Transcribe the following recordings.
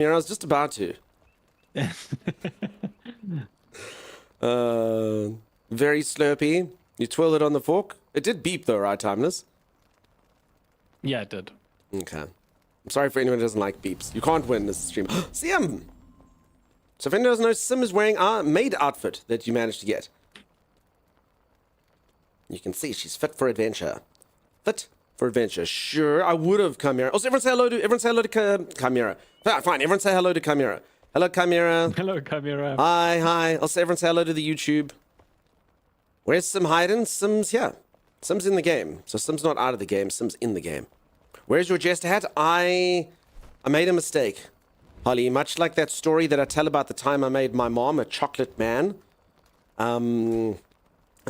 You know, I was just about to. Very slurpy. You twirl it on the fork. It did beep though, right, Timeless? Yeah, it did. Okay. I'm sorry for anyone who doesn't like beeps. You can't win this stream. Sim! So if anyone doesn't know, Sim is wearing our maid outfit that you managed to get. You can see she's fit for adventure. Fit for adventure. Sure, I would have Chimera. Also, everyone say hello to Chimera. Fine, everyone say hello to Chimera. Hello, Chimera. Hello, Chimera. Hi. Also, everyone say hello to the YouTube. Where's Sim hiding? Sim's here. Sim's in the game. So Sim's not out of the game. Sim's in the game. Where's your jester hat? I made a mistake, Holly. Much like that story that I tell about the time I made my mom a chocolate man. A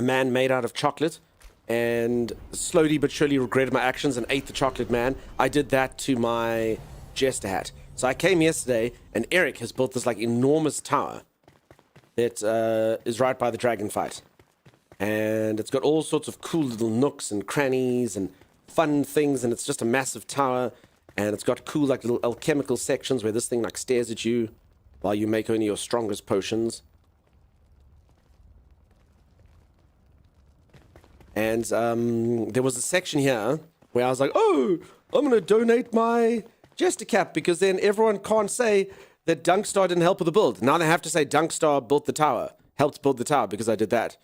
man made out of chocolate. And slowly but surely regretted my actions and ate the chocolate man. I did that to my jester hat. So I came yesterday, and Eric has built this like enormous tower that is right by the dragon fight. And it's got all sorts of cool little nooks and crannies and fun things, and it's just a massive tower. And it's got cool like little alchemical sections where this thing like stares at you while you make only your strongest potions. And there was a section here where I was like, oh, I'm going to donate my jester cap because then everyone can't say that Dunkstar didn't help with the build. Now they have to say Dunkstar built the tower, helped build the tower because I did that.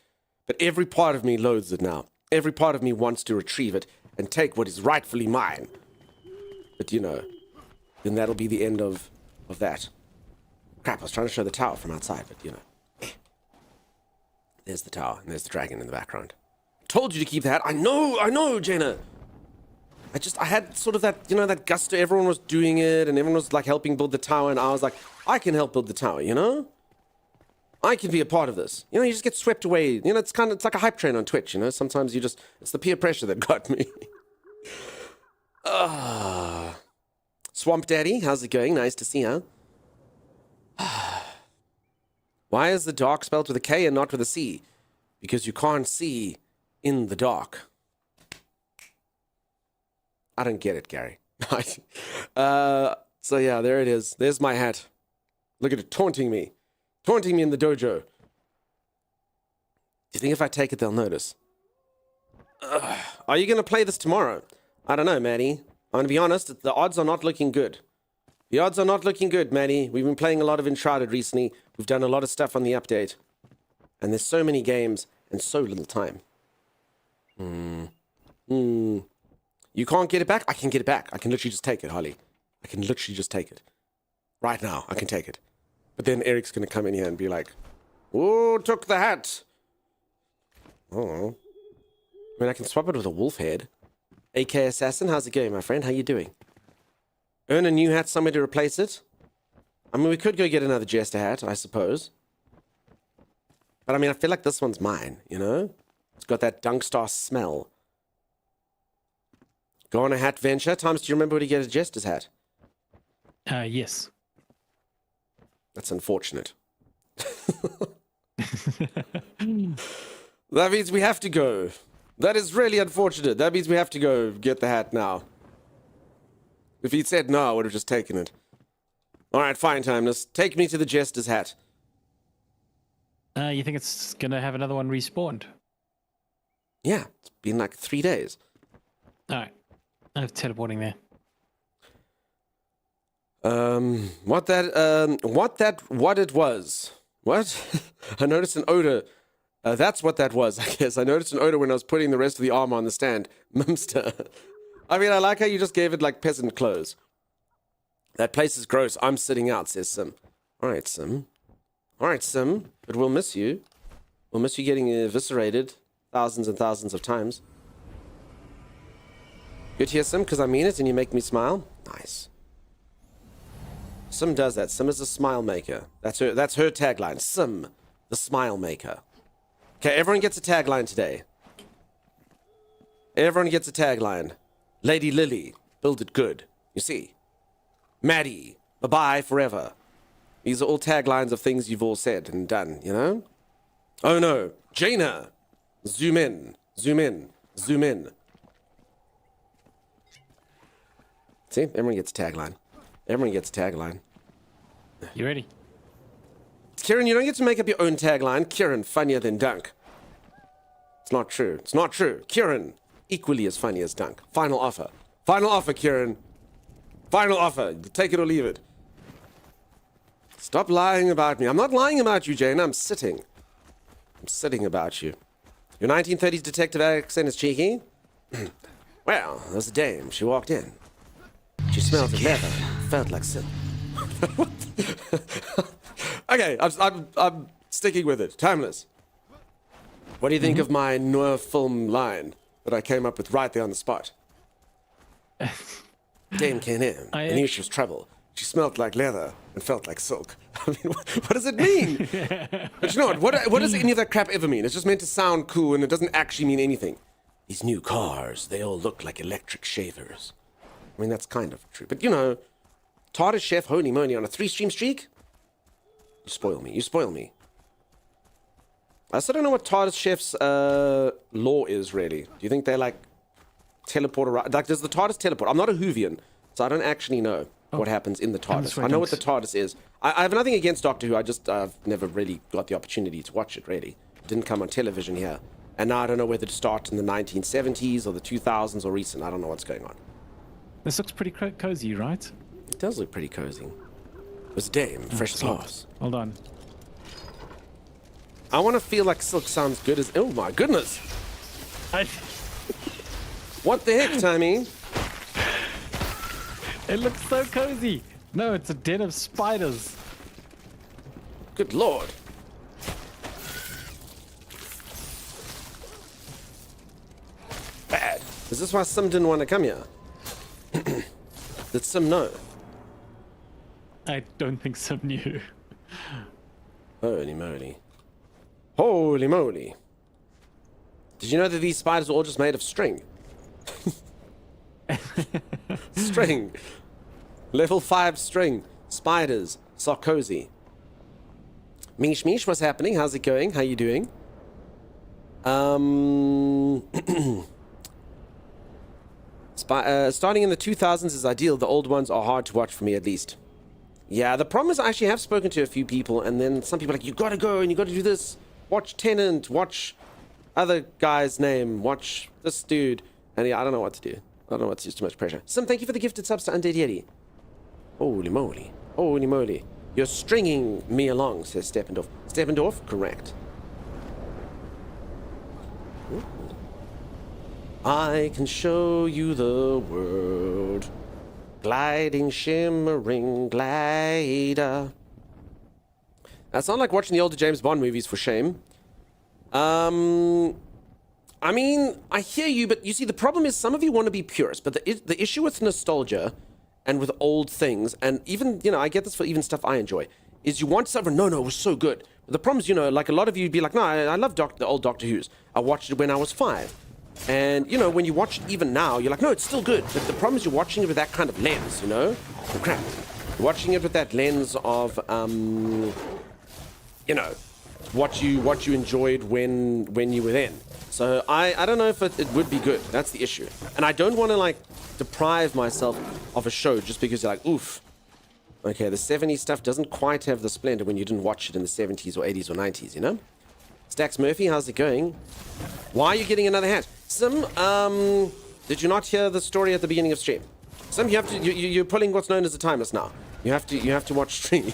But every part of me loathes it now. Every part of me wants to retrieve it and take what is rightfully mine. But you know, then that'll be the end of that. Crap, I was trying to show the tower from outside, but you know. There's the tower, and there's the dragon in the background. Told you to keep that. I know, Jaina. I had sort of that, you know, that gusto. Everyone was doing it, and everyone was like helping build the tower, and I was like, I can help build the tower, you know? I can be a part of this. You know, you just get swept away. You know, it's like a hype train on Twitch, you know? Sometimes it's the peer pressure that got me. Swamp Daddy, how's it going? Nice to see you. Why is the dark spelled with a K and not with a C? Because you can't see in the dark. I don't get it, Gary. So yeah, there it is. There's my hat. Look at it, taunting me in the dojo. Do you think if I take it, they'll notice? Are you going to play this tomorrow? I don't know, Maddie. I'm going to be honest, the odds are not looking good. The odds are not looking good, Maddie. We've been playing a lot of Enshrouded recently. We've done a lot of stuff on the update. And there's so many games and so little time. You can't get it back? I can get it back. I can literally just take it, Holly. I can literally just take it. Right now, I can take it. But then Eric's going to come in here and be like, "Who took the hat?" Oh. I mean, I can swap it with a wolf head. AK Assassin, how's it going, my friend? How you doing? Earn a new hat somewhere to replace it? I mean, we could go get another jester hat, I suppose. But I mean, I feel like this one's mine, you know? It's got that Dunkstar smell. Go on a hat venture. Times, do you remember where to get a jester's hat? Yes. That's unfortunate. That means we have to go. That is really unfortunate. That means we have to go get the hat now. If he'd said no, I would have just taken it. Alright, fine, Timeless. Take me to the jester's hat. You think it's gonna have another one respawned? Yeah, it's been like 3 days. Alright. I'm teleporting there. What it was. What? I noticed an odor. That's what that was, I guess. I noticed an odor when I was putting the rest of the armor on the stand. Mimster. I mean, I like how you just gave it like peasant clothes. That place is gross. I'm sitting out, says Sim. Alright, Sim. Alright, Sim. But we'll miss you. We'll miss you getting eviscerated thousands and thousands of times. Good to hear, Sim, because I mean it and you make me smile. Nice. Sim does that. Sim is a smile maker. That's her tagline. Sim, the smile maker. Okay, everyone gets a tagline today. Everyone gets a tagline. Lady Lily, build it good. You see. Maddie, bye-bye forever. These are all taglines of things you've all said and done, you know? Oh no, Jaina, zoom in, zoom in, zoom in. See, everyone gets a tagline. Everyone gets a tagline. You ready? Kieran, you don't get to make up your own tagline. Kieran, funnier than Dunk. It's not true. It's not true. Kieran, equally as funny as Dunk. Final offer. Final offer, Kieran. Final offer. Take it or leave it. Stop lying about me. I'm not lying about you, Jane. I'm sitting about you. Your 1930s detective accent is cheeky. Well, there's a dame. She walked in. She smelled of leather. Felt like silk. Okay, I'm sticking with it. Timeless. What do you think of my noir film line that I came up with right there on the spot? Dame came in. I knew she was trouble. She smelled like leather and felt like silk. I mean, what does it mean? But you know what does any of that crap ever mean? It's just meant to sound cool and it doesn't actually mean anything. These new cars, they all look like electric shavers. I mean, that's kind of true. But you know, TARDIS Chef, holy moly, on a 3-stream streak? You spoil me. You spoil me. I still don't know what TARDIS Chef's law is, really. Do you think they, like, teleport around? Like, does the TARDIS teleport? I'm not a Whovian, so I don't actually know what happens in the TARDIS. I know what the TARDIS is. I have nothing against Doctor Who. I've never really got the opportunity to watch it, really. It didn't come on television here. And now I don't know whether to start in the 1970s or the 2000s or recent. I don't know what's going on. This looks pretty cozy, right? It does look pretty cozy. There's a dame, fresh sauce. Hold on. I want to feel like silk sounds good as... Oh my goodness! What the heck, Timmy? It looks so cozy. No, it's a den of spiders. Good lord. Bad. Is this why Sim didn't want to come here? Did Sim know? I don't think so new. Holy moly. Holy moly. Did you know that these spiders are all just made of string? String. Level 5 string. Spiders. Sarkozy. Mish Mish, what's happening? How's it going? How you doing? Starting in the 2000s is ideal. The old ones are hard to watch for me, at least. Yeah, the problem is I actually have spoken to a few people, and then some people are like, you gotta go and you gotta do this. Watch Tennant, watch other guy's name, watch this dude. And yeah, I don't know what to do. I don't know what to use, too much pressure. Sim, thank you for the gifted subs to Undead Yeti. Holy moly. Holy moly. You're stringing me along, says Steppendorf. Steppendorf? Correct. Ooh. I can show you the world. Gliding, shimmering glider. That's not like watching the older James Bond movies, for shame. I mean, I hear you, but you see, the problem is some of you want to be purists, but the issue with nostalgia and with old things, and even, you know, I get this for even stuff I enjoy, is you want something, no, it was so good. But the problem is, you know, like a lot of you be like, no, I love the old Doctor Who's. I watched it when I was 5. And, you know, when you watch it even now, you're like, no, it's still good. But the problem is you're watching it with that kind of lens, you know? Oh, crap. You're watching it with that lens of, you know, what you enjoyed when you were then. So I don't know if it would be good. That's the issue. And I don't want to, like, deprive myself of a show just because you're like, oof. Okay, the 70s stuff doesn't quite have the splendor when you didn't watch it in the 70s or 80s or 90s, you know? Stax Murphy, how's it going? Why are you getting another hat? Sim, did you not hear the story at the beginning of stream? Sim, you have to, you're pulling what's known as a timeless now. You have to watch stream.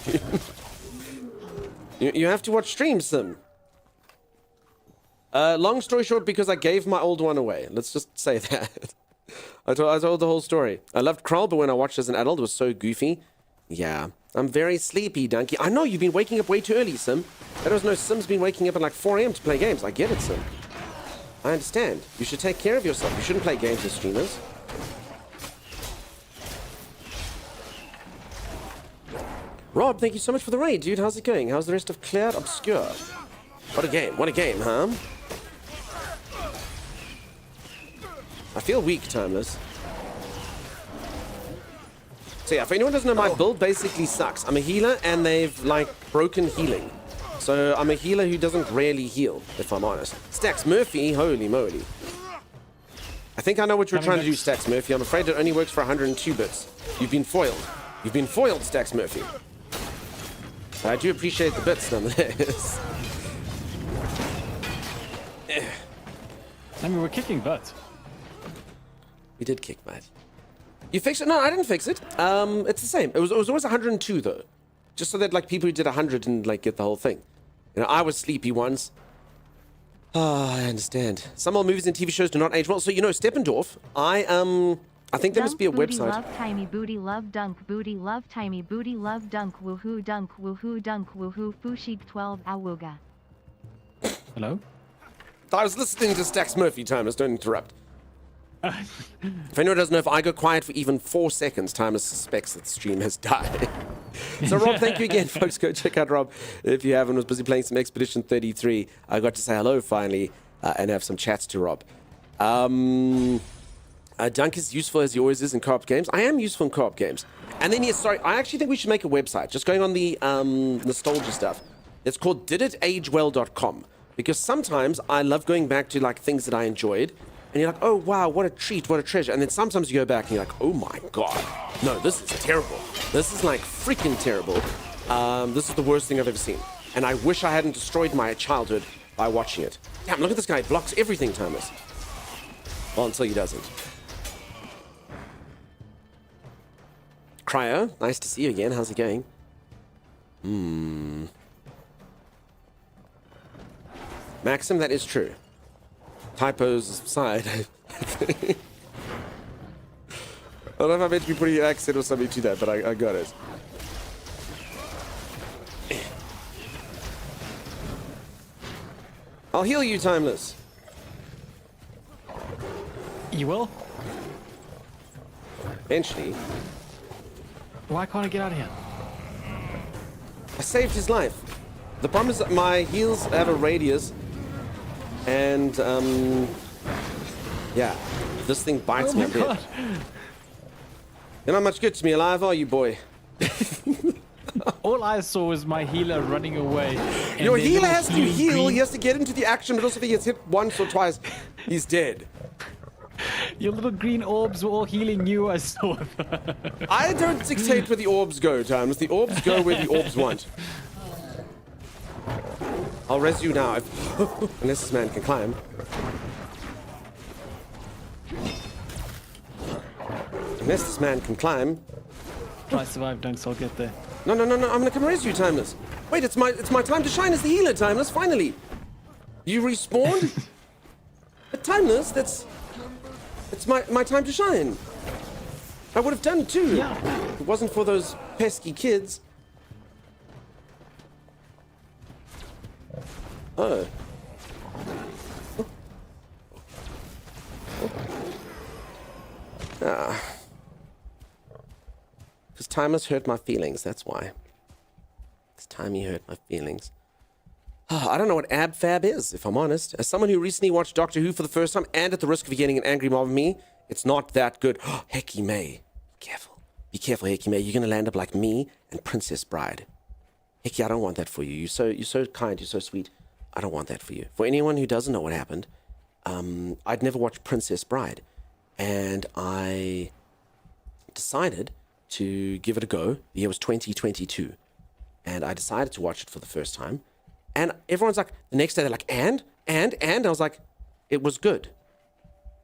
you have to watch stream, Sim. Long story short, because I gave my old one away. Let's just say that. I told the whole story. I loved Krull, but when I watched as an adult, it was so goofy. Yeah, I'm very sleepy, Donkey. I know, you've been waking up way too early, Sim. There was no Sim's been waking up at like 4 a.m. to play games. I get it, Sim. I understand. You should take care of yourself. You shouldn't play games with streamers. Rob, thank you so much for the raid, dude. How's it going? How's the rest of Cloud Obscure? What a game. What a game, huh? I feel weak, Timeless. So yeah, if anyone doesn't know, my build basically sucks. I'm a healer, and they've, like, broken healing. So I'm a healer who doesn't really heal, if I'm honest. Stax Murphy, holy moly. I think I know what you were trying to do, Stax Murphy. I'm afraid it only works for 102 bits. You've been foiled. You've been foiled, Stax Murphy. But I do appreciate the bits nonetheless. I mean, we're kicking butt. We did kick butt. You fixed it? No, I didn't fix it. It's the same. It was always 102 though, just so that like people who did 100 didn't like get the whole thing. You know, I was sleepy once. Ah, I understand. Some old movies and TV shows do not age well. So you know, Steppendorf. I think there must be a booty, website. Love tiny booty, love dunk booty, love tiny booty, love dunk woohoo dunk fushik 12 awooga. Hello? I was listening to Stax Murphy, Timeless. Don't interrupt. If anyone doesn't know, if I go quiet for even 4 seconds, Timeless suspects that the stream has died. So, Rob, thank you again, folks. Go check out Rob if you haven't. Was busy playing some Expedition 33. I got to say hello finally and have some chats to Rob. Dunk is useful as he always is in co-op games. I am useful in co-op games. And then, yes, sorry, I actually think we should make a website. Just going on the nostalgia stuff. It's called diditagewell.com. Because sometimes I love going back to like things that I enjoyed. And you're like, oh, wow, what a treat, what a treasure. And then sometimes you go back and you're like, oh, my God. No, this is terrible. This is like freaking terrible. This is the worst thing I've ever seen. And I wish I hadn't destroyed my childhood by watching it. Damn, look at this guy. He blocks everything, Thomas. Well, until he doesn't. Cryo, nice to see you again. How's it going? Maxim, that is true. Typos aside. I don't know if I meant to be putting an accent or something to that, but I got it. I'll heal you, Timeless. You will? Eventually. Why can't I get out of here? I saved his life. The problem is that my heals have a radius. And, yeah. This thing bites me. God. You're not much good to me alive, are you, boy? All I saw was my healer running away. And Your then healer little has to healing heal. green- He has to get into the action, but also if he gets hit once or twice, he's dead. Your little green orbs were all healing you, I saw. I don't dictate where the orbs go, Timeless. The orbs go where the orbs want. I'll res you now, unless this man can climb. Unless this man can climb. Try to survive, Dunks, I'll get there. No, I'm gonna come res you, Timeless. Wait, it's my time to shine as the healer, Timeless, finally. You respawned? But Timeless, it's my time to shine. I would have done it too. Yeah. If it wasn't for those pesky kids. Oh. Ah. Because Timeless hurt my feelings, that's why. This time he hurt my feelings. I don't know what ab-fab is, if I'm honest. As someone who recently watched Doctor Who for the first time, and at the risk of getting an angry mob of me, it's not that good. Hecky May. Be careful. Be careful, Hecky May. You're going to land up like me and Princess Bride. Hecky, I don't want that for you. You're so kind. You're so sweet. I don't want that for you. For anyone who doesn't know what happened, I'd never watched Princess Bride. And I decided to give it a go. The year was 2022. And I decided to watch it for the first time. And everyone's like, the next day they're like, and? I was like, it was good.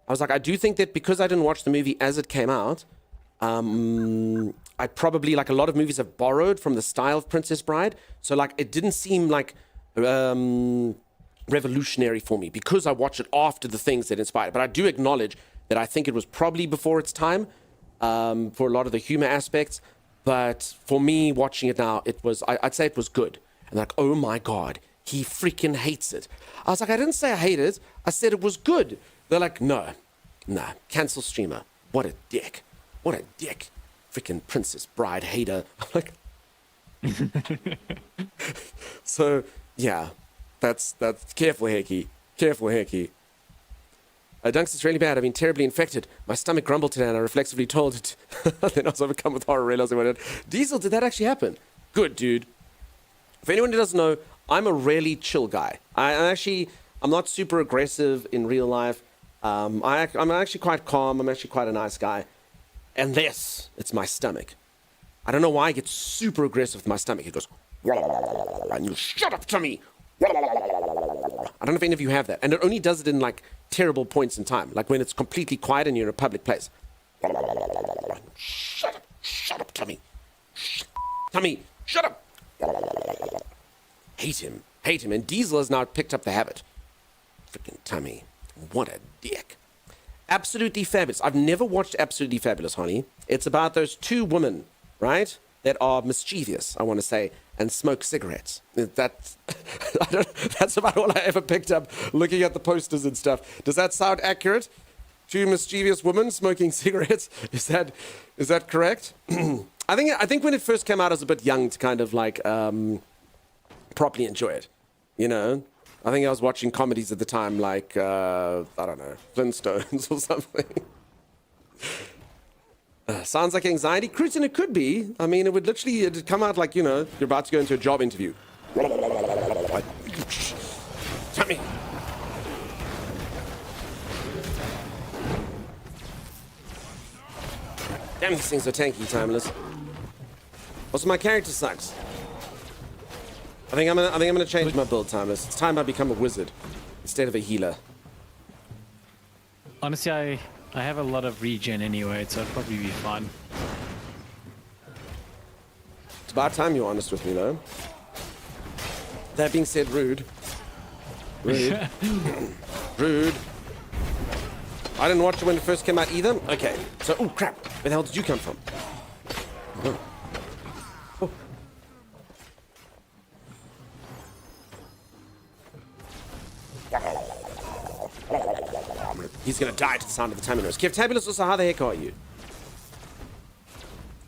I was like, I do think that because I didn't watch the movie as it came out, I probably, like a lot of movies have borrowed from the style of Princess Bride. So like, it didn't seem like revolutionary for me because I watched it after the things that inspired it. But I do acknowledge that I think it was probably before its time for a lot of the humor aspects. But for me, watching it now, I'd say it was good. And like, oh my God, he freaking hates it. I was like, I didn't say I hate it. I said it was good. They're like, nah, cancel streamer. What a dick. What a dick. Freaking Princess Bride hater. I'm like, so yeah, that's careful, Hecky. Careful, Hecky. Dunks is really bad. I've been terribly infected. My stomach grumbled today and I reflexively told it. Then I was overcome with horror, realizing what it did. Diesel, did that actually happen? Good, dude. For anyone who doesn't know, I'm a really chill guy. I'm not super aggressive in real life. I'm actually quite calm. I'm actually quite a nice guy. Unless it's my stomach. I don't know why I get super aggressive with my stomach. It goes, And you shut up to me. I don't know if any of you have that. And it only does it in like terrible points in time, like when it's completely quiet and you're in a public place. Shut up, Tummy. Tummy, shut up. Hate him. And Diesel has now picked up the habit. Freaking Tummy. What a dick. Absolutely Fabulous. I've never watched Absolutely Fabulous, honey. It's about those two women, right, that are mischievous, I want to say, and smoke cigarettes. That's about all I ever picked up looking at the posters and stuff. Does that sound accurate? Two mischievous women smoking cigarettes. Is that correct? I think when it first came out, I was a bit young to kind of like properly enjoy it. You know, I think I was watching comedies at the time, like I don't know, Flintstones or something. Sounds like anxiety, Chris, and it could be. I mean, it'd come out like, you know, you're about to go into a job interview. Tommy. Damn, these things are tanky, Timeless. Also, my character sucks. I think I'm gonna change my build, Timeless. It's time I become a wizard instead of a healer. Honestly, I have a lot of regen anyway, so I'd probably be fine. It's about time you're honest with me, though. That being said, rude. Rude. Rude. I didn't watch it when it first came out either. Okay, so, oh crap, where the hell did you come from? Oh. Oh. He's gonna die to the sound of the timing noise. Tabulous, also, how the heck are you?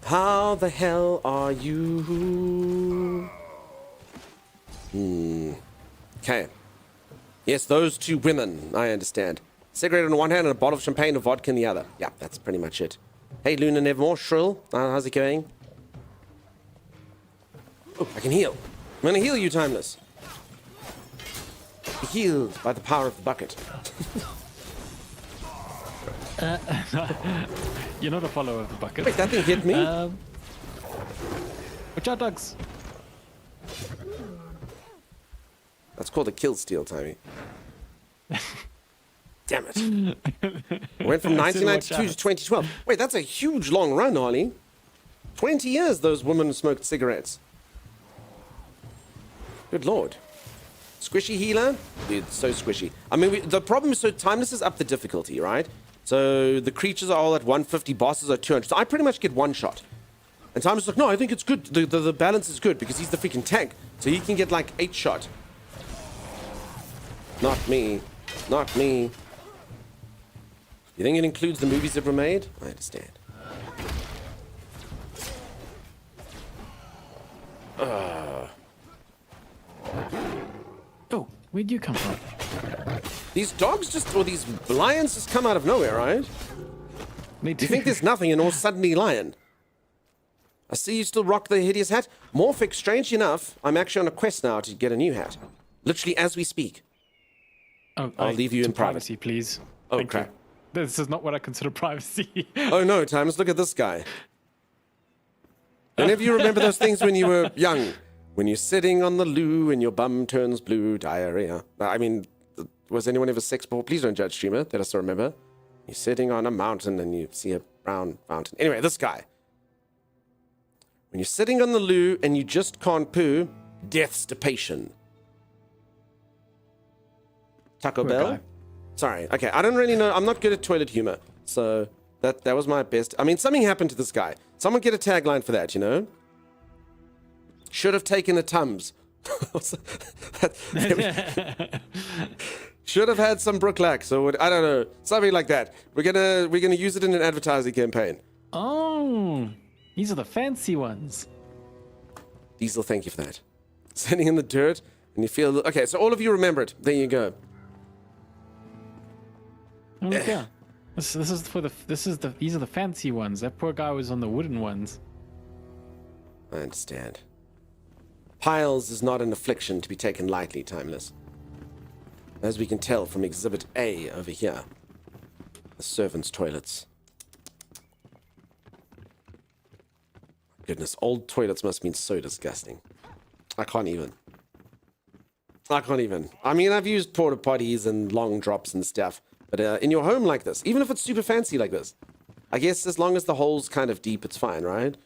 How the hell are you? Okay. Yes, those two women, I understand. Cigarette in one hand and a bottle of champagne and vodka in the other. Yeah, that's pretty much it. Hey, Luna Nevermore, Shrill, how's it going? Oh, I can heal. I'm gonna heal you, Timeless. Be healed by the power of the bucket. You're not a follower of the bucket. Wait, that thing hit me? Watch out, dogs. That's called a kill steal, Timey. Damn it. Went from 1992 to 2012. Wait, that's a huge long run, Ollie. 20 years those women smoked cigarettes. Good lord. Squishy healer? Dude, so squishy. I mean, the problem is, so Timeless is up the difficulty, right? So the creatures are all at 150, bosses are 200. So I pretty much get one shot. And Timeless is like, no, I think it's good. The balance is good because he's the freaking tank. So he can get like 8 shot. Not me. Not me. You think it includes the movies ever made? I understand. Oh, where'd you come from? These dogs just, or these lions just come out of nowhere, right? Me too. You think there's nothing and all suddenly lion? I see you still rock the hideous hat. Morphic, strange enough, I'm actually on a quest now to get a new hat. Literally as we speak. Oh, I'll leave you in private. privacy, please. Oh, Thank crap. you. This is not what I consider privacy. Oh no, Timeless, look at this guy. Any of you remember those things when you were young? When you're sitting on the loo and your bum turns blue, diarrhea. I mean, was anyone ever sex before? Please don't judge, streamer. Let us remember. You're sitting on a mountain and you see a brown fountain. Anyway, this guy. When you're sitting on the loo and you just can't poo, death's dissipation. Taco Bell? Guy. Sorry. Okay, I don't really know. I'm not good at toilet humor. So that was my best. I mean, something happened to this guy. Someone get a tagline for that, you know? Should have taken a Tums. Should have had some Brooklax or I don't know, something like that. We're gonna use it in an advertising campaign. Oh, these are the fancy ones. Diesel, thank you for that. Sitting in the dirt and you feel okay. So all of you remember it. There you go. Oh yeah. These are the fancy ones. That poor guy was on the wooden ones. I understand. Piles is not an affliction to be taken lightly, Timeless. As we can tell from Exhibit A over here. The servants' toilets. Goodness, old toilets must have been so disgusting. I can't even. I mean, I've used porta potties and long drops and stuff, but in your home like this, even if it's super fancy like this, I guess as long as the hole's kind of deep, it's fine, right?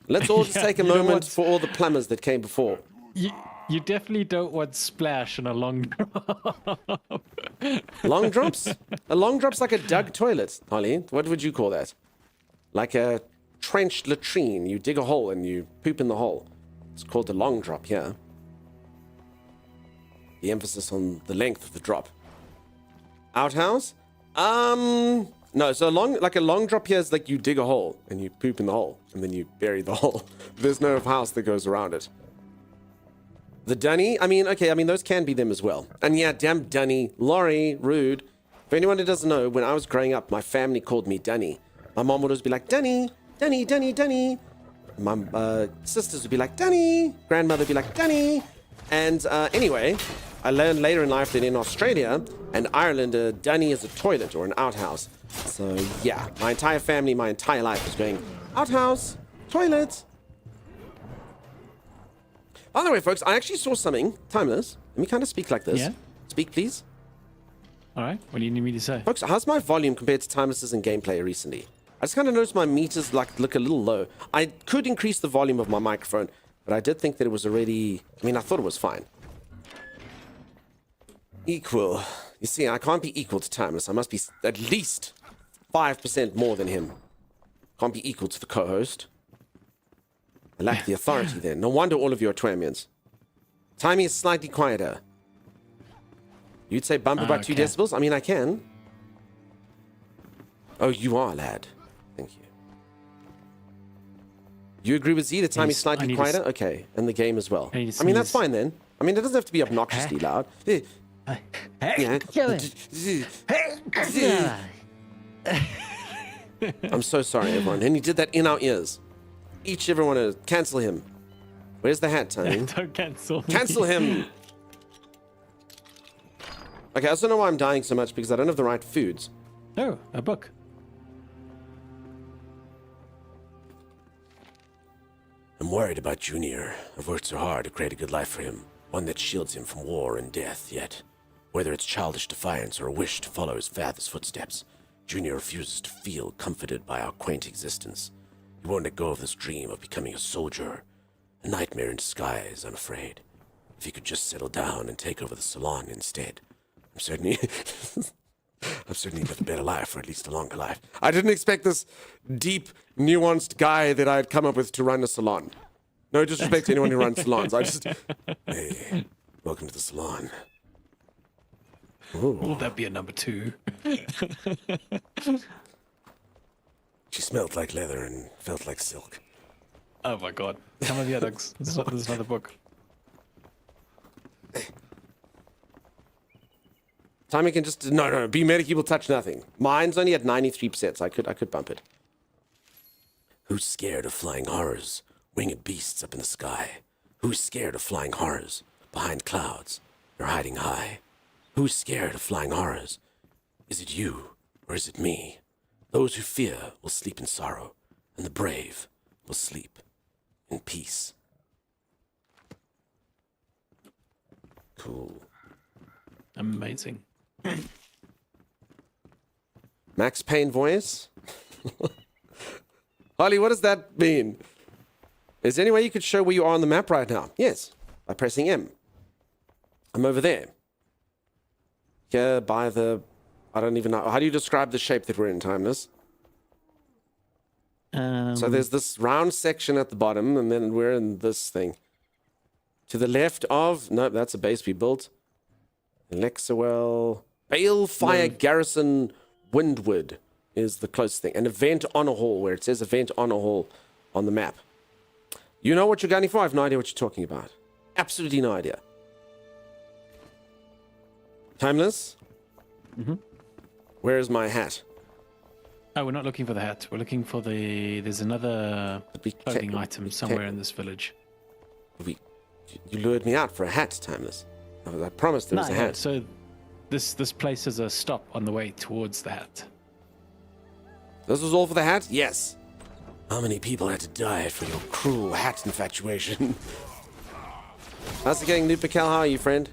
Let's all just take a moment for all the plumbers that came before. You definitely don't want splash in a long drop. Long drops? A long drop's like a dug toilet, Holly. What would you call that? Like a trenched latrine. You dig a hole and you poop in the hole. It's called the long drop here. The emphasis on the length of the drop. Outhouse? No, so a long drop here is like you dig a hole and you poop in the hole and then you bury the hole. There's no house that goes around it. The dunny, I mean, those can be them as well. And yeah, damn dunny, Laurie, rude. For anyone who doesn't know, when I was growing up, my family called me Dunny. My mom would always be like, Dunny, Dunny, Dunny, Dunny. My sisters would be like, Dunny. Grandmother would be like, Dunny. And anyway, I learned later in life that in Australia and Ireland, a dunny is a toilet or an outhouse. So yeah, my entire family, my entire life was going, outhouse, toilet. By the way, folks, I actually saw something, Timeless. Let me kind of speak like this. Yeah? Speak, please. All right, what do you need me to say? Folks, how's my volume compared to Timeless's in gameplay recently? I just kind of noticed my meters look a little low. I could increase the volume of my microphone, but I did think that it was already... I thought it was fine. Equal. You see, I can't be equal to Timeless. I must be at least 5% more than him. Can't be equal to the co-host. I lack the authority then. No wonder all of you are twamians. Timey is slightly quieter. You'd say bump about 2 decibels? I mean, I can. Oh, you are, lad. Thank you. You agree with Z that Timey's slightly quieter? Okay, and the game as well. I mean, that's fine then. I mean, it doesn't have to be obnoxiously loud. Yeah. I'm so sorry, everyone. And he did that in our ears. Everyone to cancel him. Where's the hat, Tony? Don't cancel me. Cancel him! Okay, I also know why I'm dying so much, because I don't have the right foods. Oh, a book. I'm worried about Junior. I've worked so hard to create a good life for him. One that shields him from war and death, yet, whether it's childish defiance or a wish to follow his father's footsteps, Junior refuses to feel comforted by our quaint existence. He won't let go of this dream of becoming a soldier. A nightmare in disguise, I'm afraid. If he could just settle down and take over the salon instead. I'm certainly lived a better life, or at least a longer life. I didn't expect this deep, nuanced guy that I'd come up with to run a salon. No disrespect to anyone who runs salons. Hey, welcome to the salon. Will that be a number 2? She smelled like leather and felt like silk. Oh my god. Come on, Dogs. There's another book. Timey can just... No. Be medic, you will touch nothing. Mine's only at 93%, so I could bump it. Who's scared of flying horrors? Winged beasts up in the sky. Who's scared of flying horrors? Behind clouds. They're hiding high. Who's scared of flying horrors? Is it you, or is it me? Those who fear will sleep in sorrow, and the brave will sleep in peace. Cool. Amazing. Max Payne voice? Holly, what does that mean? Is there any way you could show where you are on the map right now? Yes, by pressing M. I'm over there. Here by the... I don't even know. How do you describe the shape that we're in, Timeless? So there's this round section at the bottom, and then we're in this thing. To the left of... No, that's a base we built. Alexawell... Balefire Garrison Windward is the closest thing. An event on a hall, where it says event on a hall on the map. You know what you're gunning for? I have no idea what you're talking about. Absolutely no idea. Timeless? Mm-hmm. Where is my hat? Oh, we're not looking for the hat. We're looking for the... There's another clothing item somewhere in this village. You lured me out for a hat, Timeless. I promised there was a hat. So this place is a stop on the way towards the hat. This was all for the hat? Yes. How many people had to die for your cruel hat infatuation? How's it going, Lupical? How are you, friend?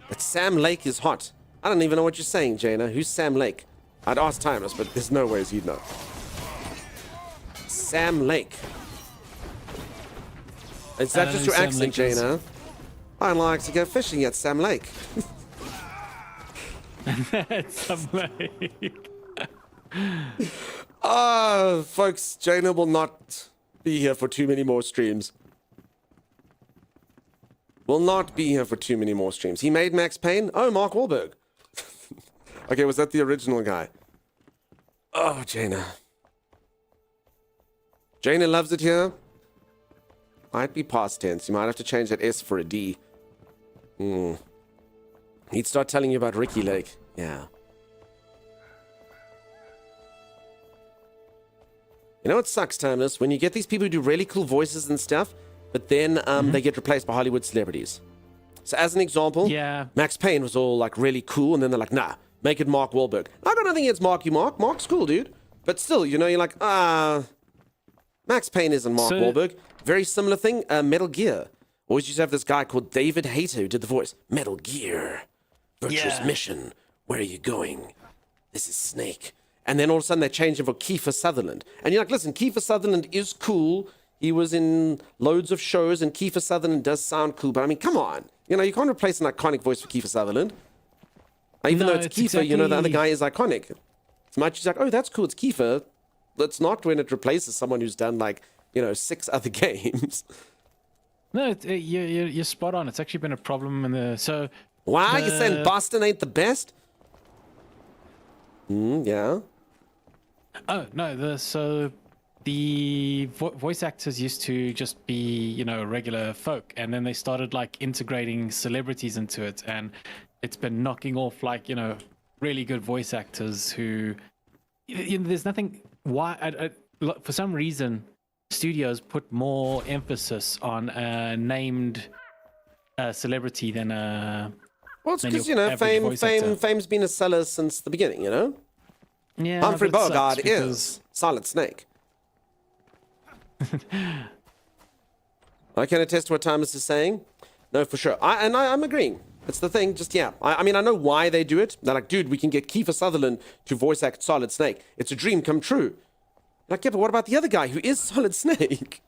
But Sam Lake is hot. I don't even know what you're saying, Jaina. Who's Sam Lake? I'd ask Timeless, but there's no ways you'd know. Sam Lake. Is that just your accent, Jaina? I like to go fishing at Sam Lake. Sam Lake. Folks, Jaina will not be here for too many more streams. Will not be here for too many more streams. He made Max Payne? Oh, Mark Wahlberg. Okay, was that the original guy? Oh, Jaina. Jaina loves it here. Might be past tense. You might have to change that S for a D. He'd start telling you about Ricky Lake. Yeah. You know what sucks, Timeless? When you get these people who do really cool voices and stuff, but then they get replaced by Hollywood celebrities. So as an example, Yeah. Max Payne was all like really cool, and then they're like, nah, make it Mark Wahlberg. I got nothing against Mark. Mark's cool, dude. But still, you know, you're like, Max Payne isn't Mark Wahlberg. Very similar thing, Metal Gear. Always used to have this guy called David Hayter who did the voice. Metal Gear. Virtuous mission. Where are you going? This is Snake. And then all of a sudden they changed him for Kiefer Sutherland. And you're like, listen, Kiefer Sutherland is cool. He was in loads of shows, and Kiefer Sutherland does sound cool. But I mean, come on. You know, you can't replace an iconic voice for Kiefer Sutherland. Even though it's Kiefer, you know, the other guy is iconic. As much as like, oh, that's cool, it's Kiefer. That's not when it replaces someone who's done like, you know, 6 other games. No, you're spot on. It's actually been a problem in the Wow, you're saying Boston ain't the best? Yeah. Oh no, the voice actors used to just be, you know, regular folk, and then they started like integrating celebrities into it, and it's been knocking off like, you know, really good voice actors who, you know, there's nothing why for some reason studios put more emphasis on a named celebrity than a. Well, it's because, you know, fame's been a seller since the beginning, you know? Yeah, Humphrey Bogart is Solid Snake. I can attest to what Thomas is saying. No, for sure. I'm agreeing. It's the thing, just, yeah. I mean, I know why they do it. They're like, dude, we can get Kiefer Sutherland to voice act Solid Snake. It's a dream come true. Like, yeah, but what about the other guy who is Solid Snake?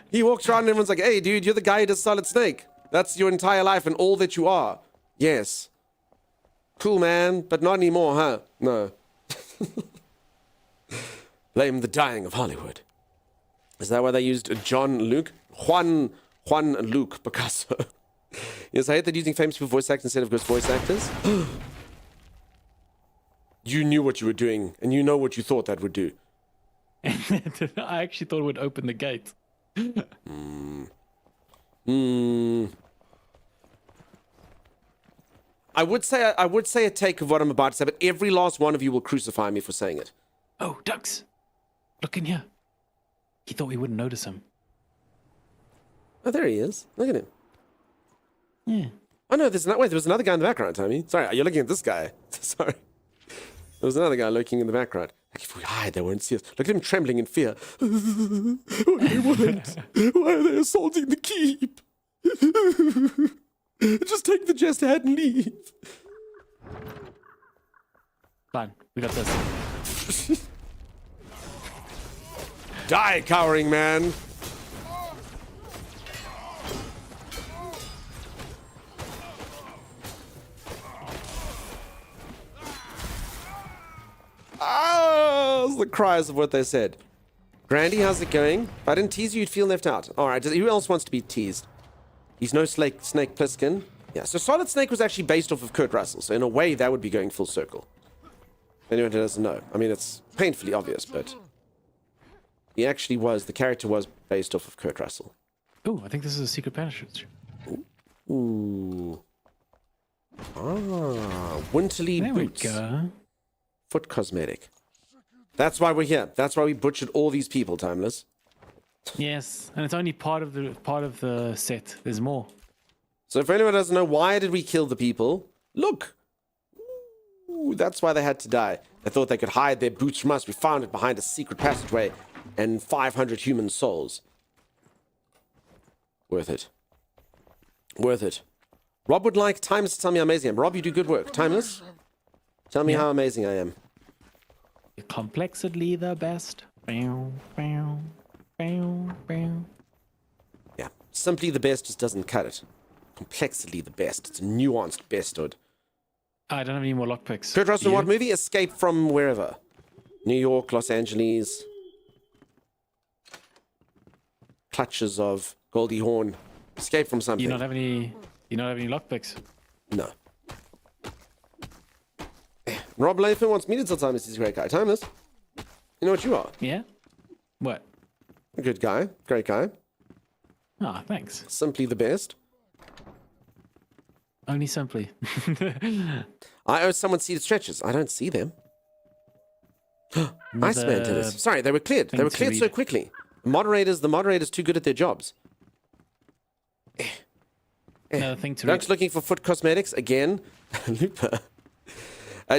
He walks around and everyone's like, hey, dude, you're the guy who does Solid Snake. That's your entire life and all that you are. Yes. Cool, man, but not anymore, huh? No. Blame the dying of Hollywood. Is that why they used Juan Luke Picasso? Yes, I hate that using famous people voice actors instead of ghost voice actors. You knew what you were doing, and you know what you thought that would do. I actually thought it would open the gate. I would say a take of what I'm about to say, but every last one of you will crucify me for saying it. Oh, ducks! Look in here. He thought we wouldn't notice him. Oh, there he is. Look at him. Yeah. Oh no, there was another guy in the background, Tommy. Sorry, you're looking at this guy. Sorry. There was another guy lurking in the background. Like, if we hide, they won't see us. Look at him trembling in fear. What do they want? Why are they assaulting the keep? Just take the jester hat and leave. Fine, we got this. Die, cowering man. Ah, the cries of what they said. Grandy, how's it going? If I didn't tease you, you'd feel left out. All right, who else wants to be teased? He's no Snake Plissken. Yeah, so Solid Snake was actually based off of Kurt Russell, so in a way, that would be going full circle. Anyone who doesn't know. I mean, it's painfully obvious, but he actually was, the character was based off of Kurt Russell. Ooh, I think this is a secret parachute. Ooh. Ah, winterly There boots. we go. Foot cosmetic. That's why we're here. That's why we butchered all these people, Timeless. Yes, and it's only part of the set. There's more. So if anyone doesn't know, why did we kill the people? Look. Ooh, that's why they had to die. They thought they could hide their boots from us. We found it behind a secret passageway and 500 human souls. Worth it. Worth it. Rob would like Timeless to tell me how amazing I am. Rob, you do good work. Timeless, tell me how amazing I am. Complexedly the best. Bow, bow, bow, bow. Yeah. Simply the best just doesn't cut it. Complexly the best. It's a nuanced besthood. I don't have any more lockpicks. Kurt Russell, Do what you? movie? Escape from wherever. New York, Los Angeles. Clutches of Goldie Hawn. Escape from something. You not have any lockpicks? No. Rob Lathan wants me to tell Timeless he's a great guy. Timeless, you know what you are? Yeah? What? A good guy. Great guy. Ah, thanks. Simply the best. Only simply. I owe someone seated stretches. I don't see them. Iceman tennis. Sorry, they were cleared. They were to cleared so read. quickly. The moderators too good at their jobs. Another thing to Dunk's read. looking for foot cosmetics again. Looper.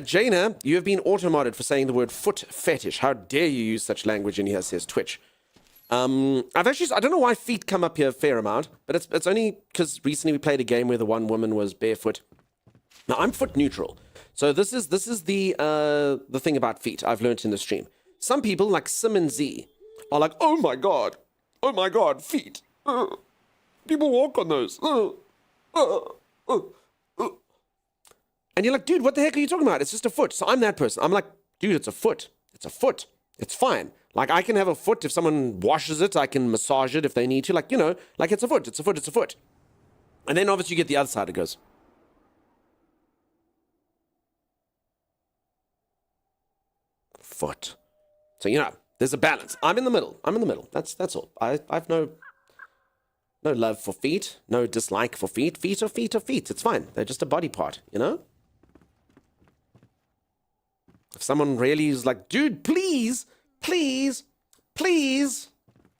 Jaina, you have been auto-modded for saying the word foot fetish. How dare you use such language in here, says Twitch. I don't know why feet come up here a fair amount, but it's only because recently we played a game where the one woman was barefoot. Now, I'm foot neutral. So this is the thing about feet I've learned in the stream. Some people, like Sim and Z, are like, oh my god, feet. People walk on those. And you're like, dude, what the heck are you talking about? It's just a foot. So I'm that person. I'm like, dude, it's a foot. It's a foot. It's fine. Like, I can have a foot. If someone washes it, I can massage it if they need to. Like, you know, like it's a foot. It's a foot. It's a foot. And then obviously you get the other side. It goes, foot. So, you know, there's a balance. I'm in the middle. That's all. I've no love for feet. No dislike for feet. Feet are feet are feet. It's fine. They're just a body part, you know? If someone really is like, dude, please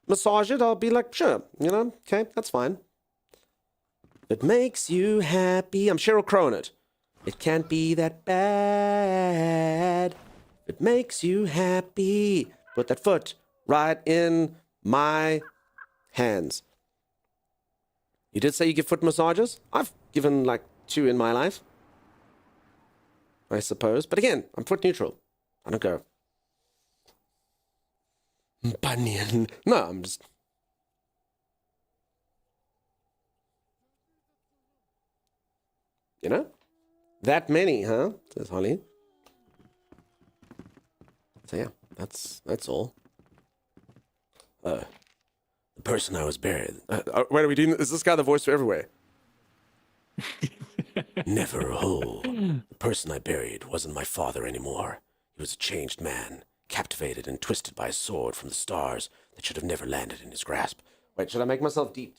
massage it, I'll be like, sure, you know, okay, that's fine. It makes you happy. I'm Cheryl Crow in it. It can't be that bad. It makes you happy. Put that foot right in my hands. You did say you give foot massages? I've given like 2 in my life, I suppose. But again, I'm foot neutral. I don't go, Bunyan. No, I'm just... You know? That many, huh? Says Holly. So yeah, that's all. The person I was buried. Wait, are we doing... Is this guy the voice for everywhere? Never whole. The person I buried wasn't my father anymore. He was a changed man, captivated and twisted by a sword from the stars that should have never landed in his grasp. Wait, should I make myself deep?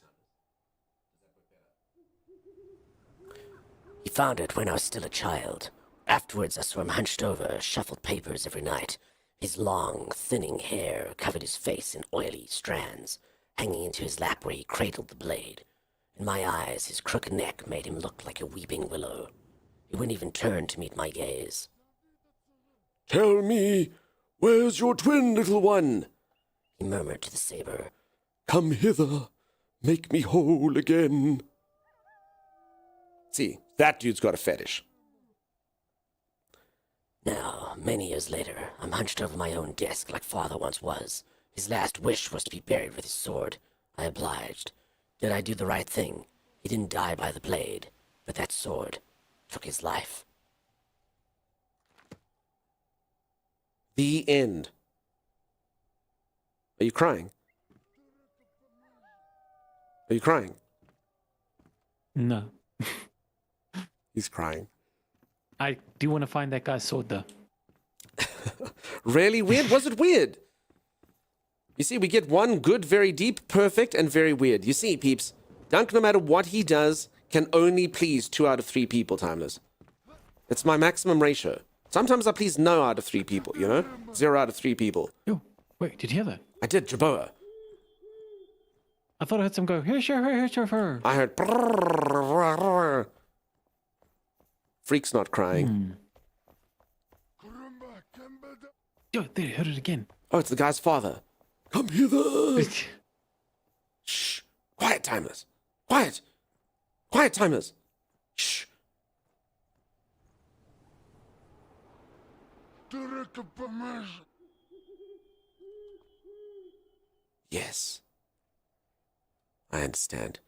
He found it when I was still a child. Afterwards, I saw him hunched over, shuffled papers every night. His long, thinning hair covered his face in oily strands, hanging into his lap where he cradled the blade. In my eyes, his crooked neck made him look like a weeping willow. He wouldn't even turn to meet my gaze. Tell me, where's your twin, little one? He murmured to the saber. Come hither, make me whole again. See, that dude's got a fetish. Now, many years later, I'm hunched over my own desk like father once was. His last wish was to be buried with his sword. I obliged. Did I do the right thing? He didn't die by the blade, but that sword took his life. The end. Are you crying? Are you crying? No. He's crying. I do want to find that guy's sword, though. Really weird? Was it weird? You see, we get one good, very deep, perfect, and very weird. You see, peeps, Dunk, no matter what he does, can only please 2 out of 3 people, Timeless. It's my maximum ratio. Sometimes I please no out of 3 people, you know? 0 out of 3 people. Yo, wait, did you hear that? I did, Jaboa. I thought I heard some go, here, sure. I heard... Freak's not crying. Yo, there, heard it again. Oh, it's the guy's father. Come hither. Shh. Quiet, Timeless. Quiet. Quiet, Timeless. Shh. Yes. I understand.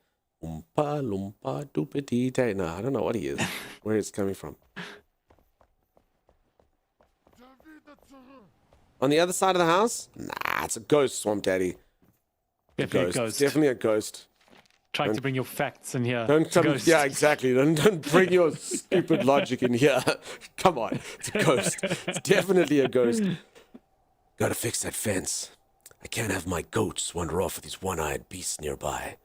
Oompa loompa doopity day. No, I don't know what he is. Where it's coming from. On the other side of the house? Nah, it's a ghost, Swamp Daddy. Definitely a ghost. Definitely a ghost. Trying to bring your facts in here. Don't It's a come. ghost. Yeah, exactly. Don't bring your stupid logic in here. Come on, it's a ghost. It's definitely a ghost. Gotta fix that fence. I can't have my goats wander off with these one-eyed beasts nearby.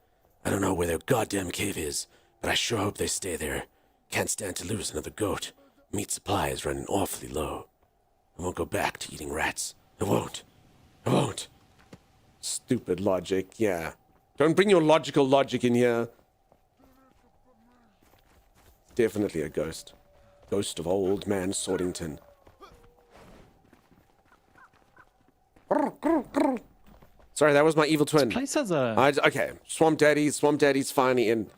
I don't know where their goddamn cave is, but I sure hope they stay there. Can't stand to lose another goat. Meat supply is running awfully low. I won't go back to eating rats. I won't. I won't. Stupid logic, yeah. Don't bring your logical logic in here. Definitely a ghost. Ghost of old man Sordington. Sorry, that was my evil twin. Place has a. Okay, Swamp Daddy's finally in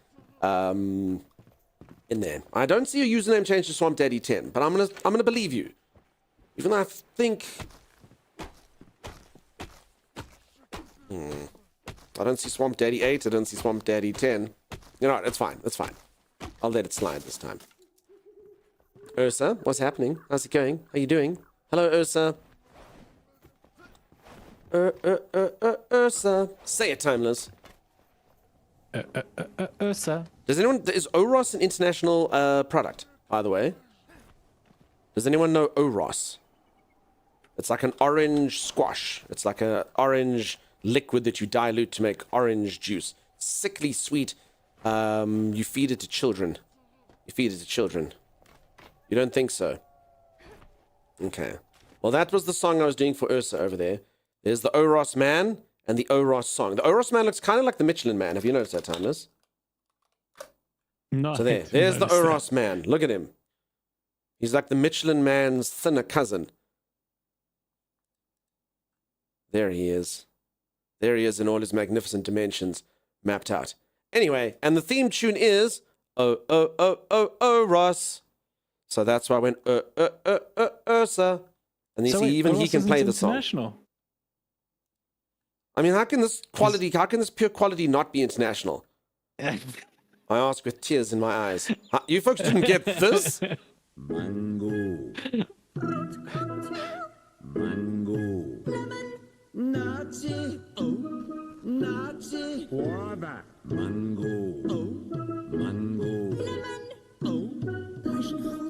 there. I don't see a username change to Swamp Daddy 10, but I'm gonna believe you. Even though I think I don't see Swamp Daddy 8, I don't see Swamp Daddy 10. You know what, it's fine, it's fine. I'll let it slide this time. Ursa, what's happening? How's it going? How you doing? Hello, Ursa. Ursa. Say it, Timeless. Ursa. Is Oros an international product, by the way? Does anyone know Oros? It's like an orange squash. It's like an orange liquid that you dilute to make orange juice. Sickly sweet. You feed it to children. You feed it to children. You don't think so? Okay. Well, that was the song I was doing for Ursa over there. There's the Oros Man and the Oros song. The Oros Man looks kind of like the Michelin Man. Have you noticed that, Timeless? No. So there's the Oros Man. Look at him. He's like the Michelin Man's thinner cousin. There he is. There he is in all his magnificent dimensions mapped out. Anyway, and the theme tune is Ross. So that's why I went Ursa. And you So see, wait, even he Oros can play isn't the song. international? I mean, how can this pure quality not be international? I ask with tears in my eyes. You folks didn't get this? Mango. Mango. Nazi. Oh. Nazi. Guava. Mango. Oh. Mango. Lemon. Oh.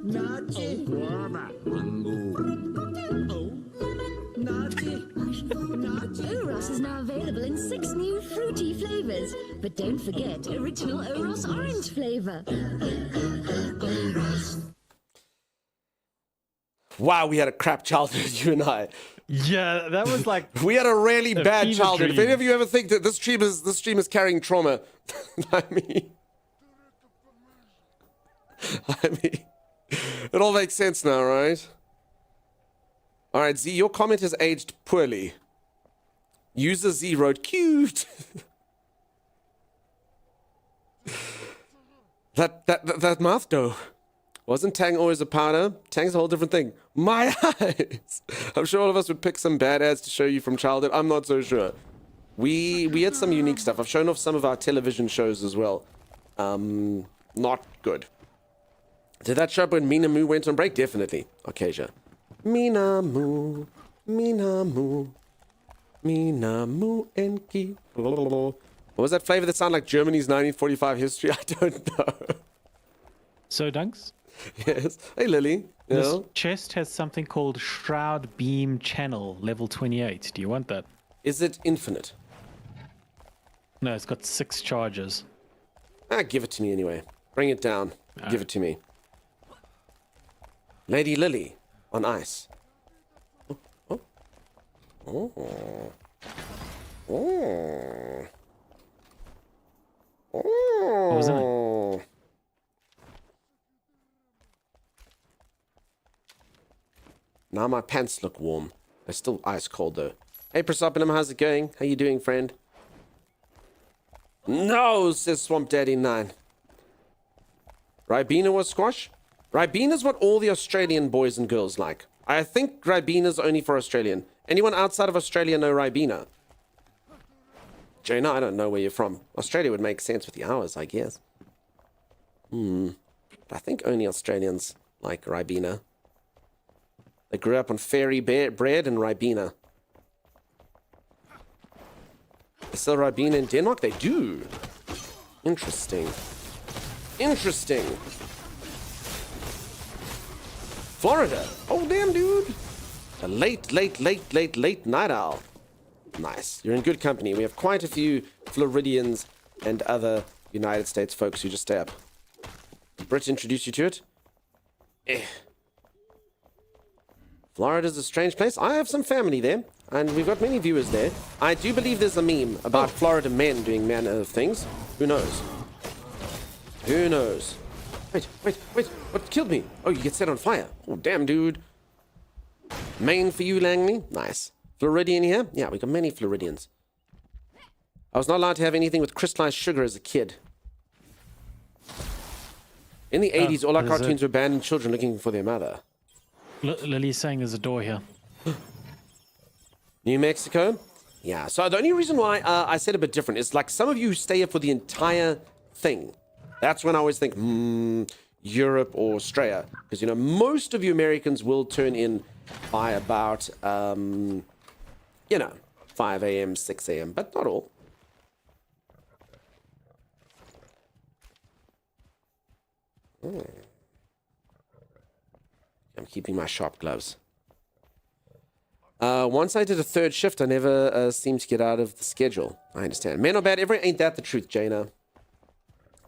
Nazi. Guava. Mango. Oh. Nazi. Oros is now available in 6 new fruity flavors. But don't forget original Oros orange flavor. Wow, we had a crap childhood, you and I. Yeah, that was like. We had a really bad fever childhood. If dream. any of you ever think that this stream is carrying trauma, I mean, it all makes sense now, right? All right, Z, your comment has aged poorly. User Z wrote cute. that mouth dough. Wasn't Tang always a powder? Tang's a whole different thing. My eyes. I'm sure all of us would pick some bad ads to show you from childhood. I'm not so sure. We had some unique stuff. I've shown off some of our television shows as well. Not good. Did that show up when Mina Moo went on break? Definitely. Acacia. Mina Moo. Mina Moo. Mina Moo Enki. What was that flavor that sounded like Germany's 1945 history? I don't know. So, Dunks, Yes. Hey, Lily. You this know? chest has something called Shroud Beam Channel, level 28. Do you want that? Is it infinite? No, it's got 6 charges. Give it to me anyway. Bring it down. Give it to me. Lady Lily on ice. Oh. Oh. Oh. Oh. What was in it? Now my pants look warm. They're still ice cold though. Hey, Prosopinum, how's it going? How you doing, friend? No, says Swamp Daddy 9. Ribena was squash? Ribena's what all the Australian boys and girls like. I think Ribena's only for Australian. Anyone outside of Australia know Ribena? Jaina, I don't know where you're from. Australia would make sense with the hours, I guess. I think only Australians like Ribena. They grew up on fairy bread and Ribena. They sell Ribena in Denmark? They do. Interesting. Interesting. Florida. Oh, damn, dude. A late night owl. Nice. You're in good company. We have quite a few Floridians and other United States folks who just stay up. Britt introduced you to it? Florida's a strange place. I have some family there, and we've got many viewers there. I do believe there's a meme about Florida men doing manner of things. Who knows? Who knows? Wait. What killed me? Oh, you get set on fire. Oh, damn, dude. Maine for you, Langley. Nice. Floridian here? Yeah, we got many Floridians. I was not allowed to have anything with crystallized sugar as a kid. In the 80s, all our cartoons were abandoned children looking for their mother. Lily's saying there's a door here. New Mexico? Yeah, so the only reason why I said a bit different is like some of you stay here for the entire thing. That's when I always think, Europe or Australia. Because, you know, most of you Americans will turn in by about, 5 a.m., 6 a.m., but not all. I'm keeping my sharp gloves. Once I did a third shift, I never seemed to get out of the schedule. I understand. Men are bad every... Ain't that the truth, Jaina?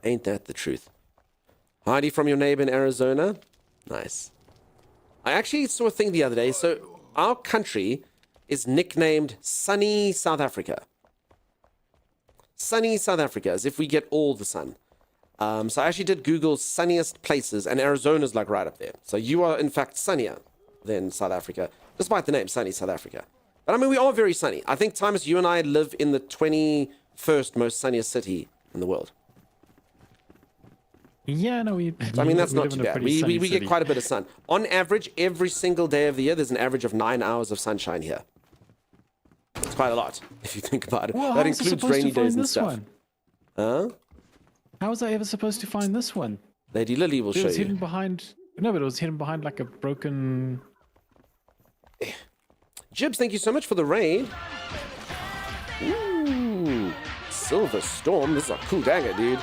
Ain't that the truth? Heidi from your neighbor in Arizona. Nice. I actually saw a thing the other day. So our country is nicknamed Sunny South Africa. Sunny South Africa, as if we get all the sun. So I actually did Google sunniest places, and Arizona's like right up there. So you are, in fact, sunnier than South Africa, despite the name, Sunny South Africa. But I mean, we are very sunny. I think, Thomas, you and I live in the 21st most sunniest city in the world. Yeah, no, So, I mean, that's not too bad. We get quite a bit of sun. On average, every single day of the year, there's an average of 9 hours of sunshine here. It's quite a lot, if you think about it. Well, that includes rainy days and stuff. Huh? How was I ever supposed to find this one? Lady Lily will show It was you. hidden behind... No, but it was hidden behind like a broken... Jibs, thank you so much for the raid. Ooh, Silver Storm. This is a cool dagger, dude.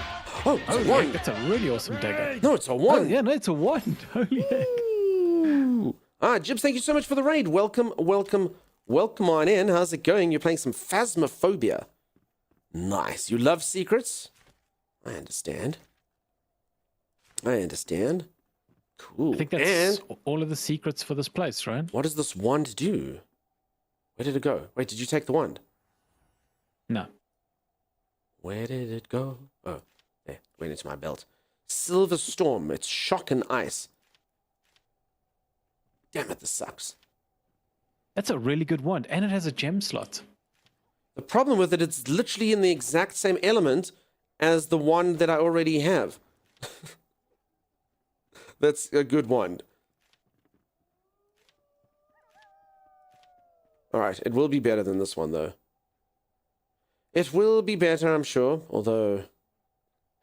Oh, it's a Holy wand. heck, that's a really awesome dagger. No, it's a Oh, wand. yeah, no, it's a wand. Holy heck. Ooh. Jibs, thank you so much for the raid. Welcome on in. How's it going? You're playing some Phasmophobia. Nice. You love secrets? I understand. Cool. I think that's all of the secrets for this place, right? What does this wand do? Where did it go? Wait, did you take the wand? No. Where did it go? Oh, there. Went into my belt. Silver Storm. It's shock and ice. Damn it, this sucks. That's a really good wand, and it has a gem slot. The problem with it, it's literally in the exact same element as the one that I already have. That's a good wand. Alright, it will be better than this one, though. It will be better, I'm sure. Although,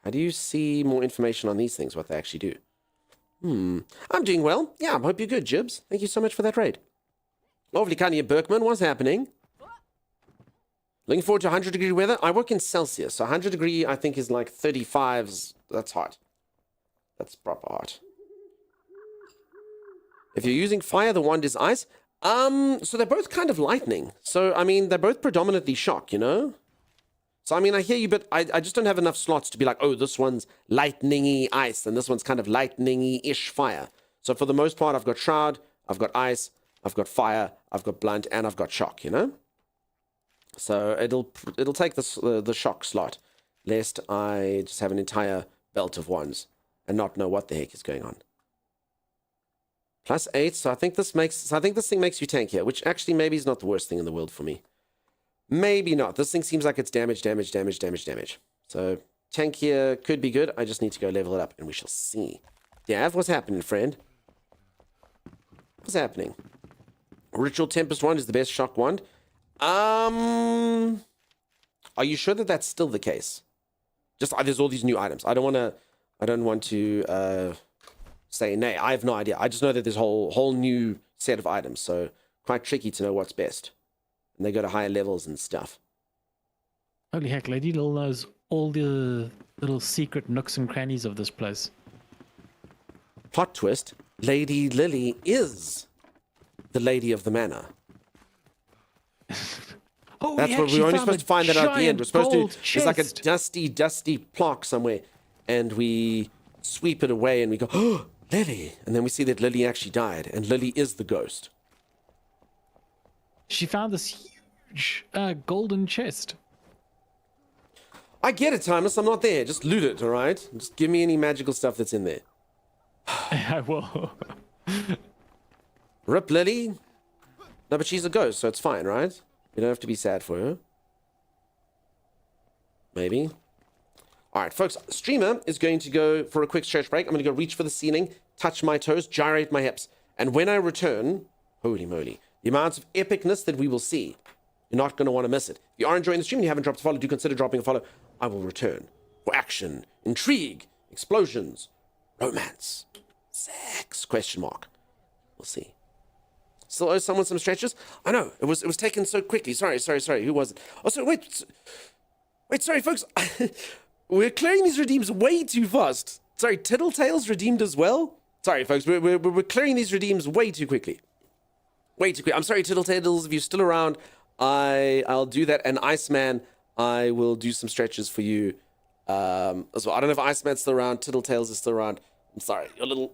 how do you see more information on these things, what they actually do? I'm doing well. Yeah, I hope you're good, Jibs. Thank you so much for that raid. Lovely Kanye Berkman, what's happening? Looking forward to 100-degree weather. I work in Celsius, so 100-degree, I think, is like 35s. That's hot. That's proper hot. If you're using fire, the wand is ice. So they're both kind of lightning. So, I mean, they're both predominantly shock, you know? So, I mean, I hear you, but I just don't have enough slots to be like, oh, this one's lightning-y ice, and this one's kind of lightning-y-ish fire. So for the most part, I've got shroud, I've got ice, I've got fire, I've got blunt, and I've got shock, you know? So it'll take the shock slot, lest I just have an entire belt of wands and not know what the heck is going on. +8. So I think this thing makes you tankier, which actually maybe is not the worst thing in the world for me. Maybe not. This thing seems like it's damage. So tankier could be good. I just need to go level it up, and we shall see. Dav, what's happening, friend? What's happening? Ritual Tempest wand is the best shock wand. Are you sure that that's still the case? Just there's all these new items. I don't want to say nay. I have no idea. I just know that there's a whole new set of items. So quite tricky to know what's best. And they go to higher levels and stuff. Holy heck, Lady Lil knows all the little secret nooks and crannies of this place. Plot twist: Lady Lily is the lady of the manor. Oh, That's what we're only supposed to find that out at the end. We're supposed to. There's like a dusty plaque somewhere, and we sweep it away, and we go, "Oh, Lily!" And then we see that Lily actually died, and Lily is the ghost. She found this huge golden chest. I get it, Timeless. I'm not there. Just loot it, all right? Just give me any magical stuff that's in there. I will. Rip Lily. No, but she's a ghost, so it's fine, right? You don't have to be sad for her. Maybe. All right, folks. Streamer is going to go for a quick stretch break. I'm going to go reach for the ceiling, touch my toes, gyrate my hips. And when I return, holy moly, the amounts of epicness that we will see, you're not going to want to miss it. If you are enjoying the stream and you haven't dropped a follow, do consider dropping a follow. I will return for action, intrigue, explosions, romance, sex, question mark. We'll see. Still owe someone some stretches? I know, it was taken so quickly. Sorry. Who was it? Oh, sorry, wait, sorry, folks. We're clearing these redeems way too fast. Sorry, Tiddletails redeemed as well? Sorry, folks, we're clearing these redeems way too quickly. Way too quick. I'm sorry, Tiddletails, if you're still around, I'll do that. And Iceman, I will do some stretches for you as well. I don't know if Iceman's still around, Tiddletails is still around. I'm sorry,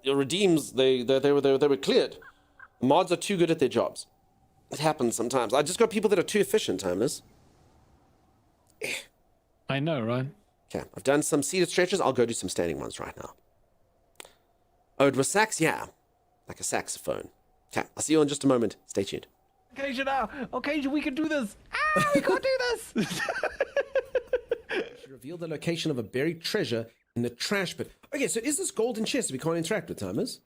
your redeems, they were cleared. Mods are too good at their jobs. It happens sometimes. I just got people that are too efficient, Timeless. I know, right? Okay, I've done some seated stretches. I'll go do some standing ones right now. Oh, it was sax? Yeah, like a saxophone. Okay, I'll see you in just a moment. Stay tuned. Occasion now! Occasion, we can do this! Ah, we can't do this! She revealed the location of a buried treasure in the trash pit. Okay, so is this golden chest we can't interact with, Timers?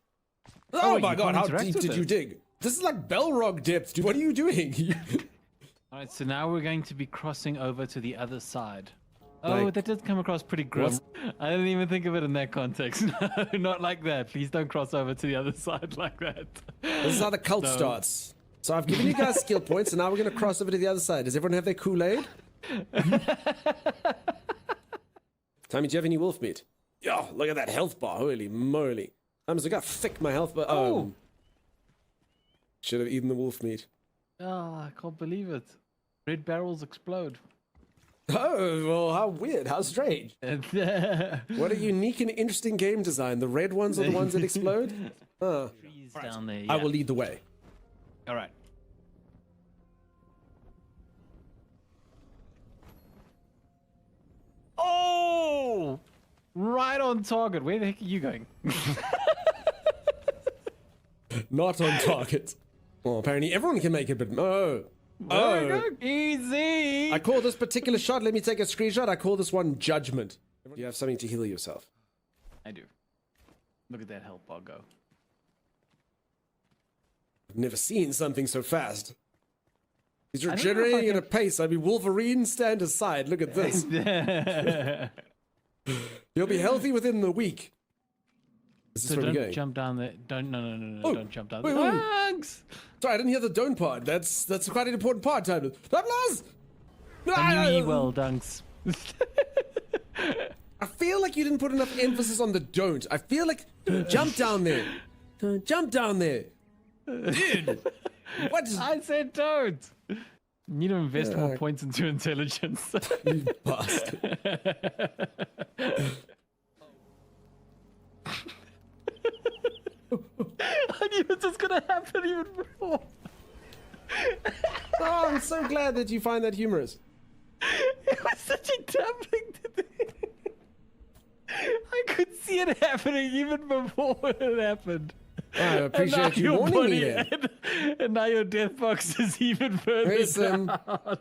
Oh my god, how deep did you dig? This is like Belrog depth, dude. What are you doing? Alright, so now we're going to be crossing over to the other side. Oh, Like- that did come across pretty grim. I didn't even think of it in that context. No, not like that. Please don't cross over to the other side like that. This is how the cult starts. So I've given you guys skill points, and now we're going to cross over to the other side. Does everyone have their Kool-Aid? Tommy, do you have any wolf meat? Yo, look at that health bar. Holy moly. I got thick my health bar. Oh. Should have eaten the wolf meat. Oh, I can't believe it. Red barrels explode. Oh, well, how weird. How strange. What a unique and interesting game design. The red ones are the ones that explode? Huh. Trees down there. I will lead the way. All right. Oh! Right on target. Where the heck are you going? Not on target. Well, apparently everyone can make it, but no. There we go. Easy. I call this particular shot, let me take a screenshot, I call this one judgment. You have something to heal yourself. I do. Look at that health bar go. I've never seen something so fast. He's don't know if I regenerating at can- a pace. I mean, Wolverine, stand aside. Look at this. You'll be healthy within the week. Is this So where we're don't going? jump down there. No, Oh, don't jump down wait, there. wait. Thanks! Sorry, I didn't hear the don't part. That's quite an important part, Tyler. Douglas! I knew ye well, Dunks. I feel like you didn't put enough emphasis on the don't. I feel like jump down there. Jump down there. Dude. What? I said don't. You need to invest more Yeah. points into intelligence. You bastard. I knew it was gonna happen even before. Oh, I'm so glad that you find that humorous. It was such a dumb thing to do. I could see it happening even before it happened. I appreciate you your warning me body- then. And now your death box is even further Listen. down.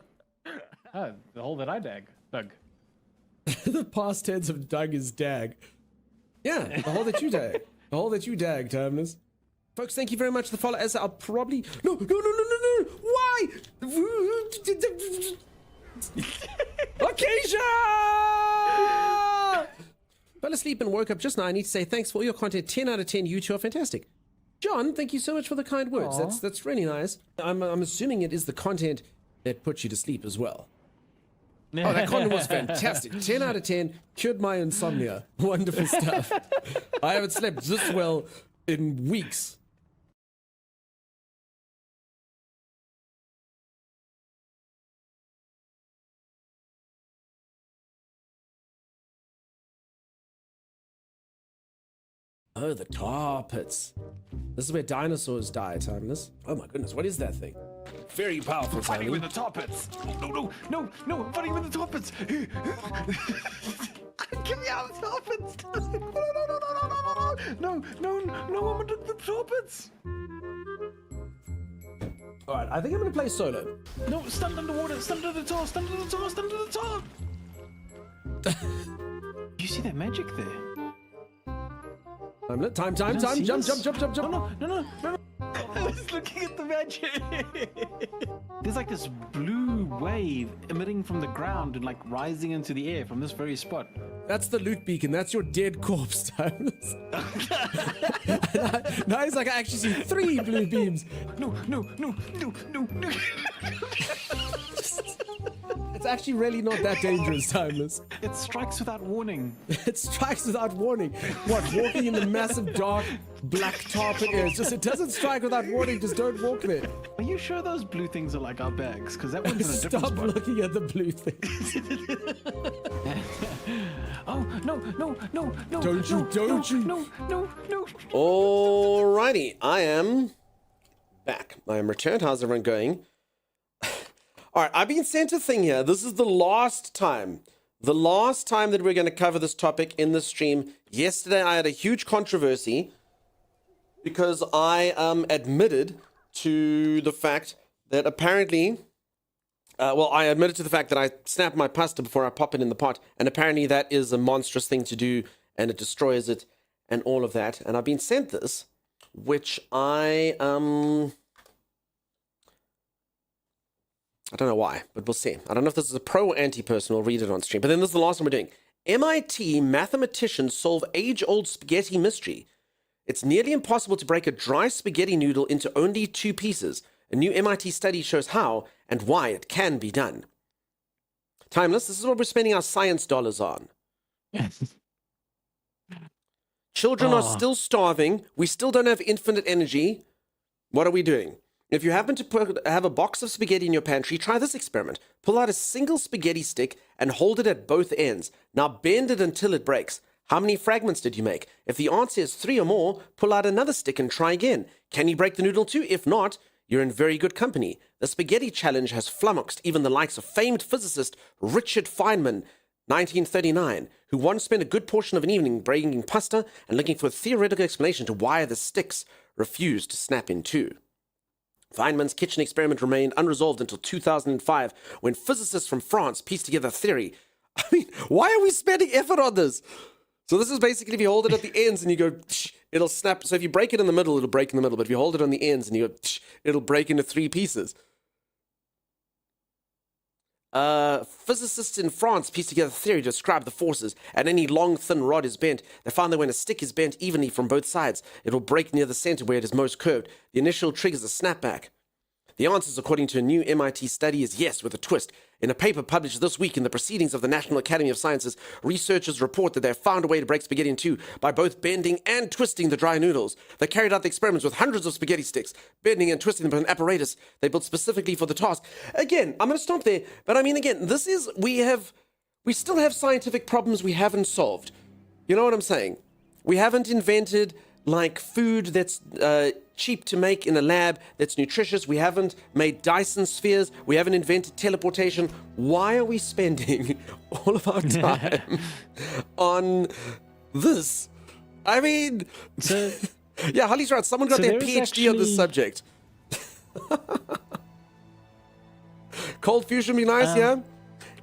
Oh, the hole that I dug. The past tense of dug is dag. Yeah, the hole that you dag. The hole that you dag, Terminus. Folks, thank you very much for the follow. As I'll probably... No. Why? Acacia! Fell asleep and woke up just now. I need to say thanks for all your content. 10 out of 10. You two are fantastic. John, thank you so much for the kind words. That's really nice. I'm assuming it is the content that puts you to sleep as well. Oh, that content was fantastic. 10 out of 10. Cured my insomnia. Wonderful stuff. I haven't slept this well in weeks. Oh, the tar pits. This is where dinosaurs die, Timeless. Oh my goodness, what is that thing? Very powerful, Fighting Timely. with the tar pits. No, I'm fighting with the tar pits. Get me out of the tar pits. No, I'm under the tar pits. Alright, I think I'm gonna play solo. No, stand underwater, stand under the tar, stand under the tar, stand under the tar. You see that magic there? Time, don't see jump. this? No. I was looking at the magic. There's like this blue wave emitting from the ground and like rising into the air from this very spot. That's the loot beacon. That's your dead corpse, Timeless. Now he's like, I actually see 3 blue beams. No. It's actually really not that dangerous, Timeless. It strikes without warning. It strikes without warning. What, walking in the massive, dark, black tar pit areas? Just, it doesn't strike without warning. Just don't walk there. Are you sure those blue things are like our bags? Because that one's in a different Stop spot. looking at the blue things. Oh, no. Don't you. No. Alrighty, I am back. I am returned. How's everyone going? Alright, I've been sent a thing here. This is the last time that we're going to cover this topic in the stream. Yesterday, I had a huge controversy because I admitted to the fact that apparently... I admitted to the fact that I snap my pasta before I pop it in the pot, and apparently that is a monstrous thing to do, and it destroys it, and all of that. And I've been sent this, which I don't know why, but we'll see. I don't know if this is a pro or anti-person. We'll read it on stream. But then this is the last one we're doing. MIT mathematicians solve age-old spaghetti mystery. It's nearly impossible to break a dry spaghetti noodle into only 2 pieces. A new MIT study shows how and why it can be done. Timeless, this is what we're spending our science dollars on. Children are still starving. We still don't have infinite energy. What are we doing? If you happen to have a box of spaghetti in your pantry, try this experiment. Pull out a single spaghetti stick and hold it at both ends. Now bend it until it breaks. How many fragments did you make? If the answer is 3 or more, pull out another stick and try again. Can you break the noodle too? If not, you're in very good company. The spaghetti challenge has flummoxed even the likes of famed physicist Richard Feynman, 1939, who once spent a good portion of an evening breaking pasta and looking for a theoretical explanation to why the sticks refused to snap in two. Feynman's kitchen experiment remained unresolved until 2005, when physicists from France pieced together a theory. I mean, why are we spending effort on this? So this is basically if you hold it at the ends and you go, it'll snap. So if you break it in the middle, it'll break in the middle. But if you hold it on the ends and you go, it'll break into 3 pieces. Physicists in France pieced together a theory to describe the forces. And any long, thin rod is bent. They found that when a stick is bent evenly from both sides, it will break near the center where it is most curved. The initial triggers a snapback. The answers, according to a new MIT study, is yes, with a twist. In a paper published this week in the Proceedings of the National Academy of Sciences, researchers report that they have found a way to break spaghetti in two by both bending and twisting the dry noodles. They carried out the experiments with hundreds of spaghetti sticks, bending and twisting them with an apparatus they built specifically for the task. Again, I'm going to stop there, but I mean, again, this is, we still have scientific problems we haven't solved. You know what I'm saying? We haven't invented, like, food that's cheap to make in a lab, that's nutritious. We haven't made Dyson spheres. We haven't invented teleportation. Why are we spending all of our time on this? I mean... Yeah, Holly's right. Someone got So their there is PhD on this actually- subject. Cold fusion be nice, yeah?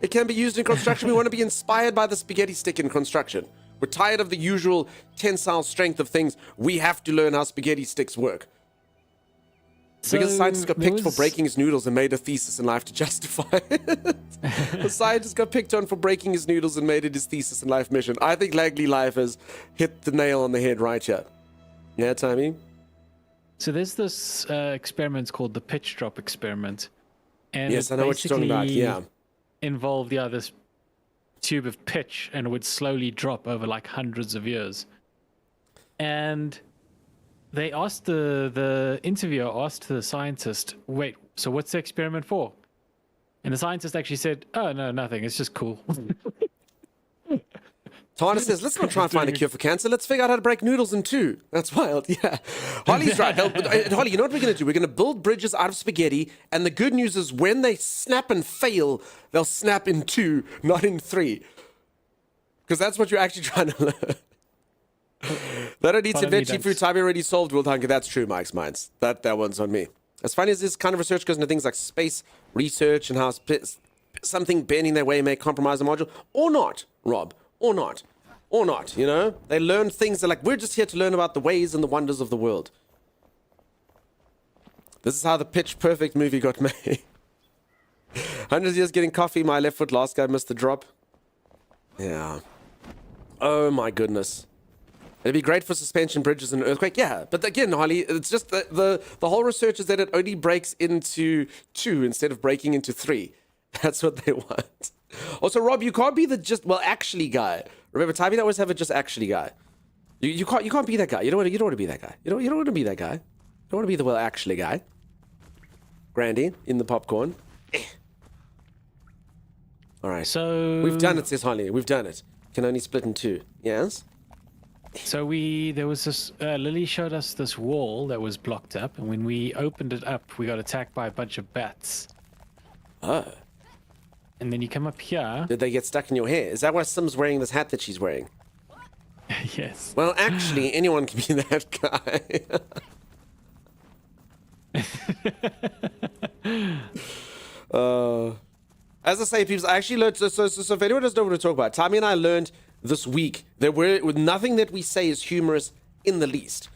It can be used in construction. We want to be inspired by the spaghetti stick in construction. We're tired of the usual tensile strength of things. We have to learn how spaghetti sticks work. Because scientists got picked for breaking his noodles and made a thesis in life to justify it. The scientist got picked on for breaking his noodles and made it his thesis in life mission. I think Langley Life has hit the nail on the head right here. Yeah, Tommy? So there's this experiment called the pitch drop experiment. And Yes, it I know what you're talking about. basically Yeah. involved this tube of pitch, and it would slowly drop over like hundreds of years. And they asked the interviewer asked the scientist, wait, so what's the experiment for? And the scientist actually said, oh, no, nothing. It's just cool. Tana says, let's not try and find a cure for cancer. Let's figure out how to break noodles in two. That's wild, yeah. Holly's right. Holly, you know what we're going to do? We're going to build bridges out of spaghetti, and the good news is when they snap and fail, they'll snap in two, not in three. Because that's what you're actually trying to learn. They don't eat some Follow me, veggie food. Dunks. Time already solved world hunger. That's true, Mike's minds. That one's on me. As funny as this kind of research goes into things like space research and how something bending their way may compromise a module, or not, Rob, or not. Or not, you know? They learn things that like, we're just here to learn about the ways and the wonders of the world. This is how the Pitch Perfect movie got made. 100 years getting coffee, my left foot, last guy missed the drop. Yeah. Oh my goodness. It'd be great for suspension bridges and earthquake. Yeah, but again, Holly, it's just the whole research is that it only breaks into two instead of breaking into three. That's what they want. Also, Rob, you can't be the actually guy. Remember, Timmy always have a just actually guy. You can't be that guy. You don't want to be that guy. You don't want to be that guy. You don't want to be the actually guy. Grandy in the popcorn. All right. So We've done it, says Holly. We've done it. Can only split in two. Yes. So there was this, Lily showed us this wall that was blocked up, and when we opened it up, we got attacked by a bunch of bats. Oh. And then you come up here. Did they get stuck in your hair? Is that why Sim's wearing this hat that she's wearing? Yes. Well, actually, anyone can be that guy. As I say, people, I actually learned. So if anyone doesn't know what to talk about, Tommy and I learned this week that with nothing that we say is humorous in the least.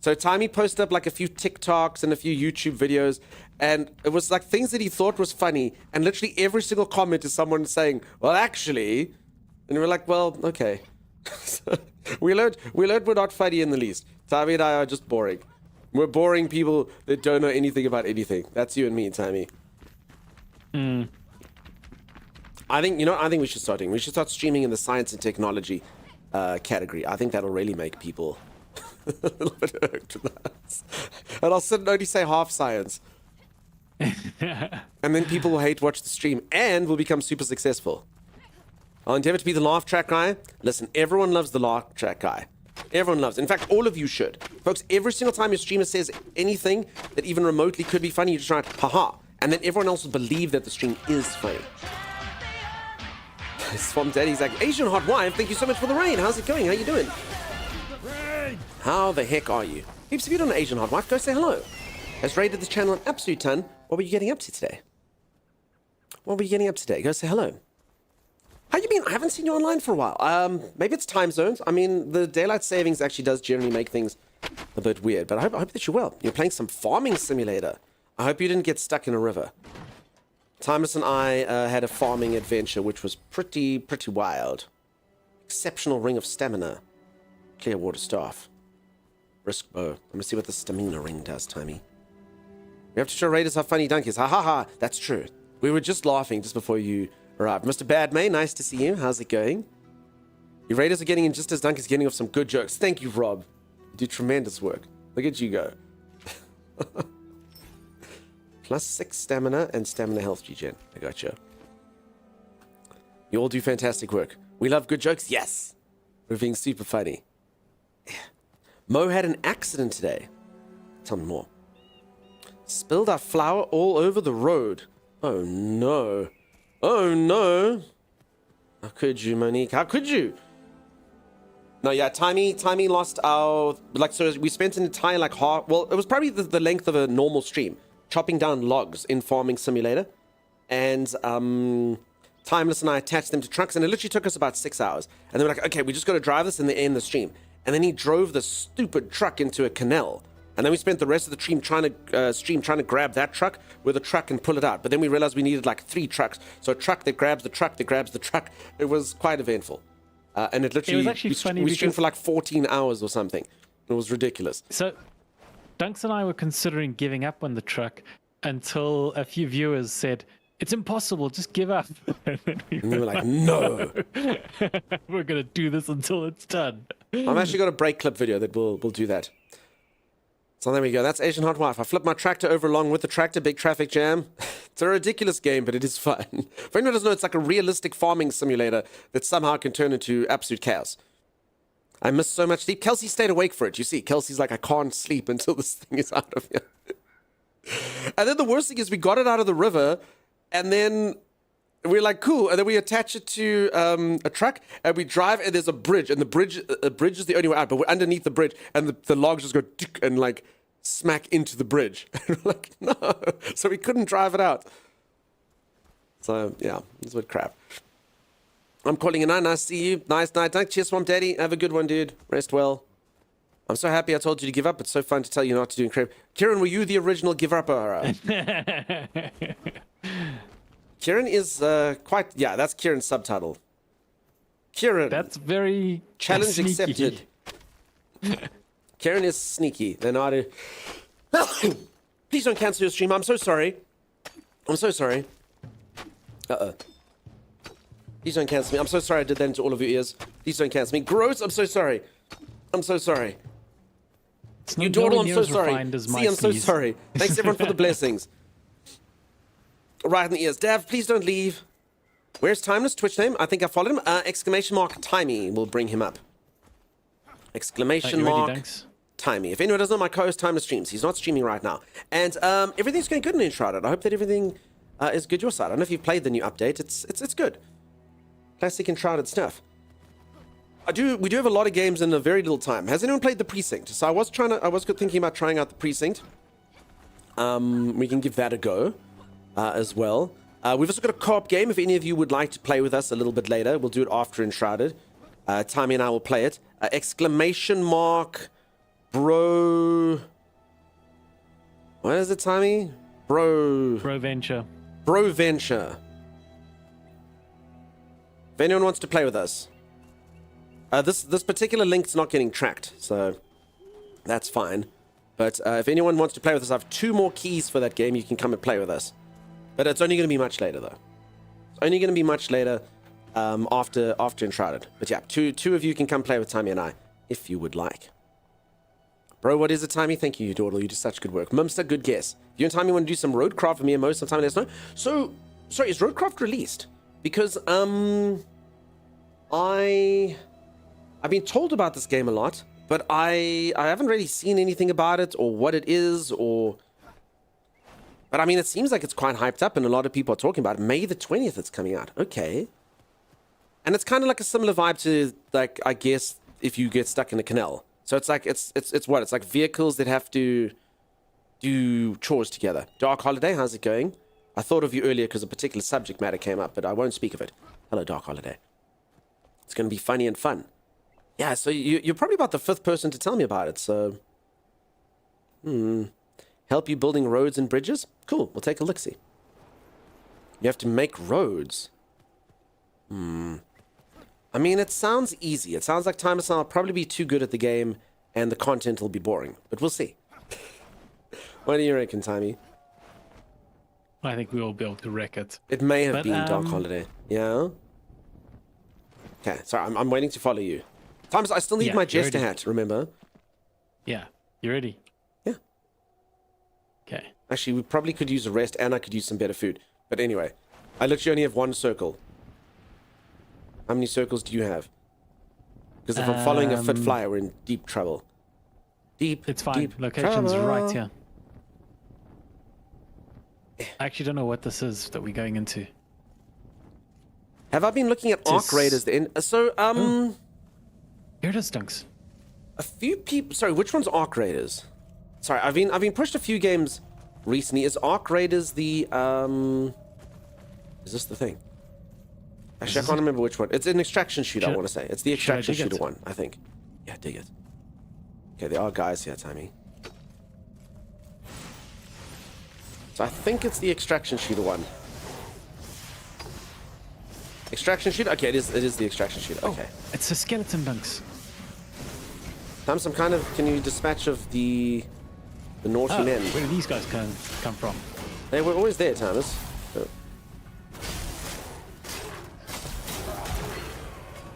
So Tommy posted up like a few TikToks and a few YouTube videos, and it was like things that he thought was funny, and literally every single comment is someone saying, "Well, actually," and we're like, "Well, okay." So we learned we're not funny in the least. Tommy and I are just boring. We're boring people that don't know anything about anything. That's you and me, Tommy. I think we should start doing. We should start streaming in the science and technology category. I think that'll really make people a little bit irked with that. And I'll sit and only say half science. And then people will hate watch the stream and will become super successful. I'll endeavor to be the laugh track guy. Listen, everyone loves the laugh track guy. Everyone loves it. In fact, all of you should. Folks, every single time your streamer says anything that even remotely could be funny, you just write, haha. And then everyone else will believe that the stream is funny. Swamp Daddy's like, Asian hot wife, thank you so much for the rain. How's it going? How you doing? How the heck are you? Peeps, if you're not an Asian hot wife, go say hello. Has raided this channel an absolute ton. What were you getting up to today? What were you getting up to today? Go say hello. How you been? I haven't seen you online for a while. Maybe it's time zones. I mean, the daylight savings actually does generally make things a bit weird, but I hope that you're well. You're playing some farming simulator. I hope you didn't get stuck in a river. Timus and I had a farming adventure, which was pretty wild. Exceptional ring of stamina. Clear water staff. Brisk bow. I'm gonna see what the stamina ring does, Timmy. We have to show raiders how funny Dunk is. Ha ha ha. That's true. We were just laughing just before you arrived. Mr. Badmay, nice to see you. How's it going? Your raiders are getting in just as Dunk is getting off some good jokes. Thank you, Rob. You do tremendous work. Look at you go. +6 stamina and stamina health, G-Gen. I got you. You all do fantastic work. We love good jokes. Yes. We're being super funny. Mo had an accident today. Tell me more. Spilled our flour all over the road. Oh no. Oh no. How could you, Monique? How could you? No, yeah, Timey lost our, like, so we spent an entire, like, half, well, it was probably the length of a normal stream, chopping down logs in Farming Simulator, and, Timeless and I attached them to trucks, and it literally took us about 6 hours, and they were like, okay, we just got to drive this and end the stream, and then he drove the stupid truck into a canal, and then we spent the rest of the stream trying to grab that truck with a truck and pull it out, but then we realized we needed, like, 3 trucks, so a truck that grabs the truck that grabs the truck. It was quite eventful. And it literally, was actually funny we streamed because- for like 14 hours or something. It was ridiculous. So, Dunks and I were considering giving up on the truck until a few viewers said, "It's impossible, just give up." And then And we were like, no. we're going to do this until it's done. I've actually got a break clip video that will do that. So there we go. That's Asian Hot Wife. I flipped my tractor over along with the tractor. Big traffic jam. It's a ridiculous game, but it is fun. If anyone doesn't know, it's like a realistic farming simulator that somehow can turn into absolute chaos. I missed so much sleep. Kelsey stayed awake for it. You see, Kelsey's like, I can't sleep until this thing is out of here. And then the worst thing is we got it out of the river, and then we're like, cool. And then we attach it to a truck, and we drive, and there's a bridge, and the bridge is the only way out, but we're underneath the bridge, and the logs just go tick, and like smack into the bridge. And we're like, no. So we couldn't drive it out. So yeah, it's a bit crap. I'm calling it night. Nice to see you. Nice night. Cheers, Swamp Daddy. Have a good one, dude. Rest well. I'm so happy I told you to give up. It's so fun to tell you not to do incredible. Kieran, were you the original give upper? Kieran is quite... Yeah, that's Kieran's subtitle. Kieran. That's very Challenge sneaky. accepted. Kieran is sneaky. They know how to... Please don't cancel your stream. I'm so sorry. I'm so sorry. Uh-oh. Please don't cancel me. I'm so sorry I did that into all of your ears. Please don't cancel me. Gross, I'm so sorry. I'm so sorry. It's You not dawdle, nowhere I'm near so as sorry. refined as my See, I'm so sleaze. sorry. Thanks everyone for the blessings. Right in the ears. Dav, please don't leave. Where's Timeless? Twitch name? I think I followed him. Exclamation mark Timey will bring him up. Exclamation You ready, mark Dunks? Timey. If anyone doesn't know, my co-host Timeless streams. He's not streaming right now. And everything's going good in Enshrouded. I hope that everything is good your side. I don't know if you've played the new update. It's good. Classic Enshrouded stuff. We do have a lot of games in a very little time. Has anyone played the Precinct? So I was thinking about trying out the Precinct. We can give that a go as well. We've also got a co-op game. If any of you would like to play with us a little bit later, we'll do it after Enshrouded. Timmy and I will play it. Exclamation mark, bro. What is it, Timmy? Bro Venture. Venture. If anyone wants to play with us. This particular link's not getting tracked, so that's fine. But if anyone wants to play with us, I have 2 more keys for that game. You can come and play with us. But it's only going to be much later, though. It's only going to be much later after Enshrouded. But yeah, two of you can come play with Timmy and I, if you would like. Bro, what is it, Timmy? Thank you, Dawdle. You do such good work. Mumster, good guess. You and Timmy want to do some Roadcraft for me and Mo sometime, let us know. So, sorry, is Roadcraft released? Because, I've been told about this game a lot, but I haven't really seen anything about it or what it is or... But I mean, it seems like it's quite hyped up and a lot of people are talking about it. May the 20th it's coming out. Okay. And it's kind of like a similar vibe to, like, I guess, if you get stuck in a canal. So it's like, it's what? It's like vehicles that have to do chores together. Dark Holiday, how's it going? I thought of you earlier because a particular subject matter came up, but I won't speak of it. Hello, Dark Holiday. It's going to be funny and fun. Yeah, so you're probably about the 5th person to tell me about it, so... Help you building roads and bridges? Cool, we'll take a look-see. You have to make roads. I mean, it sounds easy. It sounds like Timeless will probably be too good at the game, and the content will be boring. But we'll see. What do you reckon, Timey? I think we will be able to wreck it. It may have But, been Dark Holiday. Yeah? Okay, sorry, I'm waiting to follow you. Timeless, I still need Yeah, my you're jester ready. hat, remember? Yeah, you ready? Yeah. Okay. Actually, we probably could use a rest, and I could use some better food. But anyway, I literally only have 1 circle. How many circles do you have? Because if I'm following a fit flyer, we're in deep trouble. It's fine. Deep Location's trouble. right here. I actually don't know what this is that we're going into. Have I been looking at Arc Just- Raiders? So, Who Here it is, Dunks. A few people. Sorry, which one's Arc Raiders? Sorry, I've been pushed a few games recently. Is Arc Raiders the Is this the thing? Actually, I can't remember which one. It's an extraction shooter. I want to say it's the extraction shooter one. I think. Yeah, dig it. Okay, there are guys here, Timmy. So I think it's the extraction shooter one. Extraction shooter? Okay, it is the extraction shooter. Okay. It's a skeleton, Dunks. Time some kind of, can you dispatch of the naughty Oh, men? where do these guys come from? They were always there, Thomas.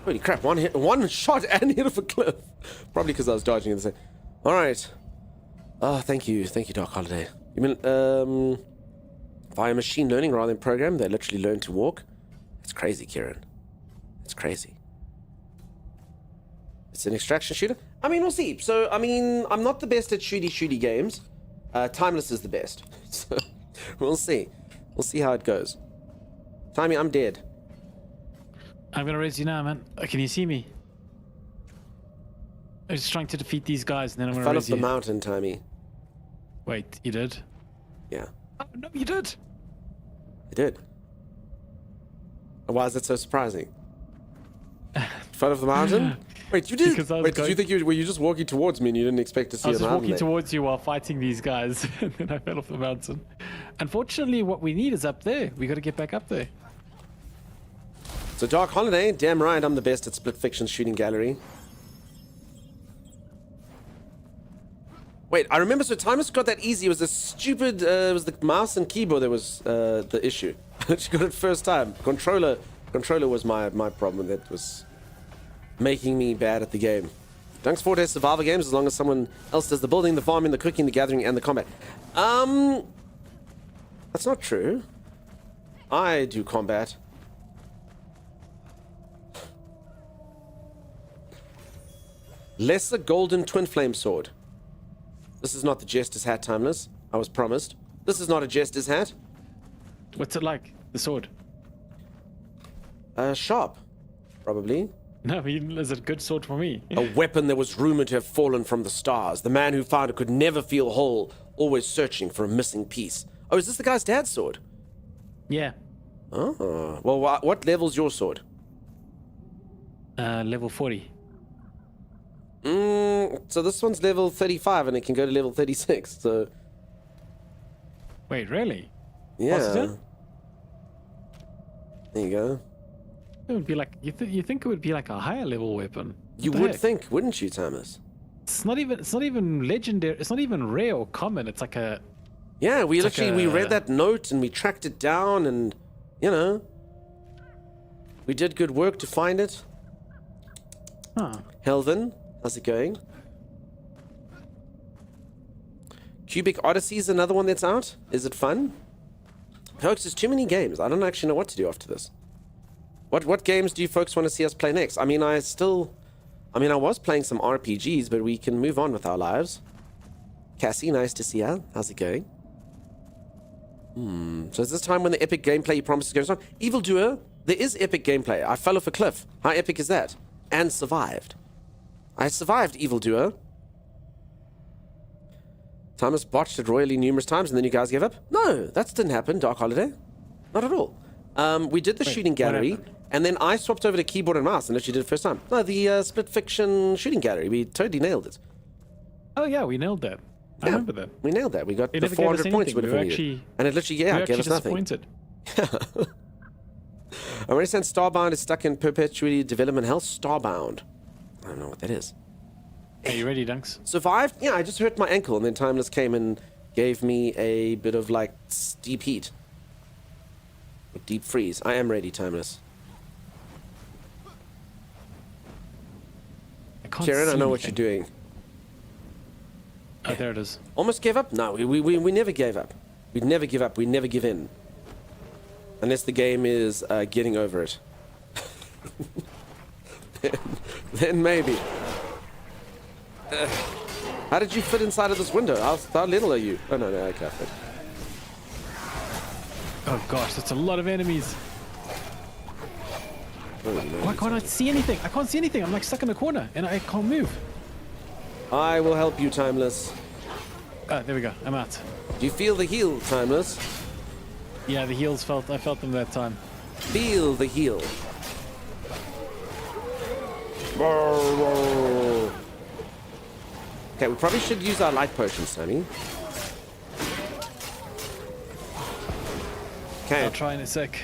Holy crap, one shot and hit off a cliff. Probably because I was dodging at the same. Alright. Oh, thank you, Dark Holiday. You mean, via machine learning rather than program, they literally learn to walk? It's crazy, Kieran. It's crazy. It's an extraction shooter? I mean, we'll see. So, I mean, I'm not the best at shooty games. Timeless is the best. So, we'll see. We'll see how it goes. Timey, I'm dead. I'm gonna raise you now, man. Can you see me? I'm just trying to defeat these guys, and then I'm gonna Fell off raise the you. mountain, Timey. Wait, you did? Yeah, Oh, no, you did. I did. Why is that so surprising? Fell off the mountain? Wait, you did? Because I was Wait, did you going- think were you just walking towards me and you didn't expect to see I was a just mountain walking there? towards you while fighting these guys, and then I fell off the mountain. Unfortunately, what we need is up there. We got to get back up there. So Dark Holiday, damn right, I'm the best at split fiction shooting gallery. Wait, I remember. So Timus got that easy. It was a stupid. It was the mouse and keyboard that was the issue. She got it first time. Controller was my problem. That was making me bad at the game. Dunks 4 days survival games as long as someone else does the building, the farming, the cooking, the gathering, and the combat. That's not true. I do combat. Lesser golden twin flame sword. This is not the jester's hat, Timeless. I was promised. This is not a jester's hat. What's it like? The sword? Sharp, probably. No, I mean, is it a good sword for me? A weapon that was rumored to have fallen from the stars. The man who found it could never feel whole, always searching for a missing piece. Oh, is this the guy's dad's sword? Yeah. Oh, well, what level's your sword? Level 40. So this one's level 35 and it can go to level 36, so... Wait, really? Yeah. Positive? There you go. It would be like you think it would be like a higher level weapon. You What the would heck? think, wouldn't you, Thomas? It's not even legendary. It's not even rare or common. It's like a Yeah, we It's literally like we read a- that note and we tracked it down and, you know, we did good work to find it. Helvin, how's it going? Cubic Odyssey is another one that's out. Is it fun? Folks, there's too many games. I don't actually know what to do after this. What games do you folks want to see us play next? I mean, I was playing some RPGs, but we can move on with our lives. Cassie, nice to see you. How's it going? So is this time when the epic gameplay you promised is going on? Evildoer, there is epic gameplay. I fell off a cliff. How epic is that? And survived. I survived, Evildoer. Thomas botched it royally numerous times and then you guys gave up? No, that didn't happen, Dark Holiday. Not at all. We did the shooting gallery, and then I swapped over to keyboard and mouse and literally did it first time. No, the split fiction shooting gallery. We totally nailed it. Oh yeah, we nailed that. I Yeah, remember that. We nailed that. We got It the never gave us 400 points. anything. We We were needed. actually- And it literally, We yeah, were gave actually us nothing. disappointed. I'm already saying Starbound is stuck in perpetually development hell. Starbound. I don't know what that is. Are you ready, Dunks? Survived? Yeah, I just hurt my ankle, and then Timeless came and gave me a bit of, like, deep heat. Deep freeze. I am ready, Timeless. I can't Kieran, I see know what you're anything. doing. Oh, there it is. Almost gave up? No, we never gave up. We'd never give up. We never give in. Unless the game is getting over it. then maybe. How did you fit inside of this window? How little are you? Oh, no, okay, I fit. Oh gosh, that's a lot of enemies. Why can't I see anything? I can't see anything. I'm like stuck in the corner and I can't move. I will help you, Timeless. There we go. I'm out. Do you feel the heal, Timeless? Yeah, the heels I felt them that time. Feel the heal. Okay, we probably should use our light potions, Sammy. Okay. I'll try in a sec.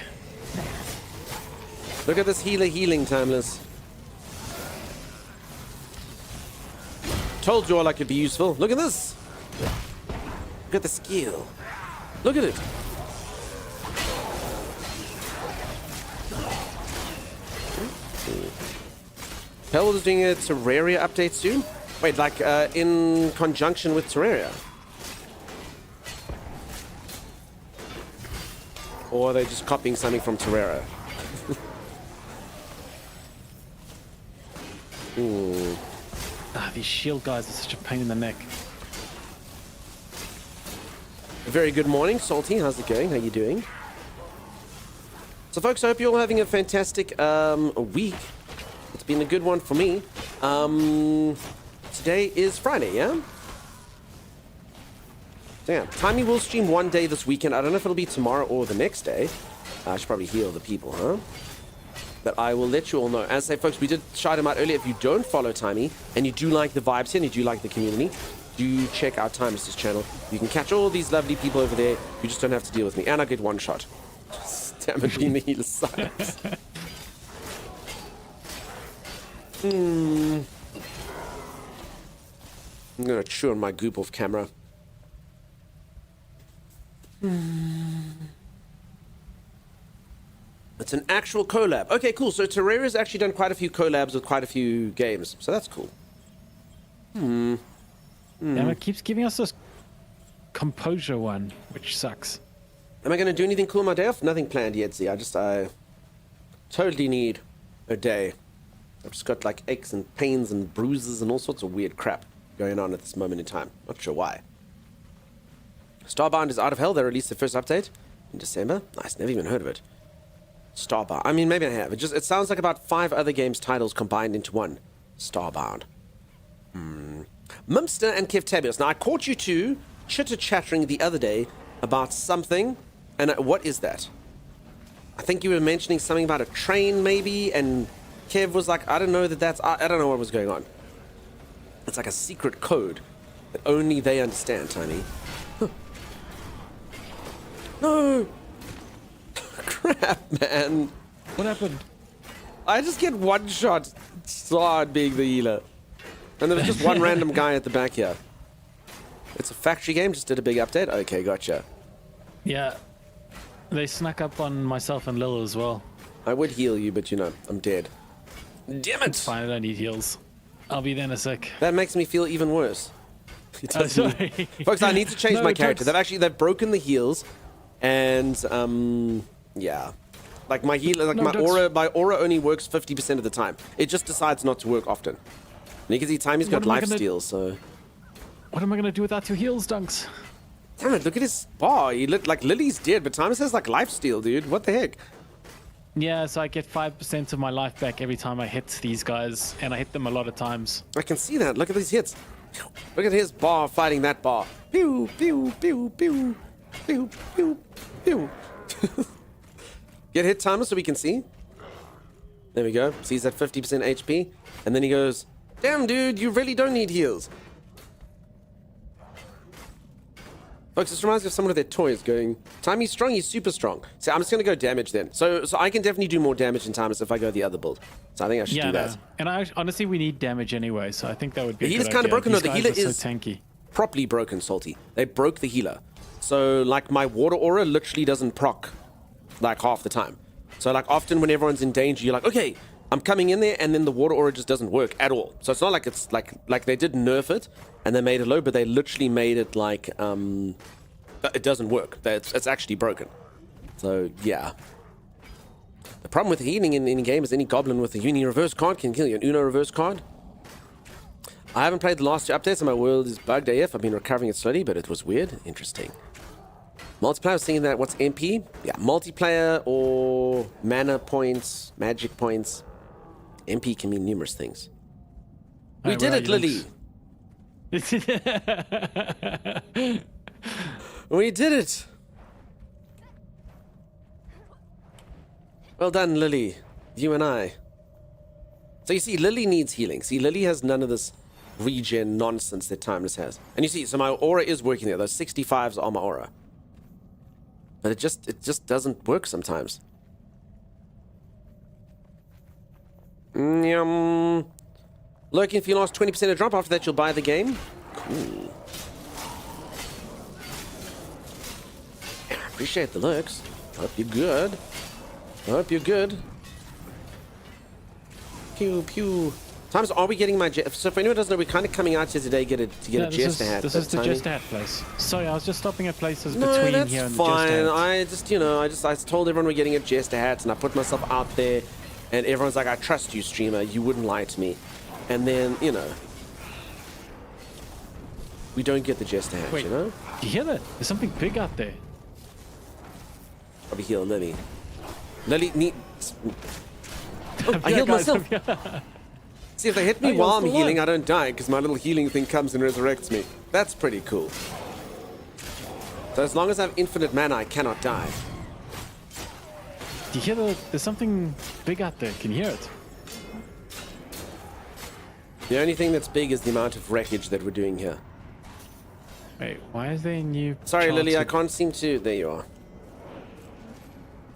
Look at this healer healing, Timeless. Told you all I could be useful. Look at this. Look at the skill. Look at it. Pell is doing a Terraria update soon. Wait, like in conjunction with Terraria? Or are they just copying something from Terraria? These shield guys are such a pain in the neck. A very good morning, Salty. How's it going? How you doing? So, folks, I hope you're all having a fantastic week. It's been a good one for me. Today is Friday, yeah? So, yeah, Timey will stream one day this weekend. I don't know if it'll be tomorrow or the next day. I should probably heal the people, huh? But I will let you all know. As I say, folks, we did shout him out earlier. If you don't follow Timey and you do like the vibes here and you do like the community, do check out Timeless's channel. You can catch all these lovely people over there. You just don't have to deal with me. And I get one shot. Damn it, being the healer sucks. I'm gonna chew on my goop off camera. It's an actual collab. Okay, cool. So Terraria's actually done quite a few collabs with quite a few games. So that's cool. Damn, it keeps giving us this composure one, which sucks. Am I going to do anything cool on my day off? Nothing planned yet, Z. I totally need a day. I've just got like aches and pains and bruises and all sorts of weird crap going on at this moment in time. Not sure why. Starbound is out of hell. They released the first update in December. Nice, never even heard of it. Starbound. I mean, maybe I have. It sounds like about 5 other games titles combined into one. Starbound. Mumster and Kev Tabius. Now, I caught you two chitter-chattering the other day about something. And what is that? I think you were mentioning something about a train, maybe, and Kev was like, I don't know that that's... I don't know what was going on. It's like a secret code that only they understand, Tiny. Huh. No! Crap, man. What happened? I just get one shot so hard being the healer. And there was just one random guy at the back here. It's a factory game, just did a big update. Okay, gotcha. Yeah. They snuck up on myself and Lil as well. I would heal you, but you know, I'm dead. Damn it! It's fine, I don't need heals. I'll be there in a sec. That makes me feel even worse. It does sorry. Folks, I need to change No, my character. don't. They've broken the heals, and yeah, like my heal, like No, my aura only works 50% of the time. It just decides not to work often. And you can see Timey's got What am I life gonna- steal, so What am I gonna do without 2 heals, Dunks? damn it! Look at his bar. He looked like Lily's dead, but Timey says like life steal, dude. What the heck? Yeah, so I get 5% of my life back every time I hit these guys, and I hit them a lot of times. I can see that. Look at these hits. Look at his bar fighting that bar. Pew, pew, pew, pew, pew, pew, pew. Get hit timer so we can see. There we go. Sees that 50% HP. And then he goes, damn, dude, you really don't need heals. Folks, this reminds me of someone with their toys going, Timey's strong, he's super strong. So I'm just going to go damage then. So I can definitely do more damage than Timers if I go the other build. So I think I should do that. And honestly, we need damage anyway, so I think that would be The a healer's good kind of idea. broken, though. These The guys healer are is so tanky. properly broken, Salty. They broke the healer. So, like, my water aura literally doesn't proc, like, half the time. So, like, often when everyone's in danger, you're like, okay, I'm coming in there, and then the water aura just doesn't work at all. So it's not like it's, like they did nerf it, and they made it low, but they literally made it, like, it doesn't work. It's actually broken. So, yeah. The problem with healing in any game is any goblin with a Uni reverse card can kill you. An Uno reverse card. I haven't played the last 2 updates and my world is bugged AF. I've been recovering it slowly, but it was weird. Interesting. Multiplayer, I was thinking that. What's MP? Yeah, multiplayer or mana points, magic points. MP can mean numerous things. We Alright, did where it, are you, Lily. We did it. Well done, Lily. You and I. So you see, Lily needs healing. See, Lily has none of this regen nonsense that Timeless has. And you see, so my aura is working there. Those 65s are my aura. But it just doesn't work sometimes. Lurking, if you lost 20% of drop, after that you'll buy the game. Cool. Appreciate the lurks. Hope you're good. Hope you're good. Pew pew. Times, are we getting my so if anyone doesn't know, we're kind of coming out here today to get a Jester hat. This is the Jester hat place. Sorry, I was just stopping at places No, between that's here and fine. the Jester hat. I told everyone we're getting a Jester hat, and I put myself out there, and everyone's like, I trust you, streamer. You wouldn't lie to me. And then, we don't get the Jester hat, Wait, you know? do you hear that? There's something big out there. I'll be healing Lily. Lily needs... Oh, I Yeah, healed guys, myself. See, if they hit me Oh, you're while I'm still healing, alive. I don't die, because my little healing thing comes and resurrects me. That's pretty cool. So as long as I have infinite mana, I cannot die. Do you hear there's something big out there? Can you hear it? The only thing that's big is the amount of wreckage that we're doing here. Wait, why is there a new... Sorry, chance Lily, I of- can't seem to... There you are.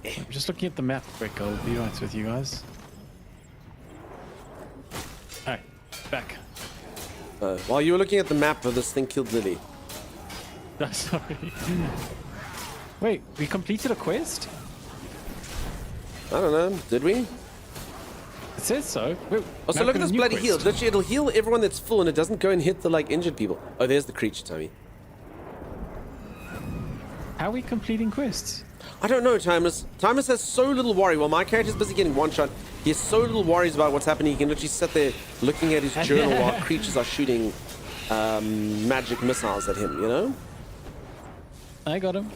I'm just looking at the map quick. I'll be right with you guys. Alright, back. While you were looking at the map, this thing killed Lily. Oh, sorry. Wait, we completed a quest? I don't know. Did we? It says so. Wait, Also, now look I've at got a this new bloody quest. heal. Literally, it'll heal everyone that's full, and it doesn't go and hit the, injured people. Oh, there's the creature, Tommy. How are we completing quests? I don't know, Timeless. Timeless has so little worry. While my character's busy getting one shot, he has so little worries about what's happening. He can literally sit there looking at his journal while creatures are shooting magic missiles at him, you know? I got him.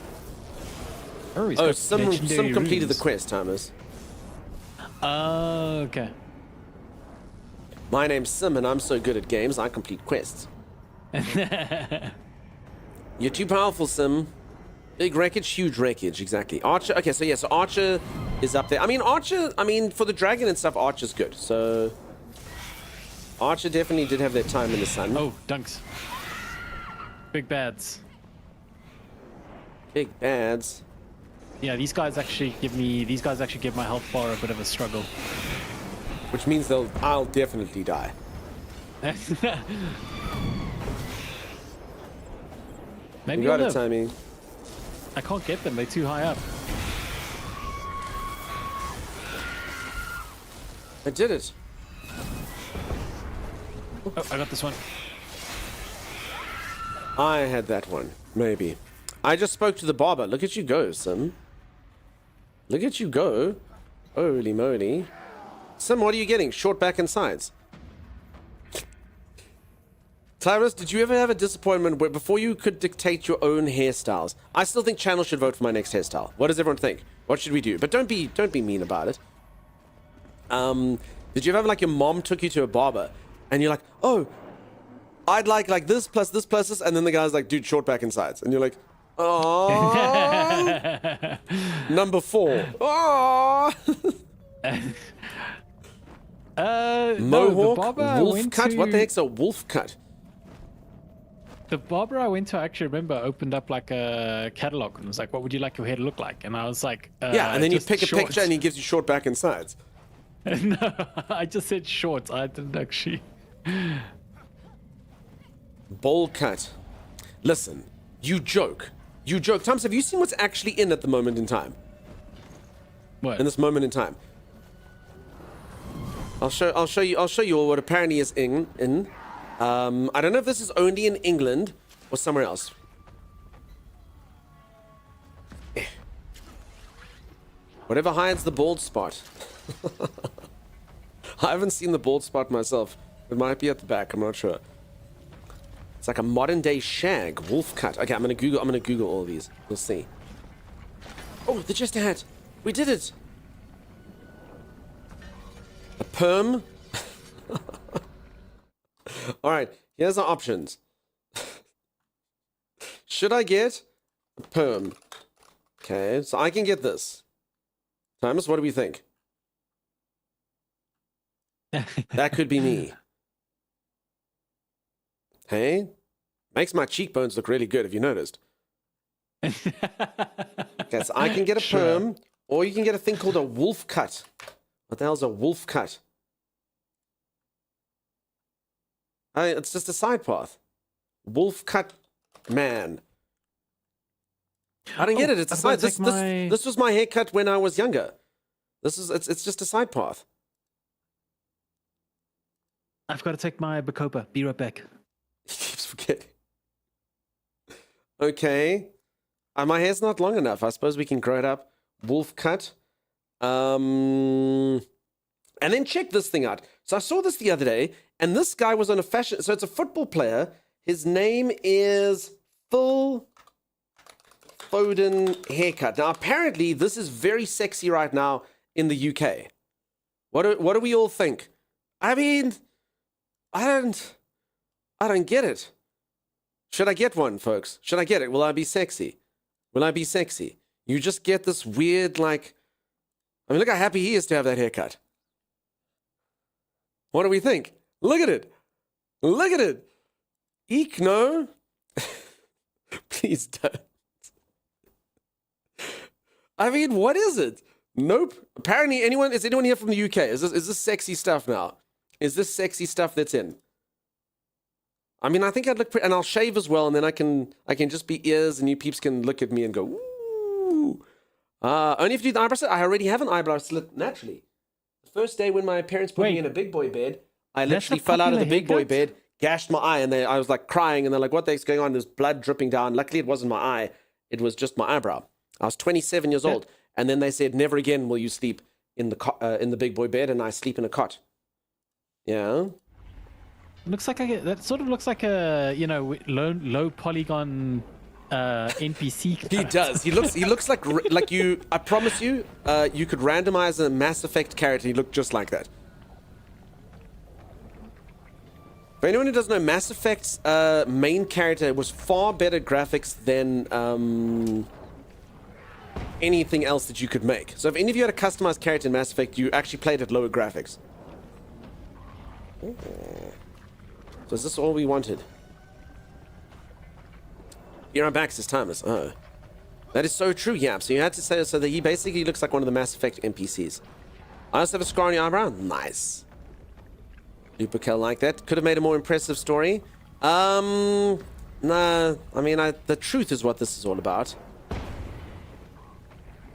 Oh, he's Oh, got some legendary completed the runes. quest, Timeless. Okay. My name's Sim, and I'm so good at games, I complete quests. You're too powerful, Sim. Big wreckage, huge wreckage, exactly. Archer, okay, so yeah, so Archer is up there. Archer, for the dragon and stuff, Archer's good. So, Archer definitely did have their time in the sun. Oh, dunks. Big bads. Big bads. Yeah, these guys actually give my health bar a bit of a struggle. Which means I'll definitely die. Maybe You got you'll it, live. Timmy. I can't get them, they're too high up. I did it. Oh, I got this one. I had that one. Maybe. I just spoke to the barber. Look at you go, Sim. Look at you go. Holy moly. Sim, what are you getting? Short back and sides. Tyrus, did you ever have a disappointment where before you could dictate your own hairstyles? I still think channel should vote for my next hairstyle. What does everyone think? What should we do? But don't be mean about it. Did you ever have your mom took you to a barber and you're like, oh, I'd like this plus this plus this, and then the guy's like, dude, short back and sides, and you're like, oh, number 4. Oh. No, the Mohawk, barber I wolf went cut. to, What the heck's a wolf cut? The barber I went to, I actually remember, opened up a catalog and was like, what would you like your hair to look like? And I was like, Yeah, and then you just pick a short. picture and he gives you short back and sides. No, I just said short. I didn't actually. Bowl cut. Listen, you joke. You joke. Thomas, have you seen what's actually in at the moment in time? What? In this moment in time. I'll show you all what apparently is in. I don't know if this is only in England or somewhere else. Whatever hides the bald spot. I haven't seen the bald spot myself. It might be at the back, I'm not sure. It's like a modern day shag, wolf cut. Okay, I'm gonna Google all these. We'll see. Oh, the jester hat. We did it. A perm. All right, here's our options. Should I get a perm? Okay, so I can get this. Thomas, what do we think? That could be me. Hey, makes my cheekbones look really good. Have you noticed? Okay, so I can get a perm, or you can get a thing called a wolf cut. What the hell's a wolf cut? It's just a side path. Wolf cut man. I don't get it. It's a side. This was my haircut when I was younger. It's just a side path. I've got to take my Bacopa. Be right back. He keeps forgetting. Okay. My hair's not long enough. I suppose we can grow it up. Wolf cut. And then check this thing out. So I saw this the other day, and this guy was on a fashion... So it's a football player. His name is Phil Foden haircut. Now, apparently, this is very sexy right now in the UK. What do we all think? I mean, I don't get it. Should I get one, folks? Should I get it? Will I be sexy? Will I be sexy? You just get this weird, like... I mean, look how happy he is to have that haircut. What do we think? Look at it. Look at it. Eek, no. Please don't. I mean, what is it? Nope. Apparently, is anyone here from the UK? Is this sexy stuff now? Is this sexy stuff that's in? I mean, I think I'd look pretty, and I'll shave as well, and then I can just be ears, and you peeps can look at me and go, ooh. Only if you do the eyebrow slit. I already have an eyebrow slit naturally. The first day when my parents put me in a big boy bed, I literally fell out of the big boy bed, gashed my eye, and I was like crying, and they're like, what the heck's going on? There's blood dripping down. Luckily, it wasn't my eye. It was just my eyebrow. I was 27 years old, and then they said, never again will you sleep in the big boy bed, and I sleep in a cot. Yeah. Looks like that sort of looks like a low polygon NPC. He does. He looks like you. I promise you, you could randomize a Mass Effect character. He looked just like that. For anyone who doesn't know, Mass Effect's main character was far better graphics than anything else that you could make. So if any of you had a customized character in Mass Effect, you actually played at lower graphics. Ooh. So is this all we wanted? Here I'm back, says Thomas. Oh. That is so true, yeah. So you had to say so that he basically looks like one of the Mass Effect NPCs. I also have a scar on your eyebrow. Nice. Lupercal like that. Could have made a more impressive story. Nah. I mean, the truth is what this is all about.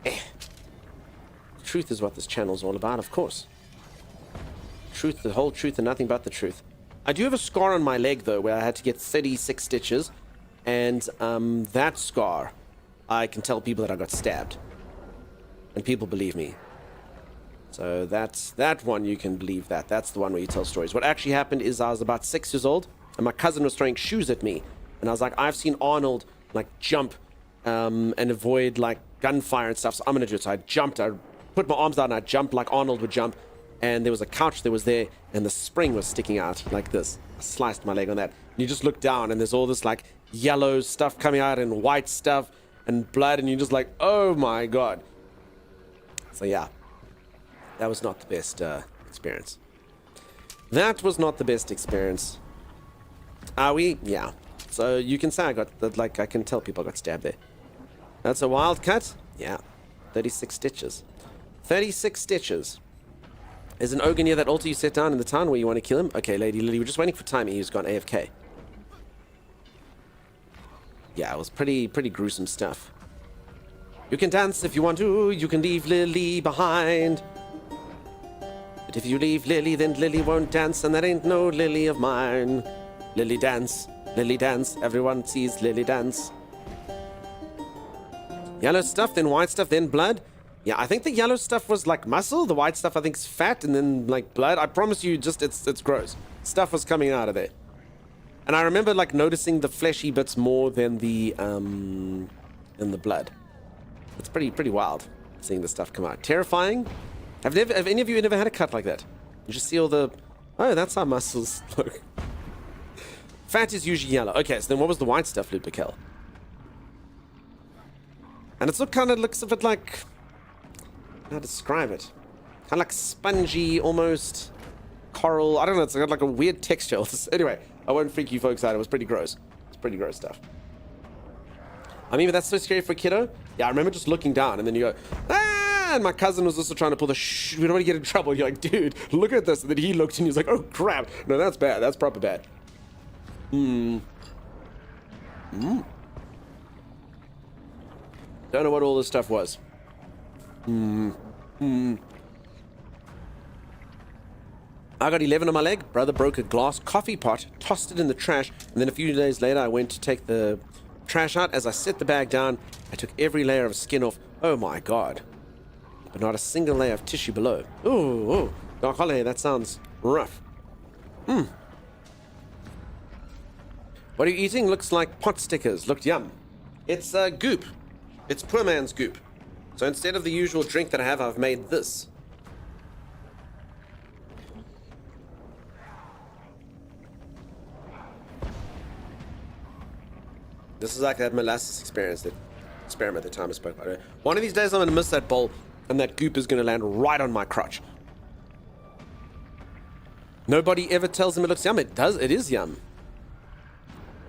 The truth is what this channel is all about, of course. Truth, the whole truth, and nothing but the truth. I do have a scar on my leg, though, where I had to get 36 stitches. And that scar, I can tell people that I got stabbed. And people believe me. So that one, you can believe that. That's the one where you tell stories. What actually happened is I was about 6 years old, and my cousin was throwing shoes at me. And I was like, I've seen Arnold, like, jump and avoid, like, gunfire and stuff, so I'm going to do it. So I jumped. I put my arms out, and I jumped like Arnold would jump. And there was a couch that was there, and the spring was sticking out like this. I sliced my leg on that. And you just look down, and there's all this, like, yellow stuff coming out and white stuff and blood, and you're just like, oh my god. So yeah, that was not the best experience. That was not the best experience. Are we? Yeah. So you can say I got that, like, I can tell people I got stabbed there. That's a wild cut? Yeah. 36 stitches. 36 stitches. There's an ogre near that altar you set down in the town where you want to kill him. Okay, Lady Lily, we're just waiting for Timmy, who's gone AFK. Yeah, it was pretty gruesome stuff. You can dance if you want to. You can leave Lily behind. But if you leave Lily, then Lily won't dance, and that ain't no Lily of mine. Lily dance. Lily dance. Everyone sees Lily dance. Yellow stuff, then white stuff, then blood. Yeah, I think the yellow stuff was like muscle. The white stuff I think is fat, and then like blood. I promise you, just it's gross. Stuff was coming out of there. And I remember like noticing the fleshy bits more than the blood. It's pretty wild seeing this stuff come out. Terrifying. Have any of you ever had a cut like that? You just see all the... Oh, that's how muscles look. Fat is usually yellow. Okay, so then what was the white stuff, Lupikel? And it kind of looks a bit like... How to describe it? Kind of like spongy, almost coral. I don't know, it's got like a weird texture. Anyway, I won't freak you folks out. It was pretty gross. It's pretty gross stuff. I mean, that's so scary for a kiddo. Yeah, I remember just looking down and then you go, ah! And my cousin was also trying to pull the we don't want to get in trouble. You're like, dude, look at this. And then he looked and he was like, oh crap. No, that's bad. That's proper bad. Don't know what all this stuff was. I got 11 on my leg. Brother broke a glass coffee pot, tossed it in the trash, and then a few days later I went to take the trash out. As I set the bag down, I took every layer of skin off. Oh my god. But not a single layer of tissue below. Oh, Dark Holiday, that sounds rough. What are you eating? Looks like pot stickers. Looked yum. It's goop. It's poor man's goop. So instead of the usual drink that I have, I've made this. This is like that molasses experiment that Thomas spoke about. One of these days I'm going to miss that bowl and that goop is going to land right on my crotch. Nobody ever tells him it looks yum. It does. It is yum.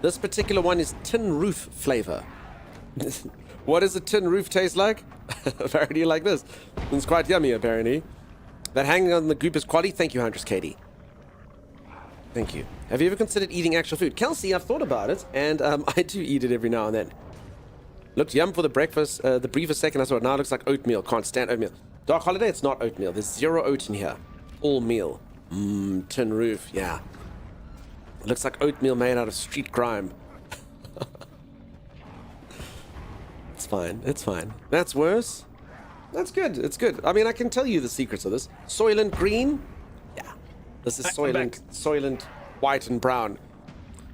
This particular one is tin roof flavor. What does a tin roof taste like? Apparently like this. It's quite yummy, apparently. That hanging on the goop is quality. Thank you, Huntress Katie. Thank you. Have you ever considered eating actual food? Kelsey, I've thought about it, and I do eat it every now and then. Looked yum for the breakfast, the briefest second I saw it. Now it looks like oatmeal. Can't stand oatmeal. Dark Holiday, it's not oatmeal. There's zero oat in here. All meal. Tin roof, yeah. It looks like oatmeal made out of street grime. It's fine. It's fine. That's worse. That's good. It's good. I mean, I can tell you the secrets of this. Soylent green. Yeah. This is Soylent white and brown.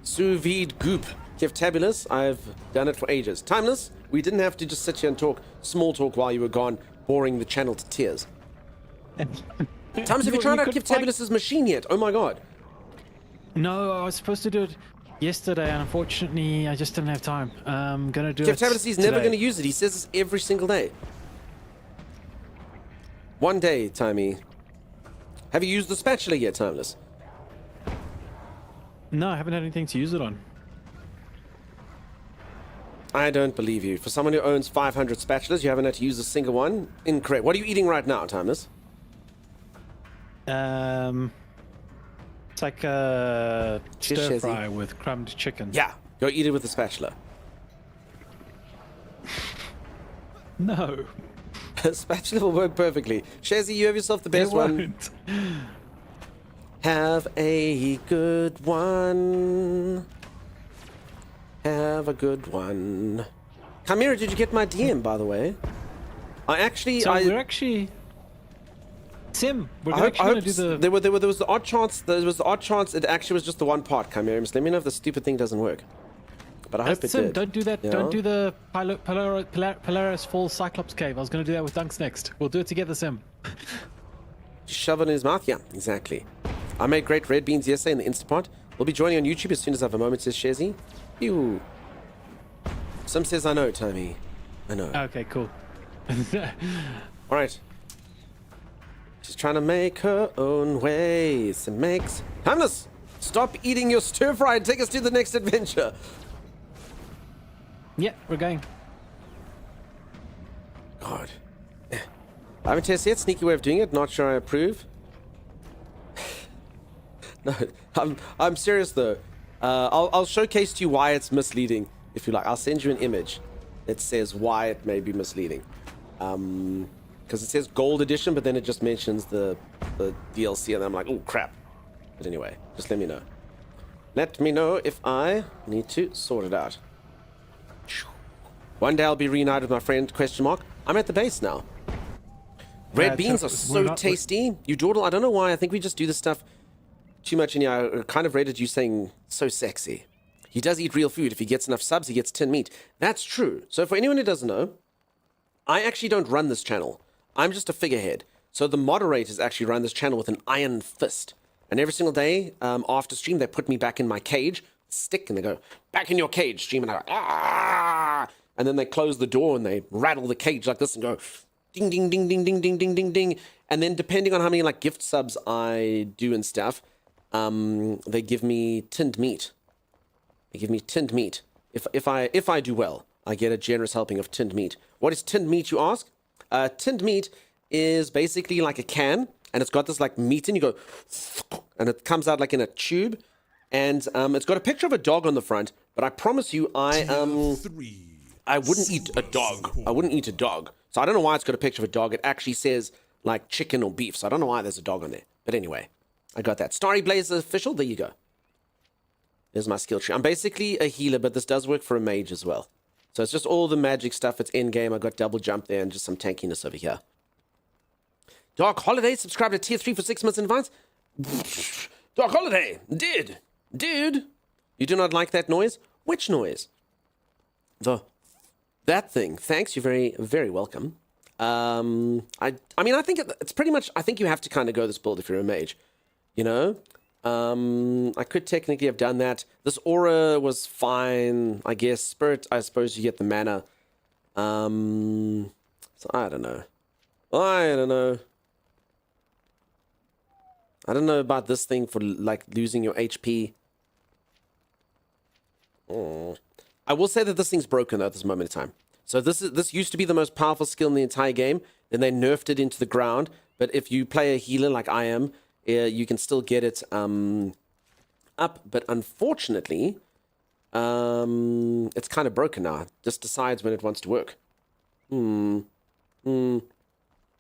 Sous vide goop. Keftabulous. I've done it for ages. Timeless. We didn't have to just sit here and talk small talk while you were gone, boring the channel to tears. Timeless, have you tried out Keftabulous's machine yet? Oh my god. No, I was supposed to do it yesterday, and unfortunately, I just didn't have time. I'm gonna do it Keftabulous, he's never going to use it. He says this every single day. One day, Timey. Have you used the spatula yet, Timeless? No, I haven't had anything to use it on. I don't believe you. For someone who owns 500 spatulas, you haven't had to use a single one? Incorrect. What are you eating right now, Timeless? It's like a stir Shizzy. fry with crumbed chicken. Yeah, go eat it with a spatula. No. A spatula will work perfectly. Shazzy, you have yourself the best one. Have a good one. Have a good one. Chimera, did you get my DM, by the way? We're actually Sim, we're actually going to do the... There was the odd chance. There was the odd chance it actually was just the one part, Chimera. Let me know if the stupid thing doesn't work. But I hope it Sim, did. don't do that. You Don't know? do the Polaris Falls Cyclops Cave. I was going to do that with Dunks next. We'll do it together, Sim. Shove it in his mouth? Yeah, exactly. I made great red beans yesterday in the Instapot. We'll be joining on YouTube as soon as I have a moment, says Shazzy. Ew. Some says I know, Tommy. I know. Okay, cool. Alright. She's trying to make her own ways and makes... Timeless! Stop eating your stir fry and take us to the next adventure. Yeah, we're going. God. I haven't tested yet. Sneaky way of doing it. Not sure I approve. No, I'm serious though. I'll showcase to you why it's misleading. If you like, I'll send you an image that says why it may be misleading. Because it says gold edition, but then it just mentions the DLC, and I'm like, oh crap. But anyway, just let me know. Let me know if I need to sort it out. One day I'll be reunited with my friend, question mark. I'm at the base now. Red beans are so tasty. You dawdle, I don't know why. I think we just do this stuff too much in here. I kind of read it you saying so sexy. He does eat real food. If he gets enough subs, he gets tin meat. That's true. So for anyone who doesn't know, I actually don't run this channel. I'm just a figurehead. So the moderators actually run this channel with an iron fist. And every single day after stream, they put me back in my cage, stick, and they go, back in your cage, stream. And I go, ah! And then they close the door and they rattle the cage like this and go, ding, ding, ding, ding, ding, ding, ding, ding, ding. And then depending on how many like gift subs I do and stuff, they give me tinned meat. They give me tinned meat. If I do well, I get a generous helping of tinned meat. What is tinned meat, you ask? Tinned meat is basically like a can, and it's got this like meat in. You go, and it comes out like in a tube, and it's got a picture of a dog on the front. But I promise you, I wouldn't eat a dog. I wouldn't eat a dog. So I don't know why it's got a picture of a dog. It actually says like chicken or beef. So I don't know why there's a dog on there. But anyway, I got that. Starry Blaze official. There you go. There's my skill tree. I'm basically a healer, but this does work for a mage as well. So it's just all the magic stuff. It's in game. I got double jump there and just some tankiness over here. Dark Holiday subscribed to tier 3 for 6 months in advance. Dark Holiday, dude. You do not like that noise? Which noise? That thing. Thanks. You're very, very welcome. I mean, I think it's pretty much. I think you have to kind of go this build if you're a mage. You know. I could technically have done that. This aura was fine, I guess. Spirit, I suppose you get the mana. So I don't know. I don't know about this thing for like losing your HP. I will say that this thing's broken though at this moment in time. So this used to be the most powerful skill in the entire game. Then they nerfed it into the ground. But if you play a healer like I am, you can still get it up, but unfortunately, it's kind of broken now. It just decides when it wants to work. You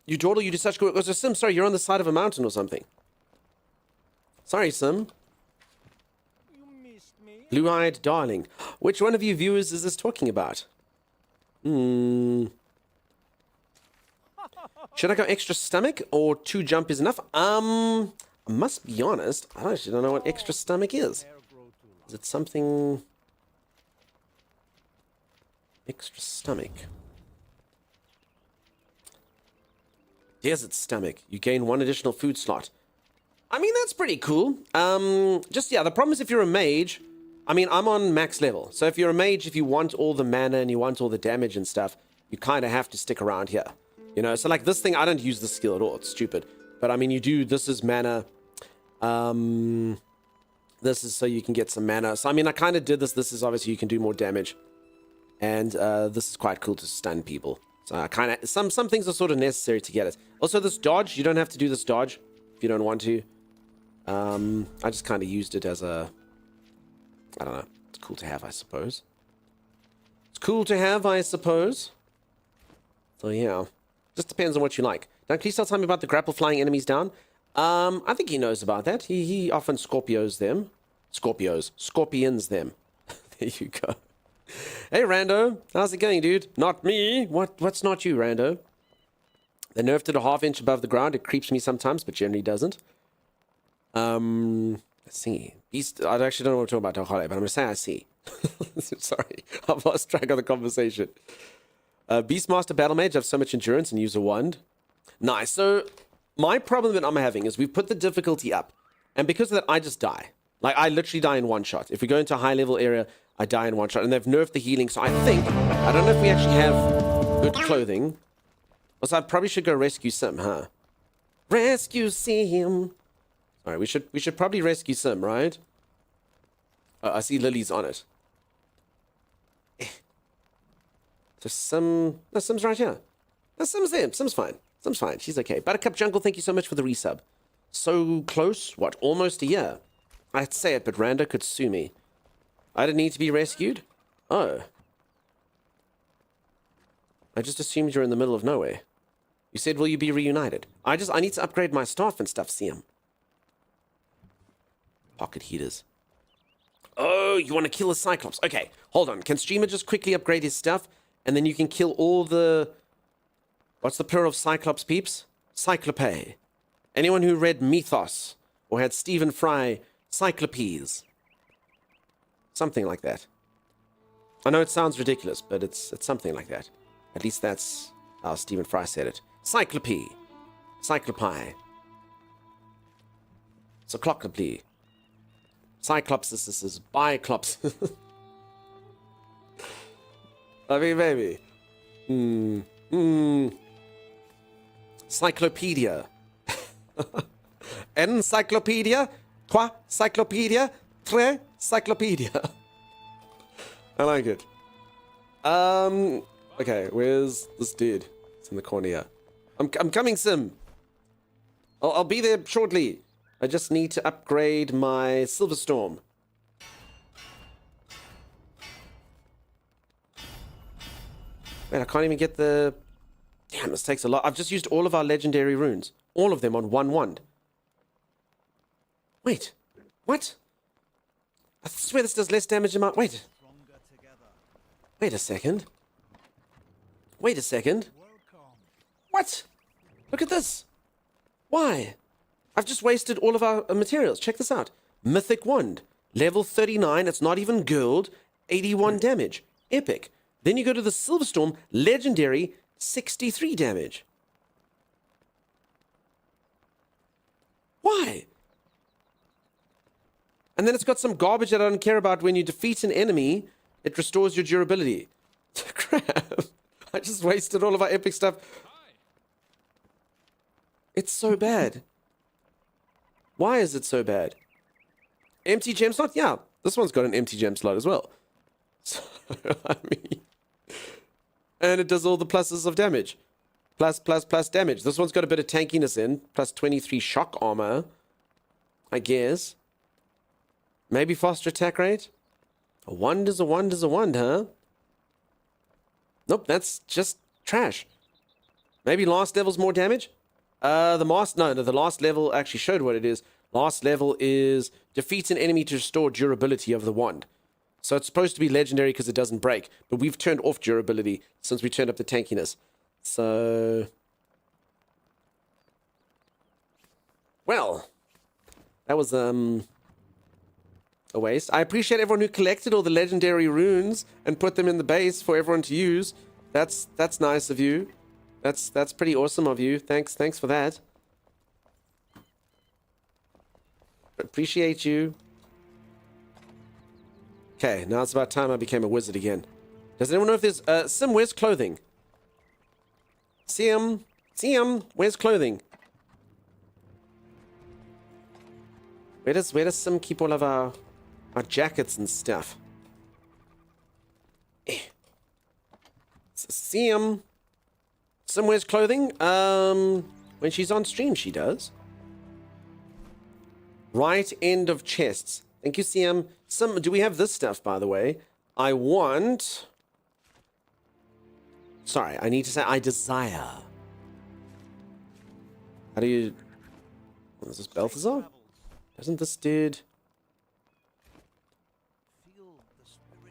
Jordal, you do such good work. Oh, Sim, sorry, you're on the side of a mountain or something. Sorry, Sim. Blue-eyed darling. Which one of you viewers is this talking about? Should I go extra stomach or 2 jump is enough? I must be honest, I actually don't know what extra stomach is. Is it something... Extra stomach. Desert stomach. You gain 1 additional food slot. I mean, that's pretty cool. Just, yeah, the problem is if you're a mage... I mean, I'm on max level. So if you're a mage, if you want all the mana and you want all the damage and stuff, you kind of have to stick around here. You know, so like this thing, I don't use this skill at all. It's stupid. But I mean, you do, this is mana. This is so you can get some mana. So I mean, I kind of did this. This is obviously you can do more damage. And this is quite cool to stun people. So I kind of, some things are sort of necessary to get it. Also this dodge, you don't have to do this dodge if you don't want to. I just kind of used it as a, I don't know. It's cool to have, I suppose. It's cool to have, I suppose. So yeah. Just depends on what you like. Now, please tell me about the grapple flying enemies down. I think he knows about that. He often Scorpions them. Scorpions them. There you go. Hey, Rando. How's it going, dude? Not me. What's not you, Rando? They nerfed it a ½ inch above the ground. It creeps me sometimes, but generally doesn't. Let's see. Beast. I actually don't know what we're talking about, Holiday, but I'm going to say I see. Sorry. I've lost track of the conversation. Beastmaster Battle Mage, I have so much endurance and use a wand. Nice. So, my problem that I'm having is we've put the difficulty up. And because of that, I just die. Like, I literally die in one shot. If we go into a high-level area, I die in one shot. And they've nerfed the healing, so I think... I don't know if we actually have good clothing. Also, I probably should go rescue Sim, huh? Rescue Sim! Alright, we should probably rescue Sim, right? I see Lily's on it. So Sim's right here. No, Sim's there. Sim's fine. Sim's fine. She's okay. Buttercup Jungle, thank you so much for the resub. So close. What? Almost a year. I'd say it, but Rando could sue me. I didn't need to be rescued? Oh. I just assumed you're in the middle of nowhere. You said, will you be reunited? I need to upgrade my staff and stuff, CM. Pocket heaters. Oh, you want to kill a Cyclops. Okay, hold on. Can Streamer just quickly upgrade his stuff? And then you can kill all the... What's the plural of Cyclops, peeps? Cyclope. Anyone who read Mythos Or had Stephen Fry Cyclopes. Something like that. I know it sounds ridiculous, but it's something like that. At least that's how Stephen Fry said it. Cyclope. Cyclopi. Cyclope. Cyclops is Biclops. I mean, maybe. Cyclopedia. Encyclopedia. Trois cyclopedia. Tres cyclopedia. I like it. Okay, where's this dude? It's in the corner here. I'm coming, Sim. I'll be there shortly. I just need to upgrade my Silverstorm. Man, I can't even get the... Damn, this takes a lot. I've just used all of our legendary runes. All of them on one wand. Wait. What? I swear this does less damage than my... Wait. Wait a second. Wait a second. What? Look at this. Why? I've just wasted all of our materials. Check this out. Mythic Wand. Level 39. It's not even gold. 81 damage. Epic. Then you go to the Silverstorm. Legendary. 63 damage. Why? And then it's got some garbage that I don't care about. When you defeat an enemy, it restores your durability. Crap. I just wasted all of our epic stuff. It's so bad. Why is it so bad? Empty gem slot? Yeah, this one's got an empty gem slot as well. So, I mean... And it does all the pluses of damage. Plus damage. This one's got a bit of tankiness in. Plus 23 shock armor. I guess. Maybe faster attack rate? A wand is a wand is a wand, huh? Nope, that's just trash. Maybe last level's more damage? The last level actually showed what it is. Last level is defeat an enemy to restore durability of the wand. So it's supposed to be legendary because it doesn't break. But we've turned off durability since we turned up the tankiness. So... Well, that was a waste. I appreciate everyone who collected all the legendary runes and put them in the base for everyone to use. That's nice of you. That's pretty awesome of you. Thanks for that. Appreciate you. Okay, now it's about time I became a wizard again. Does anyone know if there's Sim, where's clothing? Sim, where's clothing? Where does Sim keep all of our jackets and stuff? Sim, where's clothing? When she's on stream, she does. Right end of chests. Thank you, Sim. Do we have this stuff, by the way? I want... Sorry, I need to say I desire. How do you... What is this, Balthazar? Doesn't this dude...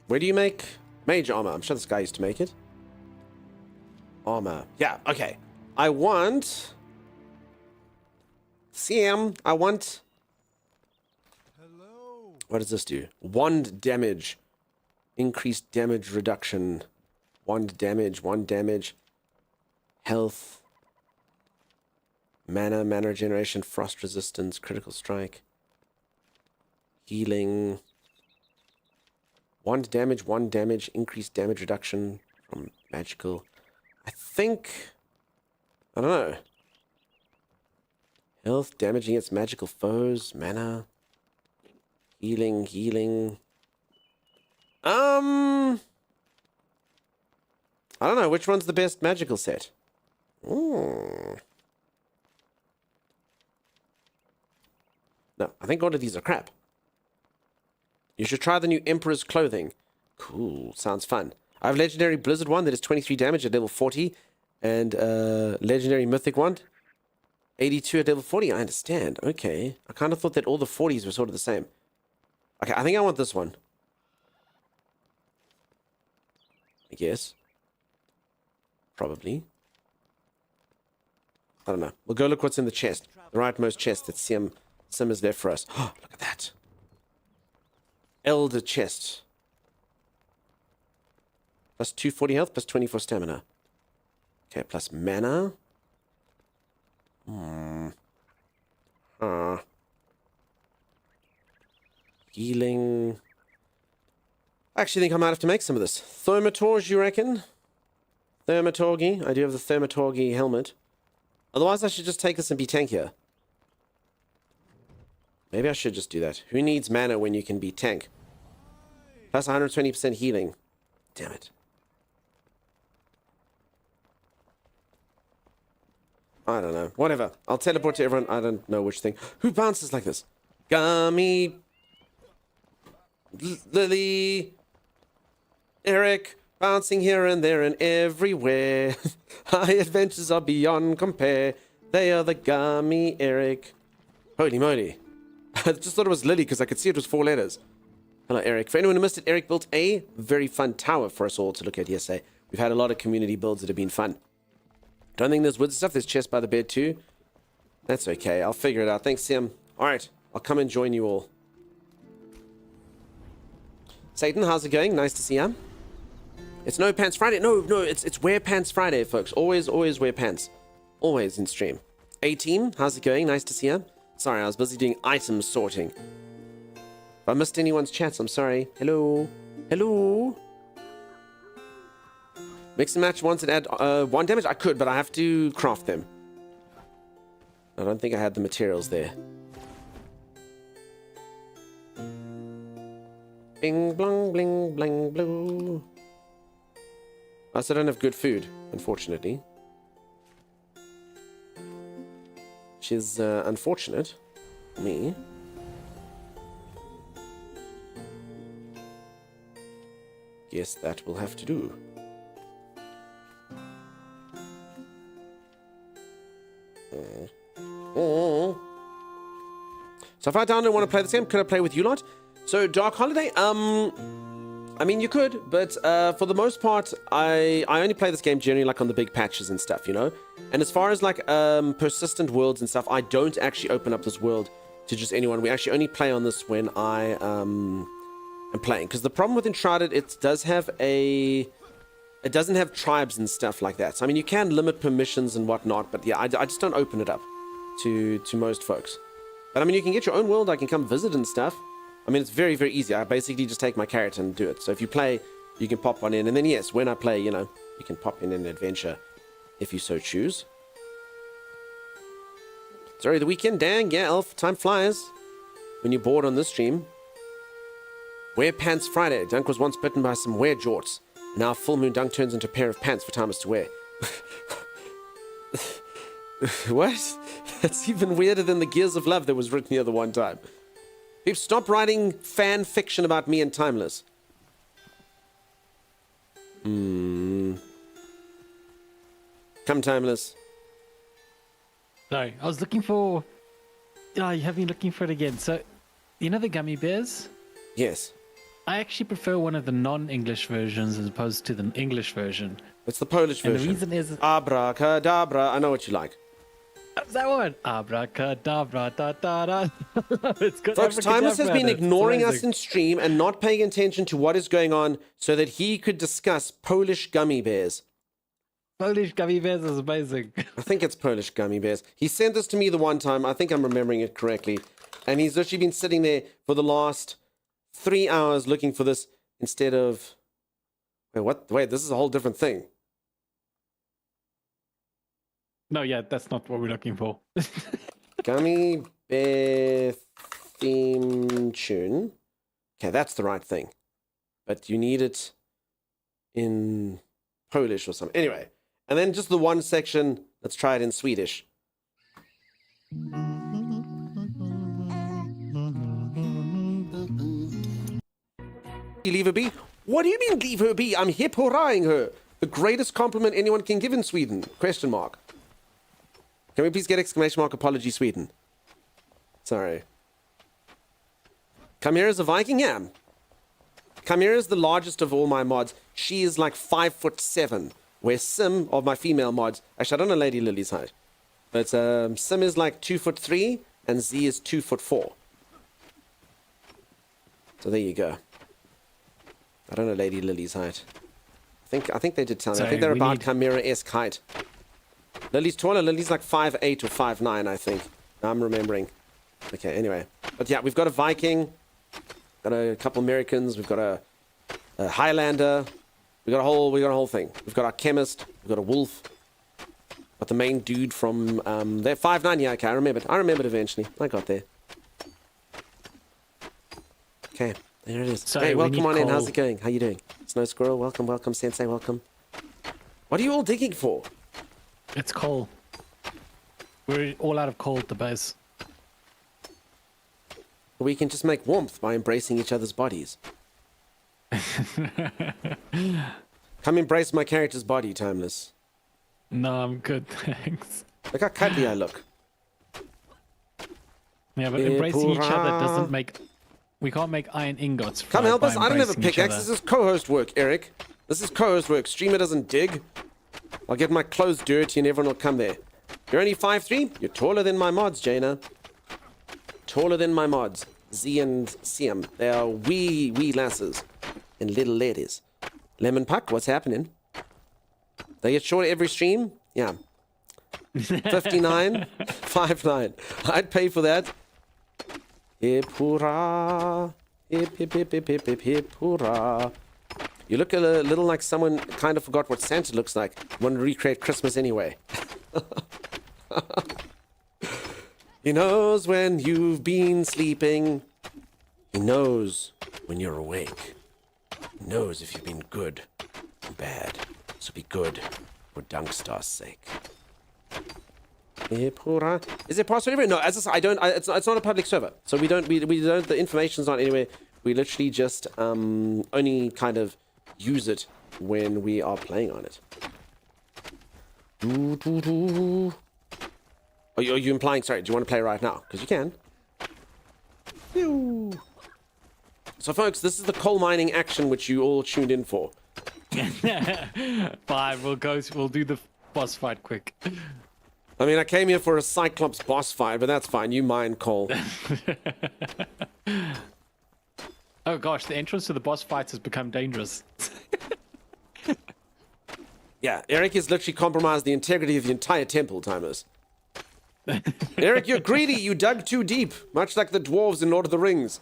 Where do you make mage armor? I'm sure this guy used to make it. Armor. Yeah, okay. I want... Sim, I want... What does this do? Wand damage. Increased damage reduction. Wand damage. Health. Mana regeneration. Frost resistance. Critical strike. Healing. Wand damage. Increased damage reduction from magical. I think... I don't know. Health. Damage against magical foes. Mana. Healing. I don't know. Which one's the best magical set? No, I think all of these are crap. You should try the new Emperor's Clothing. Cool. Sounds fun. I have Legendary Blizzard one that is 23 damage at level 40. And Legendary Mythic one. 82 at level 40. I understand. Okay. I kind of thought that all the 40s were sort of the same. Okay, I think I want this one. I guess. Probably. I don't know. We'll go look what's in the chest. The rightmost chest that Sim Sim is left for us. Oh, look at that. Elder chest. Plus 240 health, plus 24 stamina. Okay, plus mana. Healing. I actually think I might have to make some of this. Thaumaturge, you reckon? Thaumaturgy. I do have the Thaumaturgy helmet. Otherwise, I should just take this and be tankier. Maybe I should just do that. Who needs mana when you can be tank? Plus 120% healing. Damn it. I don't know. Whatever. I'll teleport to everyone. I don't know which thing. Who bounces like this? Gummy. Lily. Eric. Bouncing here and there and everywhere. High adventures are beyond compare. They are the Gummy Eric. Holy moly. I just thought it was Lily because I could see it was 4 letters. Hello, Eric. For anyone who missed it, Eric built a very fun tower for us all to look at yesterday. We've had a lot of community builds that have been fun. Don't think there's wood stuff. There's chest by the bed too. That's okay. I'll figure it out. Thanks, Sam. All right. I'll come and join you all. Satan, how's it going? Nice to see you. It's No Pants Friday. No, it's Wear Pants Friday, folks. Always wear pants. Always in stream. A-Team, how's it going? Nice to see you. Sorry, I was busy doing item sorting. If I missed anyone's chats, I'm sorry. Hello? Hello? Mix and match once and add 1 damage? I could, but I have to craft them. I don't think I had the materials there. Bing, blong, bling, bling, blue. I also don't have good food, unfortunately. Which is unfortunate for me. Guess that will have to do. So if I don't want to play this game, could I play with you lot? So Dark Holiday, I mean, you could, but for the most part, I only play this game generally like on the big patches and stuff, you know? And as far as like persistent worlds and stuff, I don't actually open up this world to just anyone. We actually only play on this when I am playing. Because the problem with Enshrouded, it doesn't have tribes and stuff like that. So, I mean, you can limit permissions and whatnot, but yeah, I just don't open it up to most folks. But I mean, you can get your own world, I can come visit and stuff. I mean, it's very, very easy. I basically just take my character and do it. So if you play, you can pop one in. And then, yes, when I play, you know, you can pop in an adventure if you so choose. Sorry, the weekend. Dang, yeah, Elf. Time flies when you're bored on this stream. Wear Pants Friday. Dunk was once bitten by some wear jorts. Now full moon Dunk turns into a pair of pants for Thomas to wear. What? That's even weirder than the Gears of Love that was written here the one time. People, stop writing fan fiction about me and Timeless. Come, Timeless. Sorry, I was looking for... Oh, you have me looking for it again. So, you know the gummy bears? Yes. I actually prefer one of the non-English versions as opposed to the English version. It's the Polish And version. the reason is... Abracadabra. I know what you like. That's that one. Abracadabra, da da da. It's good. Folks, Timeless has been ignoring us in. in stream and not paying attention to what is going on so that he could discuss Polish gummy bears. Polish gummy bears is amazing. I think it's Polish gummy bears. He sent this to me the one time. I think I'm remembering it correctly. And he's literally been sitting there for the last 3 hours looking for this instead of... Wait, what? Wait, this is a whole different thing. No, yeah, that's not what we're looking for. Gummy bear theme tune. Okay, that's the right thing. But you need it in Polish or something. Anyway, and then just the one section. Let's try it in Swedish. Leave her be? What do you mean leave her be? I'm hip hurrahing her. The greatest compliment anyone can give in Sweden. Question mark. Can we please get exclamation mark apology Sweden? Sorry. Chimera's a Viking? Yeah. Chimera's the largest of all my mods. She is like 5'7", where Sim, of my female mods... Actually, I don't know Lady Lily's height. But Sim is like 2'3", and Z is 2'4". So there you go. I don't know Lady Lily's height. I think they did tell me. I So think they're we about need- Chimera-esque height. Lily's taller. Lily's like 5'8" or 5'9", I think. I'm remembering. Okay, anyway. But yeah, we've got a Viking. Got a couple Americans. We've got a Highlander. We got a whole thing. We've got our chemist. We've got a wolf. But the main dude from they're 5'9". Yeah, okay, I remembered eventually. I got there. Okay, there it is. So hey, we welcome need on in. How's coal. it going? How you doing? Snow Squirrel, welcome, Sensei, welcome. What are you all digging for? It's coal. We're all out of coal at the base. We can just make warmth by embracing each other's bodies. Come embrace my character's body, Timeless. No, I'm good, thanks. Look how cuddly I look. Yeah, but embracing each other Epura. doesn't make... We can't make iron ingots. Come help by us. I don't have a embracing each pickaxe. other. This is co-host work, Eric. This is co-host work. Streamer doesn't dig. I'll get my clothes dirty and everyone will come there. You're only 5'3"? You're taller than my mods, Jaina. Taller than my mods. Z and Siam. They are wee lasses. And little ladies. Lemon Puck, what's happening? They get shorter every stream? Yeah. 59, 5'9". I'd pay for that. Hip hurrah. Hip hip hip hip hip hip hip hurrah. You look a little like someone kind of forgot what Santa looks like. Want to recreate Christmas anyway. He knows when you've been sleeping. He knows when you're awake. He knows if you've been good or bad. So be good for Dunkstar's sake. Hip hurrah. Is it password everywhere? No, as I said, it's not a public server. So we don't, the information's not anywhere. We literally just, only kind of use it when we are playing on it. Are you implying, sorry, do you want to play right now? Because you can. Phew. So folks, this is the coal mining action which you all tuned in for. Fine, we'll do the boss fight quick. I mean, I came here for a Cyclops boss fight, but that's fine. You mine coal. Oh gosh, the entrance to the boss fights has become dangerous. Yeah, Eric has literally compromised the integrity of the entire temple, Timers. Eric, you're greedy. You dug too deep, much like the dwarves in Lord of the Rings.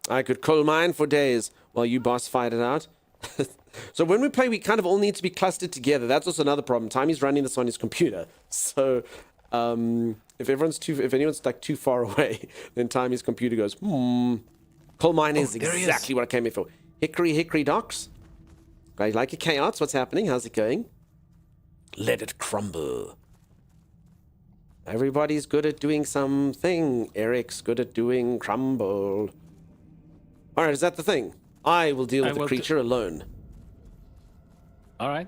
I could coal mine for days while you boss fight it out. So when we play, we kind of all need to be clustered together. That's also another problem. Timmy's running this on his computer, so if anyone's like too far away, then Timmy's computer goes, Coal mine is there he is. exactly what I came here for. Hickory docks. I like your chaos. What's happening? How's it going? Let it crumble. Everybody's good at doing something. Eric's good at doing crumble. All right, is that the thing? I will deal with the creature alone. All right.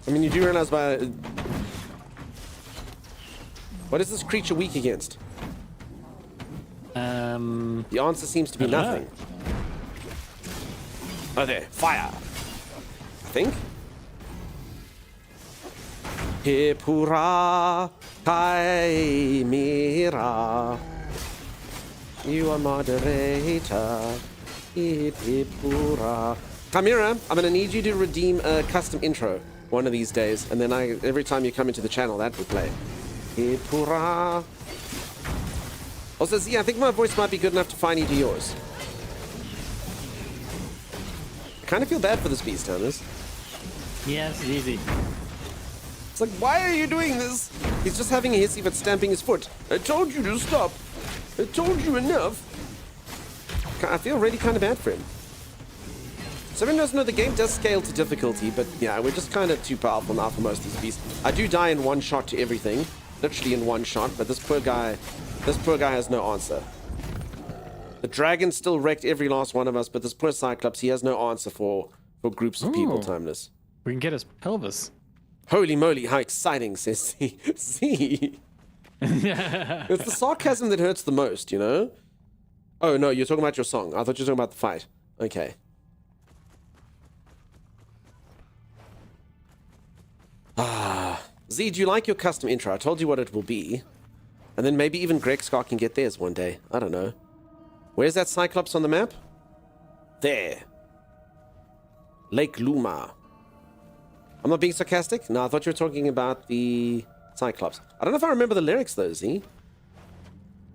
I mean, you do realize what is this creature weak against? The answer seems to be nothing. Oh, there. Fire. I think. Hip hurrah, Chimera. You are moderator. Hip hip hurrah. Chimera, I'm gonna need you to redeem a custom intro one of these days, and then every time you come into the channel, that will play. Hip hurrah. Also, Z, I think my voice might be good enough to find you to yours. I kind of feel bad for this beast, Thomas. Yes, it's easy. It's like, why are you doing this? He's just having a hissy but stamping his foot. I told you to stop. I told you enough. I feel really kind of bad for him. So everyone doesn't know the game does scale to difficulty, but yeah, we're just kind of too powerful now for most of these beasts. I do die in one shot to everything. Literally in one shot, but this poor guy has no answer. The dragon still wrecked every last one of us, but this poor Cyclops, he has no answer for groups of people, Timeless. We can get his pelvis. Holy moly, how exciting, says Z. Z. It's the sarcasm that hurts the most, you know? Oh, no, you're talking about your song. I thought you were talking about the fight. Okay. Z, do you like your custom intro? I told you what it will be. And then maybe even Greg Scott can get theirs one day. I don't know. Where's that Cyclops on the map? There. Lake Luma. I'm not being sarcastic? No, I thought you were talking about the Cyclops. I don't know if I remember the lyrics though, Z.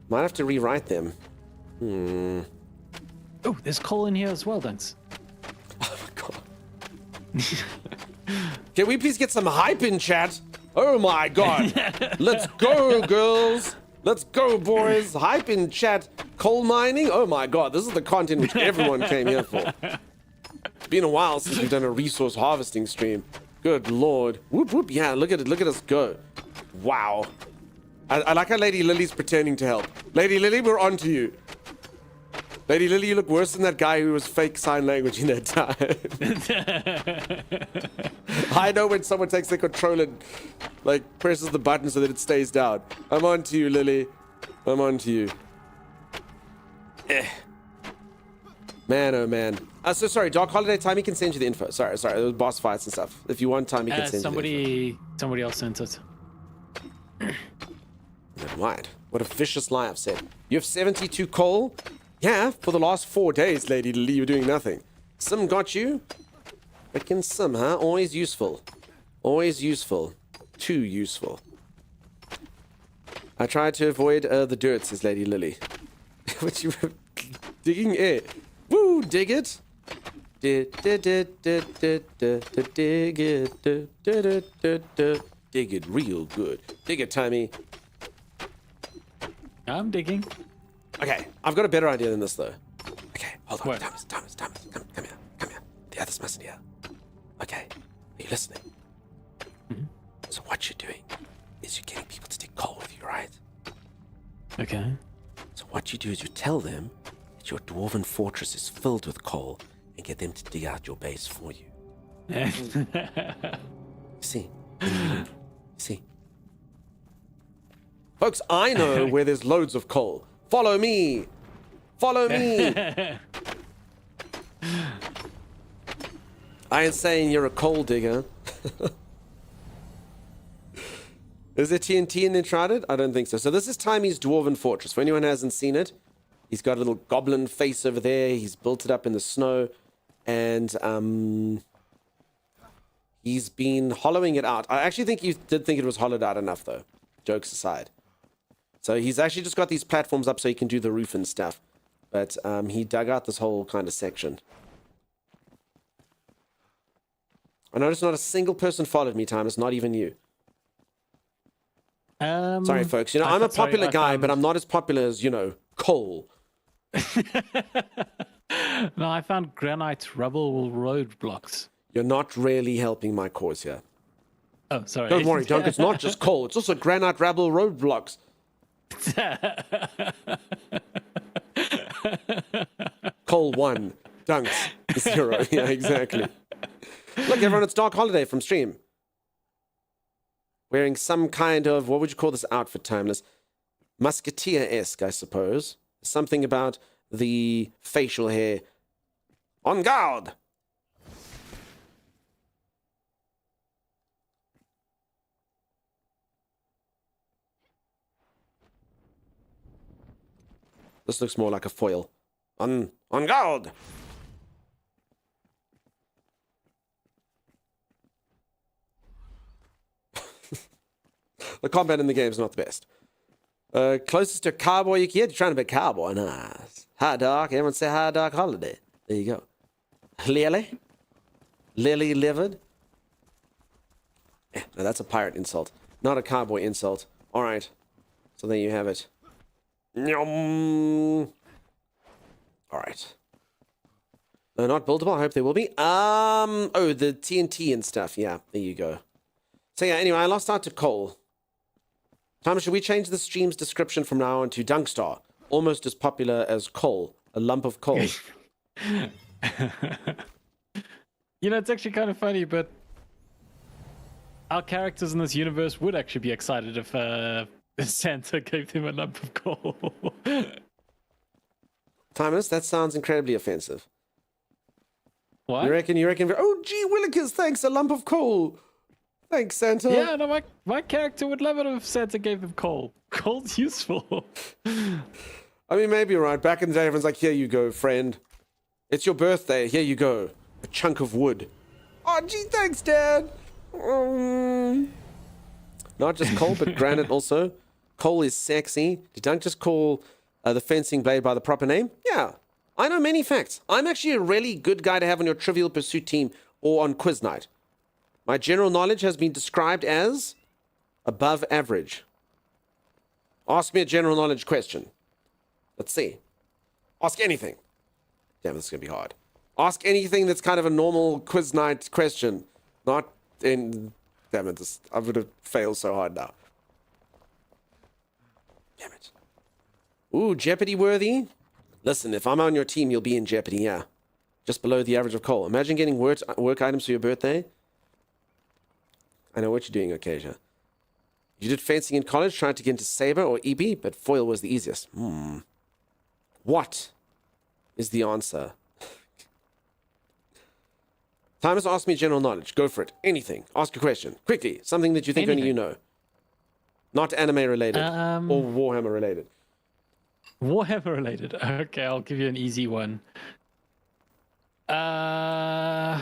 Might have to rewrite them. Oh, there's coal in here as well, Dunks. Oh my god. Can we please get some hype in chat? Oh my god. Let's go, girls. Let's go, boys. Hype in chat. Coal mining? Oh my god. This is the content which everyone came here for. It's been a while since we've done a resource harvesting stream. Good lord. Whoop whoop. Yeah, look at it. Look at us go. Wow. I like how Lady Lily's pretending to help. Lady Lily, we're on to you. Lady Lily, you look worse than that guy who was fake sign language in that time. I know when someone takes the control and like presses the button so that it stays down. I'm on to you, Lily. I'm on to you. Man, oh man. So sorry, Dark Holiday Time, he can send you the info. Sorry, there was boss fights and stuff. If you want time, he can send you the info. Somebody else sent it. Never mind. What a vicious lie I've said. You have 72 coal? Yeah, for the last 4 days, Lady Lily, you're doing nothing. Some got you? Frickin' some, huh? Always useful. Always useful. Too useful. I tried to avoid the dirt, says Lady Lily. But you were digging air. Woo, dig it. Dig it real good. Dig it, Timmy. I'm digging. Okay, I've got a better idea than this, though. Okay, hold on. What? Thomas, come here. The others mustn't hear. Okay, are you listening? Mm-hmm. So what you're doing is you're getting people to dig coal with you, right? Okay. So what you do is you tell them that your dwarven fortress is filled with coal and get them to dig out your base for you. See? See? Folks, I know where there's loads of coal. Follow me! Follow me! I ain't saying you're a coal digger. Is there TNT in Enshrouded? I don't think so. So this is Timey's Dwarven Fortress. For anyone who hasn't seen it, he's got a little goblin face over there. He's built it up in the snow. And he's been hollowing it out. I actually think you did think it was hollowed out enough, though. Jokes aside. So he's actually just got these platforms up so he can do the roof and stuff. But he dug out this whole kind of section. I noticed not a single person followed me, Thomas, not even you. Sorry, folks. You know, I'm a popular guy, but I'm not as popular as, you know, Cole. No, I found granite rubble roadblocks. You're not really helping my cause here. Oh, sorry. Don't worry, Dunk. It's not just coal. It's also granite rubble roadblocks. Coal 1, Dunks 0. Yeah, exactly. Look, everyone, it's Dark Holiday from stream. Wearing some kind of, what would you call this outfit, Timeless? Musketeer-esque, I suppose. Something about the facial hair. On guard! This looks more like a foil. On guard! The combat in the game is not the best. Closest to cowboy you can get, you're trying to be a cowboy. Nice. Hi, Doc. Everyone say hi, Doc Holiday. There you go. Lily? Lily livered? No, that's a pirate insult. Not a cowboy insult. Alright. So there you have it. Alright. No, not buildable. I hope they will be. Oh, the TNT and stuff. Yeah, there you go. So yeah, anyway, I lost out to coal. Thomas, should we change the stream's description from now on to Dunkstar? Almost as popular as coal. A lump of coal. You know, it's actually kind of funny, but our characters in this universe would actually be excited if Santa gave them a lump of coal. Thomas, that sounds incredibly offensive. What? You reckon? Oh, gee, Willikers, thanks, a lump of coal. Thanks, Santa. Yeah, no, my character would love it if Santa gave them coal. Coal's useful. I mean, maybe you're right. Back in the day, everyone's like, here you go, friend. It's your birthday. Here you go. A chunk of wood. Oh, gee, thanks, Dad. Not just coal, but granite also. Coal is sexy. Did Dunk just call the fencing blade by the proper name? Yeah. I know many facts. I'm actually a really good guy to have on your Trivial Pursuit team or on quiz night. My general knowledge has been described as above average. Ask me a general knowledge question. Let's see. Ask anything. Damn, this is going to be hard. Ask anything that's kind of a normal quiz night question. Not in... Damn it, this, I would have failed so hard now. Damn it. Ooh, Jeopardy worthy? Listen, if I'm on your team, you'll be in Jeopardy, yeah. Just below the average of coal. Imagine getting work items for your birthday. I know what you're doing, Acacia. You did fencing in college, trying to get into Saber or EB, but foil was the easiest. What is the answer? Time has asked me general knowledge. Go for it. Anything. Ask a question. Quickly. Something that you think only you know. Not anime related. Or Warhammer related. Warhammer related. Okay, I'll give you an easy one. All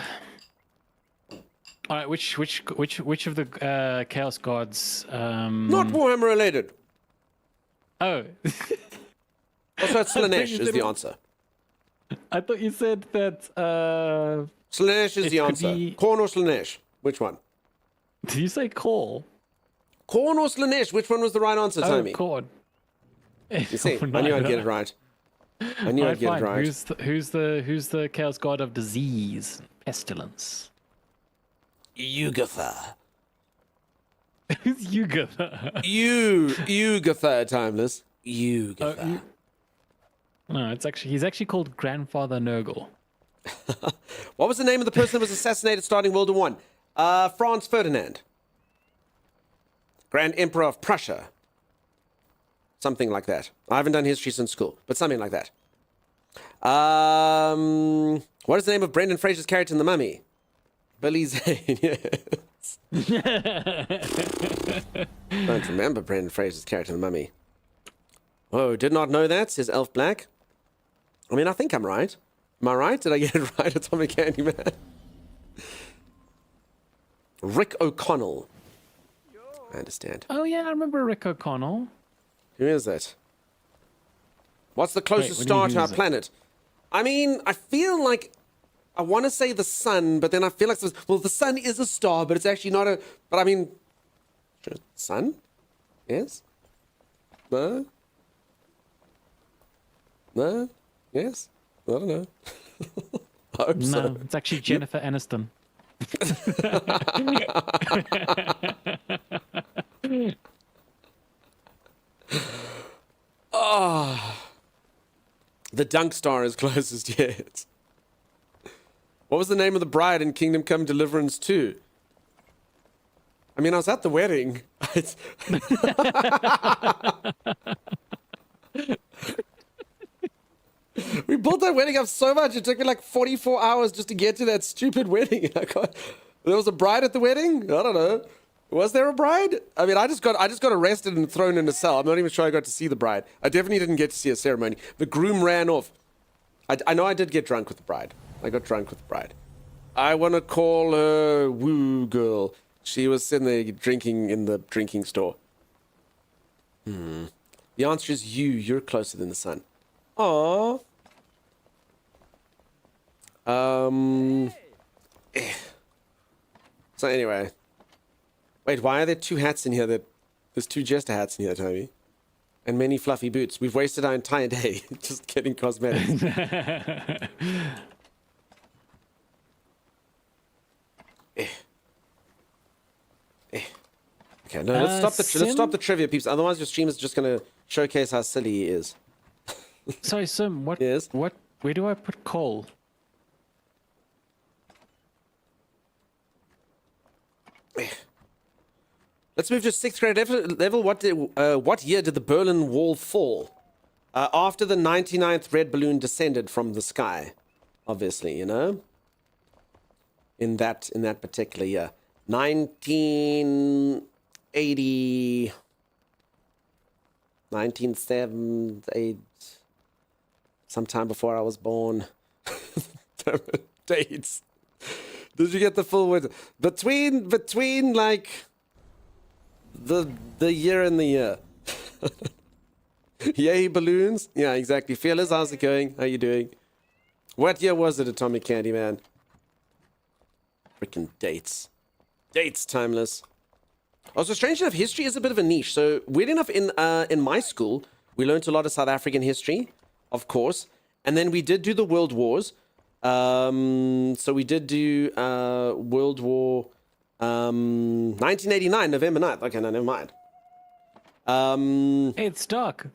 right, which of the Chaos Gods? Not Warhammer related. Oh. Also, it's Slanesh is the answer. I thought you said that. Slanesh is the answer. Korn or Slanesh? Which one? Did you say Call? Korn or Slanesh? Which one was the right answer, Tommy? Corn. You see, I knew I'd get it right. I knew I'd get it right. Who's the Chaos God of disease, pestilence? Yugatha. Who's Yugatha? Yugatha, Timeless. Yugatha. No, he's actually called Grandfather Nurgle. What was the name of the person that was assassinated starting World War I? Franz Ferdinand. Grand Emperor of Prussia. Something like that. I haven't done history since school, but something like that. What is the name of Brendan Fraser's character in The Mummy? Billy Zane, yes. Don't remember Brendan Fraser's character in The Mummy. Oh, did not know that, says Elf Black. I mean, I think I'm right. Am I right? Did I get it right, Atomic Candyman? Rick O'Connell. I understand. Oh, yeah, I remember Rick O'Connell. Who is that? What's the closest star to our planet? I mean, I feel like I want to say the sun, but then I feel like, well, the sun is a star, but it's actually not a... But I mean... Sun? Yes? No? No? Yes? I don't know. I hope so. No, it's actually Jennifer Aniston. The Dunk Star is closest yet. What was the name of the bride in Kingdom Come Deliverance 2? I mean, I was at the wedding. We built that wedding up so much, it took me like 44 hours just to get to that stupid wedding. There was a bride at the wedding? I don't know. Was there a bride? I mean, I just got arrested and thrown in a cell. I'm not even sure I got to see the bride. I definitely didn't get to see a ceremony. The groom ran off. I know I did get drunk with the bride. I got drunk with the bride. I want to call her Woo Girl. She was in the drinking store. The answer is you. You're closer than the sun. Aww. So anyway. Wait, why are there two hats in here? There's two Jester hats in here, Toby. And many fluffy boots. We've wasted our entire day just getting cosmetics. Okay, no, let's stop the trivia, peeps. Otherwise, your stream is just gonna showcase how silly he is. Sorry, Sim. What? Yes? Where do I put coal? Let's move to 6th grade level. What year did the Berlin Wall fall? After the 99th red balloon descended from the sky. Obviously, you know? In that particular year. 1980, 1978, sometime before I was born. Damn it, dates. Did you get the full word? Between like the year and the year. Yay, balloons. Yeah, exactly. Fearless, how's it going? How you doing? What year was it, Atomic Candy Man? Freaking dates. Dates, timeless. Also, strange enough, history is a bit of a niche. So, weird enough, in my school, we learned a lot of South African history, of course. And then we did do the World Wars. So we did do World War 1989, November 9th. Okay, no, never mind. Hey, it's dark.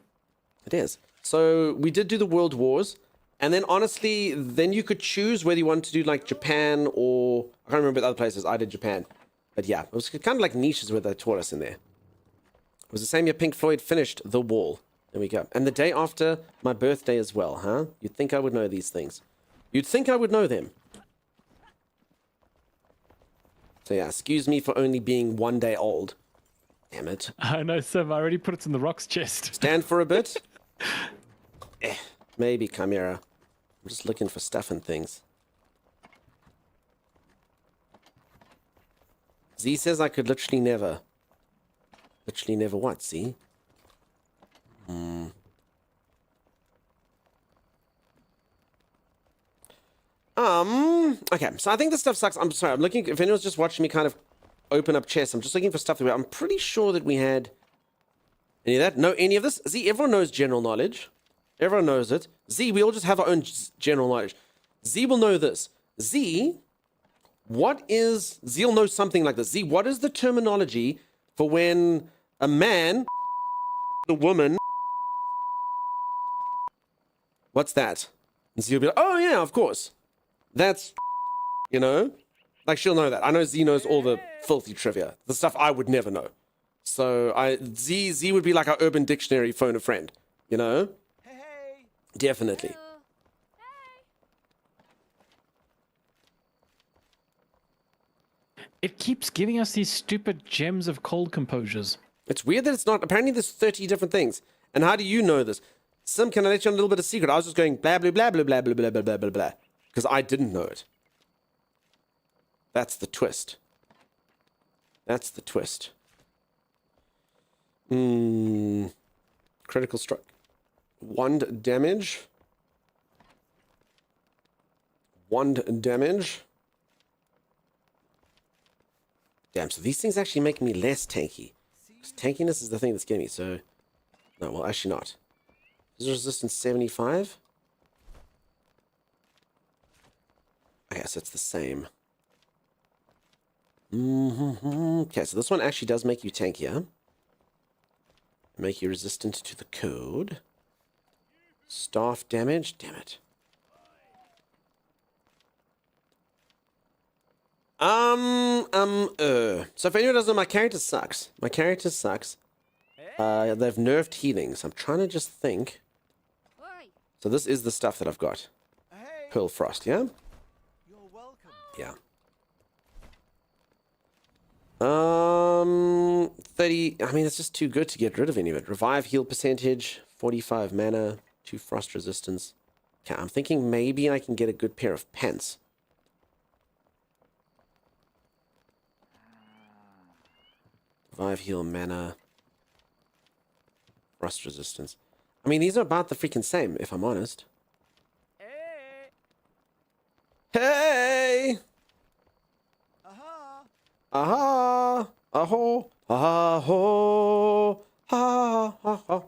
It is. So we did do the World Wars. And then honestly, then you could choose whether you wanted to do like Japan or... I can't remember the other places. I did Japan. But yeah, it was kind of like niches where they taught us in there. It was the same year Pink Floyd finished The Wall. There we go. And the day after my birthday as well, huh? You'd think I would know these things. You'd think I would know them. So yeah, excuse me for only being 1 day old. Damn it. I know, Sim. I already put it in the rocks chest. Stand for a bit? Maybe, Chimera. I'm just looking for stuff and things. Z says I could literally never. Literally never what, Z? Okay, so I think this stuff sucks. I'm sorry, I'm looking, if anyone's just watching me kind of open up chests, I'm just looking for stuff that I'm pretty sure that we had any of that. No, any of this? Z, everyone knows general knowledge. Everyone knows it. Z, we all just have our own general knowledge. Z will know this. Z, what is, Z will know something like this. Z, what is the terminology for when a man, a woman, what's that? And Z will be like, oh yeah, of course. That's, you know, like she'll know that. I know Z knows all the filthy trivia, the stuff I would never know. So Z would be like our Urban Dictionary phone a friend, you know? Hey. Definitely. It keeps giving us these stupid gems of cold composures. It's weird that it's not. Apparently there's 30 different things. And how do you know this? Sim, can I let you on a little bit of secret? I was just going blah, blah, blah, blah, blah, blah, blah, blah, blah, blah, blah. Because I didn't know it. That's the twist. That's the twist. Critical strike. 1 damage. 1 damage. Damn, so these things actually make me less tanky. Because tankiness is the thing that's getting me, so... No, well, actually not. Is resistance 75? Okay, so it's the same. Okay, so this one actually does make you tankier. Make you resistant to the code. Staff damage. Damn it. So if anyone doesn't know, my character sucks. My character sucks. They've nerfed healing, so I'm trying to just think. So this is the stuff that I've got. Pearl Frost, yeah? You're welcome. Yeah. 30, I mean, it's just too good to get rid of any of it. Revive heal percentage, 45 mana, 2 frost resistance. Okay, I'm thinking maybe I can get a good pair of pants. Revive heal mana, frost resistance. I mean, these are about the freaking same, if I'm honest. Hey! Aha! Aho! Aho! Ha ha ha!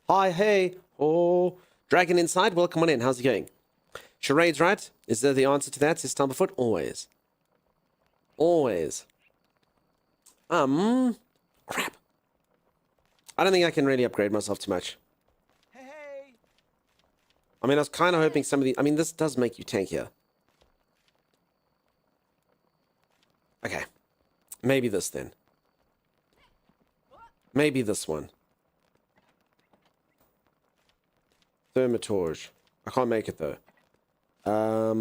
Hi, hey! Oh! Dragon inside, welcome on in. How's it going? Charades, right? Is there the answer to that? Says Stumblefoot. Always. Always. Crap. I don't think I can really upgrade myself too much. I mean, I was kind of hoping some of the... I mean, this does make you tankier. Okay. Maybe this then. Maybe this one. Thermatorge. I can't make it though. I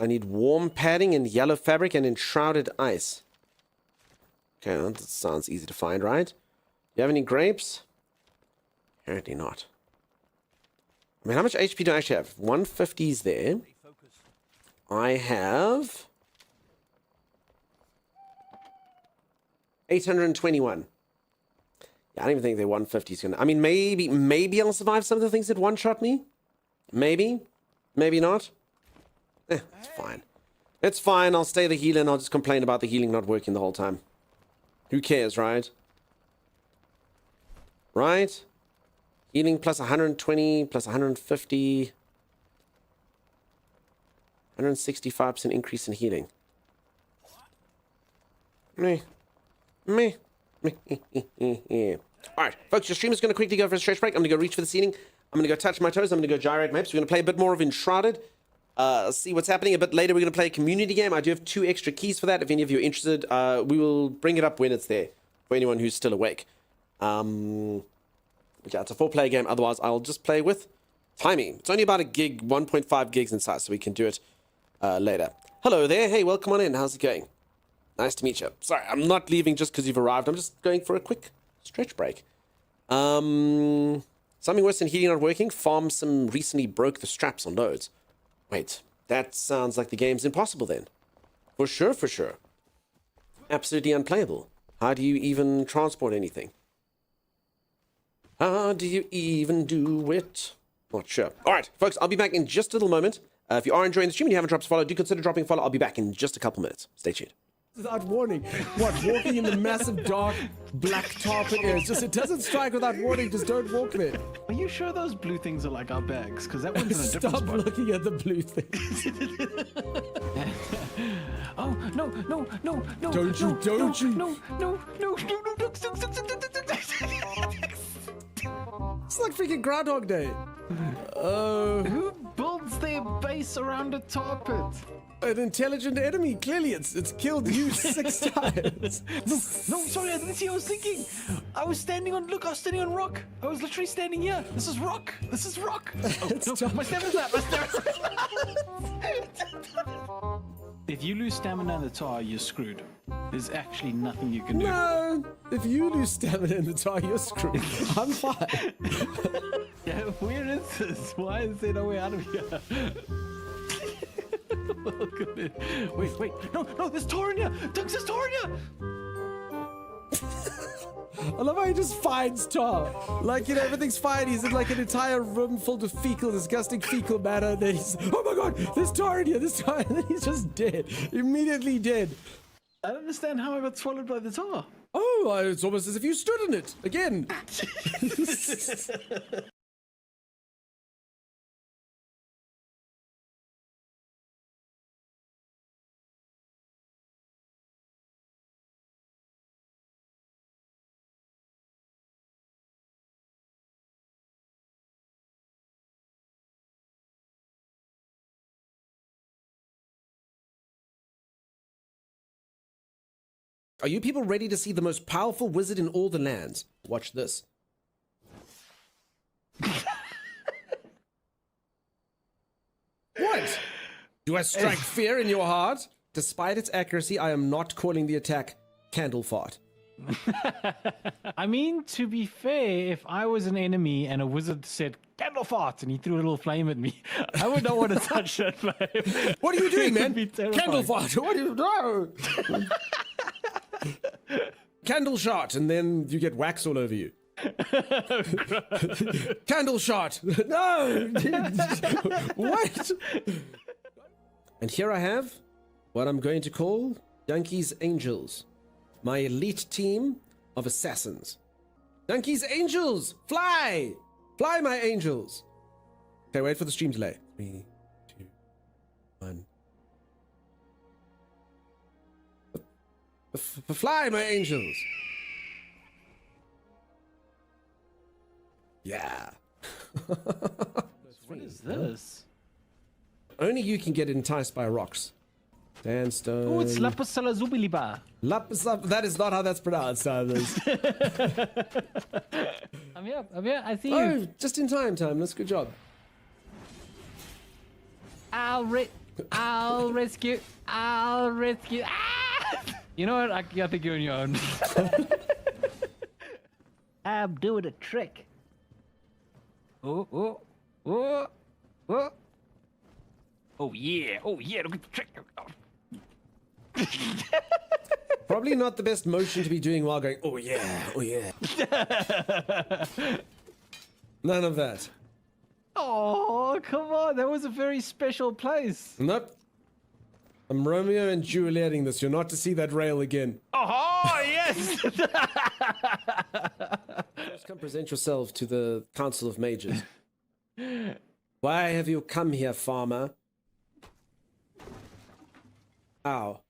need warm padding and yellow fabric and enshrouded ice. Okay, that sounds easy to find, right? You have any grapes? Apparently not. I mean, how much HP do I actually have? 150's there. I have 821. Yeah, I don't even think their 150's gonna. I mean, maybe I'll survive some of the things that one-shot me. Maybe not. It's fine. It's fine. I'll stay the healer and I'll just complain about the healing not working the whole time. Who cares, right? Right? Healing plus 120 plus 150. 165% increase in healing. Meh. Alright, folks, your stream is going to quickly go for a stretch break. I'm going to go reach for the ceiling. I'm going to go touch my toes. I'm going to go gyrate maps. We're going to play a bit more of Enshrouded. See what's happening. A bit later, we're going to play a community game. I do have 2 extra keys for that. If any of you are interested, we will bring it up when it's there for anyone who's still awake. But yeah, it's a 4-player game. Otherwise, I'll just play with timing. It's only about a gig, 1.5 gigs in size, so we can do it later. Hello there. Hey, welcome on in. How's it going? Nice to meet you. Sorry, I'm not leaving just because you've arrived. I'm just going for a quick stretch break. Something worse than healing not working. Farm sim recently broke the straps on loads. Wait, that sounds like the game's impossible then. For sure. Absolutely unplayable. How do you even transport anything? How do you even do it? Not sure. Alright, folks, I'll be back in just a little moment. If you are enjoying the stream and you haven't dropped a follow, do consider dropping a follow. I'll be back in just a couple minutes. Stay tuned. Without warning. What, walking in the massive dark black tarpon areas? Just, it doesn't strike without warning, just don't walk there. Are you sure those blue things are like our bags? Because that one's in a different Stop spot. looking at the blue things. Oh, no. Don't you. No. It's like freaking Groundhog Day. Who builds their base around a tar pit? An intelligent enemy. Clearly, it's killed you 6 times. No, sorry, I didn't see what I was thinking. I was standing on rock. I was literally standing here. This is rock. Oh, no, my stamina's up. If you lose stamina in the tar, you're screwed. There's actually nothing you can do. No, if you lose stamina in the tar, you're screwed. I'm fine. Yeah, where is this? Why is there no way out of here? Wait. No, there's tar in here. Dunks, there's tar in here. I love how he just finds tar. Like, everything's fine. He's in like an entire room full of disgusting fecal matter. And then he's, oh my god, there's tar in here, there's tar. And then he's just dead. Immediately dead. I don't understand how I got swallowed by the tar. Oh, it's almost as if you stood in it. Again. Are you people ready to see the most powerful wizard in all the lands? Watch this. What? Do I strike fear in your heart? Despite its accuracy, I am not calling the attack candle fart. I mean, to be fair, if I was an enemy and a wizard said candle fart and he threw a little flame at me, I would not want to touch that flame. What are you doing, man? It'd be terrifying. Candle fart. What do you do? Candle shot, and then you get wax all over you. Candle shot. No. What? And here I have what I'm going to call Donkey's Angels, my elite team of assassins. Donkey's Angels, fly! Fly, my angels! Okay, wait for the stream delay. 3, 2, 1. Fly, my angels! Yeah. What is this? Only you can get enticed by rocks. Sandstone. Oh, it's lapis lazuli. Lapis. That is not how that's pronounced. I'm here. I see you. Oh, just in time. That's a good job. I'll rescue. Ah! You know what? I think you're on your own. I'm doing a trick. Oh, oh, oh, oh. Oh yeah, look at the trick. Probably not the best motion to be doing while going, oh yeah, oh yeah. None of that. Oh, come on. That was a very special place. Nope. I'm Romeo and Julieting this. You're not to see that rail again. Oh, yes. Just come present yourself to the Council of Mages. Why have you come here, farmer? Ow.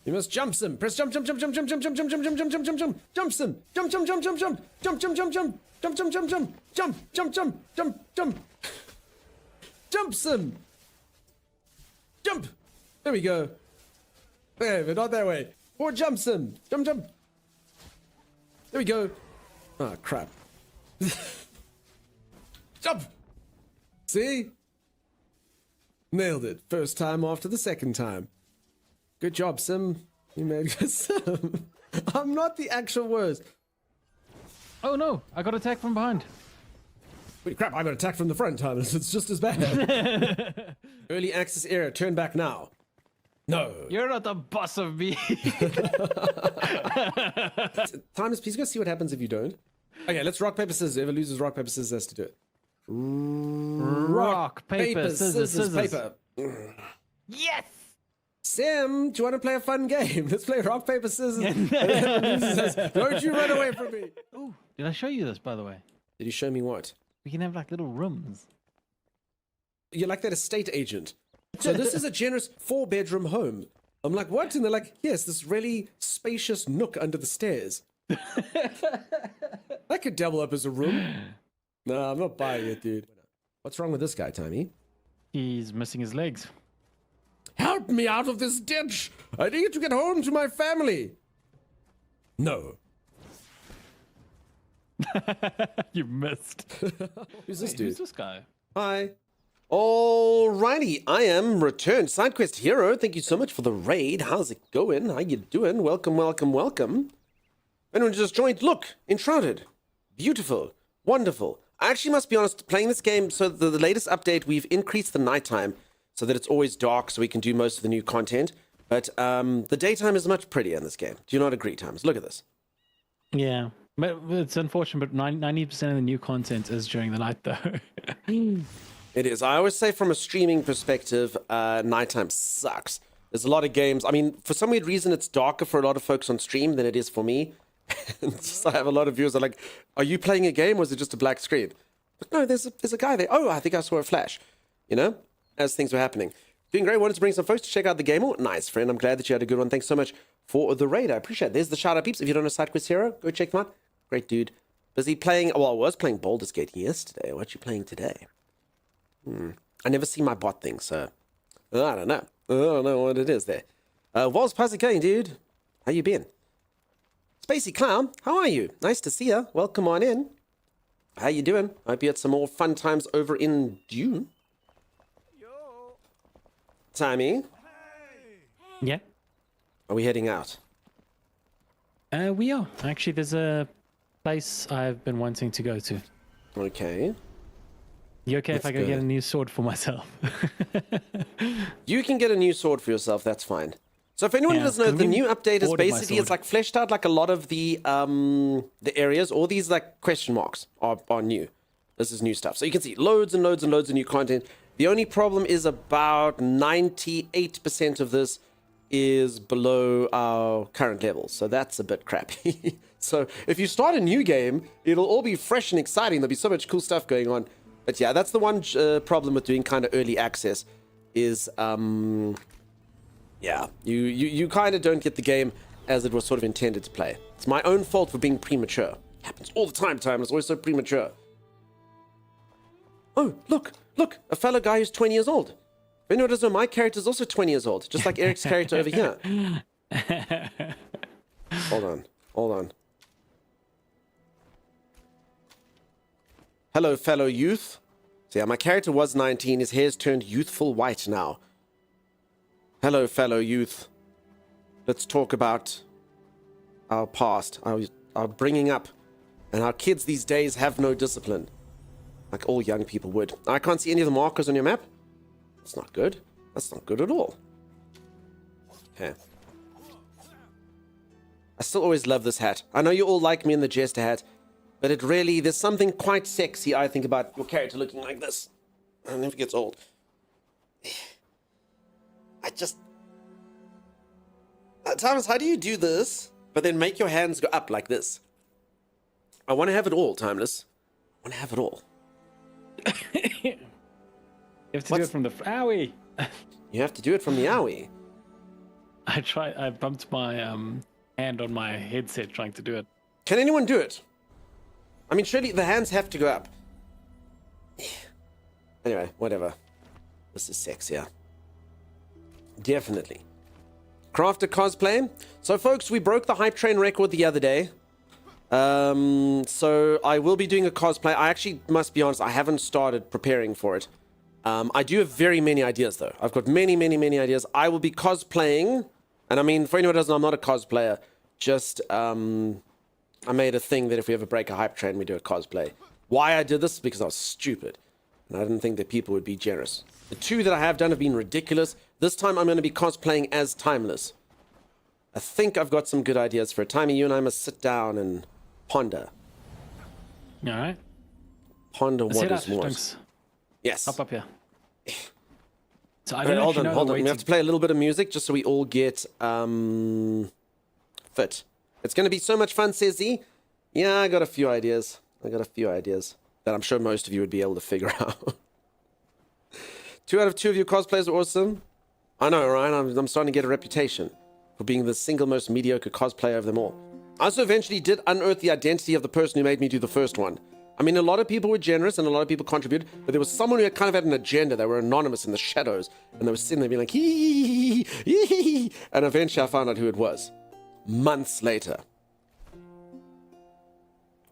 You must jump some. Press jump, jump, jump, jump, jump, jump, jump, jump, jump, jump, jump, jump, jump, jump, jump some. Jump, jump, jump, jump, jump, jump, jump, jump, jump, jump, jump, jump, jump, jump, jump, jump, jump, jump. Jump some. Jump. There we go. There, but not that way. Or jump some. Jump, jump. There we go. Oh, crap. Jump. See? Nailed it. First time after the second time. Good job, Sim. You made good Sim. I'm not the actual worst. Oh no, I got attacked from behind. Wait, crap, I got attacked from the front, Thomas. It's just as bad. Early access era, turn back now. No. You're not the boss of me. Thomas, please go see what happens if you don't. Okay, let's rock, paper, scissors. Whoever loses rock, paper, scissors has to do it. Rock, paper, scissors. Paper. Yes! Sam, do you want to play a fun game? Let's play rock, paper, scissors. Don't you run away from me. Ooh, did I show you this, by the way? Did you show me what? We can have like little rooms. You're like that estate agent. So this is a generous 4-bedroom home. I'm like, what? And they're like, yes, this really spacious nook under the stairs. That could double up as a room. No, I'm not buying it, dude. What's wrong with this guy, Tommy? He's missing his legs. Help me out of this ditch! I need to get home to my family! No. You missed. Who's this Wait, dude? who's this guy? Hi. Alrighty, I am returned side quest hero. Thank you so much for the raid. How's it going? How you doing? Welcome, welcome, welcome. Anyone just joined? Look, Enshrouded. Beautiful, wonderful. I actually must be honest, playing this game, so the latest update, we've increased the nighttime so that it's always dark so we can do most of the new content. But the daytime is much prettier in this game. Do you not agree, Thomas? Look at this. Yeah, but it's unfortunate, but 90% of the new content is during the night, though. It is. I always say from a streaming perspective, nighttime sucks. There's a lot of games. I mean, for some weird reason, it's darker for a lot of folks on stream than it is for me. I have a lot of viewers that are like, are you playing a game or is it just a black screen? But no, there's a guy there. Oh, I think I saw a flash, you know, as things were happening. Doing great. Wanted to bring some folks to check out the game. Oh, nice, friend. I'm glad that you had a good one. Thanks so much for the raid. I appreciate it. There's the shout out peeps. If you don't know Side Quest Hero, go check him out. Great dude. Busy playing. Well, I was playing Baldur's Gate yesterday. What you playing today? I never see my bot thing, so I don't know. I don't know what it is there. Walls, how's it going, dude? How you been? Spacey Clown, how are you? Nice to see you. Welcome on in. How you doing? Hope you had some more fun times over in Dune. Yo. Timmy, Yeah. are we heading out? We are. Actually, there's a place I've been wanting to go to. Okay. You okay if That's I go get good. a new sword for myself? You can get a new sword for yourself, that's fine. So if anyone Yeah, doesn't know, 'cause the we new update is ordered my basically, it's sword. like fleshed out like a lot of the areas, all these like question marks are new. This is new stuff. So you can see loads and loads and loads of new content. The only problem is about 98% of this is below our current levels. So that's a bit crappy. So if you start a new game, it'll all be fresh and exciting. There'll be so much cool stuff going on. But yeah, that's the one problem with doing kind of early access is, yeah, you kind of don't get the game as it was sort of intended to play. It's my own fault for being premature. Happens all the time, Time. It's always so premature. Oh, look, a fellow guy who's 20 years old. If anyone doesn't know, my character is also 20 years old, just like Eric's character over here. Hold on. Hello, fellow youth. So yeah, my character was 19. His hair's turned youthful white now. Hello, fellow youth. Let's talk about our past, our bringing up, and how kids these days have no discipline, like all young people would. I can't see any of the markers on your map. That's not good. That's not good at all. Okay. I still always love this hat. I know you all like me in the jester hat, but it really, there's something quite sexy, I think, about your character looking like this. It never gets old. I just... Thomas, how do you do this, but then make your hands go up like this? I want to have it all, Timeless. I want to have it all. You have to do it from the... Owie! You have to do it from the owie. I bumped my hand on my headset trying to do it. Can anyone do it? I mean, surely the hands have to go up. Anyway, whatever. This is sexier. Definitely. Crafter cosplay. So, folks, we broke the hype train record the other day. So I will be doing a cosplay. I actually must be honest, I haven't started preparing for it. I do have very many ideas, though. I've got many ideas. I will be cosplaying, and I mean, for anyone who doesn't know, I'm not a cosplayer. Just, I made a thing that if we ever break a hype train, we do a cosplay. Why I did this is because I was stupid, and I didn't think that people would be generous. The two that I have done have been ridiculous. This time I'm going to be cosplaying as Timeless. I think I've got some good ideas for it. Timey, you and I must sit down and ponder. All right. Ponder Let's what head is out, more. Dunks. Yes. Up here. So I Wait, don't hold actually on, know hold the on. way We have to... to play a little bit of music just so we all get fit. It's going to be so much fun, says Z. Yeah, I got a few ideas. That I'm sure most of you would be able to figure out. 2 out of 2 of your cosplays are awesome. I know, right? I'm starting to get a reputation for being the single most mediocre cosplayer of them all. I also eventually did unearth the identity of the person who made me do the first one. I mean, a lot of people were generous and a lot of people contributed, but there was someone who had kind of had an agenda. They were anonymous in the shadows, and they were sitting there being like, hee, hee, hee, and eventually I found out who it was. Months later.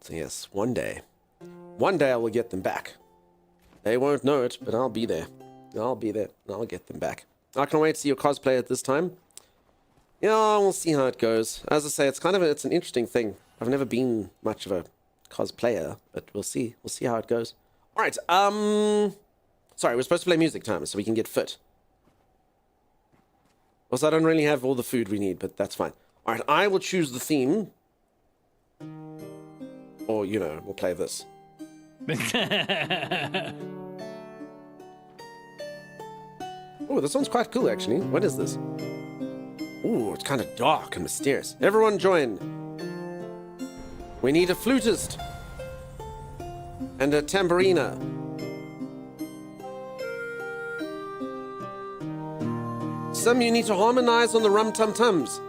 So yes, one day I will get them back. They won't know it, but I'll be there. I'll get them back. I can't wait to see your cosplay at this time. Yeah, we'll see how it goes. As I say, it's an interesting thing. I've never been much of a cosplayer, but we'll see. We'll see how it goes. All right. Sorry, we're supposed to play music time so we can get fit. Also, I don't really have all the food we need, but that's fine. All right, I will choose the theme. Or, we'll play this. Oh, this one's quite cool, actually. What is this? Ooh, it's kind of dark and mysterious. Everyone join. We need a flutist. And a tambourina. Some you need to harmonize on the rum-tum-tums.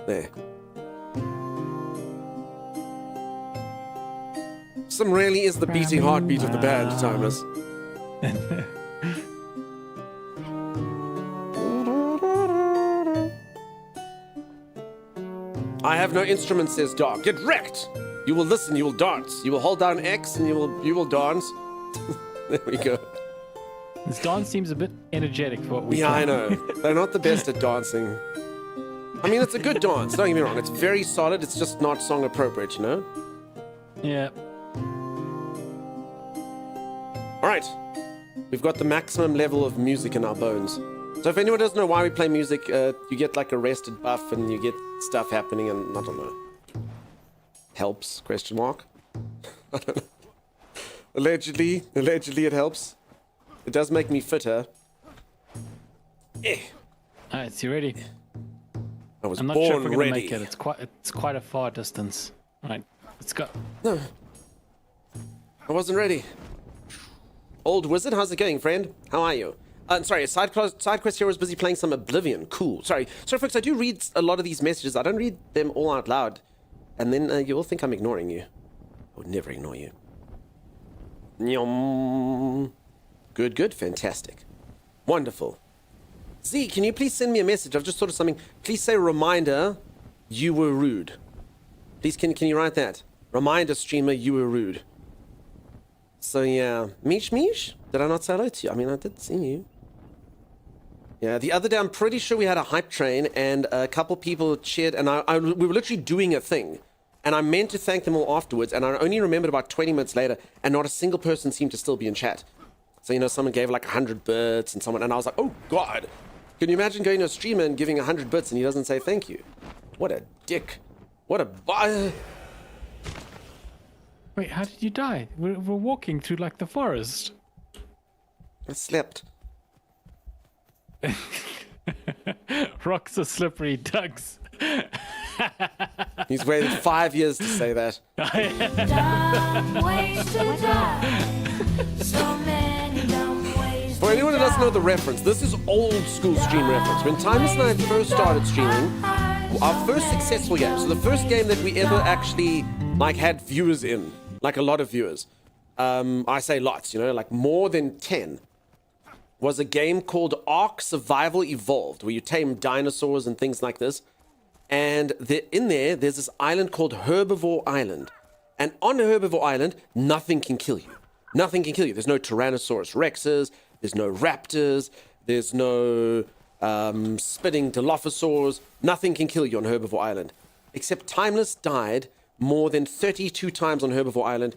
There. Some really is the beating heartbeat of the band, Timeless. I have no instrument, says Dark. Get wrecked! You will listen, you will dance. You will hold down X and you will dance. There we go. This dance seems a bit energetic for what we Yeah, I know. They're not the best at dancing. I mean, it's a good dance, don't get me wrong. It's very solid, it's just not song appropriate, Yeah. Alright. We've got the maximum level of music in our bones. So if anyone doesn't know why we play music, you get like a rested buff and you get stuff happening and I don't know. Helps, question mark. I don't know. Allegedly it helps. It does make me fitter. Alright, so you ready? I was I'm not born sure if we're gonna ready. make it. It's quite a far distance. Alright, let's go. No. I wasn't ready. Old wizard, how's it going, friend? How are you? Sorry, side quest hero is busy playing some Oblivion. Cool. Sorry, folks, I do read a lot of these messages. I don't read them all out loud. And then you will think I'm ignoring you. I would never ignore you. Nyom. Good, fantastic. Wonderful. Z, can you please send me a message? I've just thought of something. Please say reminder, you were rude. Please, can you write that? Reminder, streamer, you were rude. So yeah, Mish, did I not say hello to you? I mean, I did see you. Yeah, the other day I'm pretty sure we had a hype train and a couple people cheered, and we were literally doing a thing, and I meant to thank them all afterwards, and I only remembered about 20 minutes later, and not a single person seemed to still be in chat. So, you know, someone gave like 100 bits, and I was like, oh God, can you imagine going to a streamer and giving 100 bits and he doesn't say thank you? What a dick. What a... Wait, how did you die? We're walking through like the forest. I slept. Rocks are slippery, ducks. He's waited 5 years to say that. Dumb ways to die. So many dumb ways For anyone who doesn't know the reference, this is old school stream reference. When Timeless and I first started streaming, our first successful game, so the first game that we ever actually like had viewers in, like a lot of viewers, I say lots, you know, like more than 10, was a game called Ark Survival Evolved, where you tame dinosaurs and things like this. And in there's this island called Herbivore Island. And on Herbivore Island, nothing can kill you. Nothing can kill you. There's no Tyrannosaurus Rexes, there's no raptors, there's no spitting Dilophosaurs. Nothing can kill you on Herbivore Island. Except Timeless died more than 32 times on Herbivore Island.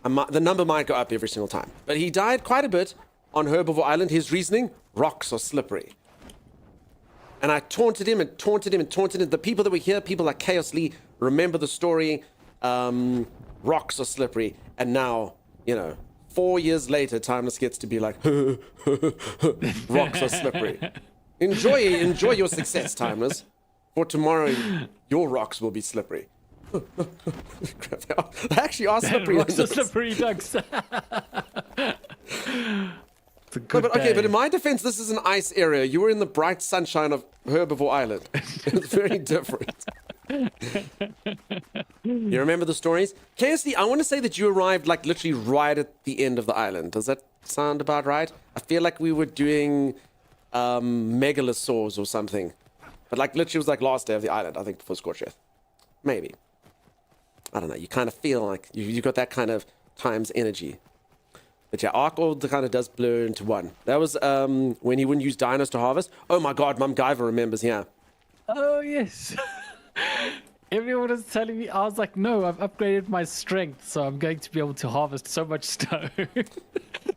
The number might go up every single time. But he died quite a bit on Herbivore Island. His reasoning, rocks are slippery. And I taunted him and taunted him and taunted him. The people that were here, people like Chaos Lee, remember the story. Rocks are slippery. And now, you know, 4 years later, Timeless gets to be like, rocks are slippery. Enjoy your success, Timeless. For tomorrow, your rocks will be slippery. They actually are slippery. Rocks are slippery, ducks. But in my defense, this is an ice area. You were in the bright sunshine of Herbivore Island. It's very different. You remember the stories? KSD, I want to say that you arrived like literally right at the end of the island. Does that sound about right? I feel like we were doing megalosaurs or something. But like literally it was like last day of the island, I think, before Scorched Earth. Maybe. I don't know. You kind of feel like you got that kind of times energy. But yeah, Ark all kind of does blur into one. That was when he wouldn't use dinos to harvest. Oh my God, Mum Guyver remembers, yeah. Oh, yes. Everyone was telling me, I was like, no, I've upgraded my strength, so I'm going to be able to harvest so much stone.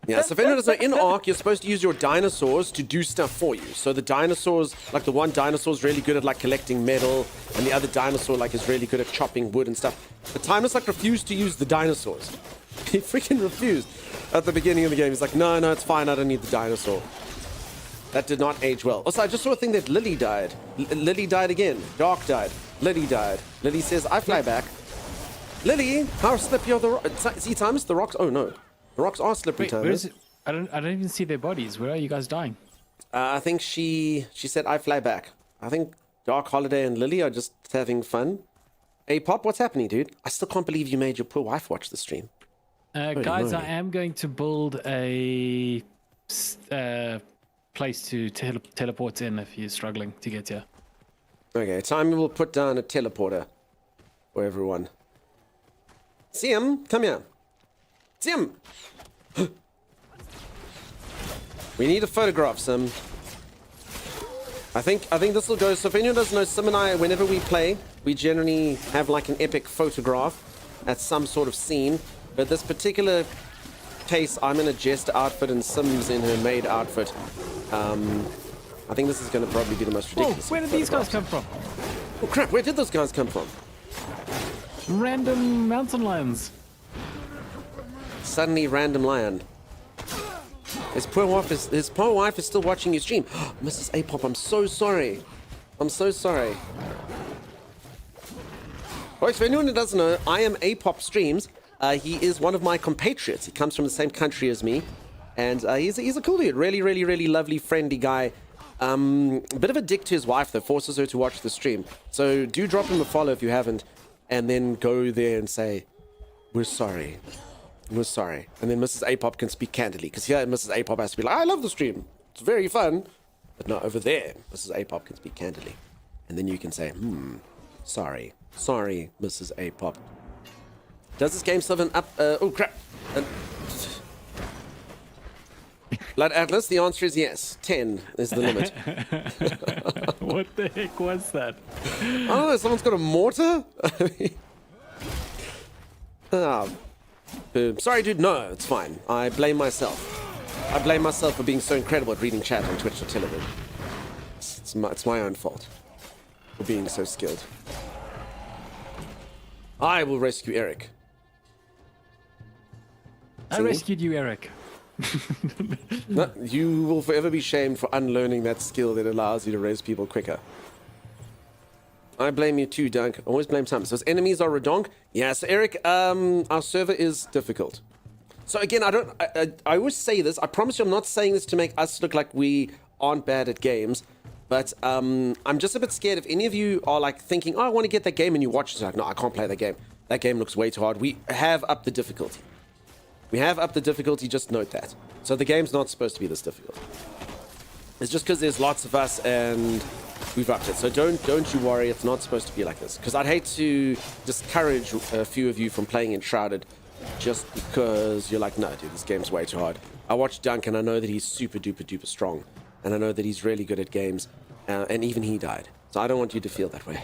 Yeah, so if anyone doesn't know, in Ark, you're supposed to use your dinosaurs to do stuff for you. So the dinosaurs, like the one dinosaur's really good at like collecting metal, and the other dinosaur like is really good at chopping wood and stuff. But Timeless like refused to use the dinosaurs. He freaking refused. At the beginning of the game, he's like, no, it's fine, I don't need the dinosaur. That did not age well. Also, I just saw a thing that Lily died. Lily died again. Dark died. Lily died. Lily says, I fly back. Lily, how slippery are the rocks? See, Timeless, the rocks? Oh, no. The rocks are slippery, Wait, where Timeless. is it? I don't even see their bodies. Where are you guys dying? I think she said, I fly back. I think Dark Holiday and Lily are just having fun. Hey, Pop, what's happening, dude? I still can't believe you made your poor wife watch the stream. Guys, moly. I am going to build a place to teleport in if you're struggling to get here. Okay, time we will put down a teleporter for everyone. Sim, come here. Sim! We need a photograph, Sim. I think this will go. So if anyone doesn't know, Sim and I, whenever we play, we generally have like an epic photograph at some sort of scene. But this particular case, I'm in a jester outfit and Sim's in her maid outfit. I think this is going to probably be the most ridiculous. Where did these guys come from? Oh crap! Where did those guys come from? Random mountain lions. Suddenly, random lion. His poor wife is still watching you stream. Mrs. Apop, I'm so sorry. I'm so sorry. Folks, for anyone who doesn't know, I am Apop Streams. He is one of my compatriots. He comes from the same country as me. And he's a cool dude. Really, really, really lovely, friendly guy. A bit of a dick to his wife, though. Forces her to watch the stream. So do drop him a follow if you haven't. And then go there and say, we're sorry. We're sorry. And then Mrs. Apop can speak candidly. Because here Mrs. Apop has to be like, I love the stream. It's very fun. But no, over there, Mrs. Apop can speak candidly. And then you can say, sorry. Sorry, Mrs. Apop. Does this game still have an up? Oh, crap. Blood Atlas, the answer is yes. 10 is the limit. What the heck was that? I don't know, someone's got a mortar? Sorry, dude, no, it's fine. I blame myself. I blame myself for being so incredible at reading chat on Twitch or television. It's my own fault for being so skilled. I will rescue Eric. I rescued you, Eric. No, you will forever be shamed for unlearning that skill that allows you to raise people quicker. I blame you too, Dunk. I always blame something. So his enemies are redonk. Yeah, so Eric, our server is difficult. So again, I always say this. I promise you I'm not saying this to make us look like we aren't bad at games. But I'm just a bit scared if any of you are like thinking, oh, I want to get that game, and you watch it. Like, no, I can't play that game. That game looks way too hard. We have upped the difficulty. We have upped the difficulty, just note that. So the game's not supposed to be this difficult. It's just because there's lots of us and we've upped it. So don't you worry, it's not supposed to be like this. Because I'd hate to discourage a few of you from playing Enshrouded just because you're like, no, dude, this game's way too hard. I watched Dunk and I know that he's super duper duper strong. And I know that he's really good at games. And even he died. So I don't want you to feel that way.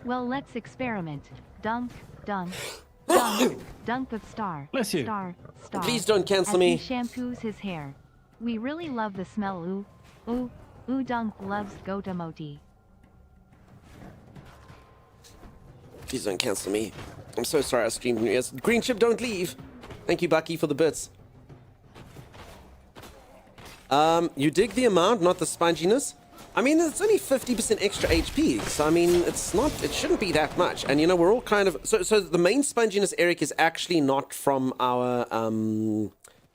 Well, let's experiment. Dunk. Dunk of star. Bless you. Star. Please don't cancel As me. he shampoos his hair. We really love the smell. Ooh. Dunk loves Gotamoti. Please don't cancel me. I'm so sorry I streamed New Year's. Green chip, don't leave. Thank you, Bucky, for the bits. You dig the amount, not the sponginess. I mean, it's only 50% extra HP, so I mean, it shouldn't be that much. And you know, we're all kind of, so the main sponginess, Eric, is actually not from our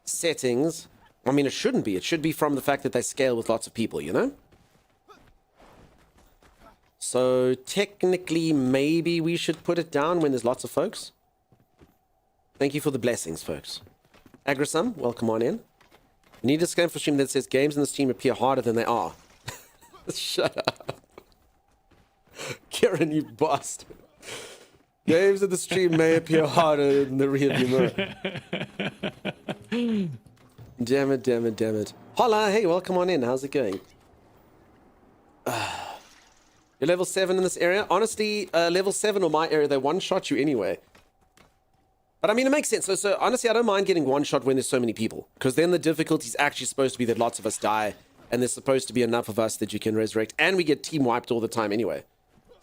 settings. I mean, it shouldn't be. It should be from the fact that they scale with lots of people, you know? So technically, maybe we should put it down when there's lots of folks. Thank you for the blessings, folks. Agrisum, welcome on in. You need a scan for stream that says games in the stream appear harder than they are. Shut up. Kieran, you bastard. Games in the stream may appear harder than the rearview mirror. Damn it. Holla, hey, welcome on in. How's it going? You're level 7 in this area? Honestly, level 7 or my area, they one-shot you anyway. But I mean, it makes sense. So honestly, I don't mind getting one-shot when there's so many people. Because then the difficulty is actually supposed to be that lots of us die. And there's supposed to be enough of us that you can resurrect. And we get team wiped all the time anyway.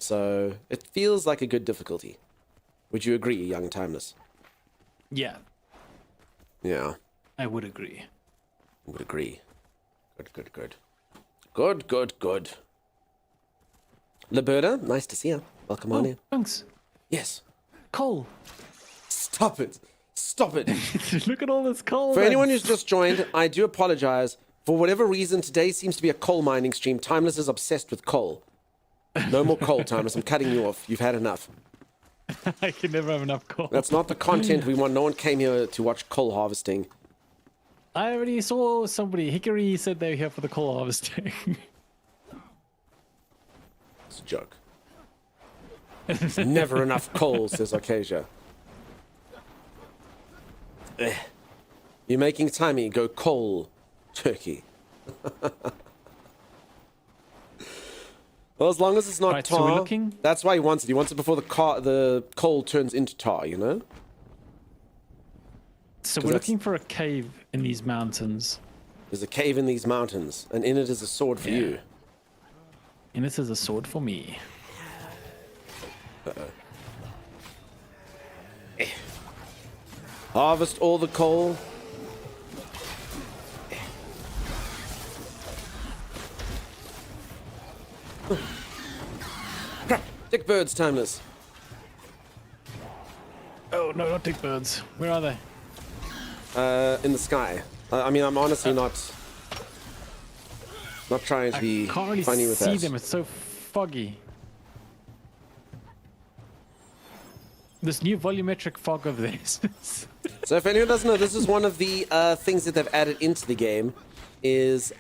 So it feels like a good difficulty. Would you agree, young Timeless? Yeah. Yeah. I would agree. I would agree. Good. Liberta, nice to see you. Welcome on in. Thanks. Yes. Coal. Stop it. Look at all this coal. For anyone who's just joined, I do apologize. For whatever reason, today seems to be a coal mining stream. Timeless is obsessed with coal. No more coal, Timeless. I'm cutting you off. You've had enough. I can never have enough coal. That's not the content we want. No one came here to watch coal harvesting. I already saw somebody. Hickory said they were here for the coal harvesting. It's a joke. There's never enough coal, says Arcasia. You're making Timey go coal turkey. Well, as long as it's not right, tar, so we're looking... that's why he wants it. He wants it before the coal turns into tar, you know? So we're looking for a cave in these mountains. There's a cave in these mountains, and in it is a sword for you. And this is a sword for me. Uh-oh. Harvest all the coal. Crap! Dick birds, Timeless. Oh, no, not dick birds. Where are they? In the sky. I mean, I'm honestly not trying to be can't really funny with see that. them. It's so foggy. This new volumetric fog of this. So if anyone doesn't know, this is one of the things that they've added into the game is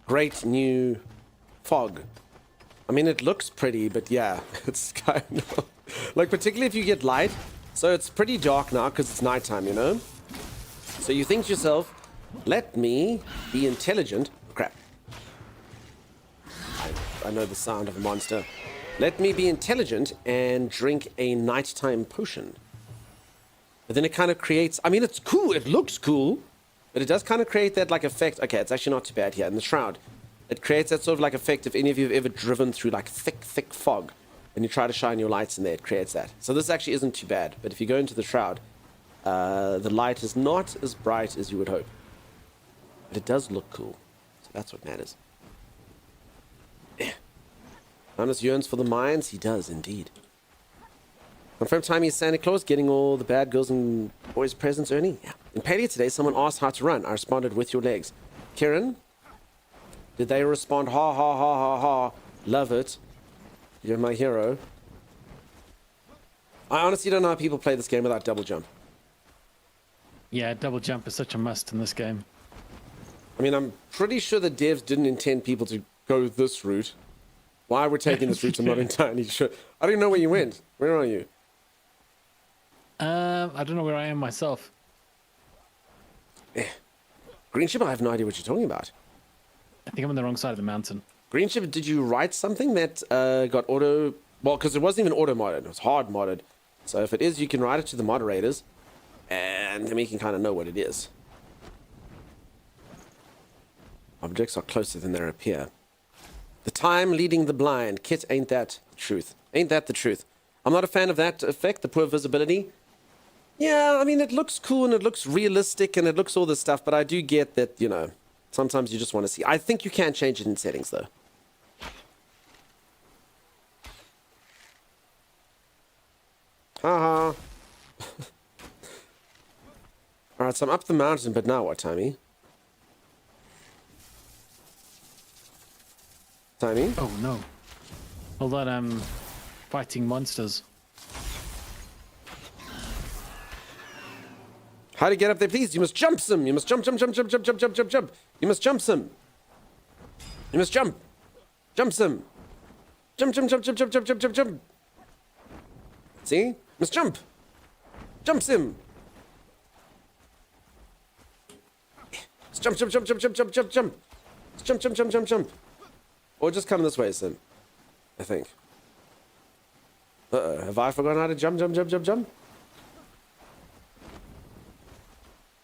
great new fog. I mean, it looks pretty, but yeah, it's kind of like, particularly if you get light. So it's pretty dark now because it's nighttime, you know? So you think to yourself, let me be intelligent. Crap. I know the sound of a monster. Let me be intelligent and drink a nighttime potion. But then it kind of creates, I mean, it's cool. It looks cool. But it does kind of create that like effect. Okay, it's actually not too bad here. In the Shroud, it creates that sort of like effect. If any of you have ever driven through like thick fog and you try to shine your lights in there, it creates that. So this actually isn't too bad. But if you go into the Shroud, the light is not as bright as you would hope. But it does look cool. So that's what matters. Yeah. Manus yearns for the mines. He does indeed. Confirmed time is Santa Claus getting all the bad girls and boys presents, Ernie? Yeah. In Paley today, someone asked how to run. I responded with your legs. Kieran, did they respond, ha, ha, ha, ha, ha, love it, you're my hero? I honestly don't know how people play this game without double jump. Yeah, double jump is such a must in this game. I mean, I'm pretty sure the devs didn't intend people to go this route. Why we're taking this route, I'm not entirely sure. I don't even know where you went. Where are you? I don't know where I am myself. Green Ship, I have no idea what you're talking about. I think I'm on the wrong side of the mountain. Green Ship, did you write something that got auto... Well, because it wasn't even auto modded. It was hard modded. So if it is, you can write it to the moderators. And then we can kind of know what it is. Objects are closer than they appear. The time leading the blind. Kit, ain't that the truth? Ain't that the truth? I'm not a fan of that effect, the poor visibility. Yeah, I mean, it looks cool and it looks realistic and it looks all this stuff, but I do get that, you know, sometimes you just want to see. I think you can change it in settings, though. Haha. Alright, so I'm up the mountain, but now what, Timey? Timey? Oh no. Hold on, I'm fighting monsters. How to get up there, please? You must jump some. You must jump. You must jump some. You must jump. Jump some. Jump. See? You must jump. Jump sim. Jump. Or just come this way, Sim. I think. Uh-oh. Have I forgotten how to jump?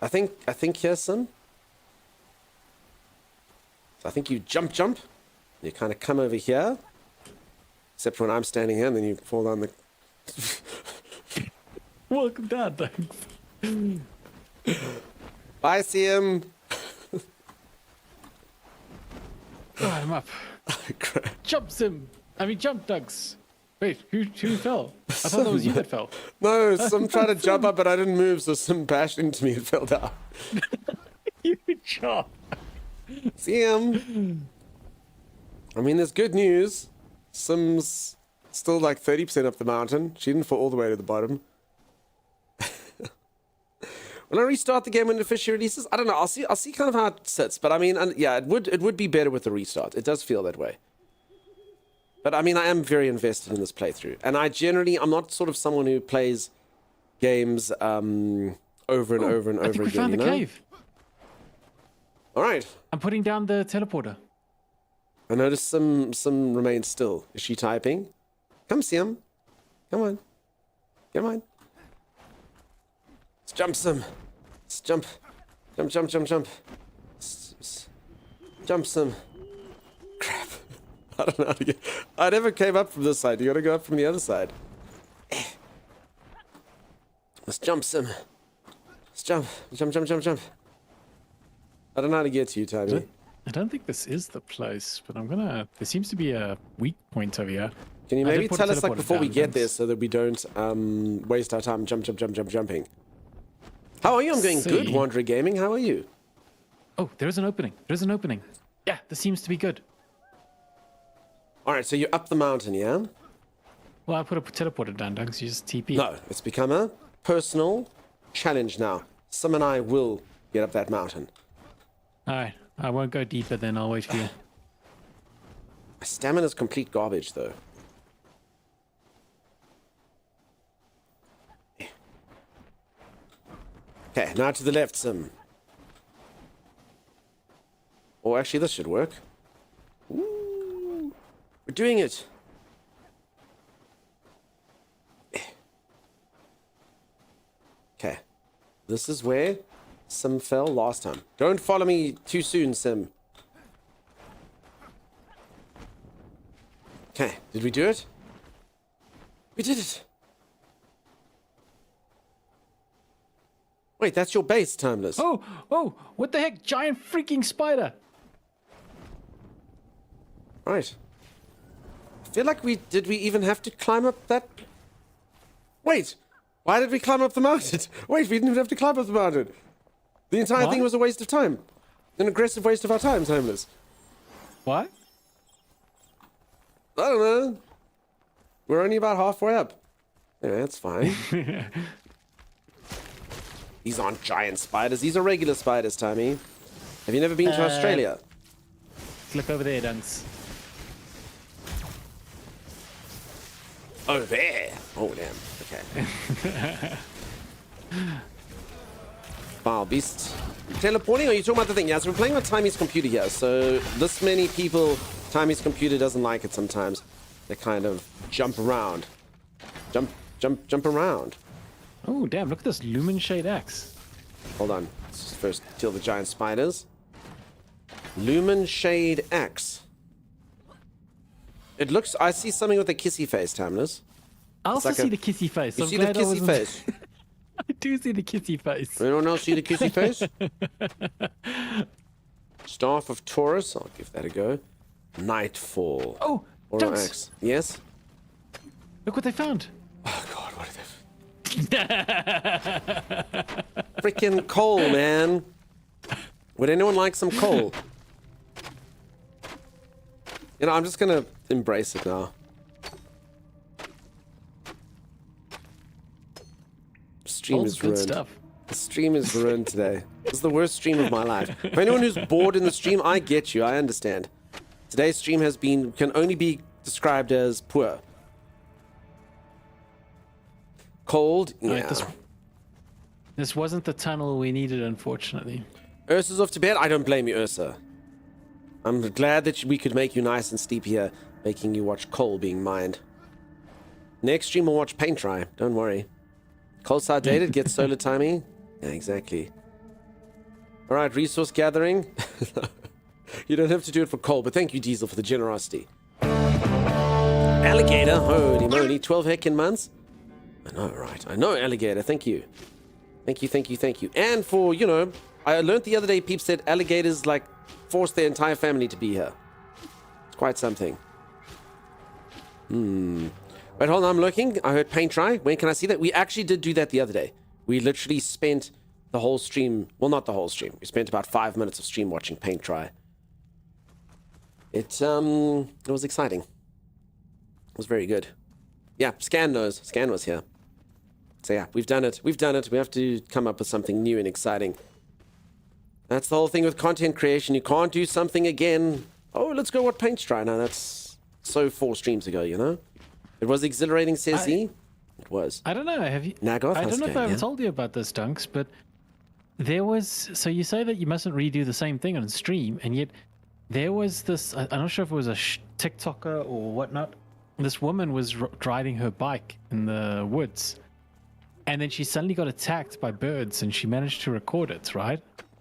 I think here's some. So I think you jump. You kind of come over here. Except for when I'm standing here and then you fall down the... Welcome down, thanks. Bye, CM. Right, I'm up. Jump sim. I mean jump ducks. Wait, who fell? I thought that was you that fell. No, some tried to jump up, but I didn't move, so some bashed into me and fell down. You jump. CM. I mean, there's good news. Sim's still like 30% up the mountain. She didn't fall all the way to the bottom. When I restart the game when it officially releases, I don't know. I'll see kind of how it sits. But I mean, yeah, it would be better with the restart. It does feel that way. But I mean, I am very invested in this playthrough, and I'm not sort of someone who plays games over and over and over again. We found the cave. All right. I'm putting down the teleporter. I noticed some remain still. Is she typing? Come, Siam. Come on. Come on. Let's jump some. Let's jump. Jump. Jump some. Crap. I don't know how to get... I never came up from this side. You gotta go up from the other side. Let's jump some. Let's jump. Jump. I don't know how to get to you, Tommy. I don't think this is the place, but I'm gonna... There seems to be a weak point over here. Can you maybe tell us like before we get there so that we don't waste our time jumping? How are you? I'm going good, Wanderer Gaming. How are you? Oh, there is an opening. Yeah, this seems to be good. All right, so you're up the mountain, yeah? Well, I put a teleporter down, Doug, so you just TP. No, it's become a personal challenge now. Sim and I will get up that mountain. Alright, I won't go deeper then, I'll wait for you. My stamina's complete garbage, though. Okay, now to the left, Sim. Oh, actually, this should work. Ooh, we're doing it. Okay, this is where Sim fell last time. Don't follow me too soon, Sim. Okay, did we do it? We did it. Wait, that's your base, Timeless. Oh, what the heck? Giant freaking spider. Right. I feel like did we even have to climb up that? Wait, why did we climb up the mountain? Wait, we didn't even have to climb up the mountain. The entire thing was a waste of time. An aggressive waste of our time, Timeless. What? I don't know. We're only about halfway up. Yeah, that's fine. These aren't giant spiders. These are regular spiders, Tommy. Have you never been to Australia? Look over there, Dunce. Oh, there. Oh, damn. Okay. Wow, beast. Teleporting? Or are you talking about the thing? Yeah, so we're playing with Timmy's computer here. So this many people, Timmy's computer doesn't like it sometimes. They kind of jump around. Jump around. Oh, damn. Look at this Lumen Shade axe. Hold on. Let's first kill the giant spiders. Lumen Shade axe. It looks... I see something with a kissy face, Tamnus. I also see the kissy face. You see the kissy face? I do see the kissy face. Anyone else see the kissy face? Staff of Taurus. I'll give that a go. Nightfall. Oh, Or Dunce. axe. Yes? Look what they found. Oh, God, what are they... Freaking coal, man. Would anyone like some coal? You know, I'm just gonna embrace it now. Stream All is good ruined. stuff. The stream is ruined today. This is the worst stream of my life. For anyone who's bored in the stream, I get you. I understand. Today's stream can only be described as poor. Cold, yeah. Right, this wasn't the tunnel we needed, unfortunately. Ursa's off to bed. I don't blame you, Ursa. I'm glad that we could make you nice and steep here, making you watch coal being mined. Next stream we'll watch paint dry. Don't worry. Coal side dated, get solar timing. Yeah, exactly. All right, resource gathering. You don't have to do it for coal, but thank you, Diesel, for the generosity. Alligator, holy moly, 12 heckin' months. I know, right? I know, alligator. Thank you. Thank you. And for, you know, I learned the other day, peeps said alligators, like, forced their entire family to be here. It's quite something. Wait, hold on, I'm looking. I heard paint dry. When can I see that? We actually did do that the other day. We literally spent the whole stream, well, not the whole stream. We spent about 5 minutes of stream watching paint dry. It was exciting. It was very good. Yeah, Scan knows. Scan was here. So yeah, we've done it. We have to come up with something new and exciting. That's the whole thing with content creation. You can't do something again. Oh, let's go watch paint dry. No, that's so 4 streams ago, you know? It was exhilarating, says he. It was. I don't know. Have you? Nagoth, I don't know if I ever yeah? told you about this, Dunks, but there was. So you say that you mustn't redo the same thing on stream, and yet there was this. I'm not sure if it was a TikToker or whatnot. This woman was riding her bike in the woods, and then she suddenly got attacked by birds, and she managed to record it, right?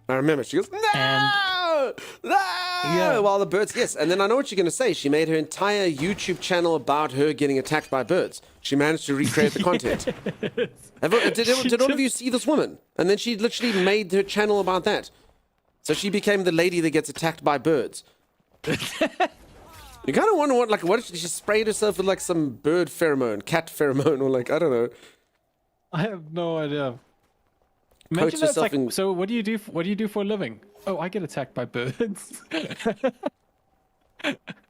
I remember. She goes, no! No! Yeah. While the birds, yes. And then I know what you're going to say. She made her entire YouTube channel about her getting attacked by birds. She managed to recreate the content. Did all of you see this woman? And then she literally made her channel about that. So she became the lady that gets attacked by birds. You kind of wonder what if she sprayed herself with like some bird pheromone, cat pheromone, or like, I don't know. I have no idea. Imagine that's like, so what do you do? What do you do for a living? Oh, I get attacked by birds.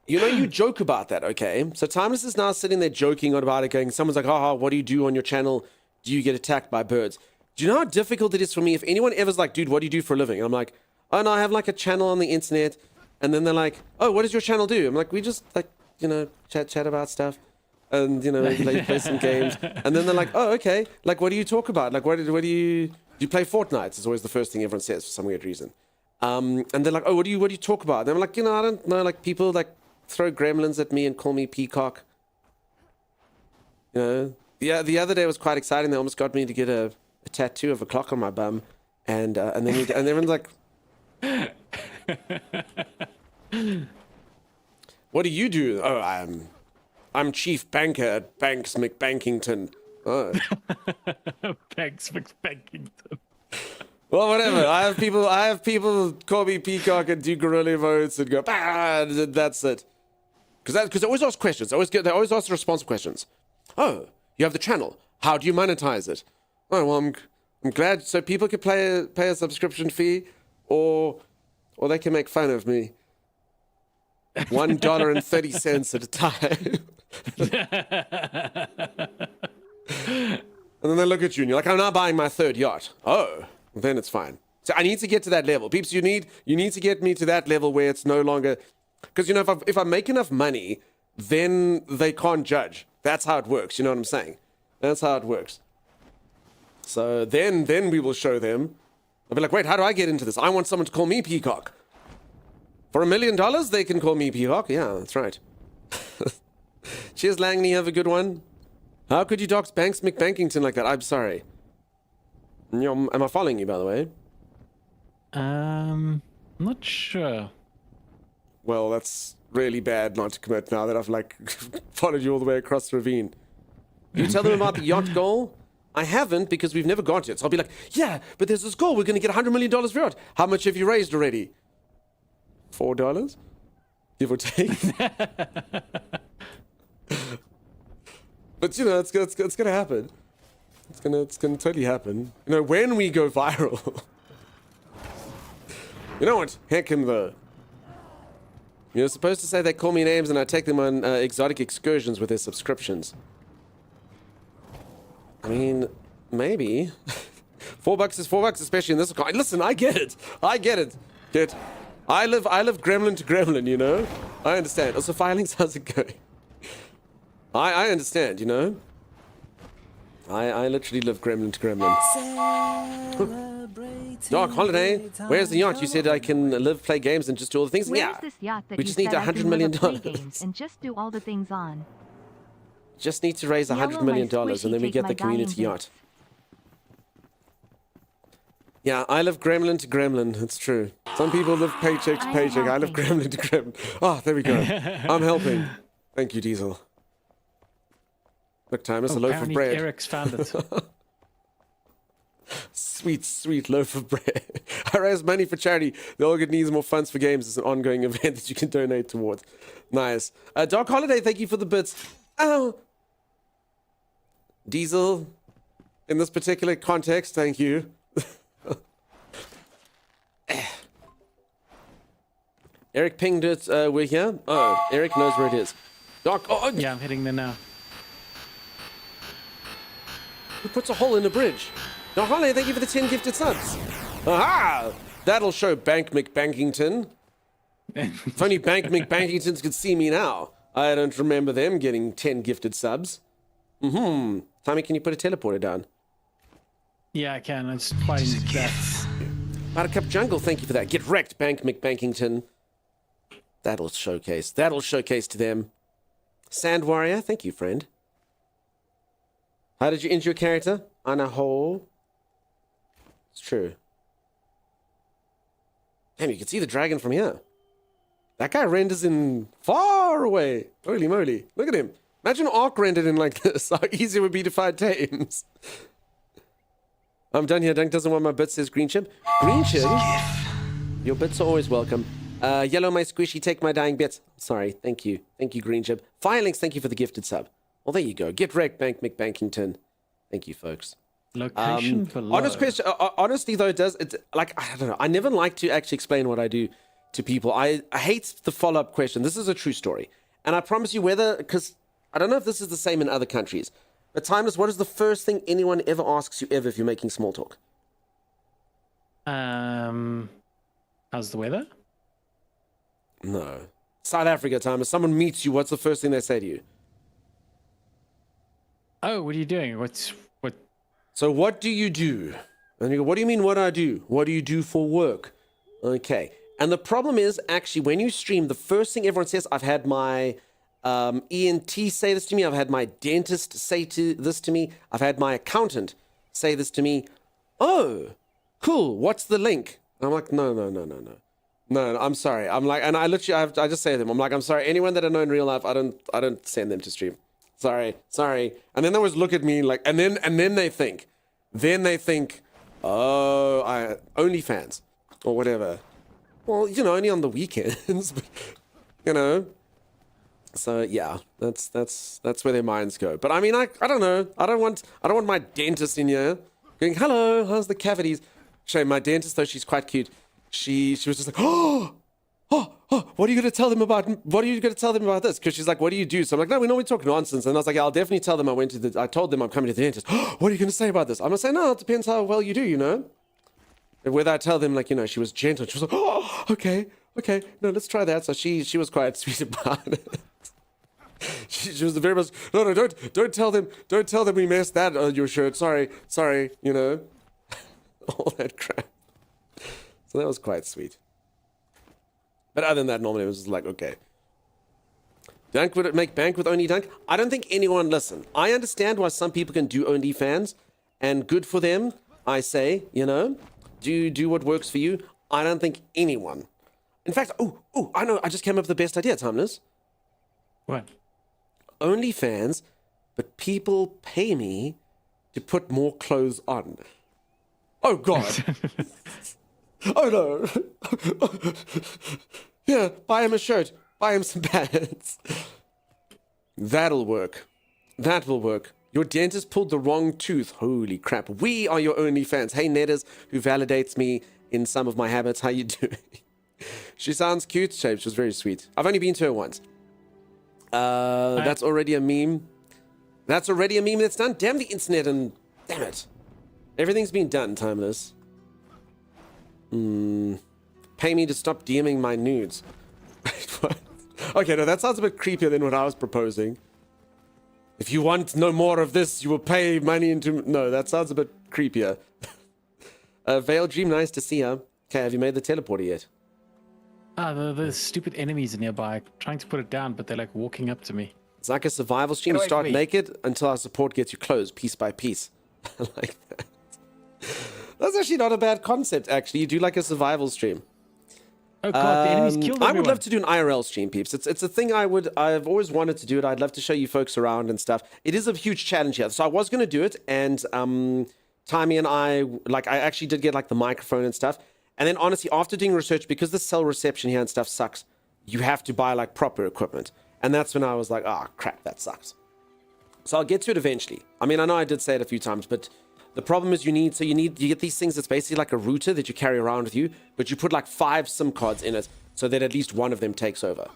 You know, you joke about that, okay? So Timeless is now sitting there joking about it, going, someone's like, haha, what do you do on your channel? Do you get attacked by birds? Do you know how difficult it is for me if anyone ever's like, dude, what do you do for a living? And I'm like, oh, no, I have like a channel on the internet. And then they're like, oh, what does your channel do? I'm like, we just like, you know, chat about stuff. And, you know, play some games. And then they're like, oh, okay. Like, what do you talk about? Like, what do you you play Fortnite? It's always the first thing everyone says for some weird reason. And they're like, oh, what do you talk about? And I'm like, I don't know. Like people like throw gremlins at me and call me Peacock. The other day was quite exciting. They almost got me to get a tattoo of a clock on my bum, and everyone's like, what do you do? Oh, I'm chief banker at Banks McBankington. Oh. Banks McBankington. Well, whatever. I have people call me Peacock and do guerrilla votes and go, bah, and that's it. Because they always ask questions. They always ask the responsive questions. Oh, you have the channel. How do you monetize it? Oh, well, I'm glad. So people can pay a subscription fee, or they can make fun of me. $1.30 at a time. And then they look at you and you're like, I'm not buying my third yacht. Oh, well, then it's fine. So I need to get to that level. Peeps, you need to get me to that level where it's no longer... Because, if I make enough money, then they can't judge. That's how it works. You know what I'm saying? That's how it works. So then we will show them. I'll be like, wait, how do I get into this? I want someone to call me Peacock. For $1 million, they can call me Peacock. Yeah, that's right. Cheers, Langley. Have a good one. How could you dox Banks McBankington like that? I'm sorry. Am I following you, by the way? Not sure. Well, that's really bad not to commit now that I've, followed you all the way across the ravine. You tell them about the yacht goal? I haven't, because we've never got it. So I'll be like, yeah, but there's this goal. We're going to get $100 million for yacht. How much have you raised already? $4? Give or take? But, it's going to happen. It's going to totally happen. When we go viral. You know what? Heck him, though. You're supposed to say they call me names and I take them on exotic excursions with their subscriptions. I mean, maybe. $4 is $4, especially in this economy. Listen, I get it. I live gremlin to gremlin, I understand. Also, filings, how's it going? I understand, I literally live gremlin to gremlin. Dark Holiday, where's the yacht? You said I can live, play games, and just do all the things. Where's this yacht that we you just said need I can $100 million. live and play games and just do all the things on? Just need to raise $100 million, and then we get the community yacht. Yeah, I live gremlin to gremlin. It's true. Some people live paycheck to paycheck. I live gremlin to gremlin. Oh, there we go. I'm helping. Thank you, Diesel. Look, Timus, a loaf of bread. Eric's found it. Sweet, sweet loaf of bread. I raise money for charity. The All Good Needs More Funds for Games is an ongoing event that you can donate towards. Nice. Dark Holiday, thank you for the bits. Oh. Diesel, in this particular context, thank you. Eric pinged it. We're here. Oh, Eric knows where it is. Dark. Oh, yeah, I'm heading there now. Who puts a hole in the bridge? Dark Holiday, thank you for the 10 gifted subs. Aha! That'll show Bank McBankington. If only Bank McBankingtons could see me now. I don't remember them getting 10 gifted subs. Tommy, can you put a teleporter down? Yeah, I can. I'm just fighting that. Buttercup Jungle, thank you for that. Get wrecked, Bank McBankington. That'll showcase to them. Sand Warrior, thank you, friend. How did you injure your character? On a hole. It's true. Damn, you can see the dragon from here. That guy renders in far away. Holy moly. Look at him. Imagine Ark rendered in like this. How easy it would be to find tames. I'm done here. Dunk doesn't want my bits, says Green Chip. Green Chip? Your bits are always welcome. Yellow, my squishy, take my dying bits. Sorry. Thank you. Thank you, Green Chip. Firelinks, thank you for the gifted sub. Well, there you go. Get wrecked, Bank McBankington. Thank you, folks. Location below. Honest question. Honestly, though, I don't know. I never like to actually explain what I do to people. I hate the follow-up question. This is a true story. And I promise you because I don't know if this is the same in other countries. But Timeless, what is the first thing anyone ever asks you if you're making small talk? How's the weather? No. South Africa, Timeless. Someone meets you. What's the first thing they say to you? Oh, what are you doing? So what do you do? And you go, what do you mean, what do I do? What do you do for work? Okay. And the problem is, actually, when you stream, the first thing everyone says, I've had my ENT say this to me. I've had my dentist say this to me. I've had my accountant say this to me. Oh, cool. What's the link? And I'm like, no. No, I'm sorry. I'm like, and I literally, I just say to them, I'm like, I'm sorry. Anyone that I know in real life, I don't send them to stream. Sorry. And then they always look at me like, and then they think, oh, OnlyFans or whatever. Well, only on the weekends, but, So yeah, that's where their minds go. But I mean, I don't know. I don't want my dentist in here going, hello, how's the cavities? Shame, my dentist though, she's quite cute. She was just like, oh, what are you going to tell them about? What are you going to tell them about this? Because she's like, what do you do? So I'm like, no, we normally talk nonsense. And I was like, yeah, I'll definitely tell them I told them I'm coming to the dentist. What are you going to say about this? I'm going to say, no, it depends how well you do, And whether I tell them, like, she was gentle. She was like, oh, okay, no, let's try that. So she was quite sweet about it. She was very much, no, don't tell them we messed that on your shirt. Sorry, all that crap. So that was quite sweet. But other than that, normally it was just like, okay. Dunk, would it make bank with Only Dunk? I don't think anyone, listen, I understand why some people can do OnlyFans, and good for them, I say, do what works for you. I don't think anyone. In fact, I know, I just came up with the best idea, Timeless. What? OnlyFans, but people pay me to put more clothes on. Oh, God. Oh, no. Yeah, buy him a shirt. Buy him some pants. That'll work. That will work. Your dentist pulled the wrong tooth. Holy crap. We are your OnlyFans. Hey, Netters, who validates me in some of my habits. How you doing? She sounds cute. She was very sweet. I've only been to her once. That's already a meme. That's already a meme that's done. Damn the internet and damn it. Everything's been done, Timeless. Pay me to stop DMing my nudes. Wait, what? Okay, no, that sounds a bit creepier than what I was proposing. If you want no more of this, you will pay money into... No, that sounds a bit creepier. Veil Dream, nice to see ya. Okay, have you made the teleporter yet? The stupid enemies nearby. Trying to put it down, but they're like walking up to me. It's like a survival stream. You start naked until our support gets you clothes, piece by piece. I like that. That's actually not a bad concept, actually. You do like a survival stream. Oh god, the enemies killed everyone. I would love to do an IRL stream, peeps. It's a thing I've always wanted to do it. I'd love to show you folks around and stuff. It is a huge challenge here. So I was going to do it, and Timey and I actually did get like the microphone and stuff. And then honestly, after doing research, because the cell reception here and stuff sucks, you have to buy like proper equipment. And that's when I was like, crap, that sucks. So I'll get to it eventually. I mean, I know I did say it a few times, but the problem is you get these things that's basically like a router that you carry around with you, but you put like 5 SIM cards in it so that at least one of them takes over.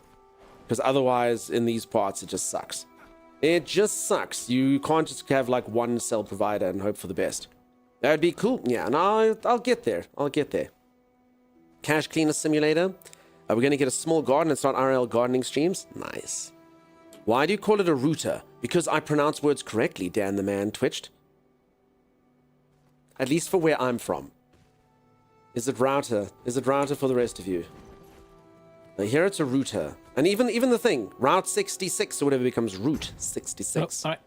Because otherwise, in these parts, it just sucks. It just sucks. You can't just have like one cell provider and hope for the best. That would be cool. Yeah, and I'll get there. I'll get there. Cash Cleaner Simulator. We're going to get a small garden and start RL gardening streams. Nice. Why do you call it a router? Because I pronounce words correctly, Dan the man twitched. At least for where I'm from. Is it router? Is it router for the rest of you? Now here it's a router. And even the thing, Route 66 or whatever becomes Route 66. Oh, all right.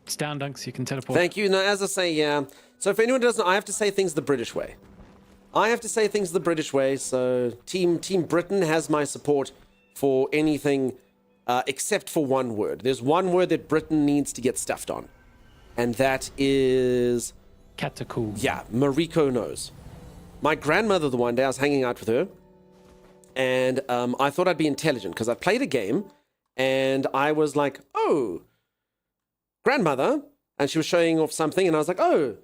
It's down, Dunks. You can teleport. Thank you. Now, as I say, yeah. So if anyone doesn't know, I have to say things the British way. So Team Britain has my support for anything except for one word. There's one word that Britain needs to get stuffed on. And that is... Catacomb. Yeah, Mariko knows. My grandmother, the one day, I was hanging out with her. And I thought I'd be intelligent because I played a game. And I was like, oh, grandmother. And she was showing off something. And I was like, oh,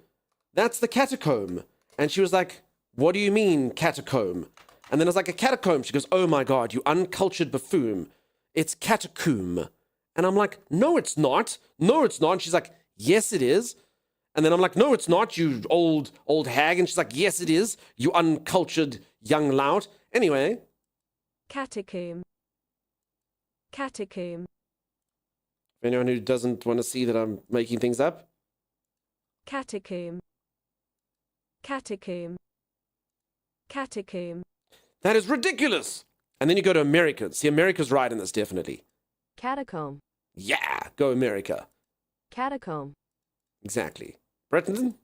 that's the catacomb. And she was like, what do you mean, catacomb? And then I was like, a catacomb. She goes, oh my God, you uncultured buffoon. It's catacomb. And I'm like, no, it's not. No, it's not. And she's like, yes, it is. And then I'm like, no, it's not, you old hag. And she's like, yes, it is, you uncultured young lout. Anyway. Catacomb. Catacomb. For anyone who doesn't want to see that I'm making things up. Catacomb. Catacomb. Catacomb. That is ridiculous. And then you go to America. See, America's right in this, definitely. Catacomb. Yeah, go America. Catacomb. Exactly. Britain?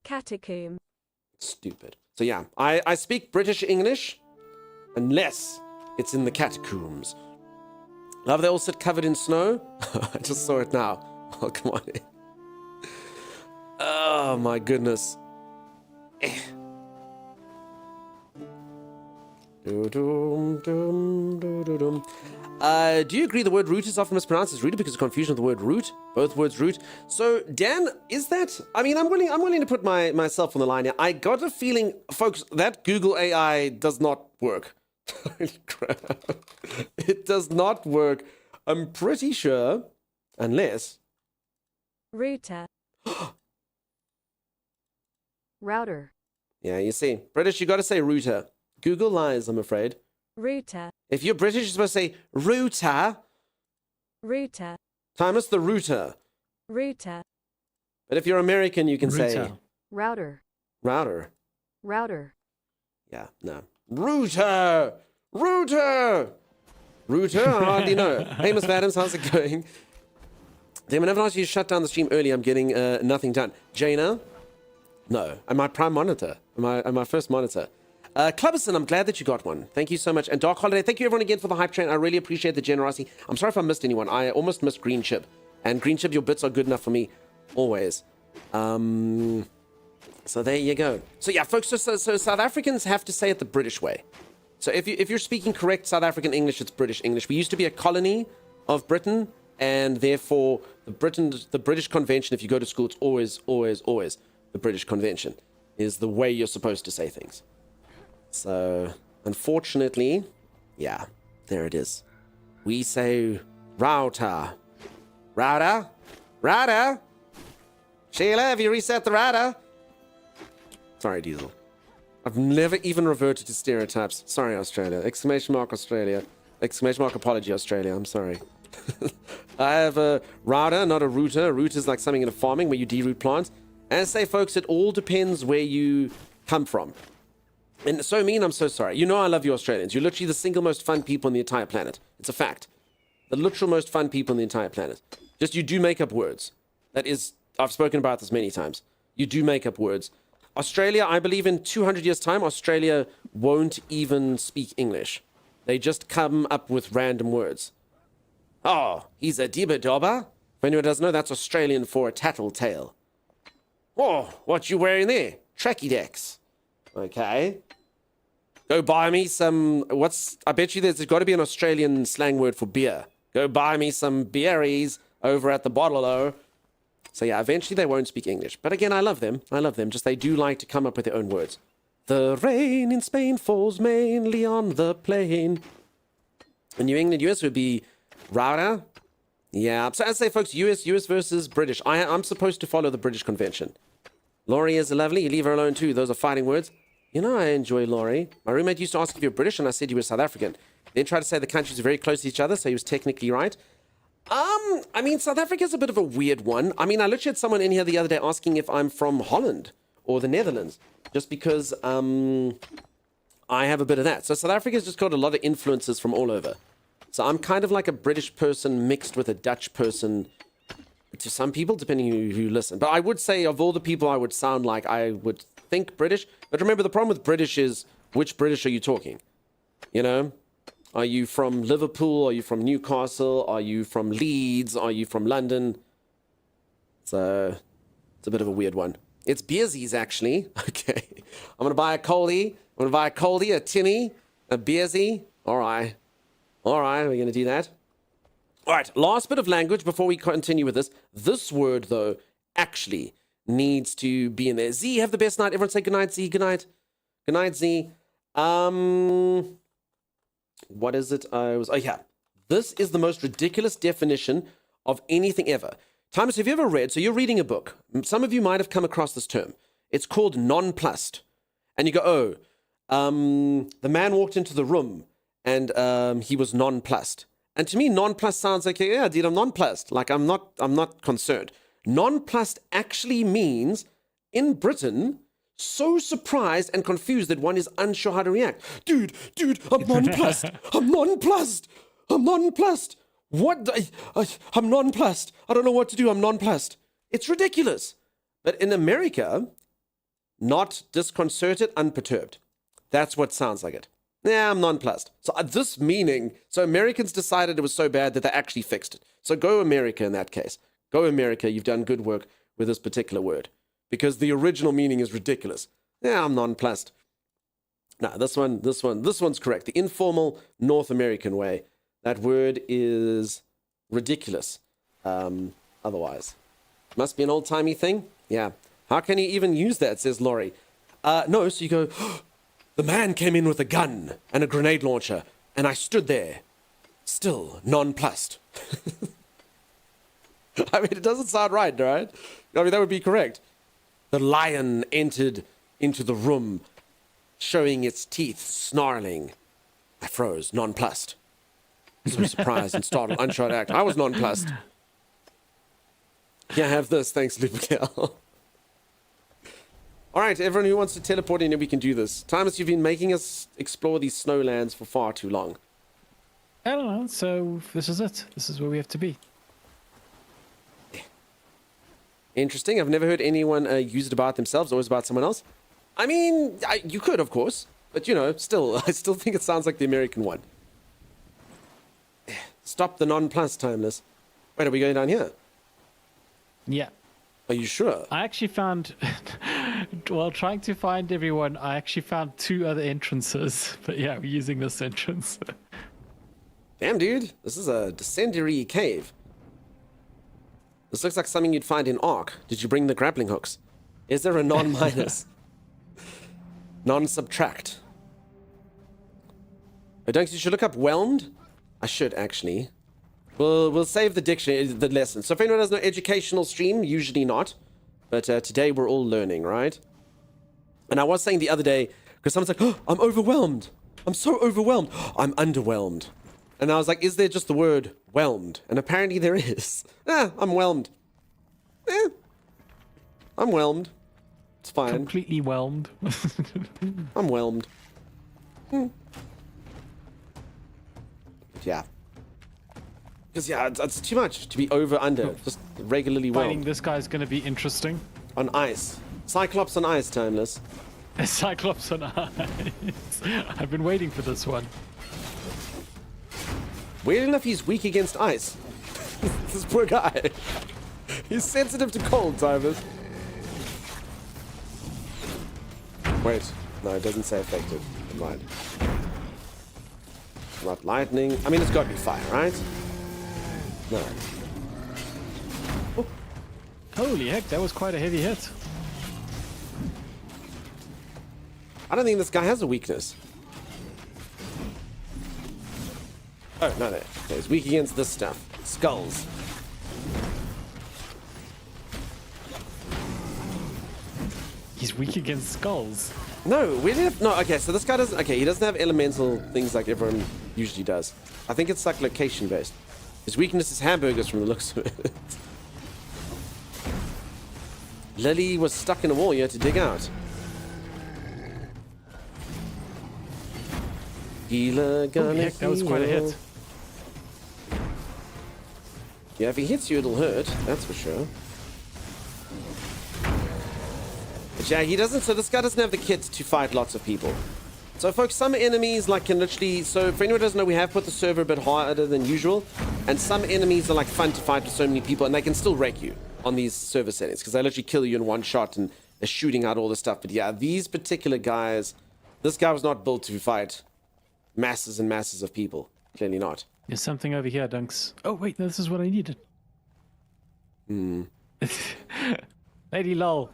Catacomb. Stupid. So yeah, I speak British English unless it's in the catacombs. Love they all sit covered in snow. I just saw it now. Oh, come on. Oh, my goodness. Do you agree the word root is often mispronounced as rooted because of confusion of the word root? Both words root. So, Dan, is that... I mean, I'm willing to put myself on the line here. I got a feeling, folks, that Google AI does not work. Holy crap. It does not work. I'm pretty sure, unless... Router. Router. Yeah, you see. British, you got to say router. Google lies, I'm afraid. Router. If you're British, you're supposed to say router. Router. Thomas, the router. Router. But if you're American, you can say Router. Router. router. Router. Yeah, no. Router! Router! Router? I hardly know. Hey, Miss Adams, how's it going? Then whenever I ask you to shut down the stream early, I'm getting nothing done. Jaina? No. I'm my prime monitor. I'm my first monitor. Clubberson, I'm glad that you got one. Thank you so much. And Dark Holiday, thank you everyone again for the hype train. I really appreciate the generosity. I'm sorry if I missed anyone. I almost missed Green Chip. And Green Chip, your bits are good enough for me. Always. So there you go. So yeah, folks, so South Africans have to say it the British way. So if you're speaking correct South African English, it's British English. We used to be a colony of Britain, and therefore the British Convention, if you go to school, it's always the British Convention is the way you're supposed to say things. So unfortunately, yeah, there it is. We say router. Router? Router? Sheila, have you reset the router? Sorry, Diesel. I've never even reverted to stereotypes. Sorry, Australia. Exclamation mark Australia. Exclamation mark apology, Australia. I'm sorry. I have a router, not a router. A router is like something in a farming where you deroot plants. And I say, folks, it all depends where you come from. And so mean, I'm so sorry. You know I love you Australians. You're literally the single most fun people on the entire planet. It's a fact. The literal most fun people on the entire planet. Just you do make up words. That is, I've spoken about this many times. You do make up words. Australia, I believe in 200 years' time, Australia won't even speak English. They just come up with random words. Oh, he's a dibba dobber. If anyone doesn't know, that's Australian for a tattletale. Oh, what you wearing there? Tracky decks. Okay. Go buy me some, I bet you there's got to be an Australian slang word for beer. Go buy me some beeries over at the bottle-o. So yeah, eventually they won't speak English. But again, I love them. Just they do like to come up with their own words. The rain in Spain falls mainly on the plain. In New England, US would be router. Yeah, so as I say, folks, US versus British. I'm supposed to follow the British convention. Laurie is lovely. You leave her alone too. Those are fighting words. You know I enjoy Laurie. My roommate used to ask if you're British, and I said you were South African. Then tried to say the countries are very close to each other, so he was technically right. I mean, South Africa's a bit of a weird one. I mean, I literally had someone in here the other day asking if I'm from Holland or the Netherlands, just because I have a bit of that. So South Africa's just got a lot of influences from all over. So I'm kind of like a British person mixed with a Dutch person to some people, depending who listen. But I would say of all the people I would sound like, I would think British. But remember, the problem with British is, which British are you talking? You know? Are you from Liverpool? Are you from Newcastle? Are you from Leeds? Are you from London? So it's a bit of a weird one. It's Beersies, actually. Okay. I'm going to buy a Coley. A Tinny, a Beersie. All right, we're going to do that. All right, last bit of language before we continue with this. This word, though, actually needs to be in there. Z, have the best night. Everyone say goodnight, Z. Good night. Good night, Z. What is it? Oh, yeah. This is the most ridiculous definition of anything ever. Thomas, have you ever read? So you're reading a book. Some of you might have come across this term. It's called nonplussed. And you go, the man walked into the room and he was nonplussed. And to me, nonplussed sounds like, yeah, dude, I'm nonplussed. Like, I'm not concerned. Nonplussed actually means, in Britain, so surprised and confused that one is unsure how to react. Dude, I'm nonplussed. I'm nonplussed. I'm nonplussed. What? I'm nonplussed. I don't know what to do. I'm nonplussed. It's ridiculous. But in America, not disconcerted, unperturbed. That's what sounds like it. Yeah, I'm nonplussed. So so Americans decided it was so bad that they actually fixed it. So go America in that case. Go America. You've done good work with this particular word. Because the original meaning is ridiculous. Yeah, I'm nonplussed. No, this one's correct. The informal North American way. That word is ridiculous. Otherwise. Must be an old-timey thing? Yeah. How can you even use that, says Laurie. No, so you go, the man came in with a gun and a grenade launcher, and I stood there, still nonplussed. I mean, it doesn't sound right, right? I mean, that would be correct. The lion entered into the room, showing its teeth, snarling. I froze, nonplussed. So surprised and startled, unsure act. I was nonplussed. Yeah, have this. Thanks, Lupical. All right, everyone who wants to teleport in, we can do this. Timus, you've been making us explore these snowlands for far too long. I don't know. So this is it. This is where we have to be. Interesting. I've never heard anyone use it about themselves, always about someone else. I mean, you could, of course. But, you know, still, I still think it sounds like the American one. Stop the non-plus, Timeless. Wait, are we going down here? Yeah. Are you sure? I actually found, while trying to find everyone, I actually found 2 other entrances. But yeah, we're using this entrance. Damn, dude. This is a descendery cave. This looks like something you'd find in Ark. Did you bring the grappling hooks? Is there a non-minus? Non-subtract. Oh, don't you should look up whelmed? I should, actually. We'll save the dictionary, the lesson. So if anyone has no educational stream, usually not. But today we're all learning, right? And I was saying the other day, because someone's like, oh, I'm overwhelmed. I'm so overwhelmed. I'm underwhelmed. And I was like, is there just the word whelmed? And apparently there is. I'm whelmed. I'm whelmed. It's fine. Completely whelmed. I'm whelmed. Yeah. Because, yeah, it's too much to be over-under. Just regularly whelmed. Finding this guy's going to be interesting. On ice. Cyclops on ice, Timeless. Cyclops on ice. I've been waiting for this one. Weird enough, he's weak against ice. This poor guy. He's sensitive to cold, Timeless. Wait. No, it doesn't say effective. Never mind. Not lightning. I mean, it's got to be fire, right? No. Oh. Holy heck, that was quite a heavy hit. I don't think this guy has a weakness. Oh, no, no. He's weak against this stuff. Skulls. He's weak against skulls. No, we didn't. No, okay, so this guy doesn't. Okay, he doesn't have elemental things like everyone usually does. I think it's like location based. His weakness is hamburgers from the looks of it. Lily was stuck in a wall. You had to dig out. Healer gonna heck, that was quite a heal. hit. Yeah, if he hits you, it'll hurt. That's for sure. But yeah, he doesn't. So this guy doesn't have the kit to fight lots of people. So folks, some enemies like can literally. So for anyone who doesn't know, we have put the server a bit harder than usual, and some enemies are like fun to fight with so many people, and they can still wreck you on these server settings because they literally kill you in one shot and they're shooting out all this stuff. But yeah, these particular guys, this guy was not built to fight masses and masses of people. Clearly not. There's something over here, Dunks. Oh wait, no, this is what I needed. Lady lol.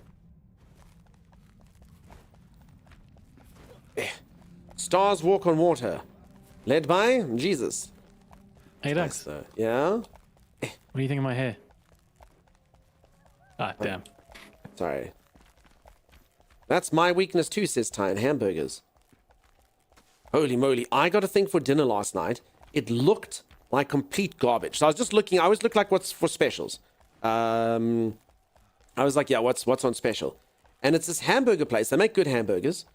Stars walk on water, led by Jesus. Hey Dunks, Yeah. what do you think of my hair? Ah, damn. Sorry. That's my weakness too, says Tyne. Hamburgers. Holy moly. I got a thing for dinner last night. It looked like complete garbage. So I was just looking. I always look like what's for specials. I was like, yeah, what's on special? And it's this hamburger place. They make good hamburgers.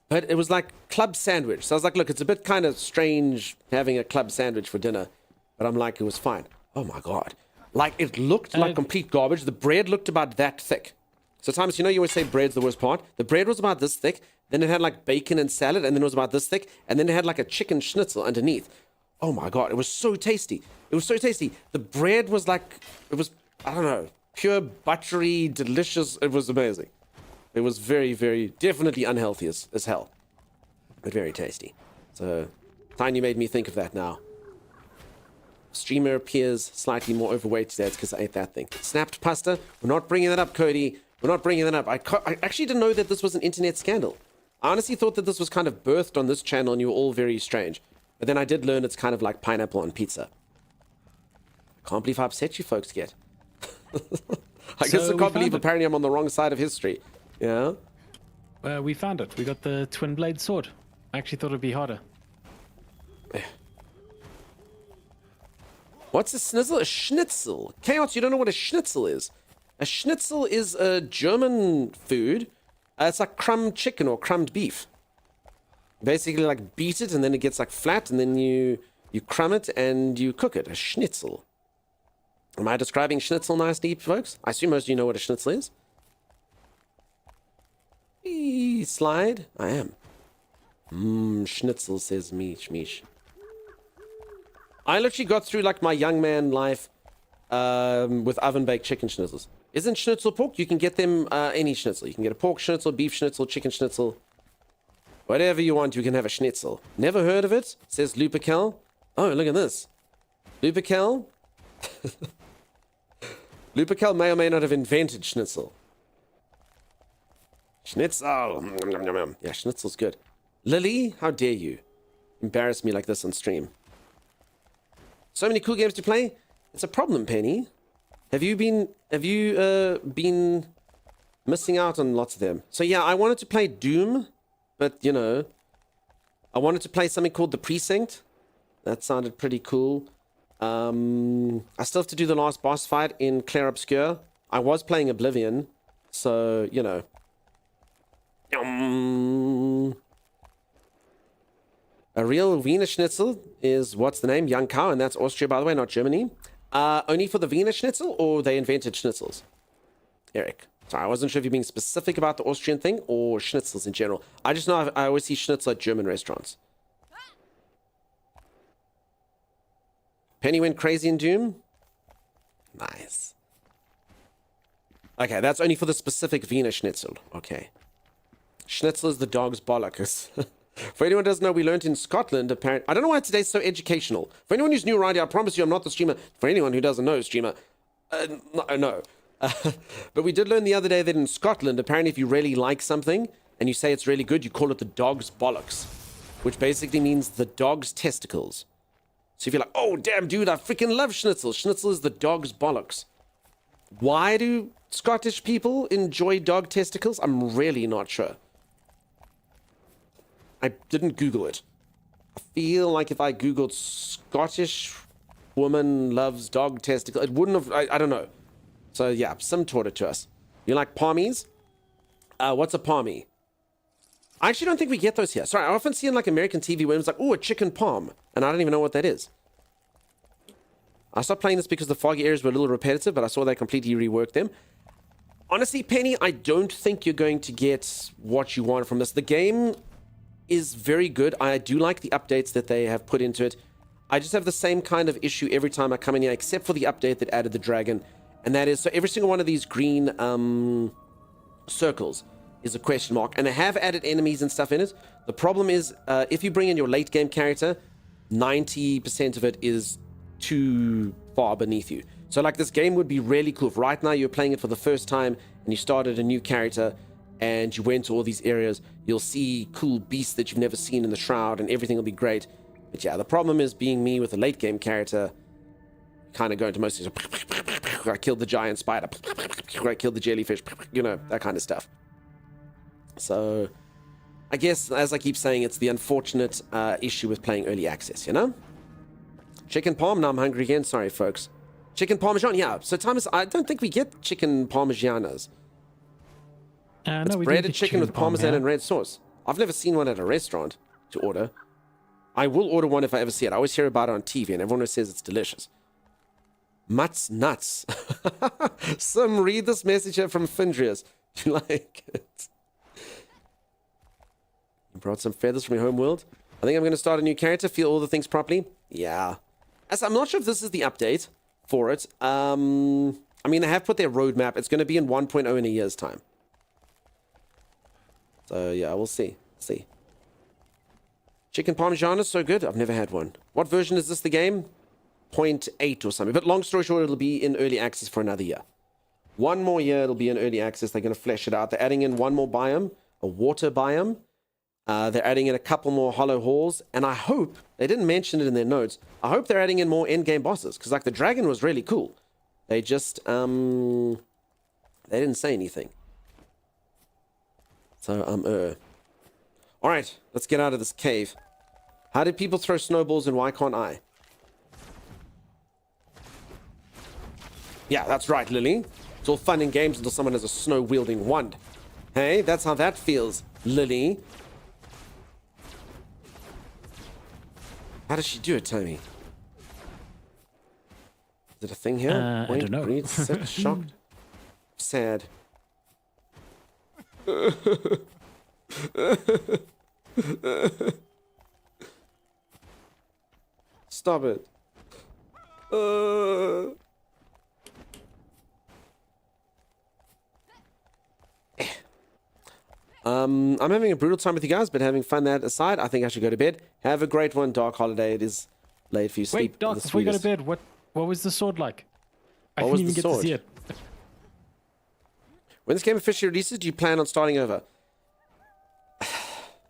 But it was like club sandwich. So I was like, look, it's a bit kind of strange having a club sandwich for dinner. But I'm like, it was fine. Oh my God. Like, it looked like complete garbage. The bread looked about that thick. So, Thomas, you know you always say bread's the worst part? The bread was about this thick. Then it had like bacon and salad. And then it was about this thick. And then it had like a chicken schnitzel underneath. Oh my God. It was so tasty. It was so tasty. The bread was like, it was, I don't know, pure buttery, delicious. It was amazing. It was very, very, definitely unhealthy as hell. But very tasty. So, Tiny made me think of that now. Streamer appears slightly more overweight today. It's because I ate that thing. Snapped pasta. We're not bringing that up, Cody. We're not bringing that up. I actually didn't know that this was an internet scandal. I honestly thought that this was kind of birthed on this channel and you were all very strange. But then I did learn it's kind of like pineapple on pizza. I can't believe how upset you folks get. I guess I can't believe apparently I'm on the wrong side of history. Yeah? We found it. We got the twin blade sword. I actually thought it'd be harder. What's a snizzle? A schnitzel. Chaos, you don't know what a schnitzel is. A schnitzel is a German food. It's like crumbed chicken or crumbed beef. Basically like beat it and then it gets like flat and then you crumb it and you cook it. A schnitzel. Am I describing schnitzel nicely, folks? I assume most of you know what a schnitzel is. Slide. I am. Schnitzel, says Mish. I literally got through like my young man life with oven-baked chicken schnitzels. Isn't schnitzel pork? You can get them any schnitzel. You can get a pork schnitzel, beef schnitzel, chicken schnitzel. Whatever you want, you can have a schnitzel. Never heard of it? Says Lupercal. Oh, look at this. Lupercal. Lupercal may or may not have invented schnitzel. Schnitzel. Yeah, schnitzel's good. Lily, how dare you embarrass me like this on stream? So many cool games to play. It's a problem, Penny. Have you been missing out on lots of them? So yeah, I wanted to play Doom, but you know, I wanted to play something called The Precinct. That sounded pretty cool. I still have to do the last boss fight in Clair Obscur. I was playing Oblivion, so you know. A real Wiener Schnitzel is, what's the name? Young Cow, and that's Austria, by the way, not Germany. Only for the Wiener Schnitzel, or they invented schnitzels? Eric. Sorry, I wasn't sure if you're being specific about the Austrian thing, or schnitzels in general. I just know I always see schnitzel at German restaurants. Penny went crazy in Doom? Nice. Okay, that's only for the specific Wiener Schnitzel. Okay. Schnitzel is the dog's bollockers. For anyone who doesn't know, we learned in Scotland, apparently. I don't know why today's so educational. For anyone who's new around here, I promise you I'm not the streamer. For anyone who doesn't know, streamer, no. But we did learn the other day that in Scotland, apparently if you really like something and you say it's really good, you call it the dog's bollocks, which basically means the dog's testicles. So if you're like, oh, damn, dude, I freaking love schnitzel. Schnitzel is the dog's bollocks. Why do Scottish people enjoy dog testicles? I'm really not sure. I didn't Google it. I feel like if I Googled Scottish woman loves dog testicle, it wouldn't have, I don't know. So yeah, Sim taught it to us. You like palmies? What's a palmy? I actually don't think we get those here. Sorry, I often see in like American TV where it's like, oh, a chicken palm. And I don't even know what that is. I stopped playing this because the foggy areas were a little repetitive, but I saw they completely reworked them. Honestly, Penny, I don't think you're going to get what you want from this. The game is very good. I do like the updates that they have put into it. I just have the same kind of issue every time I come in here, except for the update that added the dragon. And that is, so every single one of these green circles is a question mark. And they have added enemies and stuff in it. The problem is, if you bring in your late game character, 90% of it is too far beneath you. So like this game would be really cool if right now you're playing it for the first time and you started a new character and you went to all these areas, you'll see cool beasts that you've never seen in the Shroud and everything will be great. But yeah, the problem is being me with a late game character, kind of going to most of these, I killed the giant spider, I killed the jellyfish, you know, that kind of stuff. So I guess, as I keep saying, it's the unfortunate issue with playing early access, you know? Chicken parm, now I'm hungry again, sorry folks. Chicken parmesan, yeah. So Thomas, I don't think we get chicken parmesanas. No, It's we breaded did chicken with parmesan and red sauce. I've never seen one at a restaurant to order. I will order one if I ever see it. I always hear about it on TV, and everyone always says it's delicious. Mutt's nuts. Some read this message here from Findrius. Do you like it? You brought some feathers from your home world. I think I'm going to start a new character, feel all the things properly. Yeah. As I'm not sure if this is the update for it. I mean, they have put their roadmap. It's going to be in 1.0 in a year's time. So, yeah, we'll see. See. Chicken Parmesan is so good. I've never had one. What version is this, the game? 0.8 or something. But long story short, it'll be in early access for another year. One more year, it'll be in early access. They're going to flesh it out. They're adding in one more biome, a water biome. They're adding in a couple more hollow halls. And I hope, they didn't mention it in their notes, I hope they're adding in more end-game bosses. Because, like, the dragon was really cool. They just, they didn't say anything. So, Alright, let's get out of this cave. How did people throw snowballs and why can't I? Yeah, that's right, Lily. It's all fun and games until someone has a snow-wielding wand. Hey, that's how that feels, Lily. How does she do it, Tommy? Is it a thing here? I don't know. Breathe, sit, shocked. Sad. Stop it. I'm having a brutal time with you guys, but having fun that aside, I think I should go to bed. Have a great one, Dark Holiday. It is late for you. Sleep. Wait, Doc, before you go to bed, what was the sword like? I What didn't was even the get sword? to see it. When this game officially releases, do you plan on starting over?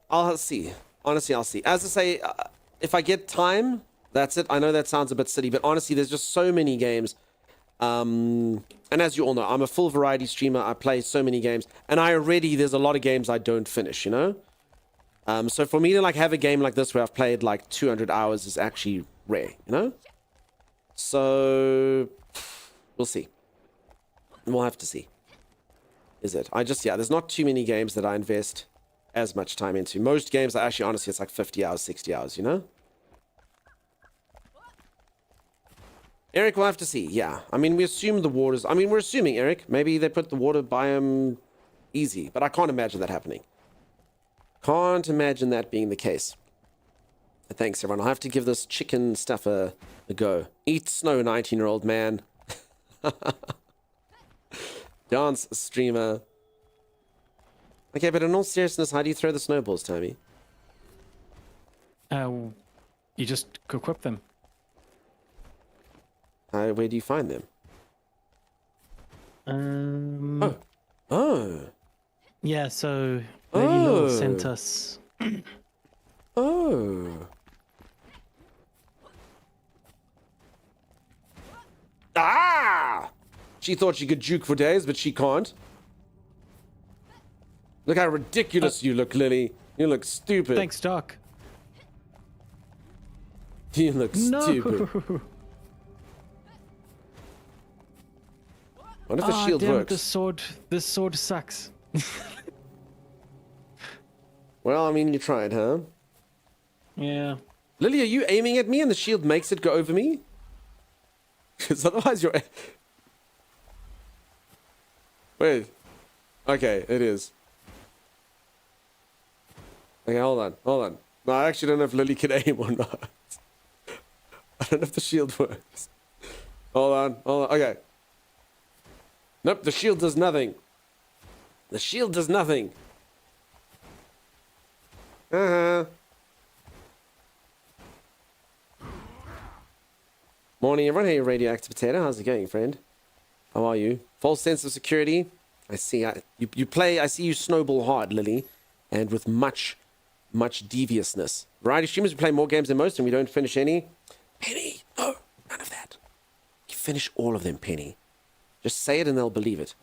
I'll see. Honestly, I'll see. As I say, if I get time, that's it. I know that sounds a bit silly, but honestly, there's just so many games. And as you all know, I'm a full variety streamer. I play so many games, and there's a lot of games I don't finish, you know? So for me to like have a game like this where I've played like 200 hours is actually rare, you know? So we'll see. We'll have to see. Is it? There's not too many games that I invest as much time into. Most games, honestly, it's like 50 hours, 60 hours, you know? Eric, we'll have to see. Yeah. I mean, we assume the waters... I mean, we're assuming, Eric. Maybe they put the water biome easy. But I can't imagine that happening. Can't imagine that being the case. But thanks, everyone. I'll have to give this chicken stuff a go. Eat snow, 19-year-old man. Dance streamer. Okay, but in all seriousness, how do you throw the snowballs, Tommy? You just equip them. Where do you find them? Oh. Yeah, so Lady Lil sent us. Oh. Ah! She thought she could juke for days, but she can't. Look how ridiculous you look, Lily. You look stupid. Thanks, Doc. You look stupid. What if the shield damn works? It, this sword sucks. Well, I mean, you tried, huh? Yeah. Lily, are you aiming at me and the shield makes it go over me? Because otherwise you're... Wait. Okay, it is. Okay, hold on. No, I actually don't know if Lily can aim or not. I don't know if the shield works. Hold on. Okay. Nope, the shield does nothing. The shield does nothing. Morning, everyone. Hey, Radioactive Potato. How's it going, friend? How are you? False sense of security. I see. You play. I see you snowball hard, Lily, and with much deviousness. Variety streamers, we play more games than most, and we don't finish any. Penny, no, none of that. You finish all of them, Penny. Just say it, and they'll believe it.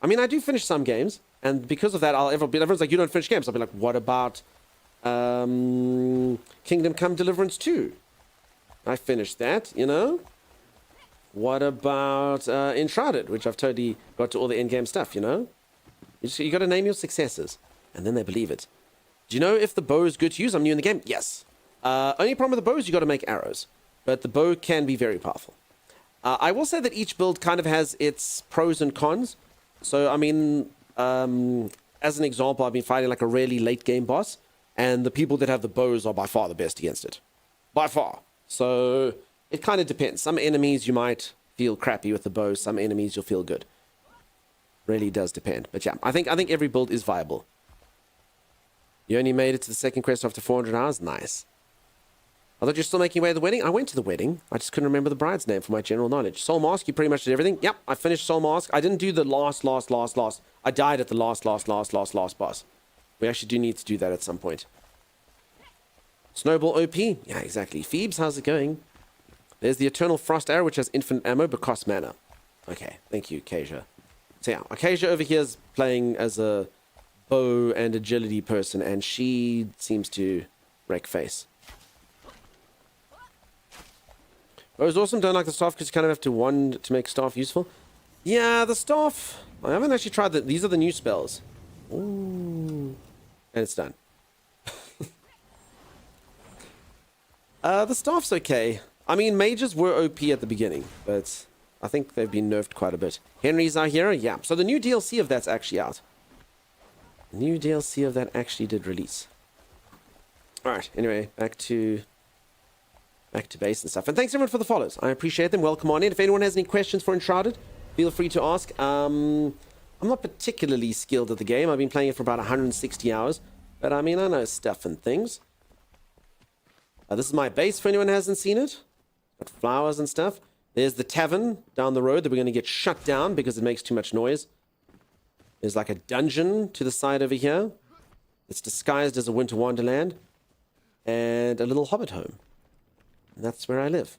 I mean, I do finish some games, and because of that, everyone's like, you don't finish games. I'll be like, what about Kingdom Come Deliverance 2? I finished that, you know? What about Enshrouded, which I've totally got to all the in-game stuff, you know? You got to name your successes, and then they believe it. Do you know if the bow is good to use? I'm new in the game. Yes. Only problem with the bow is you got to make arrows, but the bow can be very powerful. I will say that each build kind of has its pros and cons. So, I mean, as an example, I've been fighting like a really late game boss, and the people that have the bows are by far the best against it. By far. So, it kind of depends. Some enemies you might feel crappy with the bow, some enemies you'll feel good. Really does depend. But yeah, I think every build is viable. You only made it to the second quest after 400 hours? Nice. I thought you were still making your way to the wedding. I went to the wedding. I just couldn't remember the bride's name for my general knowledge. Soul Mask, you pretty much did everything. Yep, I finished Soul Mask. I didn't do the last. I died at the last boss. We actually do need to do that at some point. Snowball OP? Yeah, exactly. Phoebes, how's it going? There's the Eternal Frost Arrow, which has infinite ammo, but costs mana. Okay, thank you, Kasia. So yeah, Kasia over here is playing as a bow and agility person, and she seems to wreck face. Oh, it's awesome. Don't like the staff because you kind of have to wand to make staff useful. Yeah, the staff. I haven't actually tried that. These are the new spells. Ooh. And it's done. The staff's okay. I mean, mages were OP at the beginning, but I think they've been nerfed quite a bit. Henry's our hero? Yeah. So the new DLC of that's actually out. New DLC of that actually did release. Alright, anyway, back to base and stuff. And thanks everyone for the follows. I appreciate them. Welcome on in. If anyone has any questions for Enshrouded, feel free to ask. I'm not particularly skilled at the game. I've been playing it for about 160 hours. But I mean, I know stuff and things. This is my base for anyone who hasn't seen it. Got flowers and stuff. There's the tavern down the road that we're going to get shut down because it makes too much noise. There's like a dungeon to the side over here. It's disguised as a winter wonderland. And a little hobbit home. And that's where I live.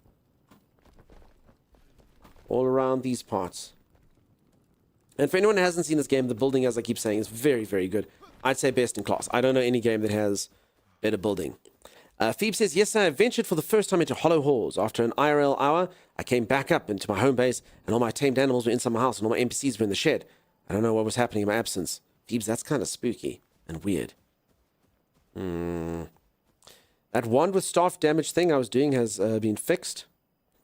All around these parts. And for anyone who hasn't seen this game, the building, as I keep saying, is very, very good. I'd say best in class. I don't know any game that has better building. Phoebe says, yes, I ventured for the first time into Hollow Halls. After an IRL hour, I came back up into my home base, and all my tamed animals were inside my house, and all my NPCs were in the shed. I don't know what was happening in my absence. Phoebes, that's kind of spooky and weird. That wand with staff damage thing I was doing has been fixed.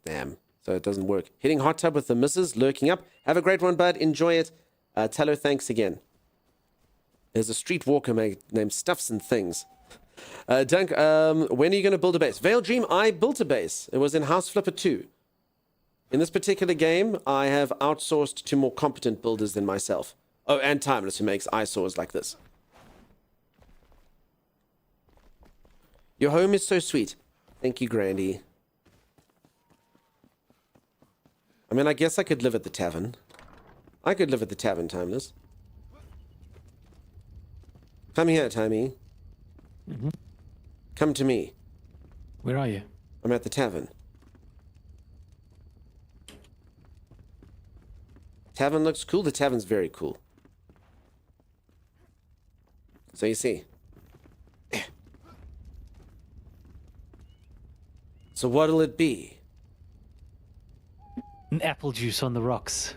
Damn. So it doesn't work. Hitting hot tub with the missus, lurking up. Have a great one, bud. Enjoy it. Tell her thanks again. There's a streetwalker named Stuffs and Things. Dunk, when are you going to build a base? Veil Dream, I built a base. It was in House Flipper 2. In this particular game, I have outsourced to more competent builders than myself. Oh, and Timeless, who makes eyesores like this. Your home is so sweet. Thank you, Grandy. I mean, I guess I could live at the tavern. I could live at the tavern, Timeless. Come here, Timey. Come to me. Where are you? I'm at the tavern. Tavern looks cool. The tavern's very cool. So you see. So what'll it be? An apple juice on the rocks.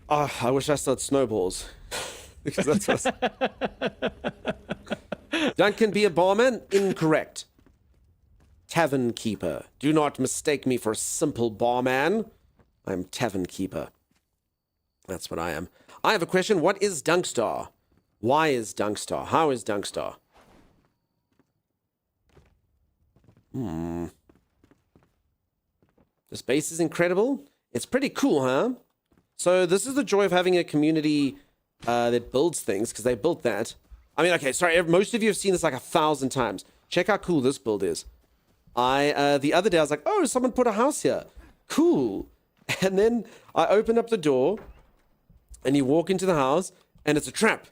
Oh, I wish I still had snowballs. Because that's what Duncan be a barman? Incorrect. Tavern keeper. Do not mistake me for a simple barman. I'm tavern keeper. That's what I am. I have a question. What is Dunkstar? Why is Dunkstar? How is Dunkstar? This base is incredible. It's pretty cool, huh? So this is the joy of having a community that builds things, because they built that. I mean, okay, sorry, most of you have seen this like 1,000 times. Check how cool this build is. The other day I was like, oh, someone put a house here. Cool. And then I open up the door, and you walk into the house, and it's a trap.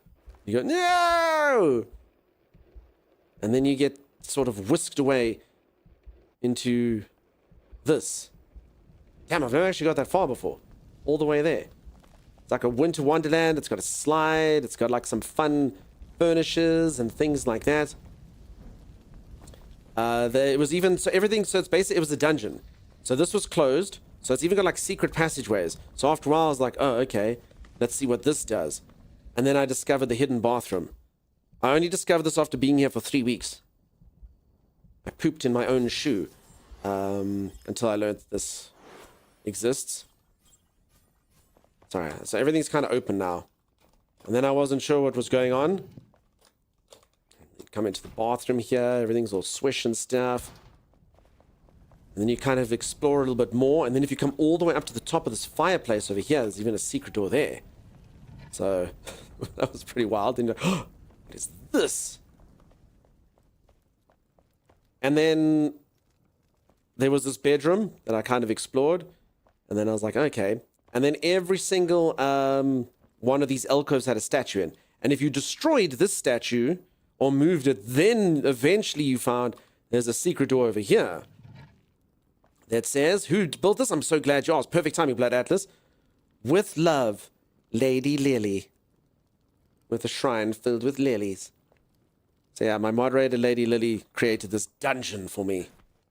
You go, no! And then you get sort of whisked away into this. Damn, I've never actually got that far before. All the way there. It's like a winter wonderland. It's got a slide. It's got like some fun furnishes and things like that. It was even, so everything, so it's basically, it was a dungeon. So this was closed. So it's even got like secret passageways. So after a while, I was like, oh, okay, let's see what this does. And then I discovered the hidden bathroom. I only discovered this after being here for 3 weeks. I pooped in my own shoe until I learned this exists. Sorry, so everything's kind of open now. And then I wasn't sure what was going on. Come into the bathroom here, everything's all swish and stuff. And then you kind of explore a little bit more, and then if you come all the way up to the top of this fireplace over here, there's even a secret door there. So, that was pretty wild. And you're like, oh, what is this? And then there was this bedroom that I kind of explored, and then I was like, okay. And then every single one of these alcoves had a statue in. And if you destroyed this statue or moved it, then eventually you found there's a secret door over here that says, who built this? I'm so glad you asked. Perfect timing, Blood Atlas. With love, Lady Lily. With a shrine filled with lilies. So yeah, my moderator, Lady Lily, created this dungeon for me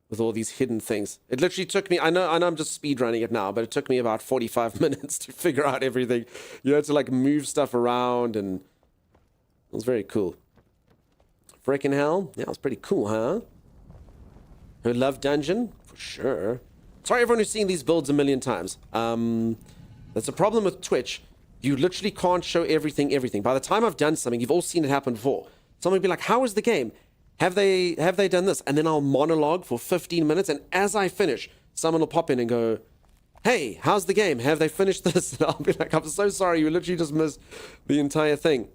with all these hidden things. It literally took me, I know I'm just speedrunning it now, but it took me about 45 minutes to figure out everything. You had to like move stuff around, and it was very cool. Frickin' hell. Yeah, it was pretty cool, huh? Her love dungeon? For sure. Sorry everyone who's seen these builds a million times. That's a problem with Twitch. You literally can't show everything. By the time I've done something, you've all seen it happen before. Someone will be like, how is the game? Have they done this? And then I'll monologue for 15 minutes, and as I finish, someone will pop in and go, hey, how's the game? Have they finished this? And I'll be like, I'm so sorry, you literally just missed the entire thing.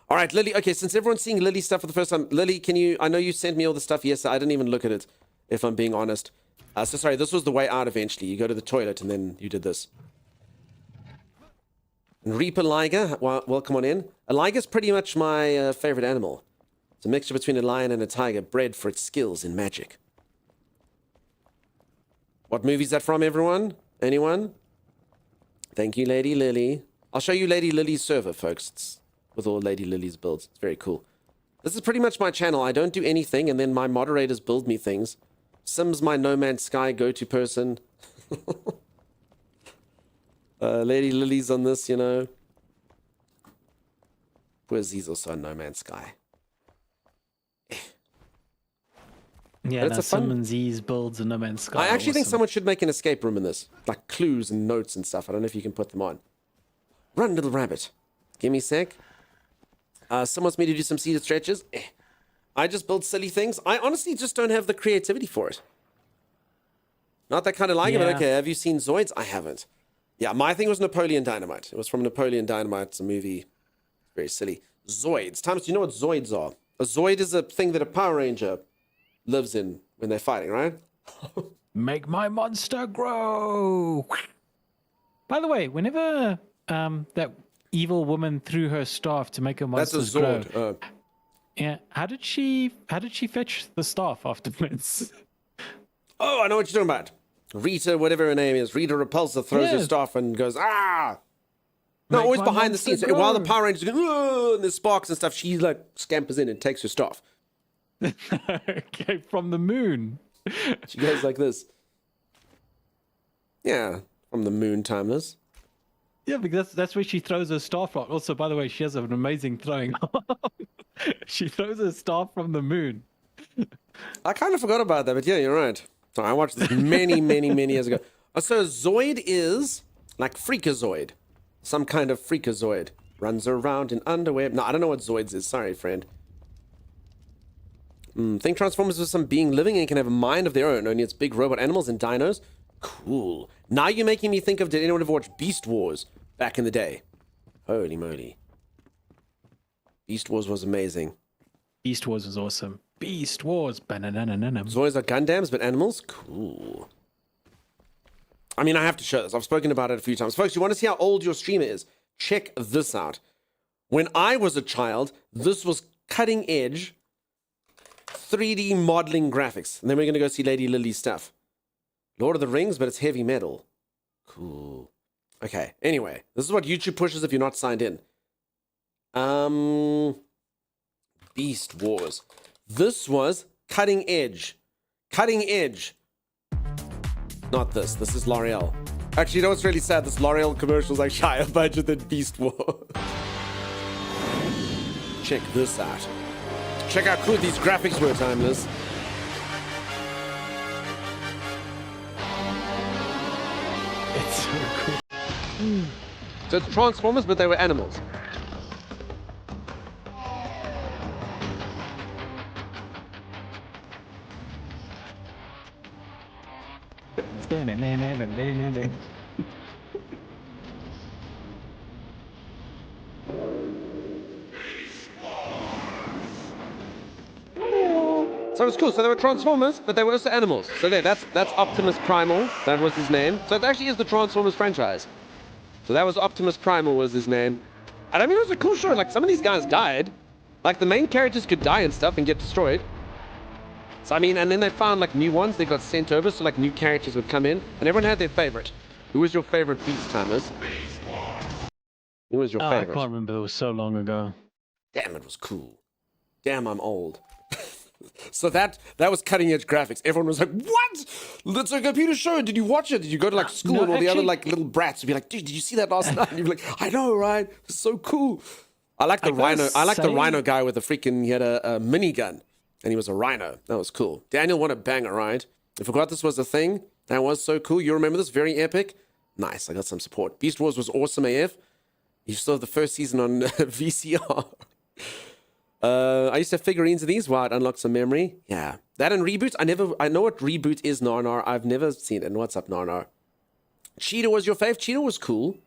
All right, Lily. Okay, since everyone's seeing Lily stuff for the first time, Lily, can you, I know you sent me all the stuff yesterday. I didn't even look at it, if I'm being honest. So sorry, this was the way out eventually. You go to the toilet, and then you did this. And Reaper Liger, welcome on in. A liger's pretty much my favorite animal. It's a mixture between a lion and a tiger, bred for its skills in magic. What movie is that from, everyone? Anyone? Thank you, Lady Lily. I'll show you Lady Lily's server, folks. It's with all Lady Lily's builds. It's very cool. This is pretty much my channel. I don't do anything, and then my moderators build me things. Sim's my No Man's Sky go-to person. Lady Lily's on this, you know. Where's he's also on No Man's Sky. Yeah, it's a fun... Sim and Z's builds in No Man's Sky. I actually think awesome. someone should make an escape room in this. Like clues and notes and stuff. I don't know if you can put them on. Run, little rabbit. Give me a sec. Someone wants me to do some seated stretches. I just build silly things. I honestly just don't have the creativity for it. Not that kind of like it, but okay. Have you seen Zoids? I haven't. Yeah, my thing was Napoleon Dynamite. It was from Napoleon Dynamite. It's a movie. Very silly. Zoids. Thomas, do you know what Zoids are? A Zoid is a thing that a Power Ranger lives in when they're fighting, right? Make my monster grow. By the way, whenever that evil woman threw her staff to make her monsters grow, that's a Zord. yeah, how did she fetch the staff afterwards? Oh, I know what you're talking about. Rita, whatever her name is, Rita Repulsa throws her staff and goes, ah! No, always behind the scenes. While the Power Rangers go, and there's sparks and stuff, she like scampers in and takes her staff. Okay, from the moon. She goes like this. Yeah, from the moon, Timeless. Yeah, because that's where she throws her staff from. Also, by the way, she has an amazing throwing arm. She throws her staff from the moon. I kind of forgot about that, but yeah, you're right. So I watched this many, many years ago. So Zoid is like Freakazoid. Some kind of Freakazoid. Runs around in underwear. No, I don't know what Zoids is. Sorry, friend. Think Transformers with some being living and can have a mind of their own. Only it's big robot animals and dinos. Cool. Now you're making me think of, did anyone ever watch Beast Wars back in the day? Holy moly. Beast Wars was amazing. Beast Wars was awesome. Beast Wars. Zoids are Gundams, but animals? Cool. I mean, I have to show this. I've spoken about it a few times. Folks, you want to see how old your streamer is? Check this out. When I was a child, this was cutting edge 3D modeling graphics. And then we're going to go see Lady Lily's stuff. Lord of the Rings, but it's heavy metal. Cool. Okay, anyway. This is what YouTube pushes if you're not signed in. Beast Wars. This was cutting edge. Cutting edge. Not this. This is L'Oreal. Actually, you know what's really sad? This L'Oreal commercial is like higher budget than Beast War. Check this out. Check how cool these graphics were, Timeless. It's so cool. So it's Transformers, but they were animals. So it's cool. So they were Transformers, but they were also animals. So there, that's Optimus Primal. That was his name. So it actually is the Transformers franchise. So that was Optimus Primal was his name. And I mean, it was a cool show. Like, some of these guys died. Like, the main characters could die and stuff and get destroyed. So, I mean, and then they found, like, new ones. They got sent over, so, like, new characters would come in. And everyone had their favorite. Who was your favorite Beast Timers? Who was your I favorite? can't remember. It was so long ago. Damn, it was cool. Damn, I'm old. So that was cutting edge graphics. Everyone was like, "What? That's a computer show. Did you watch it? Did you go to like school No, and all the other actually- like little brats would be like, dude, did you see that last night?" And you'd be like, "I know, right? It's so cool." I like the I gotta rhino. I like the say- rhino guy with the freaking. He had a minigun, and he was a rhino. That was cool. Daniel, what a banger, right? I forgot this was a thing. That was so cool. You remember this? Very epic. Nice. I got some support. Beast Wars was awesome AF. You saw the first season on VCR. I used to have figurines of these. Wow, it unlocked some memory. Yeah. That and Reboot. I know what Reboot is, Narnar. I've never seen it. And what's up, Narnar? Cheetah was your fave? Cheetah was cool.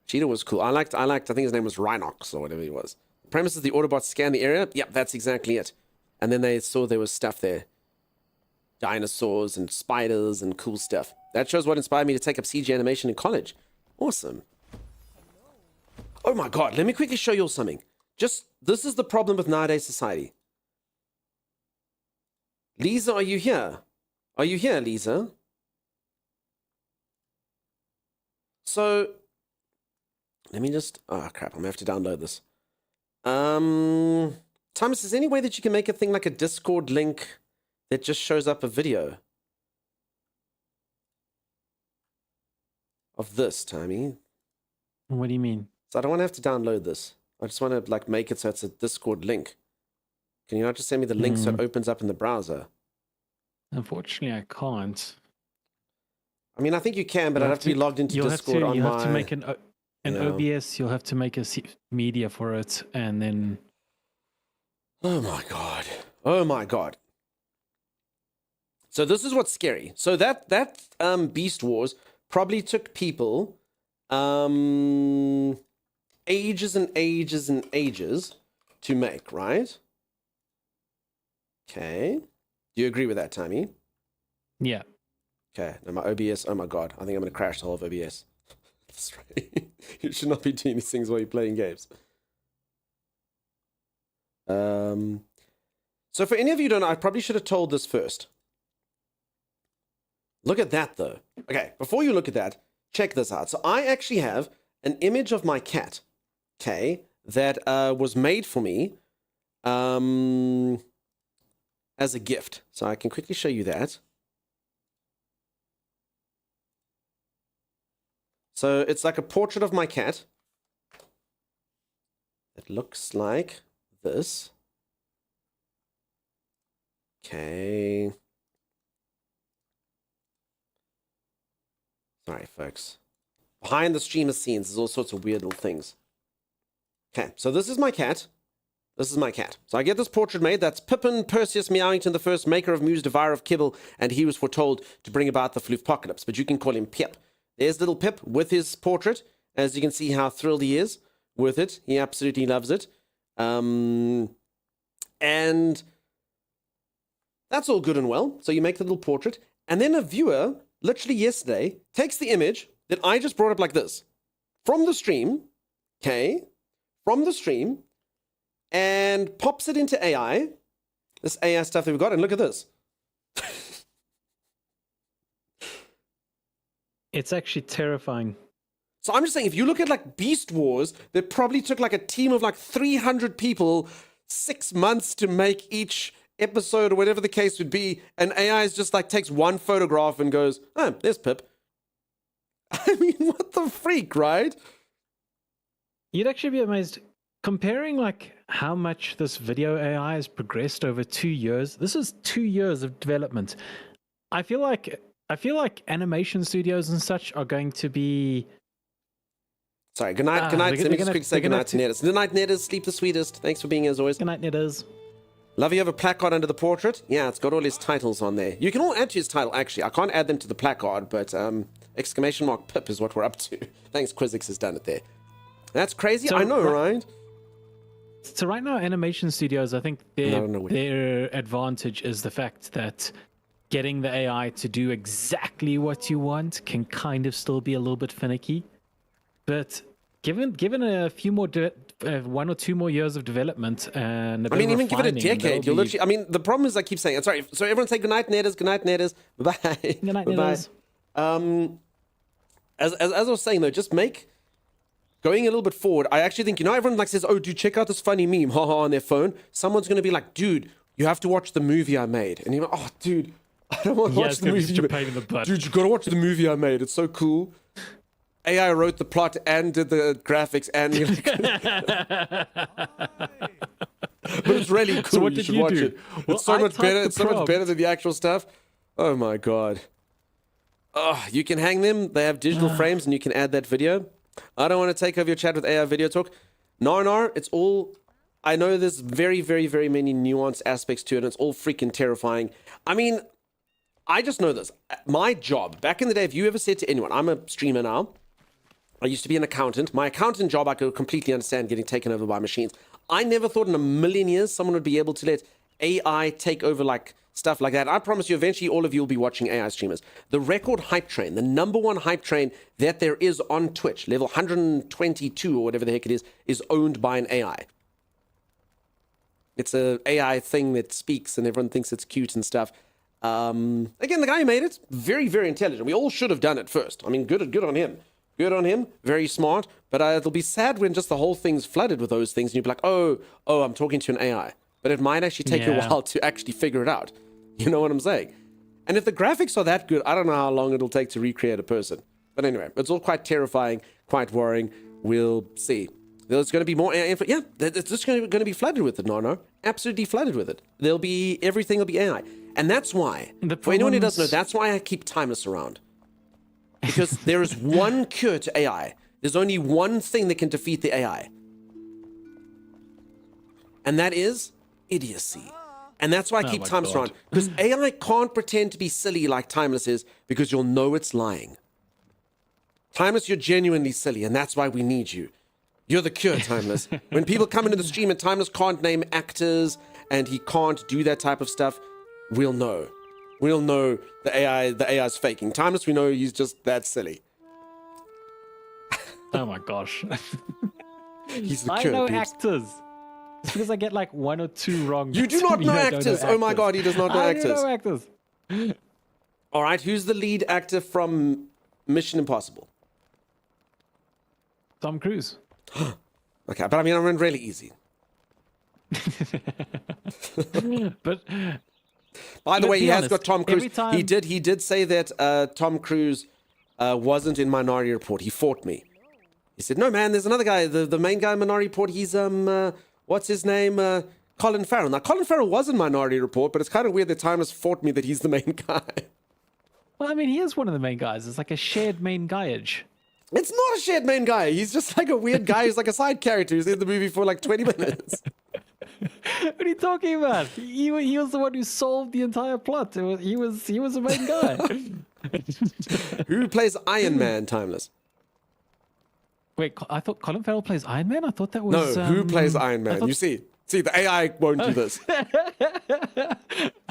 Cheetah was cool. I liked, I think his name was Rhinox or whatever he was. The premise is the Autobots scan the area. Yep, that's exactly it. And then they saw there was stuff there. Dinosaurs and spiders and cool stuff. That shows what inspired me to take up CG animation in college. Awesome. Oh my god, let me quickly show you all something. This is the problem with nowadays society. Lisa, are you here? Are you here, Lisa? So, let me just... Oh, crap, I'm going to have to download this. Thomas, is there any way that you can make a thing like a Discord link that just shows up a video? Of this, Tommy. What do you mean? So I don't want to have to download this. I just want to like make it so it's a Discord link. Can you not just send me the link so it opens up in the browser? Unfortunately, I can't. I mean, I think you can, but I'd have to be logged into Discord on you my... have to make an Yeah. OBS. You'll have to make a media for it, and then. Oh my god. Oh my god. So this is what's scary. So that Beast Wars probably took people ages and ages and ages to make, right? Okay. Do you agree with that, Tommy? Yeah. Okay. Now my OBS, oh my god, I think I'm going to crash the whole of OBS. That's right. You should not be doing these things while you're playing games. So for any of you who don't know, I probably should have told this first. Look at that, though. Okay, before you look at that, check this out. So I actually have an image of my cat, okay, that was made for me as a gift. So I can quickly show you that. So it's like a portrait of my cat. It looks like this. Okay. Sorry, folks. Behind the streamer scenes, there's all sorts of weird little things. Okay, so this is my cat. This is my cat. So I get this portrait made. That's Pippin Perseus Meowington the First, maker of Muse, devourer of kibble, and he was foretold to bring about the Floofpocalypse, but you can call him Pip. There's little Pip with his portrait. As you can see how thrilled he is with it. He absolutely loves it. And that's all good and well. So you make the little portrait. And then a viewer, literally yesterday, takes the image that I just brought up like this. From the stream, okay? From the stream. And pops it into AI. This AI stuff that we've got. And look at this. It's actually terrifying. So I'm just saying, if you look at like Beast Wars, that probably took like a team of like 300 people 6 months to make each episode or whatever the case would be, and AI is just like takes one photograph and goes, oh, there's Pip. I mean, what the freak, right? You'd actually be amazed comparing like how much this video AI has progressed over 2 years. This is 2 years of development. I feel like animation studios and such are going to be. Sorry, good night. Good night. they're Let me gonna- just quickly say they're good gonna night to Netters. Good night, Netters. Sleep the sweetest. Thanks for being here as always. Good night, knitters. Love you have a placard under the portrait. Yeah, it's got all his titles on there. You can all add to his title, actually. I can't add them to the placard, but exclamation mark Pip is what we're up to. Thanks, Quizix has done it there. That's crazy. So, I know, right? So right now, animation studios, I think their advantage is the fact that getting the AI to do exactly what you want can kind of still be a little bit finicky. But given a few more, 1 or 2 more years of development and a bit of Even give it a refining, decade. that'll You'll be- literally. I mean, the problem is I keep saying. Sorry. So everyone say good night, Netters. Good night, Netters. Bye. Good night, Bye. knitters. As I was saying though, just make going a little bit forward. I actually think everyone like says, "Oh, dude, check out this funny meme," haha, on their phone. Someone's gonna be like, "Dude, you have to watch the movie I made," and you're like, "Oh, dude, I don't want to watch it's the gonna be movie." such a pain in the butt. Dude, you gotta watch the movie I made. It's so cool. AI wrote the plot and did the graphics, and you're like, but it's really cool. So what you did should you watch do? it. Well, It's so I much typed better. the It's so much prompt. better than the actual stuff. Oh my god. Oh, you can hang them. They have digital frames, and you can add that video. I don't want to take over your chat with AI video talk. No, it's all. I know there's very, very, very many nuanced aspects to it, and it's all freaking terrifying. I mean, I just know this. My job back in the day, if you ever said to anyone, I'm a streamer now. I used to be an accountant. My accountant job, I could completely understand getting taken over by machines. I never thought in a million years someone would be able to let AI take over like stuff like that. I promise you, eventually all of you will be watching AI streamers. The record hype train, the number one hype train that there is on Twitch, level 122 or whatever the heck it is owned by an AI. It's a AI thing that speaks and everyone thinks it's cute and stuff. Again, the guy who made it, very, very intelligent. We all should have done it first. I mean, good on him. Good on him. Very smart. But it'll be sad when just the whole thing's flooded with those things and you'll be like, oh, I'm talking to an AI. But it might actually take you a while to actually figure it out. You know what I'm saying? And if the graphics are that good, I don't know how long it'll take to recreate a person. But anyway, it's all quite terrifying, quite worrying. We'll see. There's going to be more AI info. Yeah, it's just going to be flooded with it, no. Absolutely flooded with it. Everything will be AI. And that's why, for anyone who doesn't know, that's why I keep Timeless around. Because there is one cure to AI. There's only one thing that can defeat the AI. And that is idiocy. And that's why I keep Timeless around. Because AI can't pretend to be silly like Timeless is, because you'll know it's lying. Timeless, you're genuinely silly, and that's why we need you. You're the cure, Timeless. When people come into the stream and Timeless can't name actors, and he can't do that type of stuff, we'll know. We'll know the AI's faking. Timeless, we know he's just that silly. Oh my gosh. He's the I cure, know dudes. actors. It's because I get like 1 or 2 wrong. You do not know actors. Oh my god, he does not know I actors. do know actors. All right, who's the lead actor from Mission Impossible? Tom Cruise. Okay, but I mean, I mean, really easy. But by the way, be he has honest, got Tom Cruise. every time- He did say that Tom Cruise wasn't in Minority Report. He fought me. He said, "No, man, there's another guy. The main guy in Minority Report. He's what's his name? Colin Farrell. Now, Colin Farrell was in Minority Report, but it's kind of weird that Timeless fought me that he's the main guy. well, I mean, he is one of the main guys. It's like a shared main guyage. It's not a shared main guy. He's just like a weird guy who's like a side character who's in the movie for like 20 minutes. What are you talking about? He was the one who solved the entire plot. He was the main guy. Who plays Iron Man, Timeless? Wait, I thought Colin Farrell plays Iron Man. I thought that was No, who plays Iron Man? thought- You see, the AI won't do this. But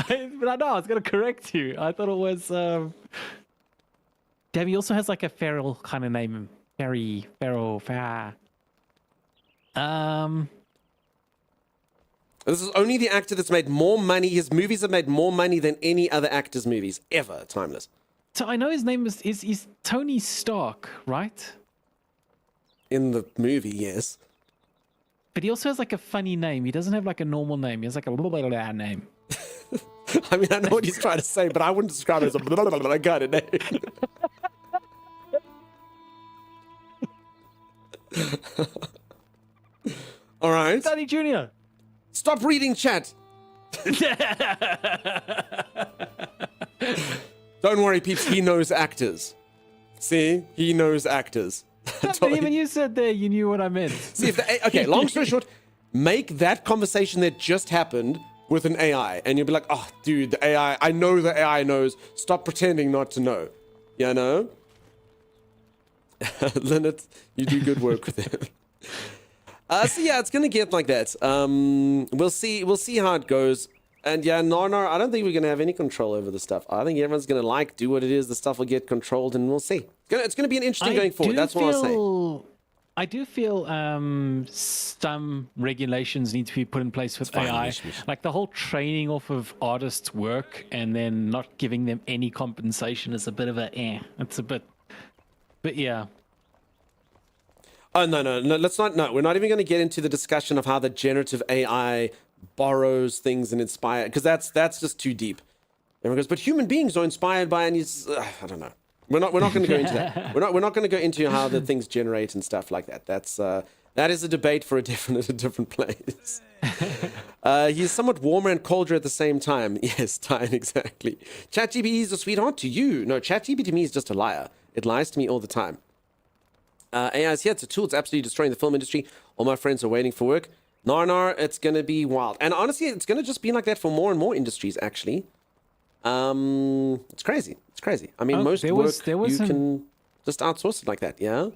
I know I was gonna correct you. I thought it was. Damn, he also has like a feral kind of name. Feral. This is only the actor that's made more money. His movies have made more money than any other actor's movies ever. Timeless. So I know his name is Tony Stark, right? In the movie, yes. But he also has like a funny name. He doesn't have like a normal name. He has like a blah, blah, blah name. I mean, I know what he's trying to say, but I wouldn't describe it as a blah, blah, blah, blah kind of name. All right. Danny Jr. Stop reading chat. Don't worry, peeps. He knows actors. See? He knows actors. But even you said there, you knew what I meant. See, okay, long story short, make that conversation that just happened with an AI, and you'll be like, oh, dude, the AI, I know the AI knows. Stop pretending not to know. You know? Lynette, you do good work with it. So yeah, it's gonna get like that. We'll see how it goes. And yeah, no, I don't think we're gonna have any control over the stuff. I think everyone's gonna do what it is. The stuff will get controlled, and we'll see. It's gonna be an interesting going forward. That's what I'll say. I do feel some regulations need to be put in place with AI. Like the whole training off of artists' work and then not giving them any compensation is a bit of it's a bit, but yeah. Oh, no, let's not, no, we're not even going to get into the discussion of how the generative AI borrows things and inspire, because that's just too deep. Everyone goes, but human beings are inspired by, and I don't know. We're not going to go into that. We're not going to go into how the things generate and stuff like that. That is a debate for a different place. He's somewhat warmer and colder at the same time. Yes, Tyne, exactly. ChatGPT is a sweetheart to you. No, ChatGPT to me is just a liar. It lies to me all the time. AI is here. It's a tool. It's absolutely destroying the film industry. All my friends are waiting for work. Nar, it's going to be wild. And honestly, it's going to just be like that for more and more industries, actually. It's crazy. It's crazy. I mean, most work you can just outsource it like that, yeah?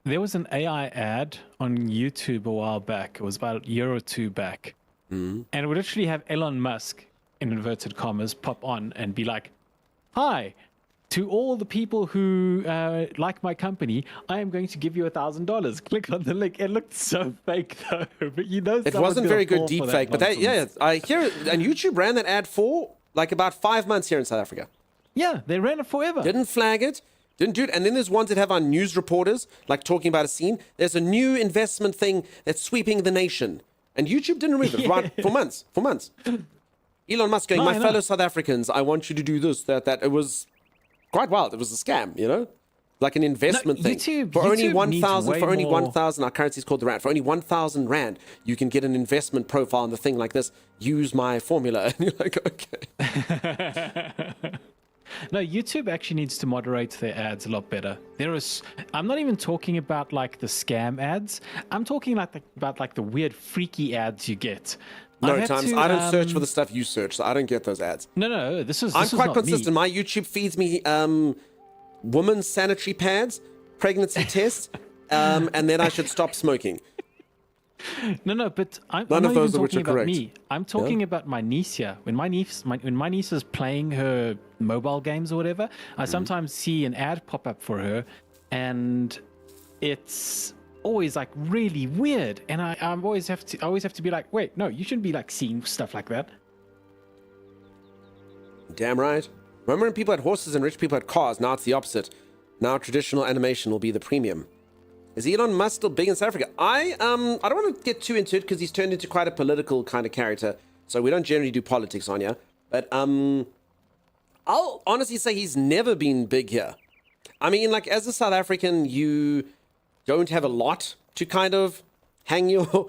There was an AI ad on YouTube a while back. It was about a year or two back. And it would literally have Elon Musk, in inverted commas, pop on and be like, hi, to all the people who like my company, I am going to give you $1,000. Click on the link. It looked so fake, though. But you know, it wasn't very good deep fake. But I hear it. And YouTube ran that ad for like about 5 months here in South Africa. Yeah, they ran it forever. Didn't flag it. Didn't do it. And then there's ones that have our news reporters like talking about a scene. There's a new investment thing that's sweeping the nation. And YouTube didn't remove it right for months. Elon Musk going, my fellow South Africans, I want you to do this, that. It was quite wild. It was a scam, you know? Like an investment thing. For only 1,000, our currency is called the Rand. For only 1,000 Rand, you can get an investment profile on the thing like this. Use my formula. And you're like, okay. No, YouTube actually needs to moderate their ads a lot better. I'm not even talking about like the scam ads. I'm talking about like the weird freaky ads you get. No, Times, I don't search for the stuff you search, so I don't get those ads. No, I'm quite consistent. My YouTube feeds me women's sanitary pads, pregnancy tests, and then I should stop smoking. No, but I'm None not of those even which talking are about correct. me. I'm talking about my niece here. When my niece is playing her mobile games or whatever, I sometimes see an ad pop up for her, and it's always like really weird. And I always have to be like, wait, no, you shouldn't be like seeing stuff like that. Damn right. Remember when people had horses and rich people had cars? Now it's the opposite. Now traditional animation will be the premium. Is Elon Musk still big in South Africa? I don't want to get too into it because he's turned into quite a political kind of character. So we don't generally do politics on here. But I'll honestly say he's never been big here. I mean, like as a South African, you don't have a lot to kind of hang your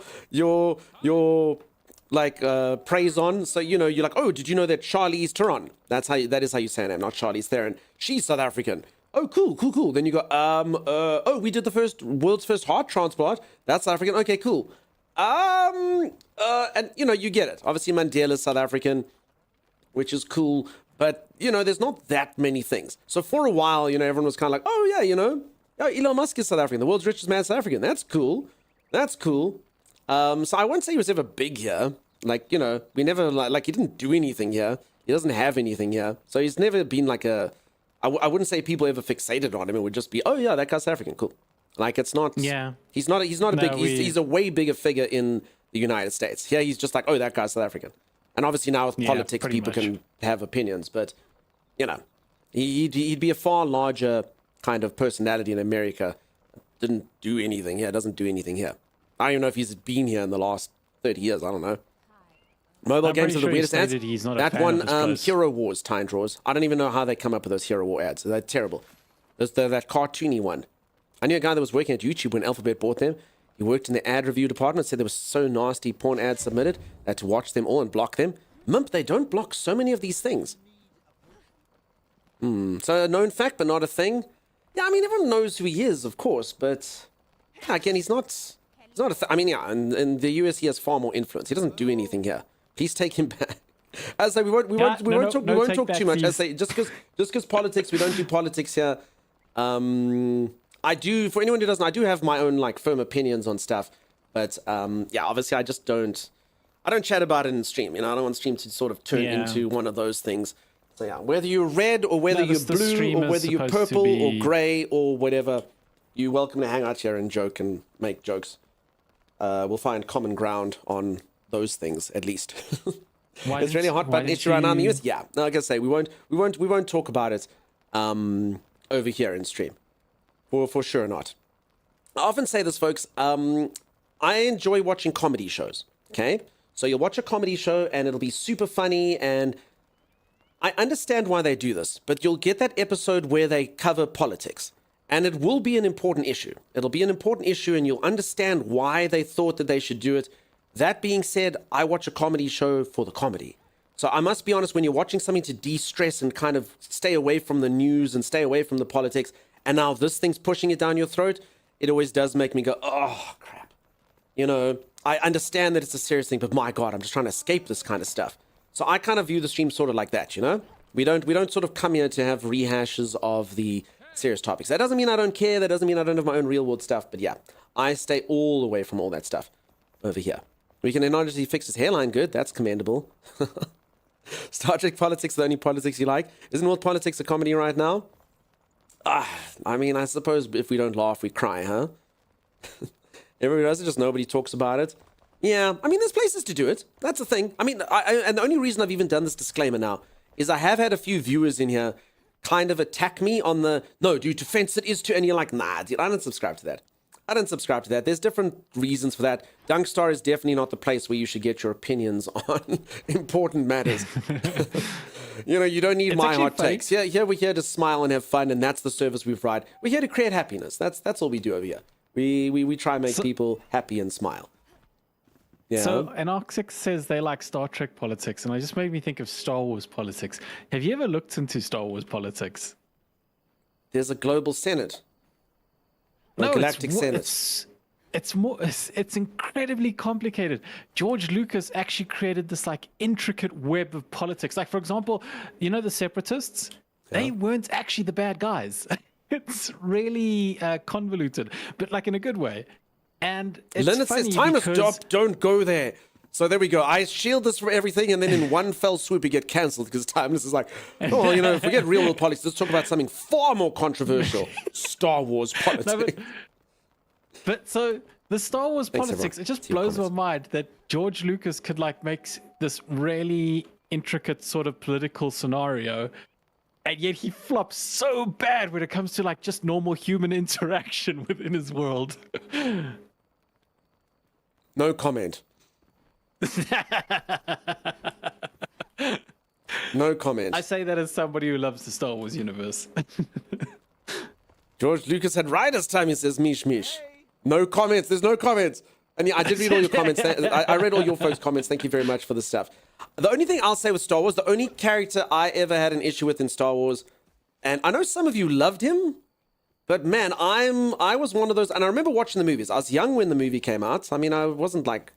like praise on. So you're like, oh, did you know that Charlize Theron? That is how you say her name, not Charlize Theron. She's South African. Oh, cool. Then you go, oh, we did the world's first heart transplant. That's South African. Okay, cool. And you get it. Obviously, Mandela's South African, which is cool. But, there's not that many things. So for a while, everyone was kind of like, oh, yeah, Elon Musk is South African. The world's richest man is South African. That's cool. So I won't say he was ever big here. Like, we never, like he didn't do anything here. He doesn't have anything here. So he's never been like I wouldn't say people ever fixated on him. It would just be, oh yeah, that guy's South African, cool. Like it's not. Yeah. He's not a big. He's a way bigger figure in the United States. Here he's just like, oh, that guy's South African. And obviously now with politics, people can have opinions, but he'd be a far larger kind of personality in America. Didn't do anything here. Doesn't do anything here. I don't even know if he's been here in the last 30 years. I don't know. Mobile I'm games pretty are the sure he weirdest ads. stated he's not a That fan of one, this place. Hero Wars time draws. I don't even know how they come up with those Hero War ads. They're terrible. There's that cartoony one. I knew a guy that was working at YouTube when Alphabet bought them. He worked in the ad review department, said there was so nasty porn ads submitted. They had to watch them all and block them. Mump, they don't block so many of these things. So a known fact, but not a thing. Yeah, I mean, everyone knows who he is, of course, but yeah, again, he's not a I mean, yeah, in the US, he has far more influence. He doesn't do anything here. Please take him back. As I say, we won't talk too much. As I say, just because politics, we don't do politics here. I do, for anyone who doesn't, I do have my own like firm opinions on stuff, but yeah, obviously I don't chat about it in stream. You know, I don't want stream to sort of turn into one of those things. So yeah, whether you're red or whether you're blue or whether you're purple or grey or whatever, you're welcome to hang out here and joke and make jokes. We'll find common ground on those things at least. It's really a hot button issue right now in the US. Yeah, no, like I say, we won't talk about it over here in stream. For sure not. I often say this, folks. I enjoy watching comedy shows. Okay, so you'll watch a comedy show and it'll be super funny, and I understand why they do this. But you'll get that episode where they cover politics, and it will be an important issue. It'll be an important issue, and you'll understand why they thought that they should do it. That being said, I watch a comedy show for the comedy. So I must be honest, when you're watching something to de-stress and kind of stay away from the news and stay away from the politics, and now this thing's pushing it down your throat, it always does make me go, oh, crap. You know, I understand that it's a serious thing, but my God, I'm just trying to escape this kind of stuff. So I kind of view the stream sort of like that, you know? We don't sort of come here to have rehashes of the serious topics. That doesn't mean I don't care. That doesn't mean I don't have my own real world stuff. But yeah, I stay all away from all that stuff over here. We can acknowledge he fixed his hairline good. That's commendable. Star Trek politics, the only politics you like. Isn't world politics a comedy right now? I mean, I suppose if we don't laugh, we cry, huh? Everybody does it, just nobody talks about it. Yeah, I mean, there's places to do it. That's the thing. I mean, and the only reason I've even done this disclaimer now is I have had a few viewers in here kind of attack me on the, no, dude, to fence it is to, and you're like, nah, dude, I don't subscribe to that. I don't subscribe to that. There's different reasons for that. Dunkstar is definitely not the place where you should get your opinions on important matters. You know, you don't need my hot takes. Yeah, here we're here to smile and have fun, and that's the service we provide. We're here to create happiness. That's all we do over here. We try and make people happy and smile. Yeah. So, an Arctic says they like Star Trek politics, and it just made me think of Star Wars politics. Have you ever looked into Star Wars politics? There's a global senate. No, Galactic Senate. It's incredibly complicated. George Lucas actually created this like intricate web of politics. Like, for example, you know the Separatists? Yeah. They weren't actually the bad guys. It's really convoluted, but like in a good way. And it's Linus says, time has stopped, don't go there. So there we go. I shield this from everything, and then in one fell swoop, you get cancelled because Timeless is like, oh, you know, forget real world politics. Let's talk about something far more controversial. Star Wars politics. No, but so the Star Wars politics, it just blows my mind that George Lucas could like make this really intricate sort of political scenario, and yet he flops so bad when it comes to like just normal human interaction within his world. No comment. No comment. I say that as somebody who loves the Star Wars universe. George Lucas had writer's time, he says, mish, mish. No comments. There's no comments. And yeah, I did read all your comments. I read all your folks' comments. Thank you very much for the stuff. The only thing I'll say with Star Wars, the only character I ever had an issue with in Star Wars, and I know some of you loved him, but man, I was one of those, and I remember watching the movies. I was young when the movie came out. I mean, I wasn't like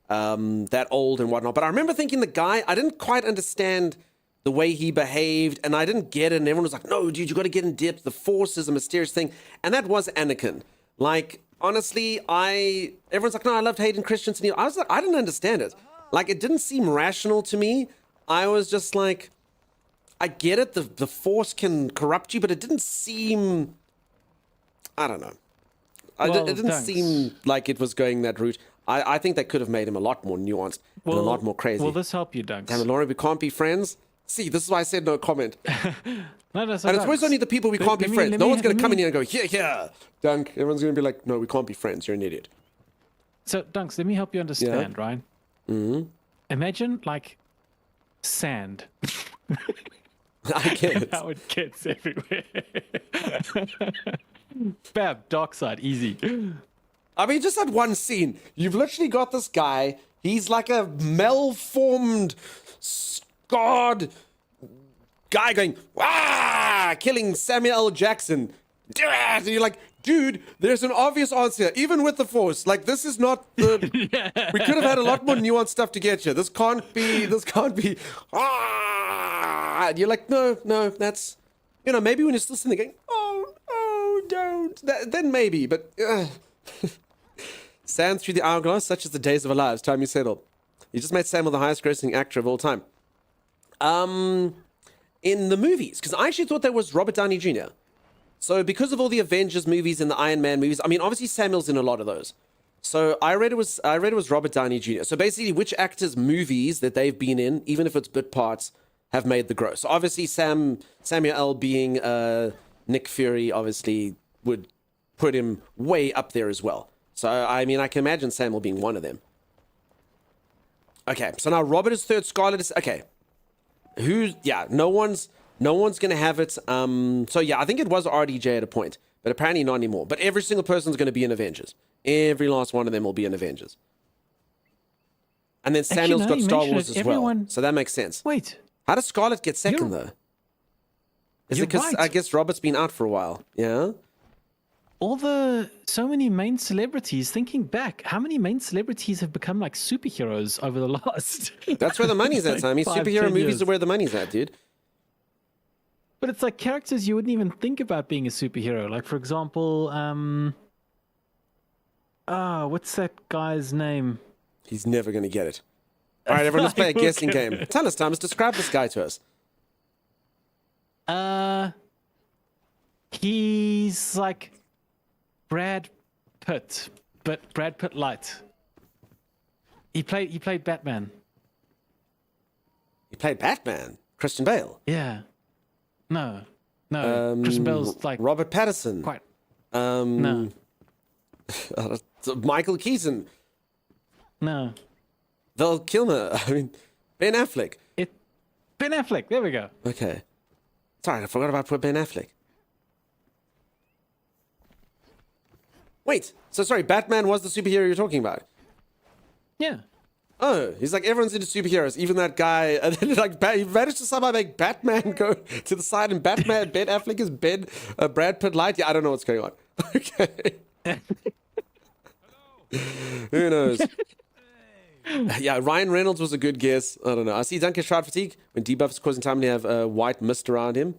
that old and whatnot, but I remember thinking the guy, I didn't quite understand the way he behaved, and I didn't get it, and everyone was like, no, dude, you got to get in depth. The Force is a mysterious thing, and that was Anakin. Like, honestly, everyone's like, no, I loved Hayden Christensen. I was like, I didn't understand it. Like, it didn't seem rational to me. I was just like, I get it, the Force can corrupt you, but it didn't seem, I don't know. Well, it didn't seem like it was going that route. I think they could have made him a lot more nuanced and a lot more crazy. Will this help you, Dunks? Damn it, Lauren, we can't be friends. See, this is why I said no comment. No, and it's always only the people we can't be friends. No one's going to come in here and go, yeah, Dunk. Everyone's going to be like, no, we can't be friends. You're an idiot. So, Dunks, let me help you understand, right? Mm-hmm. imagine like sand. I get it. How it gets everywhere. Bam, dark side, easy. I mean, just that one scene. You've literally got this guy. He's like a malformed, scarred guy going, ah, killing Samuel L. Jackson. And you're like, dude, there's an obvious answer, even with the Force. Like, this is not the. We could have had a lot more nuanced stuff to get you. This can't be. Ah! And you're like, no, that's. Maybe when you're still sitting there going, oh, don't. Then maybe, but. Sand through the hourglass, such as the days of our lives. Time you settle. You just made Samuel the highest grossing actor of all time. In the movies, because I actually thought that was Robert Downey Jr. So because of all the Avengers movies and the Iron Man movies, I mean, obviously Samuel's in a lot of those. So I read it was Robert Downey Jr. So basically, which actors' movies that they've been in, even if it's bit parts, have made the gross. So obviously, Samuel L. being Nick Fury, obviously would put him way up there as well. So I mean, I can imagine Samuel being one of them. Okay, so now Robert is third, Scarlet is okay. No one's gonna have it. So yeah, I think it was RDJ at a point, but apparently not anymore. But every single person's gonna be in Avengers. Every last one of them will be in Avengers. And then Samuel's got Star Wars as well, so that makes sense. Wait, how does Scarlet get second though? Is it because I guess Robert's been out for a while? Yeah. So many main celebrities, thinking back, how many main celebrities have become like superheroes over the last? That's where the money's at, Sammy. Superhero movies are where the money's at, dude. But it's like characters you wouldn't even think about being a superhero. Like, for example, what's that guy's name? He's never going to get it. All right, everyone, let's play a guessing game. Tell us, Thomas, describe this guy to us. He's like Brad Pitt, but Brad Pitt light. He played Batman. He played Batman? Christian Bale? Yeah. No. Christian Bale's like Robert Pattinson. Quite. No. Michael Keaton. No. Val Kilmer. I mean, Ben Affleck. Ben Affleck. There we go. Okay. Sorry, I forgot about Ben Affleck. Wait, so sorry, Batman was the superhero you're talking about? Yeah. Oh, he's like, everyone's into superheroes, even that guy. And then like, he managed to somehow make Batman go to the side, and Ben Affleck is Brad Pitt light. Yeah, I don't know what's going on. Okay. Who knows? Yeah, Ryan Reynolds was a good guess. I don't know. I see Duncan Shroud Fatigue. When debuff is causing time to have a white mist around him.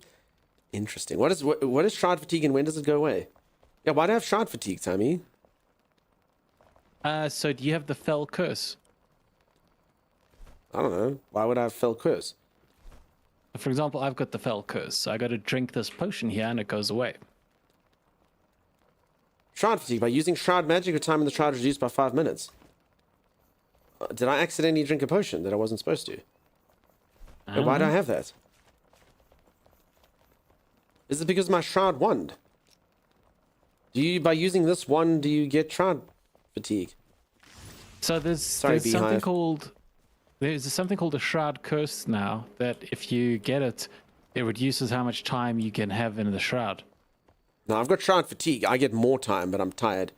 Interesting. What is Shroud Fatigue and when does it go away? Yeah, why do I have Shroud Fatigue, Tommy? So do you have the Fell Curse? I don't know. Why would I have Fell Curse? For example, I've got the Fell Curse. So I got to drink this potion here and it goes away. Shroud Fatigue. By using Shroud Magic, your time in the Shroud is reduced by 5 minutes. Did I accidentally drink a potion that I wasn't supposed to? Why do I have that? Is it because of my Shroud Wand? By using this wand, do you get Shroud Fatigue? So there's something called a Shroud Curse now that if you get it, it reduces how much time you can have in the Shroud. No, I've got Shroud Fatigue. I get more time, but I'm tired.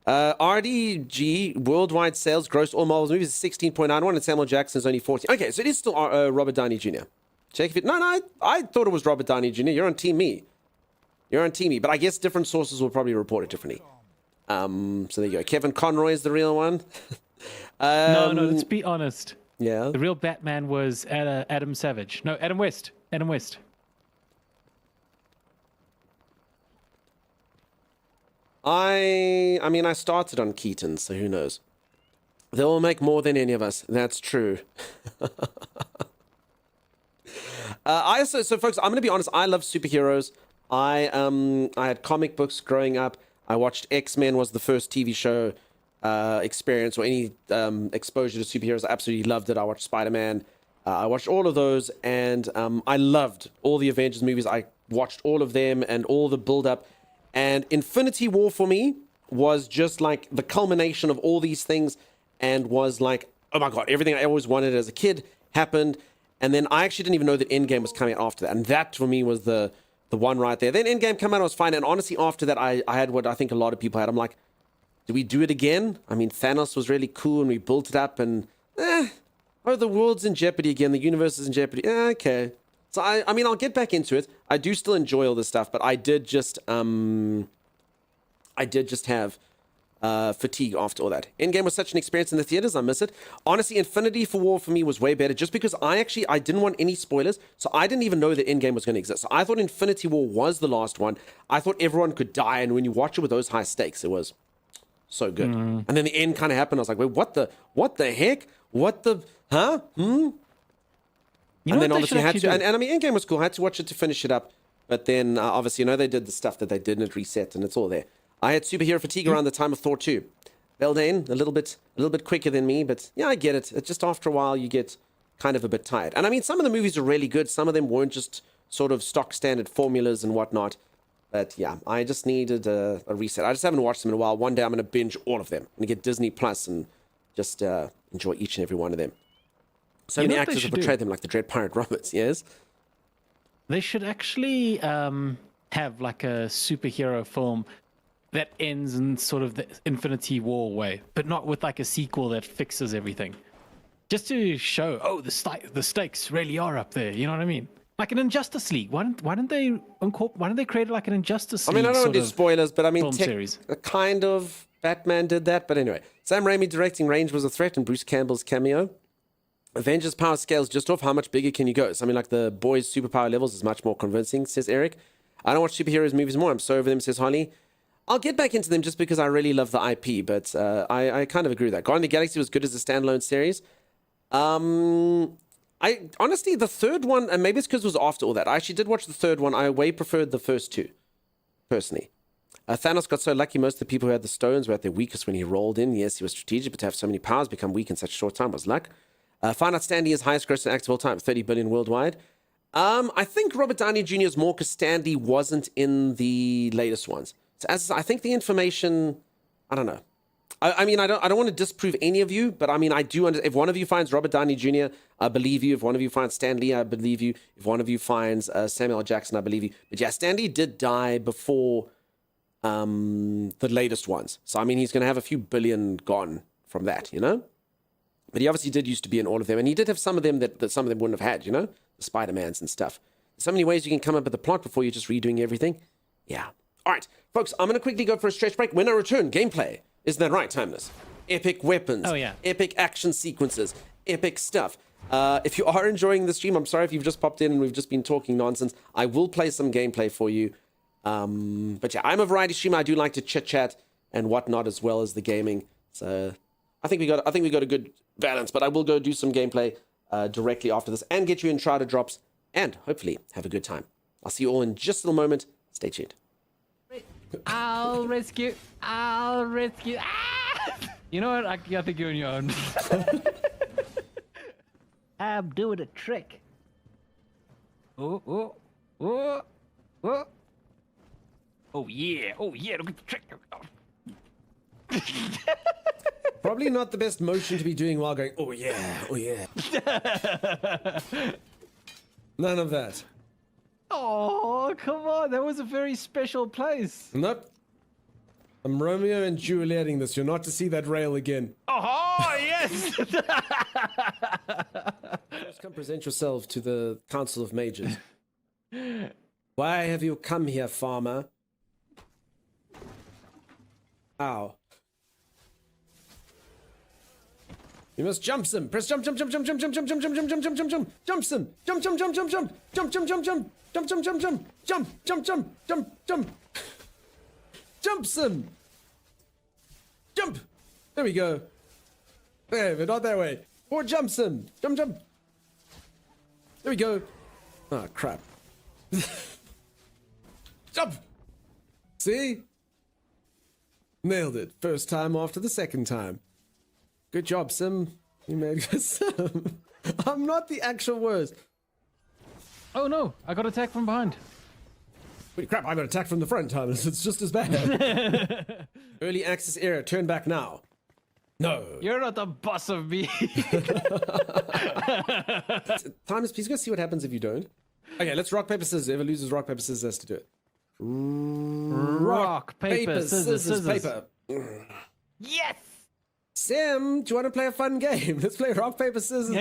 RDG, worldwide sales, gross all Marvel's movies is 16.91 and Samuel Jackson's only 14. Okay, so it is still Robert Downey Jr. Check if it... No, I thought it was Robert Downey Jr. You're on Team Me. But I guess different sources will probably report it differently. So there you go. Kevin Conroy is the real one. No, let's be honest. Yeah. The real Batman was Adam Savage. No, Adam West. Adam West. I mean, I started on Keaton, so who knows? They will make more than any of us. That's true. So folks, I'm gonna be honest. I love superheroes. I had comic books growing up. I watched X-Men was the first TV show experience or any exposure to superheroes. I absolutely loved it. I watched Spider-Man. I watched all of those, and I loved all the Avengers movies. I watched all of them and all the build-up. And Infinity War for me was just like the culmination of all these things. and was like, oh my god, everything I always wanted as a kid happened. And then I actually didn't even know that Endgame was coming out after that. And that for me was the one right there. Then Endgame came out, I was fine. And honestly, after that, I had what I think a lot of people had. I'm like, do we do it again? I mean, Thanos was really cool and we built it up and the world's in jeopardy again. The universe is in jeopardy. Okay. So I mean, I'll get back into it. I do still enjoy all this stuff, but I did just have fatigue after all that. Endgame was such an experience in the theaters. I miss it. Honestly, Infinity War for me was way better just because I didn't want any spoilers. So I didn't even know that Endgame was going to exist. So I thought Infinity War was the last one. I thought everyone could die. And when you watch it with those high stakes, it was so good. And then the end kind of happened. I was like, wait, what the heck? What the, huh? You know and then what they obviously should had to, actually and I mean, Endgame was cool. I had to watch it to finish it up. But then obviously, they did the stuff that they did and it reset and it's all there. I had superhero fatigue around the time of Thor 2. Beltane, a little bit quicker than me, but yeah, I get it. It's just after a while you get kind of a bit tired. And I mean, some of the movies are really good. Some of them weren't just sort of stock standard formulas and whatnot. But yeah, I just needed a reset. I just haven't watched them in a while. One day I'm going to binge all of them. I'm going to get Disney Plus and just enjoy each and every one of them. So many actors have portrayed them like the Dread Pirate Roberts, yes? They should actually have like a superhero film that ends in sort of the Infinity War way, but not with like a sequel that fixes everything. Just to show, the stakes really are up there. You know what I mean? Like an Injustice League. Why didn't they create like an Injustice League? I mean, I don't want to do spoilers, but I mean, series. Kind of Batman did that. But anyway, Sam Raimi directing Range was a threat and Bruce Campbell's cameo. Avengers power scales just off. How much bigger can you go? So I mean, like the boys' superpower levels is much more convincing, says Eric. I don't watch superheroes movies more. I'm so over them, says Holly. I'll get back into them just because I really love the IP, but I kind of agree with that. Guardian of the Galaxy was good as a standalone series. I honestly, the third one, and maybe it's because it was after all that, I actually did watch the third one. I way preferred the first two, personally. Thanos got so lucky most of the people who had the stones were at their weakest when he rolled in. Yes, he was strategic, but to have so many powers become weak in such a short time was luck. Find out Stan Lee is highest grossing actor of all time, 30 billion worldwide. I think Robert Downey Jr. is more because Stan Lee wasn't in the latest ones. So as I think the information, I don't know. I mean, I don't want to disprove any of you, but I mean, I do. If one of you finds Robert Downey Jr., I believe you. If one of you finds Stan Lee, I believe you. If one of you finds Samuel L. Jackson, I believe you. But yeah, Stan Lee did die before the latest ones. So I mean, he's going to have a few billion gone from that, you know. But he obviously did used to be in all of them, and he did have some of them that some of them wouldn't have had, you know, the Spider-Mans and stuff. There's so many ways you can come up with the plot before you're just redoing everything. Yeah. All right, folks, I'm going to quickly go for a stretch break. When I return, gameplay. Isn't that right, Timeless? Epic weapons. Oh, yeah. Epic action sequences. Epic stuff. If you are enjoying the stream, I'm sorry if you've just popped in and we've just been talking nonsense. I will play some gameplay for you. But yeah, I'm a variety streamer. I do like to chit-chat and whatnot as well as the gaming. So I think we got a good balance, but I will go do some gameplay directly after this and get you Enshrouded drops and hopefully have a good time. I'll see you all in just a little moment. Stay tuned. I'll rescue. Ah! You know what? I think you're on your own. I'm doing a trick. Oh yeah, look at the trick. Probably not the best motion to be doing while going, oh yeah. None of that. Oh, come on. That was a very special place. Nope. I'm Romeo and Julieting this. You're not to see that rail again. Oh, yes. Just come present yourself to the Council of Mages. Why have you come here, farmer? Ow. You must jump some. Press jump. Jump some. Jump. There we go. Hey, but not that way. Or jump some. Jump. There we go. Oh, crap. Jump. See? Nailed it. First time after the second time. Good job, Sim. You made good Sim. I'm not the actual worst. Oh no, I got attacked from behind. Wait, crap, I got attacked from the front, Thomas. It's just as bad. Early access error. Turn back now. No. You're not the boss of me. Thomas, please go see what happens if you don't. Okay, let's rock, paper, scissors. Whoever loses rock, paper, scissors has to do it. Rock, paper, scissors. paper. Yes! Sam, do you want to play a fun game? Let's play rock, paper, scissors.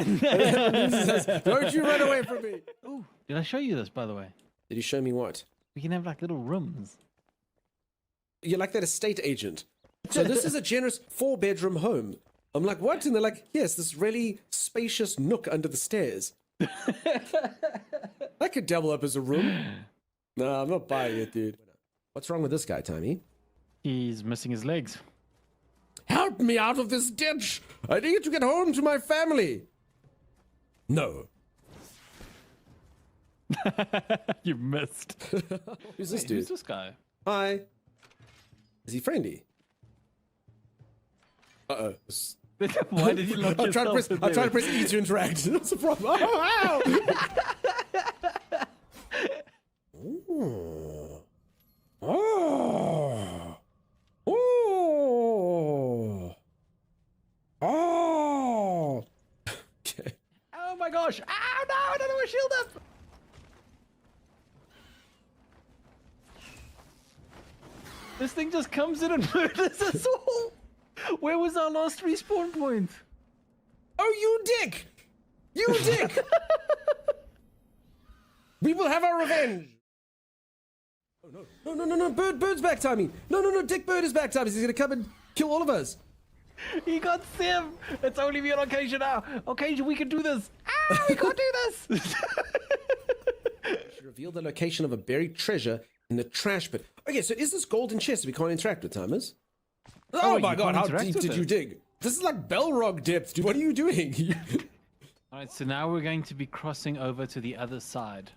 Don't you run away from me. Ooh, did I show you this, by the way? Did you show me what? We can have like little rooms. You're like that estate agent. So this is a generous 4-bedroom home. I'm like, what? And they're like, yes, this really spacious nook under the stairs. That could double up as a room. No, I'm not buying it, dude. What's wrong with this guy, Tommy? He's missing his legs. Help me out of this ditch! I need to get home to my family! No. You missed. Who's this Wait, dude? who's this guy? Hi. Is he friendly? Uh-oh. Why did you lock I'm trying yourself to press E to interact. That's the problem. Oh, ow! Oh. Oh. Oh. Okay. Oh my gosh! Ow, no! I don't know my shield up! This thing just comes in and murders us all! Where was our last respawn point? Oh, you dick! You dick! We will have our revenge! Oh, no. Bird's back, Tommy! No, Dick Bird is back, Tommy! He's gonna come and kill all of us! He got Sim! It's only me on occasion now! Occasion, we can do this! Ah, we can't do this! She revealed the location of a buried treasure in the trash pit. Okay, so is this golden chest we can't interact with, Timers? Oh my god, how deep did you dig? This is like Belrog depth, dude. What are you doing? Alright, so now we're going to be crossing over to the other side.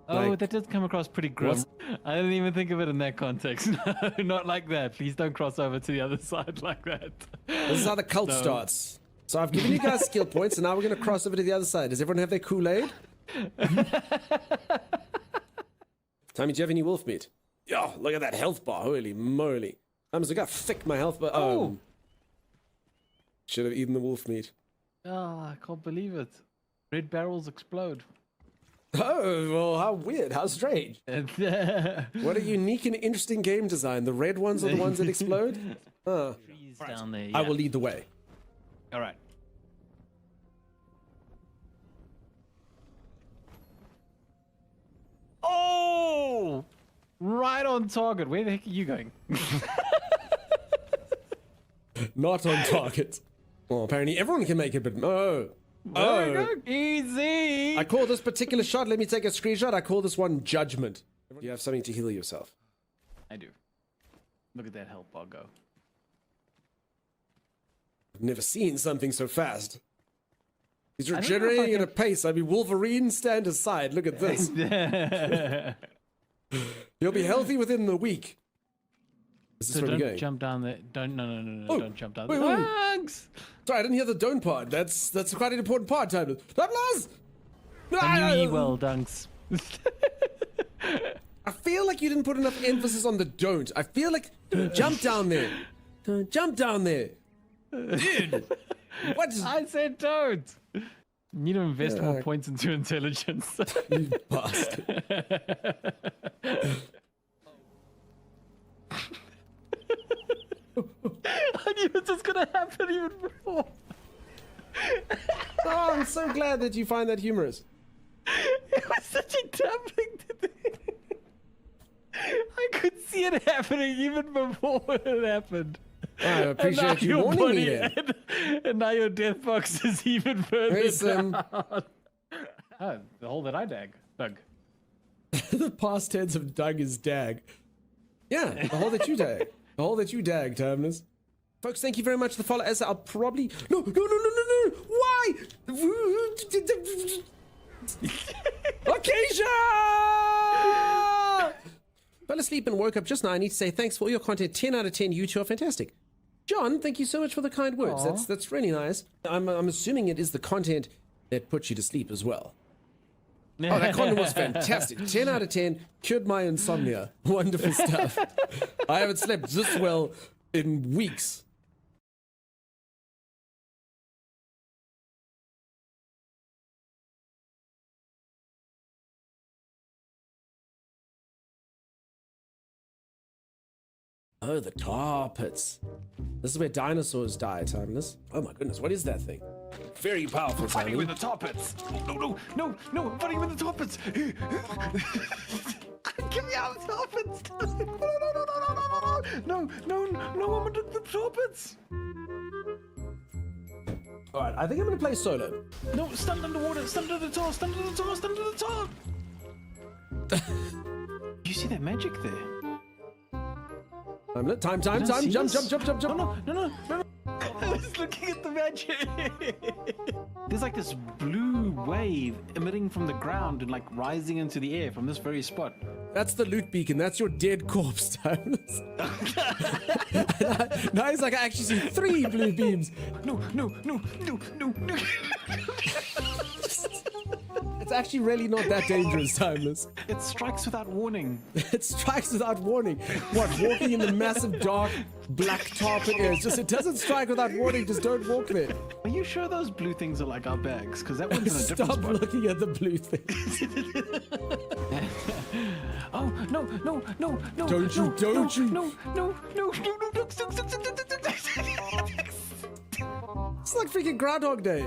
Oh, Like- that did come across pretty grim. I didn't even think of it in that context. No, not like that. Please don't cross over to the other side like that. This is how the cult starts. So I've given you guys skill points, and now we're going to cross over to the other side. Does everyone have their Kool-Aid? Tommy, do you have any wolf meat? Yeah, look at that health bar. Holy moly. Look how thick my health bar. Oh. Should have eaten the wolf meat. Oh, I can't believe it. Red barrels explode. Oh, well, how weird. How strange. What a unique and interesting game design. The red ones are the ones that explode? Trees down there. I will lead the way. All right. Oh! Right on target. Where the heck are you going? Not on target. Well, apparently everyone can make it, but There we go. Easy. I call this particular shot, let me take a screenshot, I call this one judgment. You have something to heal yourself. I do. Look at that health bar go. I've never seen something so fast. He's don't know if regenerating I at a pace. I mean, Wolverine, stand aside. Look at this. You'll be healthy within the week. Is this So where we're don't going? jump down there. No, Oh, don't jump down wait, there. wait. Thanks. Sorry, I didn't hear the don't part. That's quite an important part, Tyler. Tablas! And you well, Dunks. I feel like you didn't put enough emphasis on the don't. I feel like jump down there. Jump down there. Dude. What is... I said don't. You need to invest more Yeah. points into intelligence. You bastard. I knew it was going to happen even before. Oh, I'm so glad that you find that humorous. It was such a dumb thing to do. I could see it happening even before it happened. I appreciate you your warning me body- then. and now your death box is even further Hey, Sim. down. Oh, the hole that I dug. The past tense of Doug is dag. Yeah, the hole that you dag. The hole that you dag, Terminus. Folks, thank you very much for the follow. As I'll probably... No. Why? Acacia! Fell asleep and woke up just now. I need to say thanks for all your content. 10 out of 10. You two are fantastic. John, thank you so much for the kind words. Aw. That's really nice. I'm assuming it is the content that puts you to sleep as well. Oh, that content was fantastic. 10 out of 10. Cured my insomnia. Wonderful stuff. I haven't slept this well in weeks. Oh, the tar pits. This is where dinosaurs die, Timeless. Oh my goodness, what is that thing? Very powerful, Fighting with Timeless. the tar pits. No, I'm fighting with the tar pits. Get me out of the tar pits. No, I'm under the tar pits. Alright, I think I'm gonna play solo. No, stand underwater, stand under the tar, stand under the tar, stand under the tar. You see that magic there? Time, You don't see jump, this? jump. No. I was looking at the magic. There's like this blue wave emitting from the ground and like rising into the air from this very spot. That's the loot beacon. That's your dead corpse, Timeless. Now he's like, I actually see 3 blue beams. No. It's actually really not that dangerous, Timeless. It strikes without warning. It strikes without warning. What, walking in the massive, dark, black tar pit areas? Just, it doesn't strike without warning. Just don't walk there. Are you sure those blue things are like our bags? Because that one's in a different Stop spot. looking at the blue things. Oh, no. Don't you. No. It's like freaking Groundhog Day.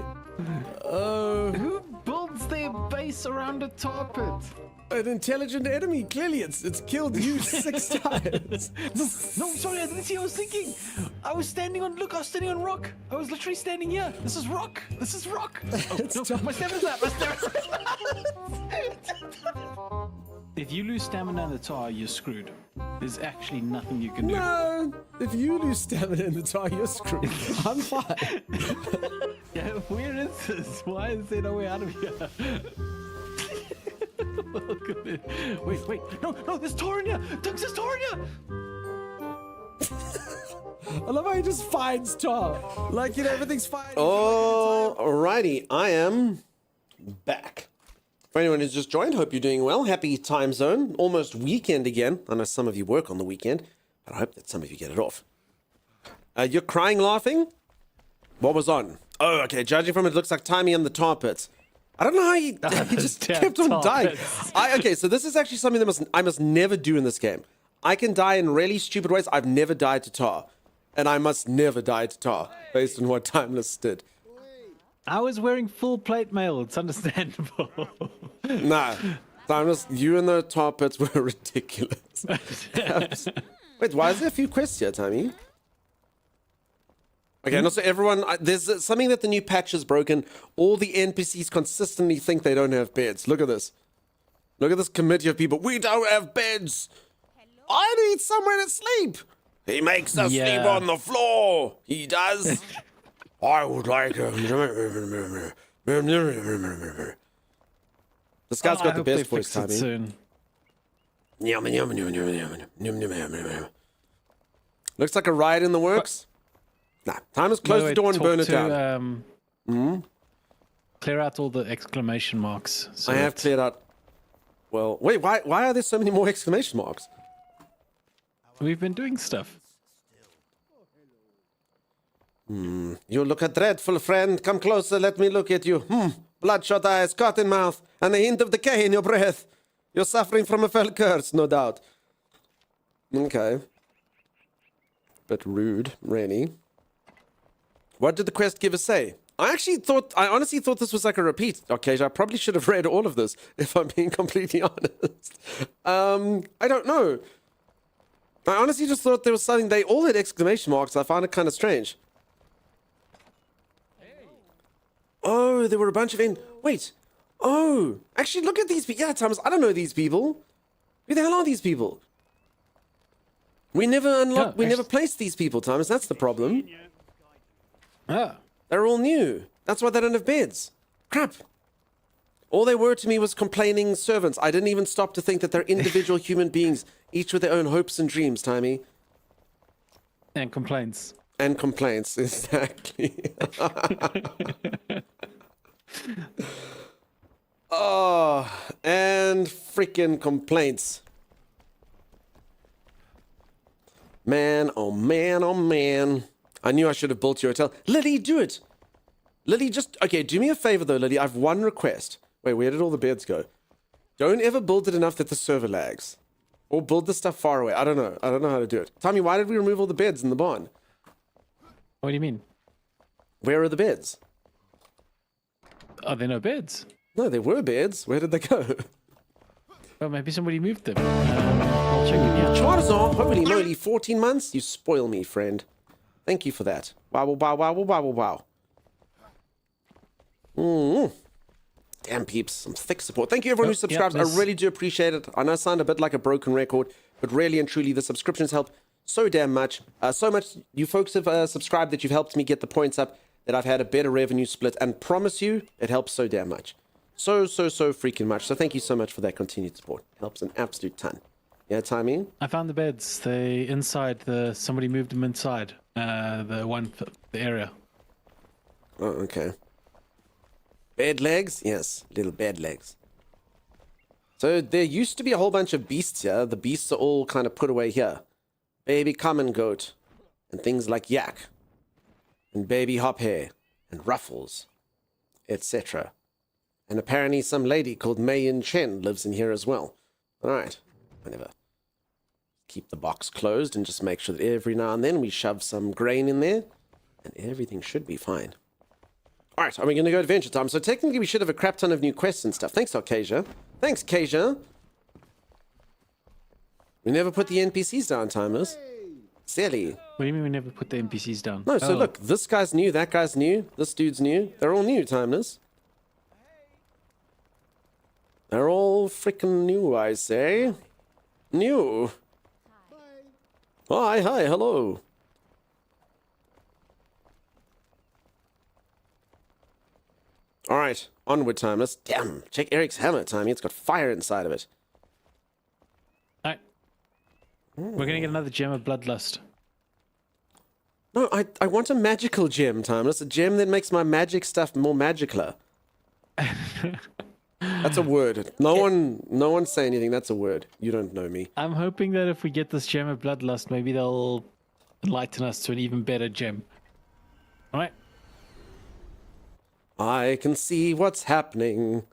Who builds their base around a tar pit? An intelligent enemy. Clearly, it's killed you 6 times. No, sorry, I didn't see what I was thinking. I was standing on rock. I was literally standing here. This is rock. Oh, no, my stamina's out. If you lose stamina in the tar, you're screwed. There's actually nothing you can do. No, if you lose stamina in the tar, you're screwed. I'm fine. Yeah, where is this? Why is there no way out of here? Look at it. Wait. No, there's tar in here. Dunks, there's tar in here. I love how he just finds tar. Like, everything's fine. Alrighty, I am back. For anyone who's just joined, hope you're doing well. Happy time zone. Almost weekend again. I know some of you work on the weekend, but I hope that some of you get it off. You're crying laughing? What was on? Oh, okay. Judging from it, looks like Timey on the tar pits. I don't know how he just kept on dying. Okay, so this is actually something that I must never do in this game. I can die in really stupid ways. I've never died to tar. And I must never die to tar, based on what Timeless did. I was wearing full plate mail. It's understandable. Nah, Timeless, you and the tar pits were ridiculous. Wait, why is there a few quests here, Timey? Okay, and also everyone, there's something that the new patch has broken. All the NPCs consistently think they don't have beds. Look at this. Look at this committee of people. We don't have beds. I need somewhere to sleep. He makes us sleep on the floor. He does. I would like a... This guy's got the best voice, Timey. Soon. Looks like a riot in the works. Nah, time is close the door and burn it down. Clear out all the exclamation marks. So I have cleared out... Well, wait, why are there so many more exclamation marks? We've been doing stuff. You look a dreadful, friend. Come closer, let me look at you. Bloodshot eyes, cotton mouth, and a hint of decay in your breath. You're suffering from a fell curse, no doubt. Okay. Bit rude, really. What did the quest giver say? I honestly thought this was like a repeat. Okay, I probably should have read all of this, if I'm being completely honest. I don't know. I honestly just thought there was something. They all had exclamation marks. I found it kind of strange. Oh, there were a bunch of Wait. Oh, actually, look at these people. Yeah, Thomas, I don't know these people. Who the hell are these people? We never unlocked. We never placed these people, Thomas. That's the problem. Ah. They're all new. That's why they don't have beds. Crap. All they were to me was complaining servants. I didn't even stop to think that they're individual human beings, each with their own hopes and dreams, Timey. And complaints. And complaints, exactly. Oh, and freaking complaints. Man, oh man, oh man. I knew I should have built your hotel. Lily, do it. Lily, okay, do me a favor though, Lily. I've one request. Wait, where did all the beds go? Don't ever build it enough that the server lags. Or build the stuff far away. I don't know. I don't know how to do it. Tommy, why did we remove all the beds in the barn? What do you mean? Where are the beds? Are there no beds? No, there were beds. Where did they go? Well, maybe somebody moved them. I'll check it out. Charizard, holy moly, 14 months? You spoil me, friend. Thank you for that. Wow, wow, wow, wow, wow, wow. Damn peeps, some thick support. Thank you everyone who subscribes. I really do appreciate it. I know I sound a bit like a broken record, but really and truly the subscriptions help so damn much. So much you folks have subscribed that you've helped me get the points up, that I've had a better revenue split, and promise you, it helps so damn much. So freaking much. So thank you so much for that continued support. Helps an absolute ton. Yeah, timing? I found the beds. They inside somebody moved them inside. The area. Oh, okay. Bed legs? Yes, little bed legs. So there used to be a whole bunch of beasts here. The beasts are all kind of put away here. Baby common goat, and things like yak, and baby hop hare, and ruffles, etc. And apparently some lady called Mayan Chen lives in here as well. Alright, whatever. Keep the box closed and just make sure that every now and then we shove some grain in there, and everything should be fine. Alright, are we going to go adventure time? So technically we should have a crap ton of new quests and stuff. Thanks, Arcasia. Thanks, Kasia. We never put the NPCs down, timers. Silly. What do you mean we never put the NPCs down? No, so look, this guy's new, that guy's new, this dude's new. They're all new, timers. They're all freaking new, I say. New. Hi, hello. Alright, onward, timers. Damn, check Eric's hammer, Timey. It's got fire inside of it. Alright. We're gonna get another gem of bloodlust. No, I want a magical gem, Timeless. A gem that makes my magic stuff more magicaler. That's a word. No one say anything. That's a word. You don't know me. I'm hoping that if we get this gem of bloodlust, maybe they'll enlighten us to an even better gem. Alright. I can see what's happening,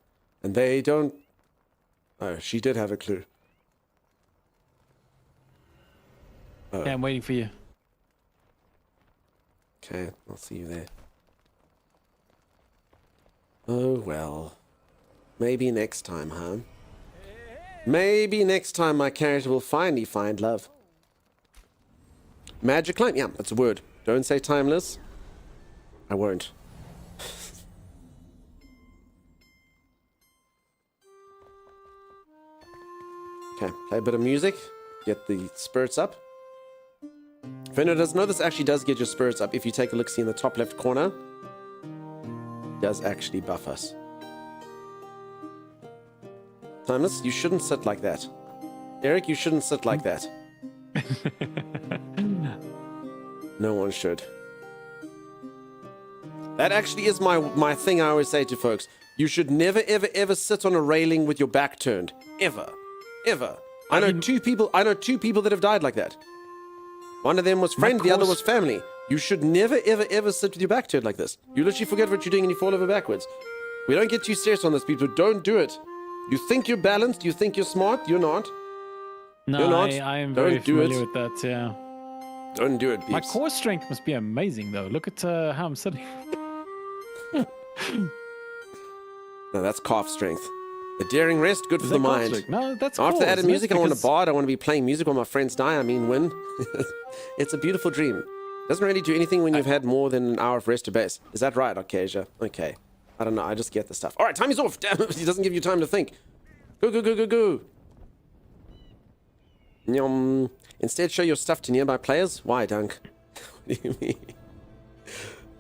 and they don't... Oh, she did have a clue. Oh. Yeah, I'm waiting for you. Okay, I'll see you there. Oh, well. Maybe next time, huh? Maybe next time my character will finally find love. Magic line? Yeah, that's a word. Don't say timeless. I won't. Okay, play a bit of music. Get the spirits up. If anyone doesn't know, this actually does get your spirits up. If you take a look, see in the top left corner, it does actually buff us. Timeless, you shouldn't sit like that. Eric, you shouldn't sit like that. No one should. That actually is my thing I always say to folks. You should never, ever, ever sit on a railing with your back turned. Ever. Ever. I know two people that have died like that. One of them was friend, the other was family. You should never, ever, ever sit with your back turned like this. You literally forget what you're doing and you fall over backwards. We don't get too serious on this, people. Don't do it. You think you're balanced, you think you're smart, you're not. No, you're not. I am very familiar with that, yeah. Don't do it, peeps. My core strength must be amazing, though. Look at how I'm sitting. No, that's calf strength. A daring rest, good for the mind. Strength? No, that's After core, added music, I want because... a bard. I want to be playing music while my friends die. I mean, win. It's a beautiful dream. Doesn't really do anything when you've had more than an hour of rest or base. Is that right, Arcasia? Okay. I don't know. I just get the stuff. All right, time is off. Damn it. He doesn't give you time to think. Go, go, go, go, go. Nyom. Instead, show your stuff to nearby players. Why, Dunk? What do you mean?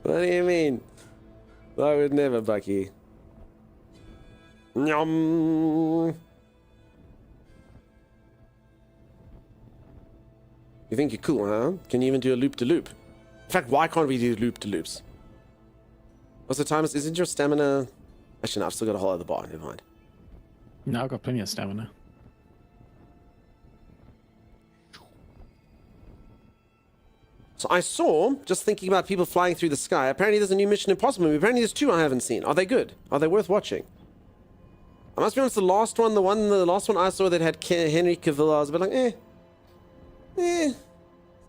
What do you mean? I would never, Bucky. Nyom. You think you're cool, huh? Can you even do a loop-to-loop? In fact, why can't we do loop-to-loops? What's the time? Isn't your stamina... Actually, no, I've still got a whole other bar. Never mind. No, I've got plenty of stamina. So I saw, just thinking about people flying through the sky, apparently there's a new Mission Impossible movie. Apparently there's two I haven't seen. Are they good? Are they worth watching? I must be honest, the last one I saw that had Henry Cavill, I was a bit like,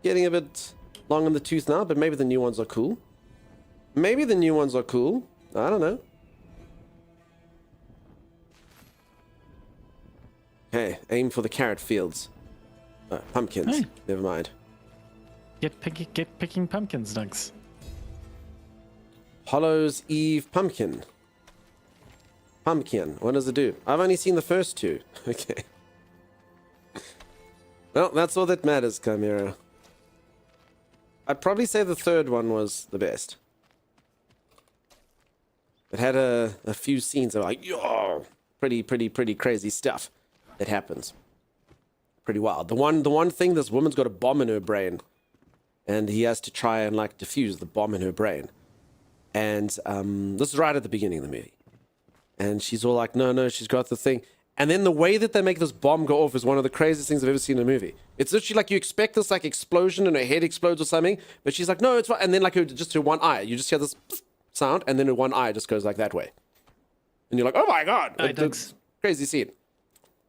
getting a bit long in the tooth now, but maybe the new ones are cool. Maybe the new ones are cool. I don't know. Hey, aim for the carrot fields. Pumpkins. Hey. Never mind. Get picking pumpkins, Dunks. Hollow's Eve Pumpkin. Pumpkin. What does it do? I've only seen the first two. Okay. Well, that's all that matters, Chimera. I'd probably say the third one was the best. It had a few scenes that were like, yo, pretty crazy stuff that happens. Pretty wild. The one thing, this woman's got a bomb in her brain, and he has to try and like defuse the bomb in her brain. And this is right at the beginning of the movie. And she's all like, no, she's got the thing. And then the way that they make this bomb go off is one of the craziest things I've ever seen in a movie. It's literally like you expect this like explosion and her head explodes or something, but she's like, no, it's fine. And then like just her one eye, you just hear this sound, and then her one eye just goes like that way. And you're like, oh my god, it's crazy scene.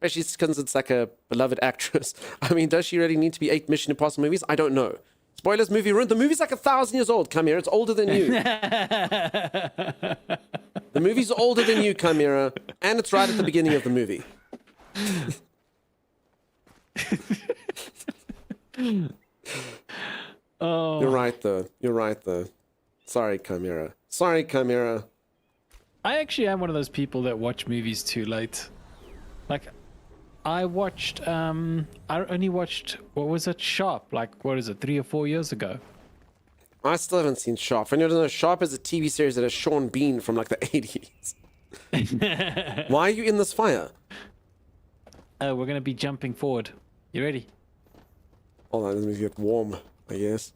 Especially because it's like a beloved actress. I mean, does she really need to be 8 Mission Impossible movies? I don't know. Spoilers, movie ruined. The movie's like 1,000 years old, Chimera. It's older than you. The movie's older than you, Chimera, and it's right at the beginning of the movie. Oh. You're right, though. Sorry, Chimera. I actually am one of those people that watch movies too late. Like, I only watched, what was it, Sharp? Like, what is it, 3 or 4 years ago? I still haven't seen Sharp. I know Sharp is a TV series that has Sean Bean from like the 80s. Why are you in this fire? We're going to be jumping forward. You ready? Hold on, let me get warm, I guess.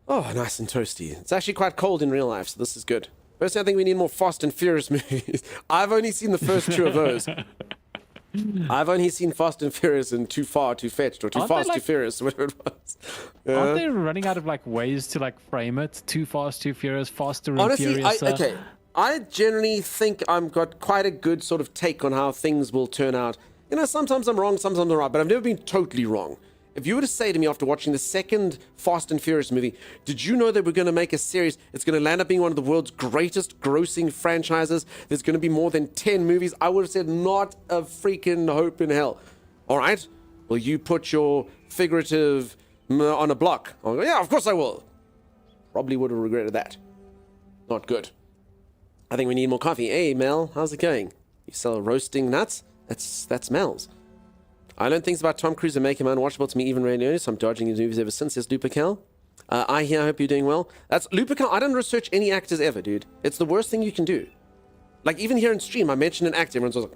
Oh, nice and toasty. It's actually quite cold in real life, so this is good. Personally, I think we need more Fast and Furious movies. I've only seen the first 2 of those. I've only seen Fast and Furious and Too Far, Too Fetched, or Too Fast, Too Furious, whatever it was. Yeah. Aren't they running out of like ways to like frame it? Too Fast, Too Furious, Faster and Honestly, Furious. I generally think I've got quite a good sort of take on how things will turn out. You know, sometimes I'm wrong, sometimes I'm right, but I've never been totally wrong. If you were to say to me after watching the second Fast and Furious movie, did you know that we're going to make a series? It's going to land up being one of the world's greatest grossing franchises. There's going to be more than 10 movies. I would have said not a freaking hope in hell. All right? Will you put your figurative on a block? I'll go, yeah, of course I will. Probably would have regretted that. Not good. I think we need more coffee. Hey, Mel, how's it going? You sell roasting nuts? That's Mel's. I learned things about Tom Cruise and make him unwatchable to me even radio, so I'm dodging his movies ever since. Says Lupical. I hope you're doing well. That's Lupical. I don't research any actors ever, dude. It's the worst thing you can do. Like, even here in stream, I mention an actor, everyone's like,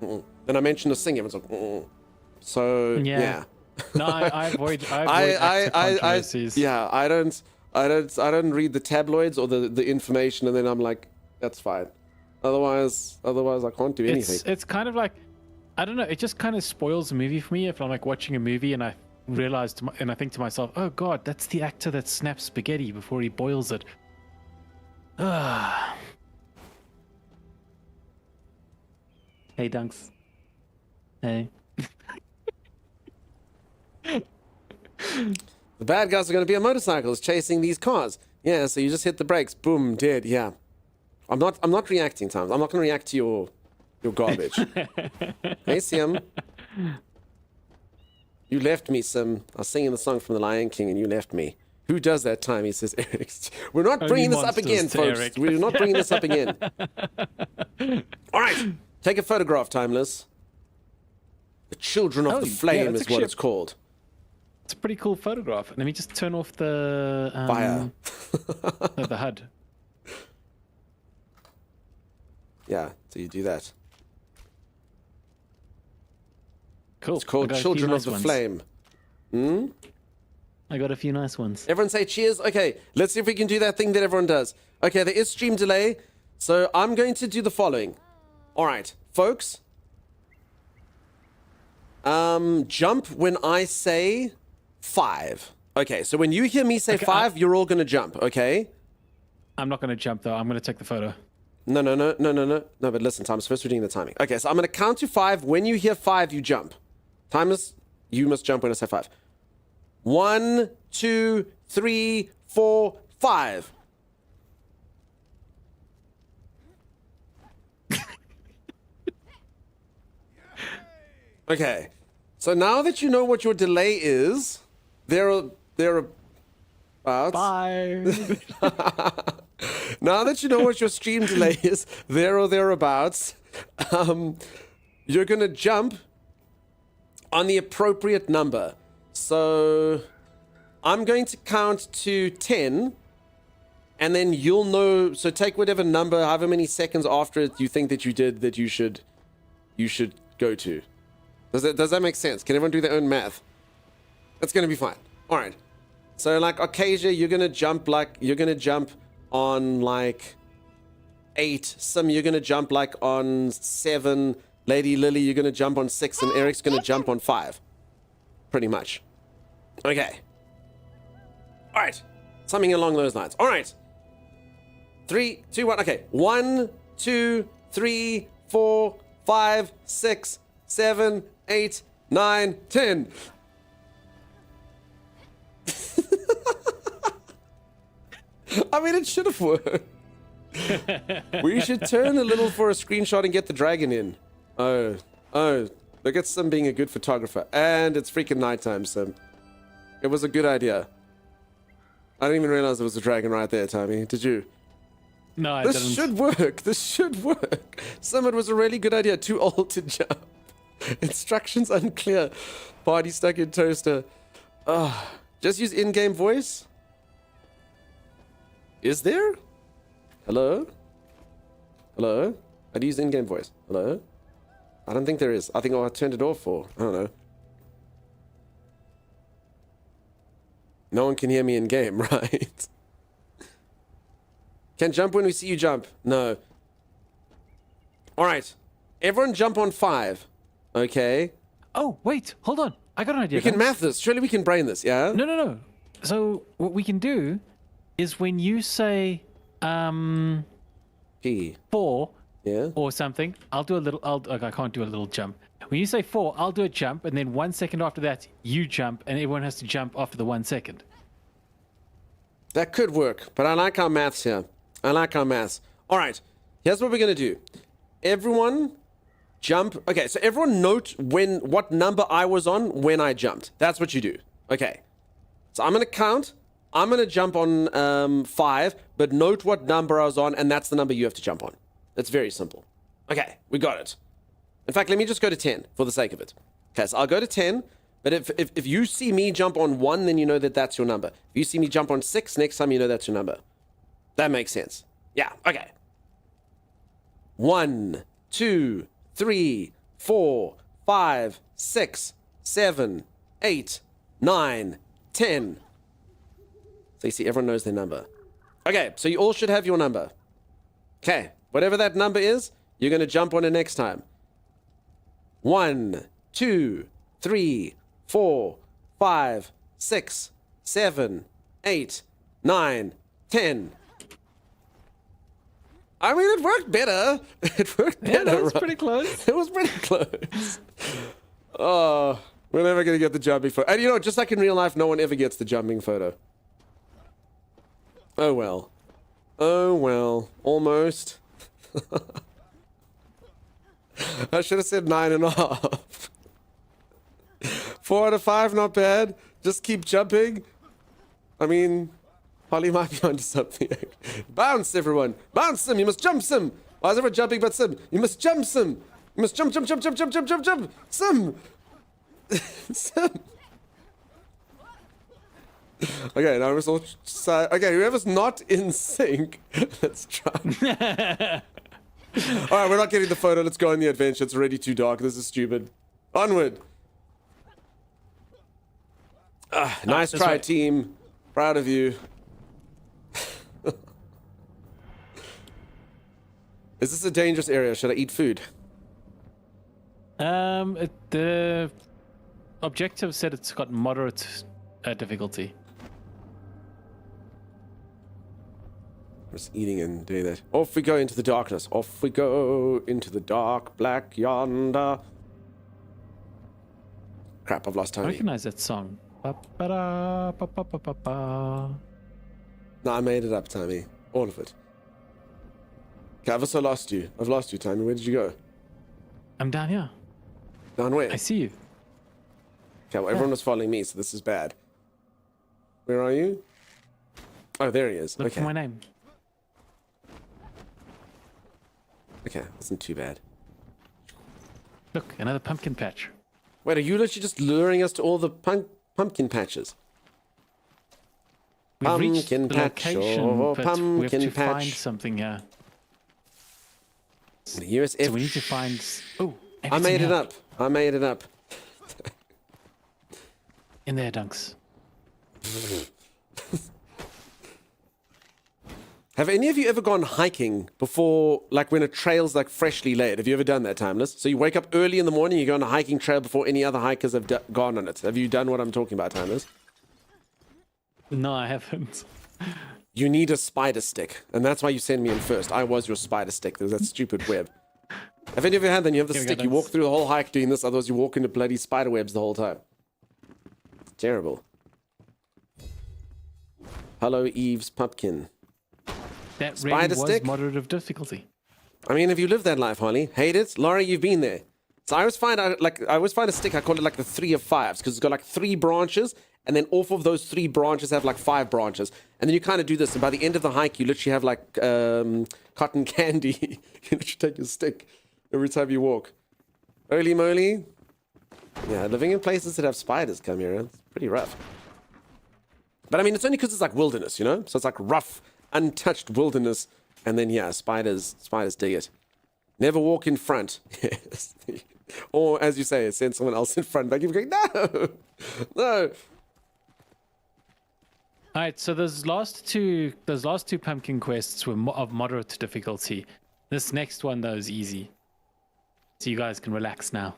mm-mm. Then I mention a singer, everyone's like, mm-mm. So, yeah. No, I avoid actor controversies. Yeah, I don't read the tabloids or the information, and then I'm like, that's fine. Otherwise I can't do anything. It's kind of like, I don't know, it just kind of spoils the movie for me if I'm like watching a movie and I realize and I think to myself, oh god, that's the actor that snaps spaghetti before he boils it. Hey, Dunks. Hey. The bad guys are going to be on motorcycles chasing these cars. Yeah, so you just hit the brakes, boom, dead. Yeah, I'm not reacting, Tom. I'm not going to react to your garbage. Hey, Sim. You left me, Sim. I was singing the song from The Lion King, and you left me. Who does that time? He says, Eric. We're not bringing this up again, folks. Eric. We're not bringing this up again. All right, take a photograph, Timeless. The Children of the Flame is what it's called. It's a pretty cool photograph. Let me just turn off the fire. The HUD. Yeah, so you do that. Cool. It's called Children of the Flame. I got a few nice ones. Everyone say cheers. Okay, let's see if we can do that thing that everyone does. Okay, there is stream delay, so I'm going to do the following. All right, folks. Jump when I say 5. Okay, so when you hear me say 5, you're all going to jump, okay? I'm not going to jump though. I'm going to take the photo. No. No, but listen, Thomas, first we're doing the timing. Okay, so I'm going to count to 5. When you hear 5, you jump. Timers, you must jump when I say 5. 1, 2, 3, 4, 5. Okay, so now that you know what your delay is, thereabouts. Bye. Now that you know what your stream delay is, there or thereabouts, you're gonna jump on the appropriate number. So I'm going to count to 10, and then you'll know. So take whatever number, however many seconds after it you think that you did that you should go to. Does that make sense? Can everyone do their own math? That's gonna be fine. All right. So like Arcasia, you're gonna jump on like 8. Sim, you're gonna jump like on 7. Lady Lily, you're gonna jump on 6, and Eric's gonna jump on 5. Pretty much. Okay. All right. Something along those lines. All right. 3, 2, 1. Okay. 1, 2, 3, 4, 5, 6, 7, 8, 9, 10. I mean, it should have worked. We should turn a little for a screenshot and get the dragon in. Oh, look at Sim being a good photographer. And it's freaking nighttime, Sim. It was a good idea. I didn't even realize there was a dragon right there, Tommy. Did you? No, I This didn't. should work. This should work. Sim, it was a really good idea. Too old to jump. Instructions unclear. Party stuck in toaster. Just use in-game voice. Is there? Hello? Hello? How do you use in-game voice? Hello? I don't think there is. I think I turned it off for. I don't know. No one can hear me in-game, right? Can jump when we see you jump. No. Alright. Everyone jump on 5. Okay. Oh, wait. Hold on. I got an idea. We can guys. math this. Surely we can brain this, yeah? No. So what we can do is when you say P. 4 Yeah? or something, I'll do a little. I can't do a little jump. When you say 4, I'll do a jump, and then 1 second after that, you jump, and everyone has to jump after the 1 second. That could work, but I like our maths here. I like our maths. Alright. Here's what we're gonna do. Everyone jump. Okay, so everyone note what number I was on when I jumped. That's what you do. Okay. So I'm gonna count. I'm gonna jump on 5, but note what number I was on, and that's the number you have to jump on. It's very simple. Okay, we got it. In fact, let me just go to 10 for the sake of it. Okay, so I'll go to 10, but if you see me jump on 1, then you know that that's your number. If you see me jump on 6, next time you know that's your number. That makes sense. Yeah, okay. 1, 2, 3, 4, 5, 6, 7, 8, 9, 10. So you see, everyone knows their number. Okay, so you all should have your number. Okay, whatever that number is, you're going to jump on it next time. 1, 2, 3, 4, 5, 6, 7, 8, 9, 10. I mean, it worked better. It worked better. Yeah, that was right? pretty close. It was pretty close. Oh, we're never going to get the jumping photo. And you know, just like in real life, no one ever gets the jumping photo. Oh well. Oh well. Almost. I should have said 9.5. 4 out of 5, not bad. Just keep jumping. I mean, Holly might be onto something. Bounce, everyone. Bounce, Sim. You must jump, Sim. Why is everyone jumping but Sim? You must jump, Sim. You must jump. Sim. Sim. Okay, now we're all okay, whoever's not in sync, let's try. Alright, we're not getting the photo. Let's go on the adventure. It's already too dark. This is stupid. Onward. Nice try, team. Proud of you. Is this a dangerous area? Should I eat food? The objective said it's got moderate difficulty. Just eating and doing that. Off we go into the darkness. Off we go into the dark black yonder. Crap, I've lost I Tony. recognize that song. Ba-ba-da, ba-ba-ba-ba-ba. No, I made it up, Tommy. All of it. Okay, I've also lost you. I've lost you, Tommy. Where did you go? I'm down here. Down where? I see you. Okay, well, everyone was following me, so this is bad. Where are you? Oh, there he is. Look Okay. for my name. Okay, wasn't too bad. Look, another pumpkin patch. Wait, are you literally just luring us to all the pumpkin patches? We've reached Pumpkin the patch, location, oh, but we have pumpkin to find patch. something here. The USF. So we need to find... Oh, and I it's in made it here. up. I made it up. In there, Dunks. Have any of you ever gone hiking before, like when a trail's like freshly laid? Have you ever done that, Timeless? So you wake up early in the morning, you go on a hiking trail before any other hikers have gone on it. Have you done what I'm talking about, Timeless? No, I haven't. You need a spider stick, and that's why you send me in first. I was your spider stick. There's that stupid web. Have any of you had that? You have the Here we go, stick, you Dunks. walk through the whole hike doing this, otherwise you walk into bloody spider webs the whole time. Terrible. Hello, Eve's pumpkin. That Spider really was stick? moderate of difficulty. I mean, have you lived that life, Holly? Hate it? Laura, you've been there. So I always find a stick, I call it like the 3 of 5s, because it's got like 3 branches, and then off of those 3 branches have like 5 branches. And then you kind of do this, and by the end of the hike, you literally have like cotton candy. You literally take your stick every time you walk. Holy moly. Yeah, living in places that have spiders come here, it's pretty rough. But I mean, it's only because it's like wilderness, you know? So it's like rough, untouched wilderness, and then yeah, spiders dig it. Never walk in front. Yes. Or as you say, send someone else in front. Like you're going, no, no. All right, so those last two pumpkin quests were of moderate difficulty. This next one though is easy, so you guys can relax now.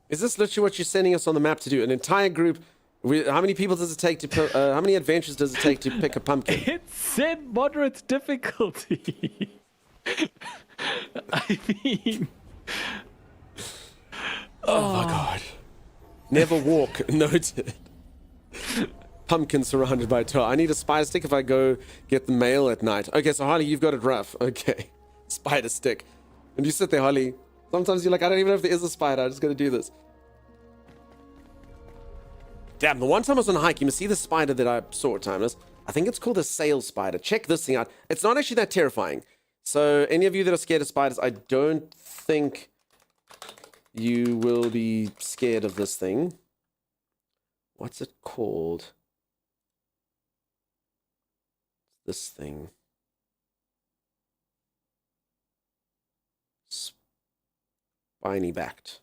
Is this literally what you're sending us on the map to do? An entire group? How many people does it take to? How many adventures does it take to pick a pumpkin? It said moderate difficulty. I mean, Oh my god. Never walk. Noted. Pumpkin surrounded by tar. I need a spider stick if I go get the mail at night. Okay, so Harley, you've got it rough. Okay. Spider stick. And you sit there, Harley. Sometimes you're like, I don't even know if there is a spider. I just gotta do this. Damn, the one time I was on a hike, you must see the spider that I saw, Timeless. I think it's called a sail spider. Check this thing out. It's not actually that terrifying. So any of you that are scared of spiders, I don't think you will be scared of this thing. What's it called? This thing. Spiny backed.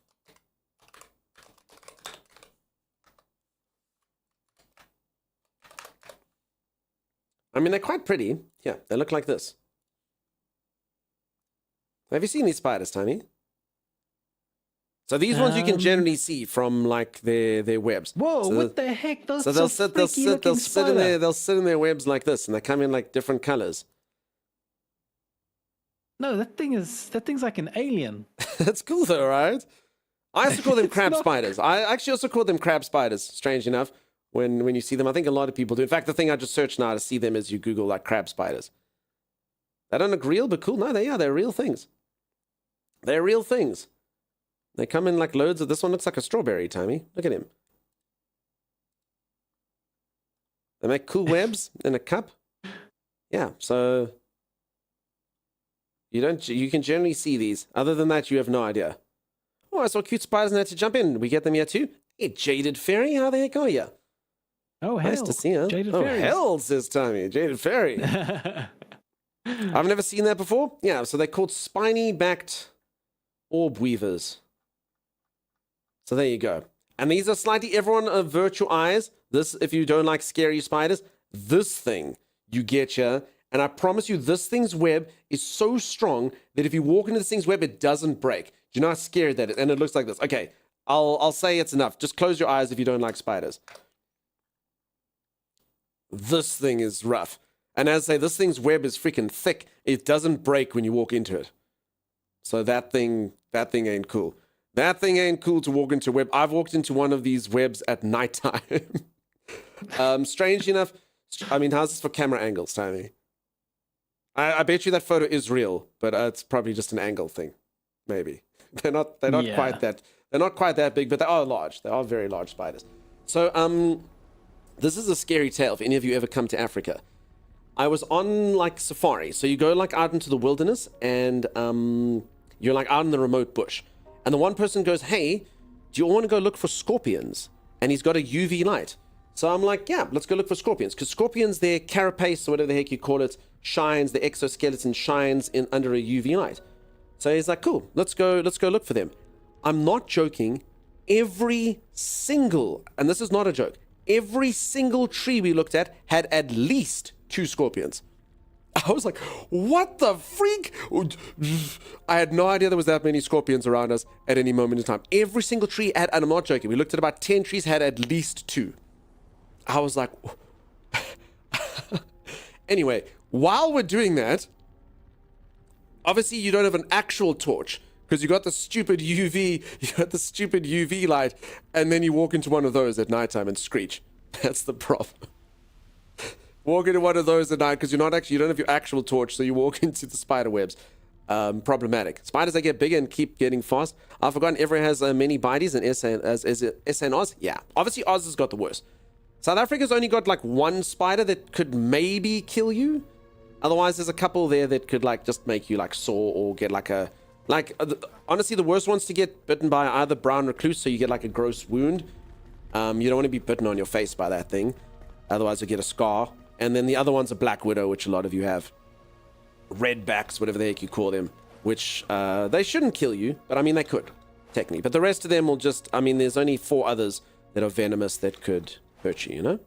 I mean, they're quite pretty. Yeah, they look like this. Have you seen these spiders, Tiny? So these ones you can generally see from like their webs. whoa! So What the heck? Those so they'll sit in their webs like this, and they come in like different colors. No, that thing's like an alien. That's cool though, right? I also call them It's crab not- spiders. I actually also call them crab spiders, strange enough, when you see them. I think a lot of people do. In fact, the thing I just searched now to see them is you Google like crab spiders. They don't look real, but cool. No, they're real things. They're real things. They come in like loads of... This one looks like a strawberry, Timmy. Look at him. They make cool webs in a cup. Yeah, so... You can generally see these. Other than that, you have no idea. Oh, I saw cute spiders and had to jump in. We get them here too. Hey, Jaded Fairy, how the heck are you? Oh, hell. Nice to see you. Jaded oh, fairies. hell, says Tommy. Jaded Fairy. I've never seen that before. Yeah, so they're called spiny-backed orb weavers. So there you go. And these are slightly, everyone avert your eyes. This, if you don't like scary spiders, this thing, you get ya. And I promise you, this thing's web is so strong that if you walk into this thing's web, it doesn't break. Do you know how scary that is? And it looks like this. Okay, I'll say it's enough. Just close your eyes if you don't like spiders. This thing is rough. And as I say, this thing's web is freaking thick. It doesn't break when you walk into it. So that thing ain't cool. That thing ain't cool to walk into a web. I've walked into one of these webs at nighttime. Strange enough, I mean, how's this for camera angles, Tony? I bet you that photo is real, but it's probably just an angle thing. Maybe. They're not quite that big, but they are large. They are very large spiders. So this is a scary tale if any of you ever come to Africa. I was on like safari. So you go like out into the wilderness and you're like out in the remote bush. And the one person goes, "Hey, do you want to go look for scorpions?" And he's got a UV light. So I'm like, yeah, let's go look for scorpions. Because scorpions, their carapace, or whatever the heck you call it, shines, the exoskeleton shines in under a UV light. So he's like, cool, let's go look for them. I'm not joking. Every single, and this is not a joke, every single tree we looked at least 2 scorpions. I was like, what the freak? I had no idea there was that many scorpions around us at any moment in time. Every single tree had, and I'm not joking, we looked at about 10 trees, had at least 2. I was like, anyway, while we're doing that, obviously you don't have an actual torch because you got the stupid UV light, and then you walk into one of those at nighttime and screech. That's the problem. Walk into one of those at night because you don't have your actual torch, so you walk into the spider webs. Problematic. Spiders, they get bigger and keep getting fast. I've forgotten everyone has many bites in SA and Oz. Yeah, obviously Oz has got the worst. South Africa's only got like 1 spider that could maybe kill you. Otherwise, there's a couple there that could like just make you like sore or get like a honestly, the worst ones to get bitten by are either brown recluse, so you get like a gross wound. You don't want to be bitten on your face by that thing, otherwise you'll get a scar. And then the other one's a black widow, which a lot of you have. Redbacks, whatever the heck you call them, which they shouldn't kill you, but I mean they could technically. But the rest of them will just, I mean, there's only 4 others that are venomous that could hurt you, you know?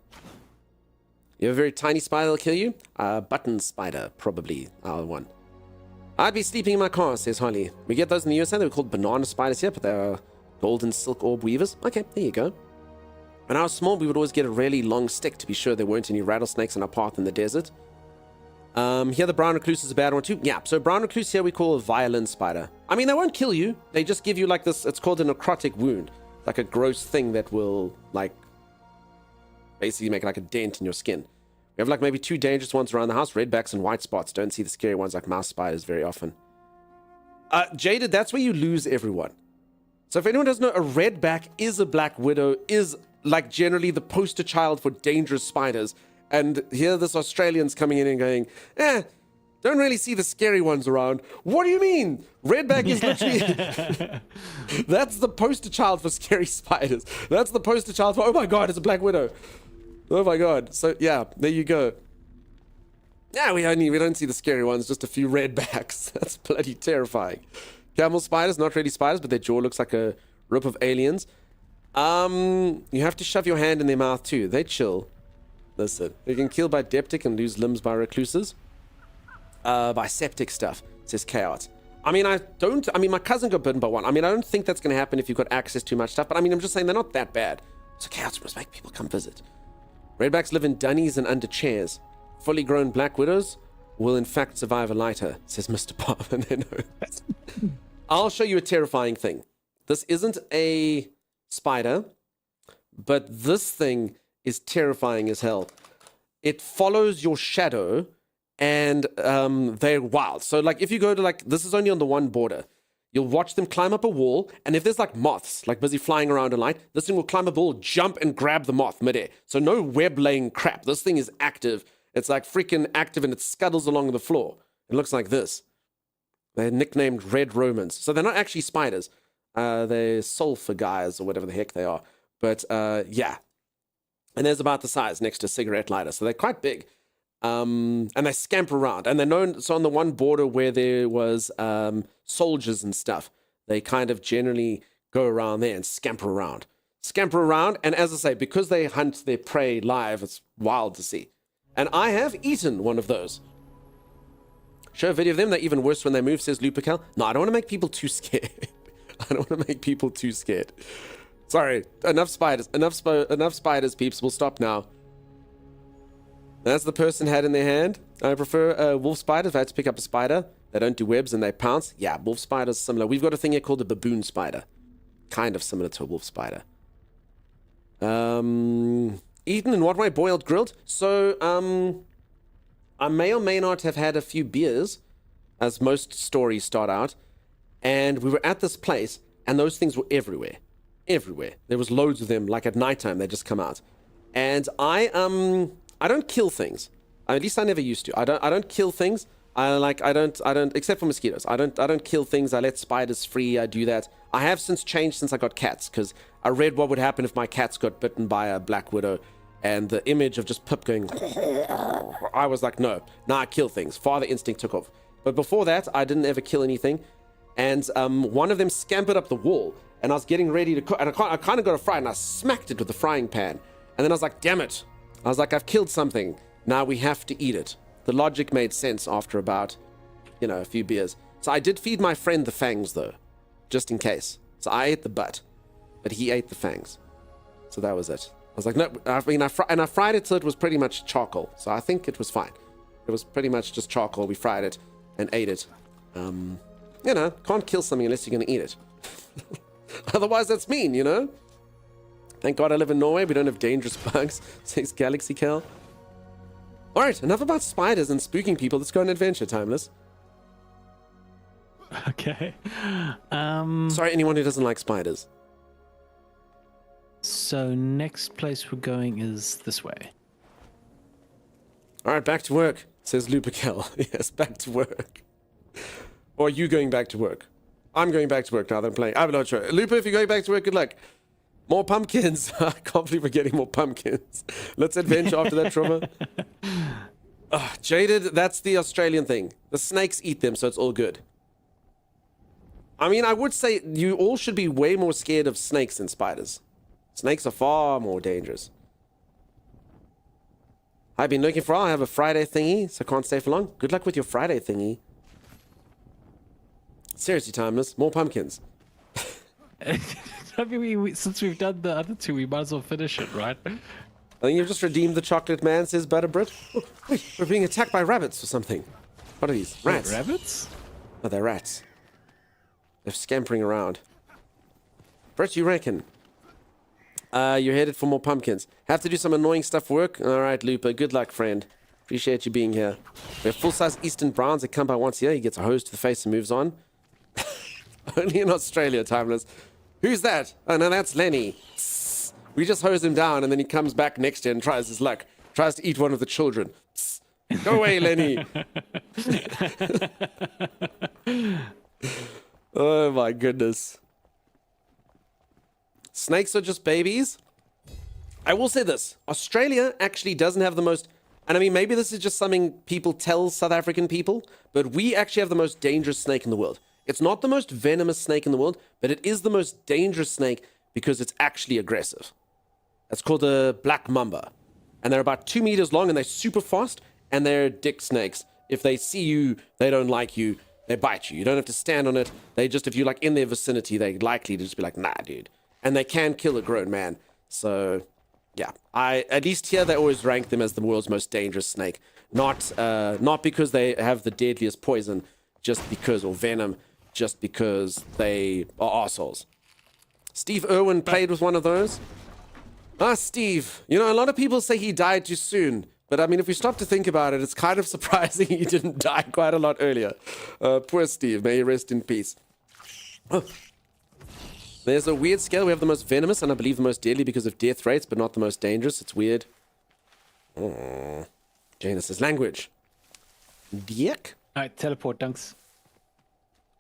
You have a very tiny spider that'll kill you? Button spider, probably, our one. I'd be sleeping in my car, says Holly. We get those in the USA. They were called banana spiders here, but they are golden silk orb weavers. Okay, there you go. When I was small, we would always get a really long stick to be sure there weren't any rattlesnakes in our path in the desert. Here, the brown recluse is a bad one too. Yeah, so brown recluse here we call a violin spider. I mean, they won't kill you. They just give you like this, it's called a necrotic wound. Like a gross thing that will, like, basically make like a dent in your skin. We have like maybe 2 dangerous ones around the house, redbacks and white spots. Don't see the scary ones like mouse spiders very often. Jaded, that's where you lose everyone. So if anyone doesn't know, a redback is a black widow, is like generally the poster child for dangerous spiders. And here this Australian's coming in and going, don't really see the scary ones around. What do you mean? Redback is literally... That's the poster child for scary spiders. That's the poster child for, oh my god, it's a black widow. Oh my god. So yeah, there you go. Yeah, we don't see the scary ones, just a few redbacks. That's bloody terrifying. Camel spiders, not really spiders, but their jaw looks like a rope of aliens. You have to shove your hand in their mouth too. They chill. Listen, they can kill by diptic and lose limbs by recluses. By septic stuff, says Chaos. I mean, my cousin got bitten by one. I mean, I don't think that's going to happen if you've got access to much stuff, but I mean, I'm just saying they're not that bad. So Chaos must make people come visit. Redbacks live in dunnies and under chairs. Fully grown black widows will in fact survive a lighter, says Mr. Bob. I'll show you a terrifying thing. This isn't a spider, but this thing is terrifying as hell. It follows your shadow, and they're wild. So like if you go to like, this is only on the one border. You'll watch them climb up a wall, and if there's like moths, like busy flying around in light, this thing will climb up a wall, jump, and grab the moth midair. So no web-laying crap. This thing is active. It's like freaking active, and it scuttles along the floor. It looks like this. They're nicknamed Red Romans. So they're not actually spiders. They're sulfur guys, or whatever the heck they are. But yeah. And there's about the size next to a cigarette lighter. So they're quite big. And they scamper around, and they're known. So on the one border where there was soldiers and stuff, they kind of generally go around there and scamper around. And as I say, because they hunt their prey live, it's wild to see. And I have eaten one of those. Show a video of them. They're even worse when they move, says Lupical. No, I don't want to make people too scared. Sorry, enough spiders. Enough spiders, peeps. We'll stop now. That's the person had in their hand. I prefer wolf spiders. If I had to pick up a spider, they don't do webs and they pounce. Yeah, wolf spiders similar. We've got a thing here called a baboon spider. Kind of similar to a wolf spider. Eaten in what way? Boiled, grilled? So, I may or may not have had a few beers, as most stories start out. And we were at this place, and those things were everywhere. Everywhere. There was loads of them, like at nighttime, they just come out. And I don't kill things. At least I never used to. I don't kill things. I don't except for mosquitoes. I don't kill things. I let spiders free. I do that. I have since changed since I got cats, because I read what would happen if my cats got bitten by a black widow, and the image of just Pip going, I was like, no, I kill things. Father instinct took off. But before that, I didn't ever kill anything. And one of them scampered up the wall, and I was getting ready to cook, and I kind of got a fry, and I smacked it with the frying pan. And then I was like, damn it. I was like, I've killed something. Now we have to eat it. The logic made sense after about, a few beers. So I did feed my friend the fangs, though, just in case. So I ate the butt, but he ate the fangs. So that was it. I was like, no, I fried it till it was pretty much charcoal. So I think it was fine. It was pretty much just charcoal. We fried it and ate it. Can't kill something unless you're going to eat it. Otherwise, that's mean, Thank God I live in Norway. We don't have dangerous bugs. Says Galaxy Cal. All right, enough about spiders and spooking people. Let's go on adventure, Timeless. Okay. Sorry, anyone who doesn't like spiders. So next place we're going is this way. All right, back to work, says Lupikel. Yes, back to work. Or are you going back to work? I'm going back to work now that I'm playing. I'm not sure. Lupa, if you're going back to work, good luck. More pumpkins. I can't believe we're getting more pumpkins. Let's adventure after that trauma. Jaded, that's the Australian thing. The snakes eat them, so it's all good. I mean, I would say you all should be way more scared of snakes than spiders. Snakes are far more dangerous. I've been looking for I have a Friday thingy, so can't stay for long. Good luck with your Friday thingy. Seriously, Timeless, more pumpkins. I mean, since we've done the other two, we might as well finish it, right? I think you've just redeemed the chocolate man, says Butterbrit. Oh, wait, we're being attacked by rabbits or something. What are these? Rats. Wait, rabbits? Oh, they're rats. They're scampering around. Brit, you reckon? You're headed for more pumpkins. Have to do some annoying stuff for work? Alright, Looper. Good luck, friend. Appreciate you being here. We have full-size Eastern Browns that come by once a year. He gets a hose to the face and moves on. Only in Australia, Timeless. Who's that? Oh, no, that's Lenny. We just hose him down, and then he comes back next year and tries his luck. Tries to eat one of the children. Go away, Lenny. Oh, my goodness. Snakes are just babies. I will say this. Australia actually doesn't have the most... And I mean, maybe this is just something people tell South African people, but we actually have the most dangerous snake in the world. It's not the most venomous snake in the world, but it is the most dangerous snake because it's actually aggressive. It's called a black mamba. And they're about 2 meters long, and they're super fast, and they're dick snakes. If they see you, they don't like you, they bite you. You don't have to stand on it. They just, if you're like in their vicinity, they're likely to just be like, nah, dude. And they can kill a grown man. So, yeah. At least here, they always rank them as the world's most dangerous snake. Not because they have the deadliest poison, just because, or venom, just because they are assholes. Steve Irwin played with one of those. Steve. You know, a lot of people say he died too soon. But, I mean, if we stop to think about it, it's kind of surprising he didn't die quite a lot earlier. Poor Steve. May he rest in peace. Oh. There's a weird scale. We have the most venomous and I believe the most deadly because of death rates, but not the most dangerous. It's weird. Oh. Janus's language. Dick? Alright, teleport, Dunks.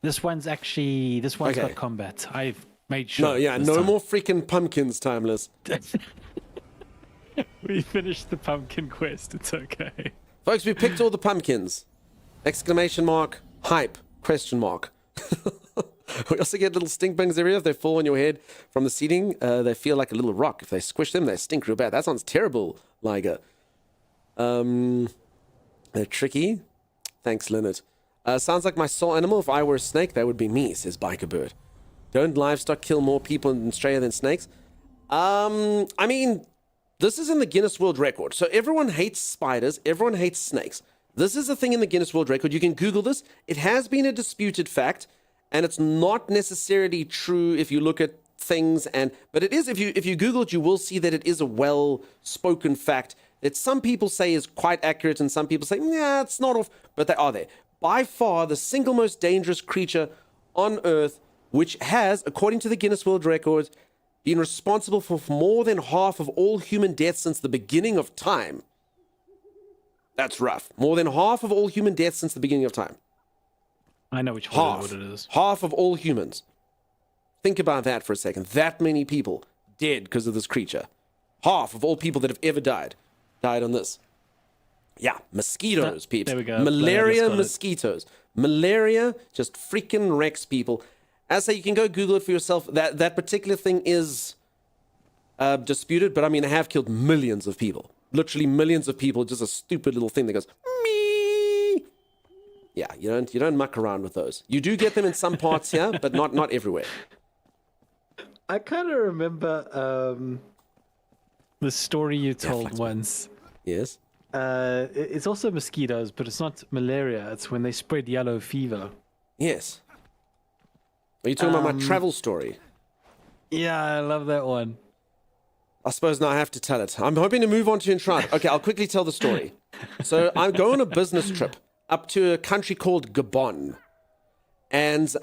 This one's got combat. I've made sure. No, yeah, no more freaking pumpkins, Timeless. We finished the pumpkin quest. It's okay. Folks, we picked all the pumpkins. Exclamation mark, hype, question mark. We also get little stink bugs everywhere. If they fall on your head from the seating, they feel like a little rock. If they squish them, they stink real bad. That sounds terrible, Liger. They're tricky. Thanks, Leonard. Sounds like my soul animal. If I were a snake, that would be me, says Biker Bird. Don't livestock kill more people in Australia than snakes? I mean, This is in the Guinness World Record. So everyone hates spiders. Everyone hates snakes. This is a thing in the Guinness World Record. You can Google this. It has been a disputed fact, and it's not necessarily true if you look at things. But it is, if you Google it, you will see that it is a well-spoken fact that some people say is quite accurate, and some people say, yeah, it's not off, but they are there. By far, the single most dangerous creature on Earth, which has, according to the Guinness World Record, been responsible for more than half of all human deaths since the beginning of time. That's rough. More than half of all human deaths since the beginning of time. I know which Half. what it is. Half of all humans. Think about that for a second. That many people dead because of this creature. Half of all people that have ever died on this. Yeah, mosquitoes, peeps. There we go. Malaria Got it. mosquitoes. Malaria just freaking wrecks people. As I say, you can go Google it for yourself. That particular thing is disputed, but I mean, they have killed millions of people. Literally millions of people. Just a stupid little thing that goes, me. Yeah, you don't muck around with those. You do get them in some parts here, but not everywhere. I kind of remember The story you told once. Yes. It's also mosquitoes, but it's not malaria. It's when they spread yellow fever. Yes. Are you talking about my travel story? Yeah, I love that one. I suppose now I have to tell it. I'm hoping to move on to Enshrouded. Okay, I'll quickly tell the story. So I go on a business trip up to a country called Gabon. And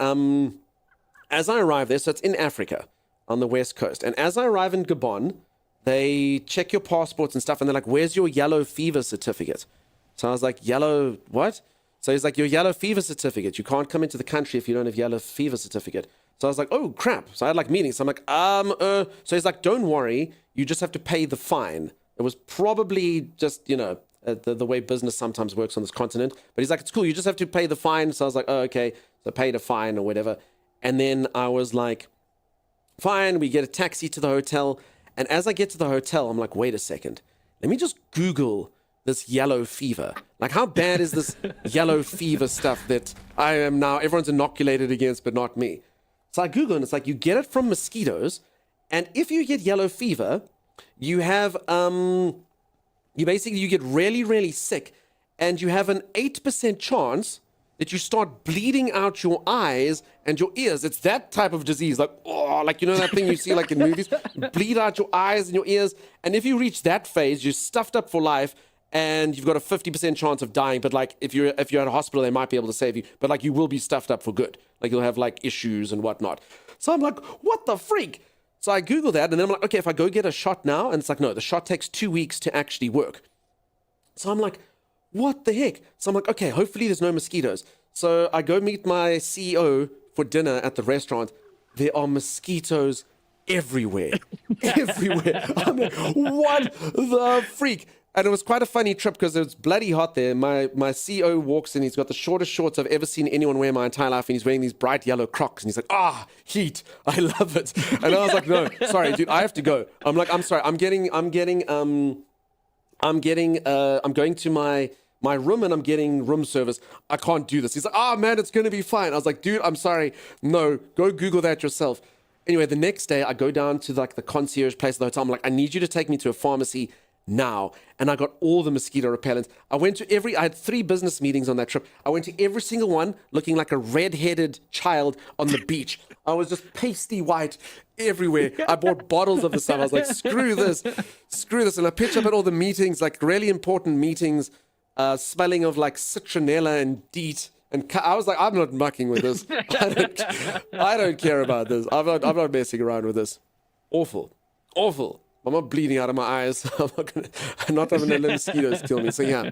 as I arrive there, so it's in Africa on the west coast. And as I arrive in Gabon, they check your passports and stuff. And they're like, where's your yellow fever certificate? So I was like, yellow what? So he's like, your yellow fever certificate. You can't come into the country if you don't have yellow fever certificate. So I was like, oh, crap. So I had like meetings. So I'm like, So he's like, don't worry. You just have to pay the fine. It was probably just, the way business sometimes works on this continent. But he's like, it's cool. You just have to pay the fine. So I was like, oh, okay. So I paid a fine or whatever. And then I was like, fine. We get a taxi to the hotel. And as I get to the hotel, I'm like, wait a second. Let me just Google this yellow fever. Like, how bad is this yellow fever stuff that I am now, everyone's inoculated against, but not me. So I Google, and it's like, you get it from mosquitoes. And if you get yellow fever, you have, you get really, really sick. And you have an 8% chance that you start bleeding out your eyes and your ears. It's that type of disease, like, that thing you see like in movies, bleed out your eyes and your ears. And if you reach that phase, you're stuffed up for life and you've got a 50% chance of dying. But like, if you're at a hospital, they might be able to save you, but like, you will be stuffed up for good. Like, you'll have like issues and whatnot. So I'm like, what the freak? So I Google that, and then I'm like, okay, if I go get a shot now, and it's like, no, the shot takes 2 weeks to actually work. So I'm like, what the heck? So I'm like, okay, hopefully there's no mosquitoes. So I go meet my CEO for dinner at the restaurant. There are mosquitoes everywhere. Everywhere. I'm like, what the freak? And it was quite a funny trip because it was bloody hot there. My CEO walks in. He's got the shortest shorts I've ever seen anyone wear my entire life. And he's wearing these bright yellow Crocs. And he's like, heat. I love it. And I was like, no, sorry, dude, I have to go. I'm like, I'm sorry. I'm going to my room and I'm getting room service. I can't do this. He's like, man, it's going to be fine. I was like, dude, I'm sorry. No, go Google that yourself. Anyway, the next day I go down to like the concierge place of the hotel. I'm like, I need you to take me to a pharmacy now. And I got all the mosquito repellent. I had 3 business meetings on that trip. I went to every single one looking like a red-headed child on the beach. I was just pasty white everywhere. I bought bottles of the stuff. I was like, screw this. And I pitched up at all the meetings, like really important meetings, smelling of like citronella and DEET. And I was like, I'm not mucking with this. I don't care about this. I'm not messing around with this. Awful. I'm not bleeding out of my eyes. I'm not having to let mosquitoes kill me. So yeah,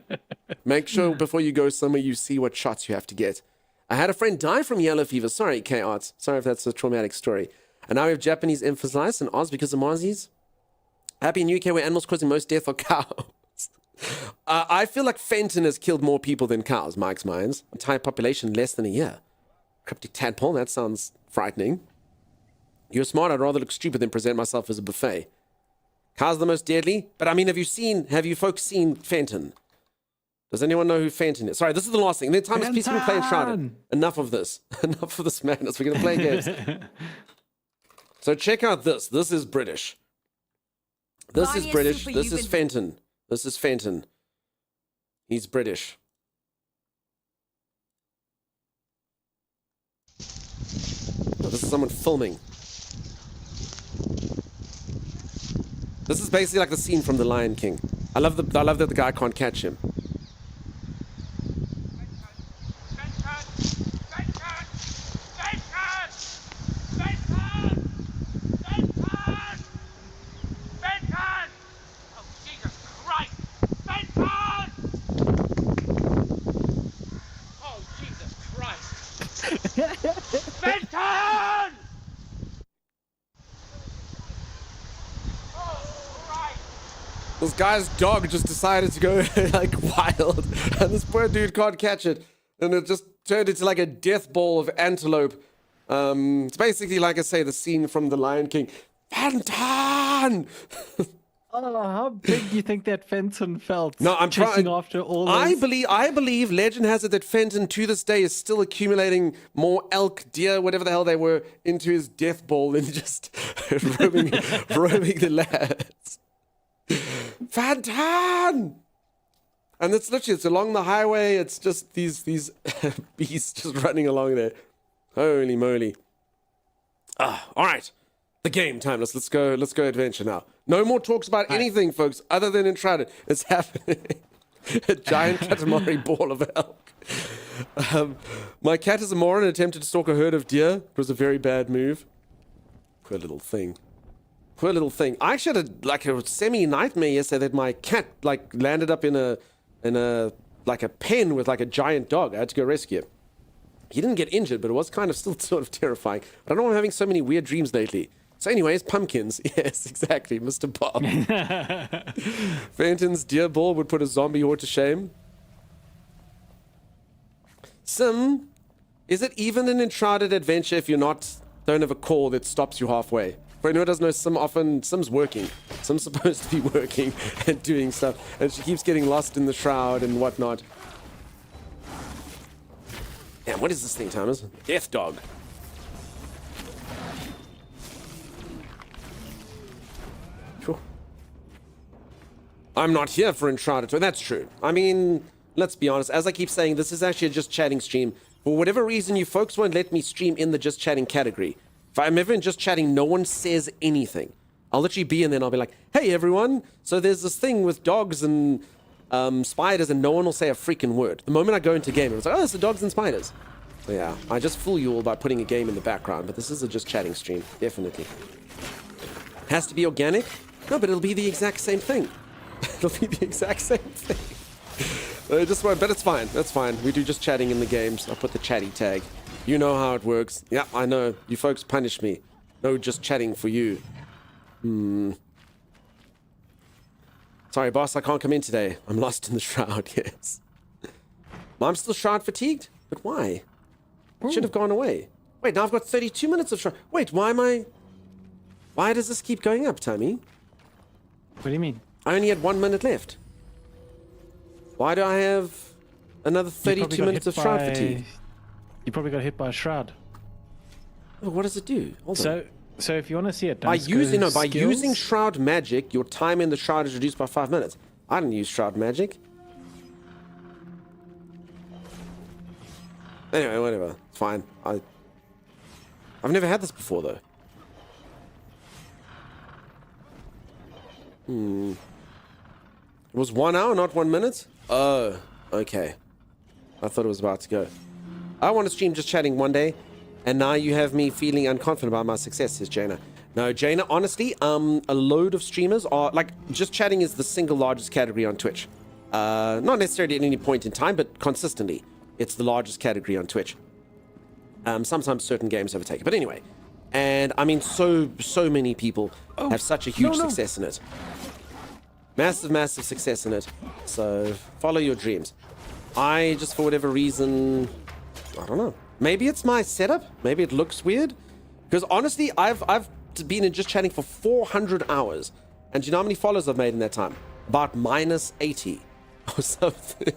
make sure before you go somewhere, you see what shots you have to get. I had a friend die from yellow fever. Sorry, K-Arts. Sorry if that's a traumatic story. And now we have Japanese emphasized in Oz because of mozzies. Happy in UK where animals causing most death are cows. I feel like Fenton has killed more people than cows, Mike's Minds. Entire population less than a year. Cryptic tadpole, that sounds frightening. You're smart, I'd rather look stupid than present myself as a buffet. Cows are the most deadly, but I mean, have you folks seen Fenton? Does anyone know who Fenton is? Sorry, this is the last thing. And then time is peaceful play Enshrouded. Enough of this. Enough of this madness. We're going to play games. So check out this. This is British. This is British. This is Fenton. This is Fenton. He's British. Oh, this is someone filming. This is basically like the scene from The Lion King. I love that the guy can't catch him. This guy's dog just decided to go like wild, and this poor dude can't catch it, and it just turned into like a death ball of antelope. It's basically, like I say, the scene from The Lion King. Fenton! Oh, how big do you think that Fenton felt? No, I'm chasing trying. after all I those... believe legend has it that Fenton to this day is still accumulating more elk, deer, whatever the hell they were, into his death ball and just roaming the lands. Fenton! And it's along the highway. It's just these beasts just running along there. Holy moly! All right, the game time. Let's go adventure now. No more talks about anything, folks, other than Enshrouded. It's happening. A giant Katamari ball of elk. My cat is a moron and attempted to stalk a herd of deer. It was a very bad move. Poor little thing. Poor little thing. I actually had like a semi-nightmare yesterday that my cat like landed up in a like a pen with like a giant dog. I had to go rescue him. He didn't get injured, but it was kind of still sort of terrifying. I don't know why I'm having so many weird dreams lately. So anyways, pumpkins. Yes, exactly, Mr. Bob. Fenton's deer ball would put a zombie horde to shame. Sim, is it even an Enshrouded adventure if don't have a call that stops you halfway? For anyone who doesn't know, Sim's working. Sim's supposed to be working and doing stuff, and she keeps getting lost in the shroud and whatnot. Damn, what is this thing, Thomas? Death dog. Sure. I'm not here for Enshrouded. That's true. I mean, let's be honest. As I keep saying, this is actually a just chatting stream. For whatever reason, you folks won't let me stream in the just chatting category. If I'm ever in just chatting, no one says anything. I'll literally be in there and I'll be like, hey, everyone. So there's this thing with dogs and spiders, and no one will say a freaking word. The moment I go into game, it's like, oh, it's the dogs and spiders. So yeah, I just fool you all by putting a game in the background, but this is a just chatting stream, definitely. Has to be organic? No, but it'll be the exact same thing. It'll be the exact same thing. Just one, but it's fine. That's fine. We do just chatting in the games. I'll put the chatty tag. You know how it works. Yeah, I know. You folks punish me. No, just chatting for you. Sorry, boss, I can't come in today. I'm lost in the shroud, yes. I'm still shroud fatigued? But why? It should have gone away. Wait, now I've got 32 minutes of shroud. Wait, why does this keep going up, Tammy? What do you mean? I only had 1 minute left. Why do I have another 32 minutes of shroud fatigue? You probably got hit by a shroud. Oh, what does it do? Hold on. So if you want to see it, by using shroud magic, your time in the shroud is reduced by 5 minutes. I didn't use shroud magic. Anyway, whatever. It's fine. I've never had this before though. It was 1 hour, not 1 minute? Oh, okay. I thought it was about to go. I want to stream just chatting one day, and now you have me feeling unconfident about my success, says Jaina. No, Jaina, honestly, a load of streamers are, like, just chatting is the single largest category on Twitch. Not necessarily at any point in time, but consistently, it's the largest category on Twitch. Sometimes certain games overtake it, but anyway. And, I mean, so many people have such a huge success in it. Massive success in it. So, follow your dreams. I just, for whatever reason, I don't know. Maybe it's my setup. Maybe it looks weird. Because honestly, I've been in just chatting for 400 hours. And do you know how many followers I've made in that time? About minus 80 or something.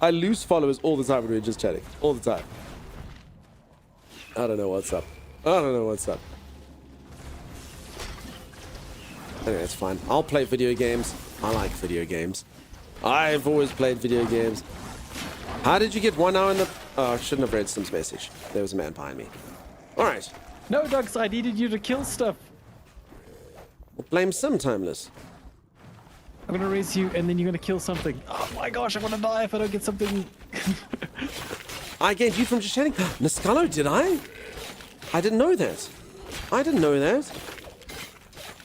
I lose followers all the time when we're just chatting. All the time. I don't know what's up. Anyway, it's fine. I'll play video games. I like video games. I've always played video games. How did you get 1 hour in the... Oh, I shouldn't have read Sim's message. There was a man behind me. Alright. No, Dunks, I needed you to kill stuff. We'll blame Sim, Timeless. I'm gonna raise you, and then you're gonna kill something. Oh my gosh, I'm gonna die if I don't get something. I gained you from just chatting. Niscalo, did I? I didn't know that. I didn't know that.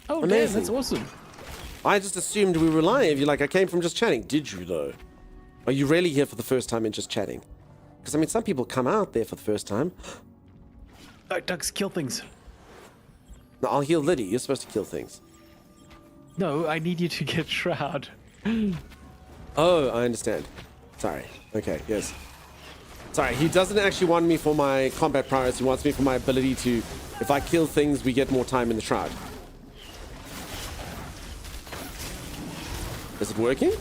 Oh, amazing. damn, that's awesome. I just assumed we were live. You're like, I came from just chatting. Did you, though? Are you really here for the first time in just chatting? Because, I mean, some people come out there for the first time. Oh, Dunks, kill things. No, I'll heal Liddy. You're supposed to kill things. No, I need you to get Shroud. Oh, I understand. Sorry. Okay, yes. Sorry, he doesn't actually want me for my combat prowess. He wants me for my ability to... If I kill things, we get more time in the Shroud. Is it working?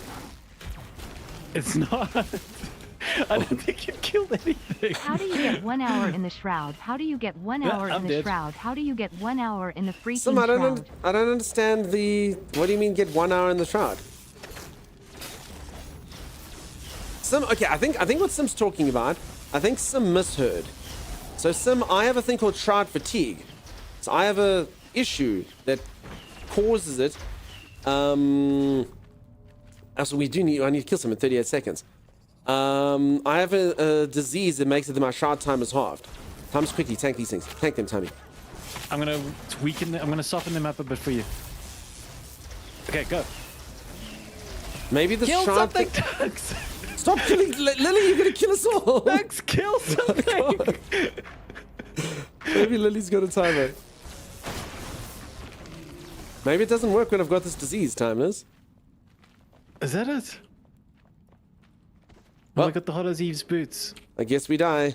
It's not. I don't think you killed anything. How do you get 1 hour in the Shroud? How do you get 1 hour I'm in the dead. Shroud? How do you get 1 hour in the freaking Sim, Shroud? I don't understand the... What do you mean get 1 hour in the Shroud? Sim, okay, I think what Sim's talking about, I think Sim misheard. So Sim, I have a thing called Shroud fatigue. So I have a issue that causes it. So we do need... I need to kill Sim in 38 seconds. I have a disease that makes it that my Shroud time is halved. Times quickly, tank these things. Tank them, Tommy. I'm gonna weaken them. I'm gonna soften them up a bit for you. Okay, go. Maybe the Kill Shroud... something, Dunks. Stop killing Lily, you're gonna kill us all! Dunks, kill something. Maybe Lily's got a timer. Maybe it doesn't work when I've got this disease, Timeless. Is that it? Well, Oh, I got the Hot as Eve's boots. I guess we die.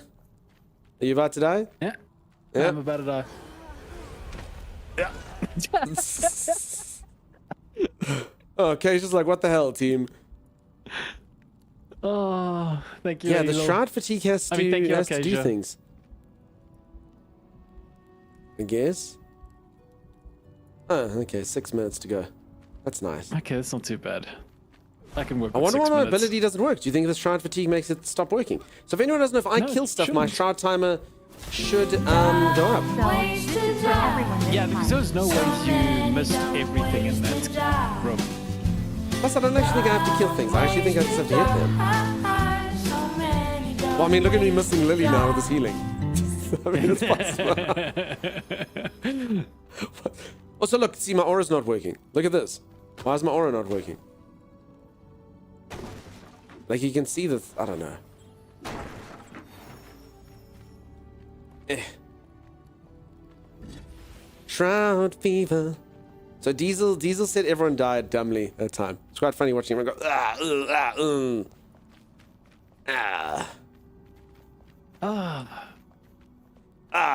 Are you about to die? Yeah. Yeah. I'm about to die. Yeah. Oh, Keish is like, what the hell, team? Oh, thank you. Yeah, the Angel. Shroud fatigue has to, thank you, has to do Acacia. things. I guess. Oh, okay, 6 minutes to go. That's nice. Okay, that's not too bad. I can work I with wonder 6 why my minutes. ability doesn't work. Do you think the Shroud fatigue makes it stop working? So if anyone doesn't know, if I No, kill it stuff, my shouldn't. Shroud timer should go up. So, this is for everyone this Yeah, because time. there's no way you missed everything in that room. Plus, I don't actually think I have to kill things. I actually think I just have to hit them. Well, I mean, look at me missing Lily now with this healing. I mean, it's possible. Also, look, see, my aura's not working. Look at this. Why is my aura not working? Like, you can see the... I don't know. Shroud fever. So Diesel said everyone died dumbly that time. It's quite funny watching everyone go,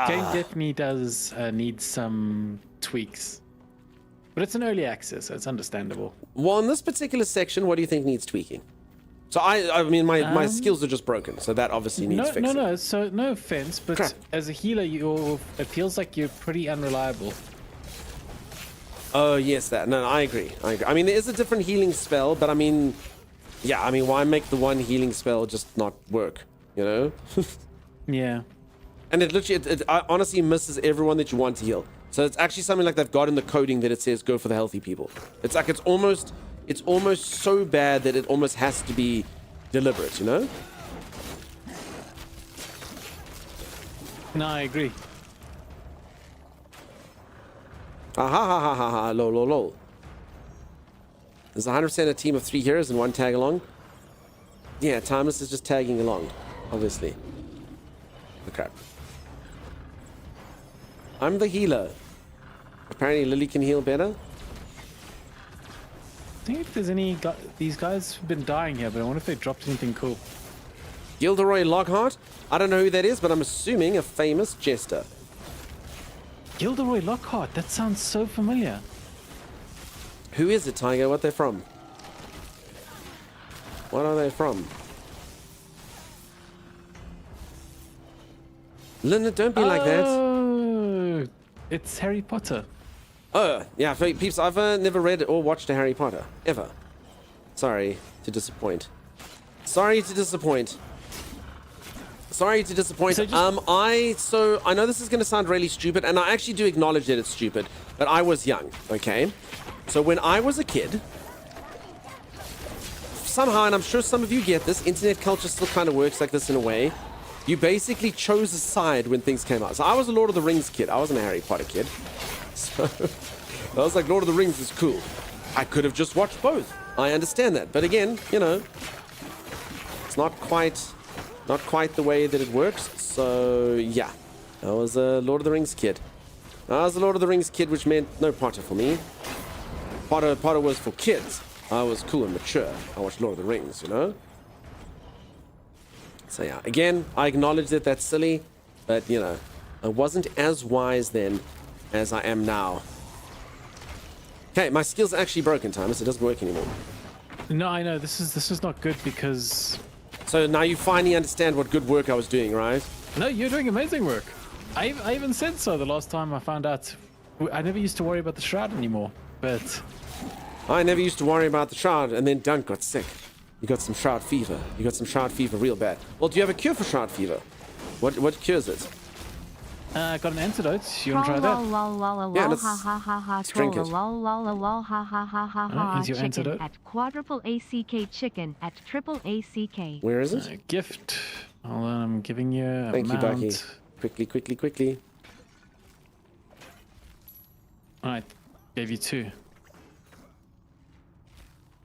Game definitely does need some tweaks. But it's an early access, so it's understandable. Well, in this particular section, what do you think needs tweaking? So I mean, my skills are just broken, so that obviously needs fixing. No. So no offense, but Crap. as a healer, it feels like you're pretty unreliable. Oh, yes, that. No, I agree. I mean, there is a different healing spell, but I mean, yeah, I mean, why make the one healing spell just not work, you know? Yeah. And it literally, it honestly misses everyone that you want to heal. So it's actually something like they've got in the coding that it says go for the healthy people. It's like it's almost so bad that it almost has to be deliberate, you know? No, I agree. Ha ha ha ha ha ha, lol lol lol. There's 100% a team of 3 heroes and 1 tag along. Yeah, Timeless is just tagging along, obviously. Okay. I'm the healer. Apparently Lily can heal better. I think if there's any these guys have been dying here, but I wonder if they dropped anything cool. Gilderoy Lockhart? I don't know who that is, but I'm assuming a famous jester. Gilderoy Lockhart, that sounds so familiar. Who is it, Tiger? What they're from? What are they from? Linda, don't be like that. Oh, it's Harry Potter. Oh, yeah, peeps, I've never read or watched a Harry Potter. Ever. Sorry to disappoint. Sorry to disappoint. Sorry to disappoint. So I know this is going to sound really stupid, and I actually do acknowledge that it's stupid, but I was young, okay? So when I was a kid, somehow, and I'm sure some of you get this, internet culture still kind of works like this in a way. You basically chose a side when things came out. So I was a Lord of the Rings kid. I wasn't a Harry Potter kid. So I was like, Lord of the Rings is cool. I could have just watched both. I understand that. But again, you know, it's not quite the way that it works. So yeah, I was a Lord of the Rings kid. I was a Lord of the Rings kid, which meant no Potter for me. Potter was for kids. I was cool and mature. I watched Lord of the Rings, you know? So yeah, again, I acknowledge that that's silly, but you know, I wasn't as wise then as I am now. Okay, my skill's actually broken, Thomas. It doesn't work anymore. No, I know. This is not good because... So now you finally understand what good work I was doing, right? No, you're doing amazing work. I even said so the last time I found out. I never used to worry about the shroud anymore, but... I never used to worry about the shroud, and then Dunk got sick. You got some shroud fever. You got some shroud fever real bad. Well, do you have a cure for shroud fever? What cures it? Got an antidote. You want to try that? Yeah, let's drink it. Here's your antidote. At quadruple ACK chicken at triple ACK. Where is it? Gift. Hold on, I'm giving you a Thank you, amount. Bucky. Quickly. Alright, gave you 2.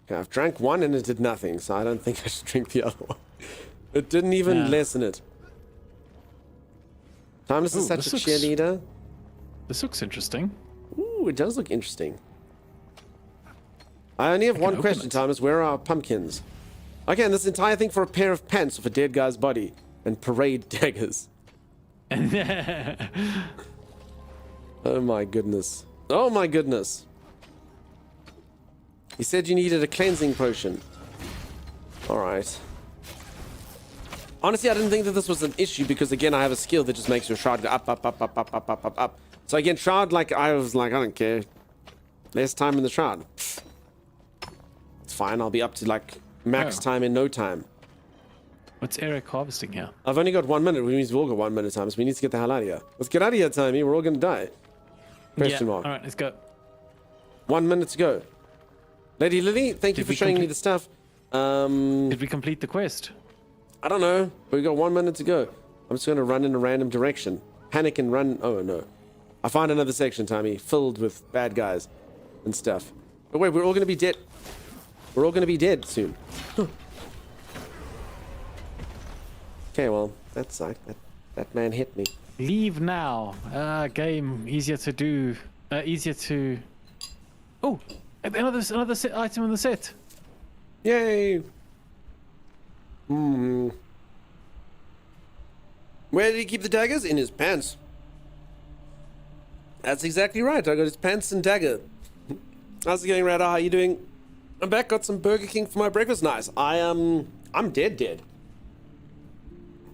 Okay, I've drank one and it did nothing, so I don't think I should drink the other one. It didn't even lessen it. Timeless is such a cheerleader. This looks interesting. Ooh, it does look interesting. I only have one question, Timeless. Where are our pumpkins? Again, this entire thing for a pair of pants with a dead guy's body and parade daggers. Oh my goodness. Oh my goodness. He said you needed a cleansing potion. Alright. Honestly, I didn't think that this was an issue because, again, I have a skill that just makes your shroud go up. So, again, shroud, like, I was like, I don't care. Less time in the shroud. It's fine. I'll be up to, like, max time in no time. What's Eric harvesting here? I've only got 1 minute. Which means we've all got 1 minute time, so we need to get the hell out of here. Let's get out of here, Timey. We're all going to die. Question mark. Alright, let's go. 1 minute to go. Lady Lily, thank you for showing me the stuff. Did we complete the quest? I don't know, but we got 1 minute to go. I'm just going to run in a random direction. Panic and run. Oh, no. I found another section, Tommy, filled with bad guys and stuff. But wait, we're all going to be dead. We're all going to be dead soon. Okay, well, that sucked. That man hit me. Leave now. Game. Easier to do. Easier to... Oh! Another item in the set. Yay! Where did he keep the daggers? In his pants. That's exactly right. I got his pants and dagger. How's it going, Rada? How you doing? I'm back. Got some Burger King for my breakfast. Nice. I'm dead.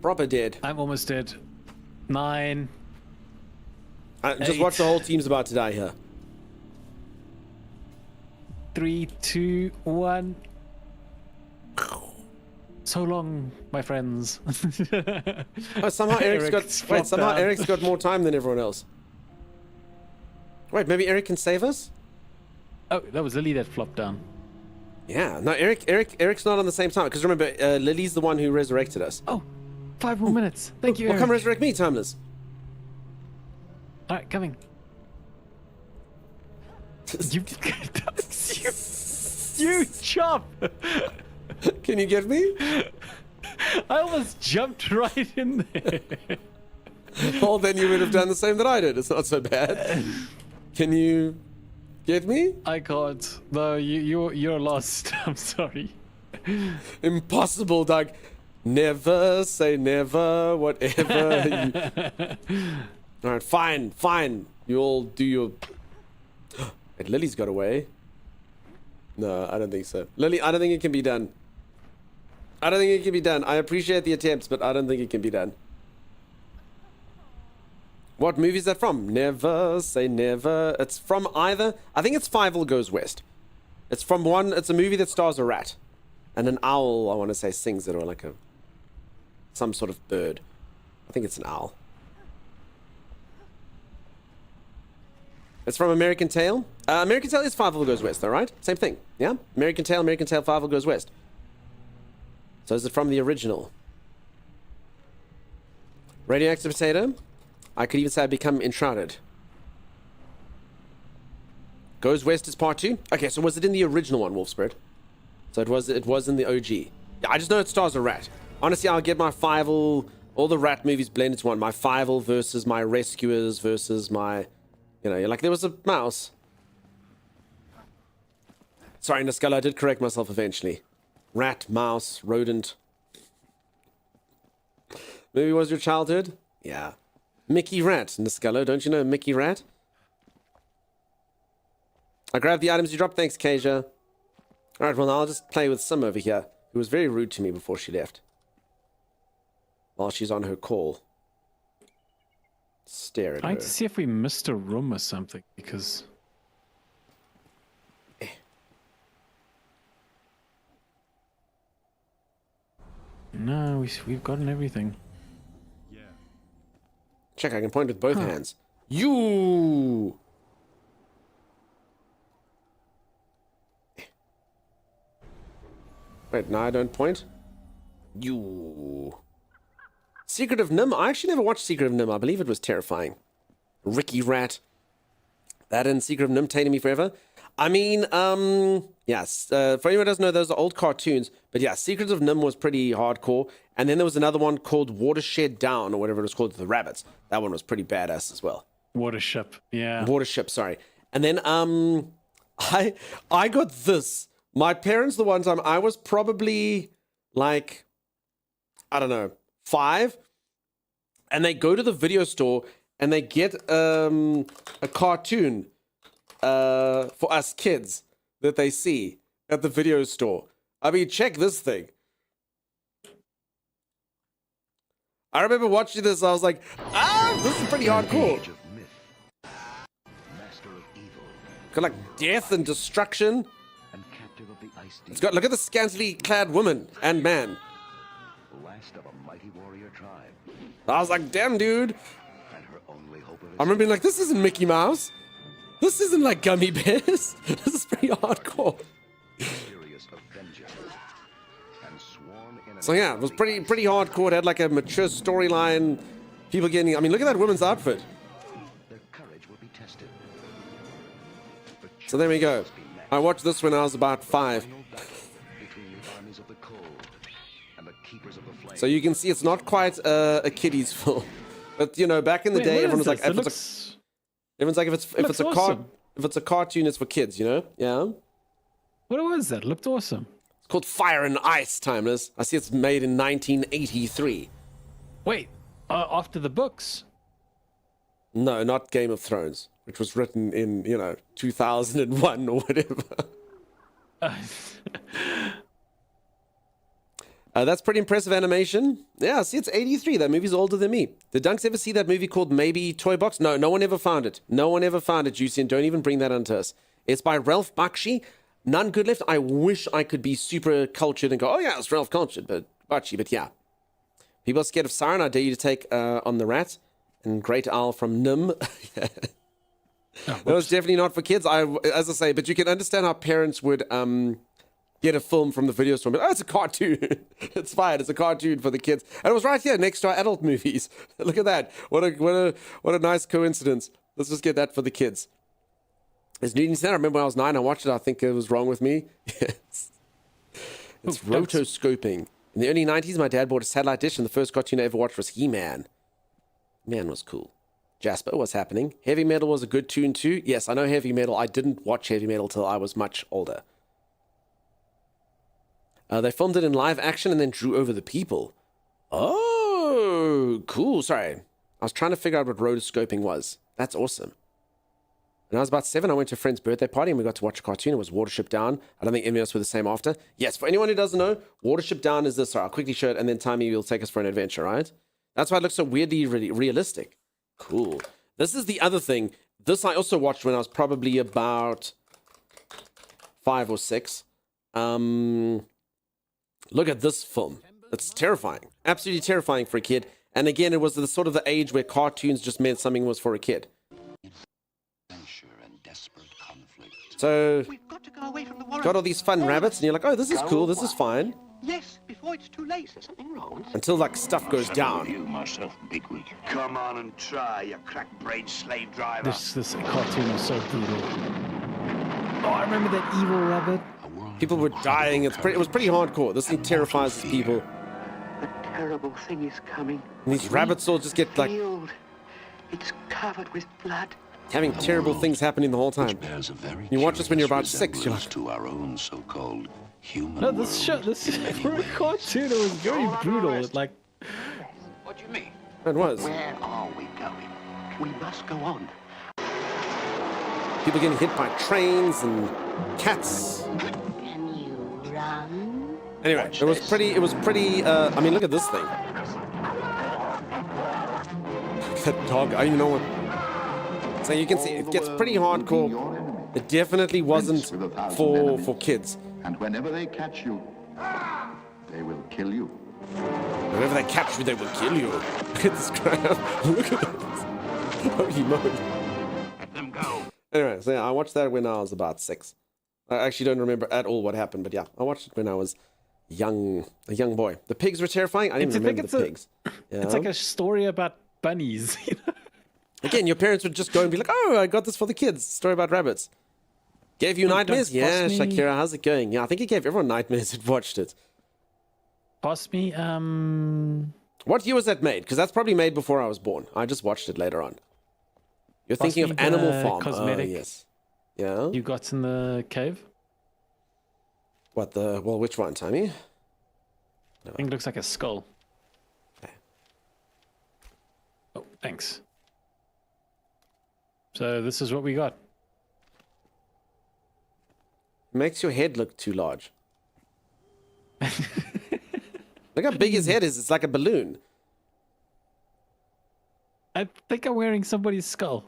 Proper dead. I'm almost dead. 9. Just watch, the whole team's about to die here. 3, 2, 1. So long, my friends. Oh, somehow Eric's got more time than everyone else. Wait, maybe Eric can save us? Oh, that was Lily that flopped down. Yeah, no, Eric's not on the same time. Because remember, Lily's the one who resurrected us. Oh, 5 more minutes. Thank you, Well, Eric. come resurrect me, Timeless. All right, coming. you chop! Can you get me? I almost jumped right in there. Well, then you would have done the same that I did. It's not so bad. Can you get me? I can't. No, you're lost. I'm sorry. Impossible, Doug. Never say never, whatever. All right, fine. You all do your... Wait, Lily's got away. No, I don't think so. Lily, I don't think it can be done. I appreciate the attempts, but I don't think it can be done. What movie is that from? Never say never. It's from either. I think it's Fievel Goes West. It's from one. It's a movie that stars a rat, and an owl. I want to say sings it, or like some sort of bird. I think it's an owl. It's from American Tail. American Tail is Fievel Goes West, though, right? Same thing. Yeah. American Tail, Fievel Goes West. So is it from the original? Radioactive Potato. I could even say I become Enshrouded. Goes West is part 2. Okay, so was it in the original one, Wolf Spirit? So it was in the OG. Yeah, I just know it stars a rat. Honestly, I'll get my Fievel, all the rat movies blended into one. My Fievel versus my Rescuers versus my, you know, like there was a mouse. Sorry, Niscala, I did correct myself eventually. Rat, mouse, rodent. Movie was your childhood? Yeah. Mickey Rat, Niscala, don't you know Mickey Rat? I grabbed the items you dropped, thanks, Kasia. Alright, well, I'll just play with Sim over here, who was very rude to me before she left. While she's on her call. Stare at Trying her. to see if we missed a room or something, because... No, we've gotten everything. Check, I can point with both hands. You! Wait, no, I don't point. You. Secret of Nim? I actually never watched Secret of Nim. I believe it was terrifying. Ricky Rat. That and Secret of Nim tainted me forever. I mean, yes. For anyone who doesn't know, those are old cartoons. But yeah, Secrets of Nim was pretty hardcore. And then there was another one called Watershed Down, or whatever it was called, the rabbits. That one was pretty badass as well. Watership, yeah. Watership, sorry. And then I got this. My parents, the one time, I was probably like, I don't know, 5. And they go to the video store and they get a cartoon for us kids that they see at the video store. I mean, check this thing. I remember watching this, I was like, this is pretty hardcore. Got like death and destruction. It's got, look at the scantily clad woman and man. I was like, damn, dude. I remember being like, this isn't Mickey Mouse. This isn't like Gummy Bears. This is pretty hardcore. So yeah, it was pretty hardcore. It had like a mature storyline. People getting, I mean, look at that woman's outfit. So there we go. I watched this when I was about 5. So you can see it's not quite a kiddies film. But you know, back in the day, everyone was like, everyone's like, if it's a cartoon, it's for kids, you know? Yeah. What was that? Looked awesome. It's called Fire and Ice, Timeless. I see it's made in 1983. Wait, after the books? No, not Game of Thrones, which was written in, 2001 or whatever. That's pretty impressive animation. Yeah, see, it's 83. That movie's older than me. Did Dunks ever see that movie called Maybe Toy Box? No, no one ever found it. No one ever found it, Juicy, and don't even bring that onto us. It's by Ralph Bakshi. None good left. I wish I could be super cultured and go, oh yeah, it's Ralph cultured, but Bakshi, but yeah. People are scared of Siren. I dare you to take on the rat. And Great Owl from Nim. That was definitely not for kids. As I say, but you can understand how parents would get a film from the video store. But, it's a cartoon. It's fine. It's a cartoon for the kids. And it was right here next to our adult movies. Look at that. What a nice coincidence. Let's just get that for the kids. It's Newton Center. I remember when I was 9, I watched it. I think it was wrong with me. Yes. It's rotoscoping. In the early 90s, my dad bought a satellite dish, and the first cartoon I ever watched was He-Man. Man was cool. Jasper, what's happening? Heavy Metal was a good tune too. Yes, I know Heavy Metal. I didn't watch Heavy Metal till I was much older. They filmed it in live action and then drew over the people. Oh, cool. Sorry. I was trying to figure out what rotoscoping was. That's awesome. When I was about 7, I went to a friend's birthday party and we got to watch a cartoon. It was Watership Down. I don't think any of us were the same after. Yes, for anyone who doesn't know, Watership Down is this. Sorry, I'll quickly show it and then Timey will take us for an adventure, right? That's why it looks so weirdly realistic. Cool. This is the other thing. This I also watched when I was probably about 5 or 6. Look at this film. It's terrifying. Absolutely terrifying for a kid. And again, it was the sort of the age where cartoons just meant something was for a kid. So, got all these fun rabbits, and you're like, oh, this is cool, this is fine. Yes, before it's too late. There's something wrong. Until, like, stuff goes down. You myself, bigwig. Come on and try, you crack-brained slave driver. This cartoon was so brutal. Oh, I remember that evil rabbit. People were dying. It was pretty hardcore. This thing terrifies people. A terrible thing is coming. And these rabbits all just get, like, Field. It's covered with blood. having terrible things happening the whole time. You watch this when you're about 6, you're like, to our own so-called human No, this for a cartoon, it was very brutal. It, like, What do you mean? it was. Where are we going? We must go on. People getting hit by trains and cats. Can you run? Anyway, it was pretty, I mean, look at this thing. That dog, I don't even know what. So you can see, it gets pretty hardcore. It definitely wasn't for kids. And whenever they catch you, they will kill you. Whenever they catch you, they will kill you. Look at this crap. Look at this. Holy moly. Let them go. Anyway, so yeah, I watched that when I was about 6. I actually don't remember at all what happened, but yeah, I watched it when I was a young boy. The pigs were terrifying. I didn't remember the pigs. Yeah. It's like a story about bunnies. You know? Again, your parents would just go and be like, "Oh, I got this for the kids. Story about rabbits." Gave you nightmares? Yeah, Shakira, how's it going? Yeah, I think it gave everyone nightmares who'd watched it. Pass me. What year was that made? Because that's probably made before I was born. I just watched it later on. You're Pass thinking me of Animal the Farm. cosmetic Oh, yes. Yeah. You got in the cave? What the? Well, which one, Tommy? I think it looks like a skull. Okay. Oh, thanks. So this is what we got. Makes your head look too large. Look how big his head is. It's like a balloon. I think I'm wearing somebody's skull.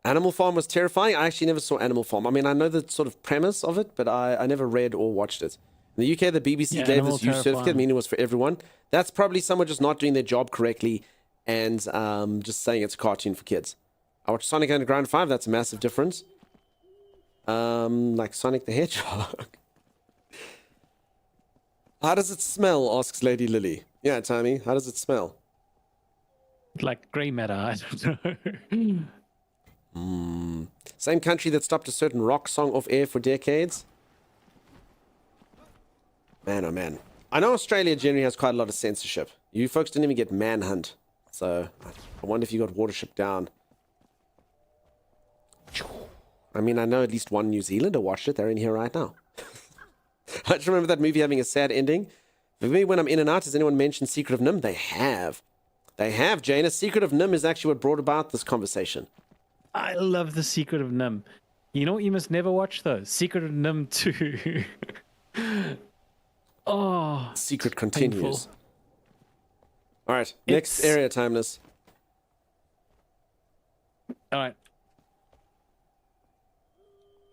Animal Farm was terrifying. I actually never saw Animal Farm. I mean, I know the sort of premise of it, but I never read or watched it. In the UK, the BBC gave Animal this youth certificate, terrifying. meaning it was for everyone. That's probably someone just not doing their job correctly and just saying it's a cartoon for kids. I watched Sonic Underground 5. That's a massive difference. Like Sonic the Hedgehog. How does it smell? Asks Lady Lily. Yeah, Tommy. How does it smell? Like grey matter, I don't know. Same country that stopped a certain rock song off air for decades. Man, oh man. I know Australia generally has quite a lot of censorship. You folks didn't even get Manhunt. So, I wonder if you got Watership Down. I mean, I know at least one New Zealander watched it. They're in here right now. I just remember that movie having a sad ending. For me, when I'm in and out, has anyone mentioned Secret of Nim? They have. They have, Jaina. Secret of Nim is actually what brought about this conversation. I love The Secret of Nim. You know what you must never watch, though? Secret of Nim 2. Oh. Secret continues. Painful. All right, next It's- area, Timeless. All right.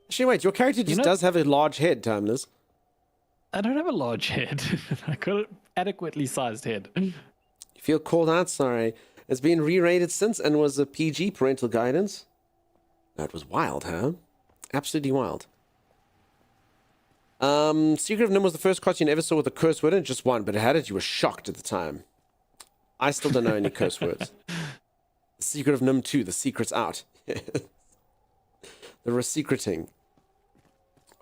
Actually, wait, your character just does have a large head, Timeless. I don't have a large head. I got an adequately sized head. You feel called out? Sorry. It's been re-rated since and was a PG, parental guidance. That was wild, huh? Absolutely wild. Secret of Nim was the first cartoon I ever saw with a curse word in it, just one, but it had it. You were shocked at the time. I still don't know any curse words. The Secret of Nim 2, the secret's out. The resecreting.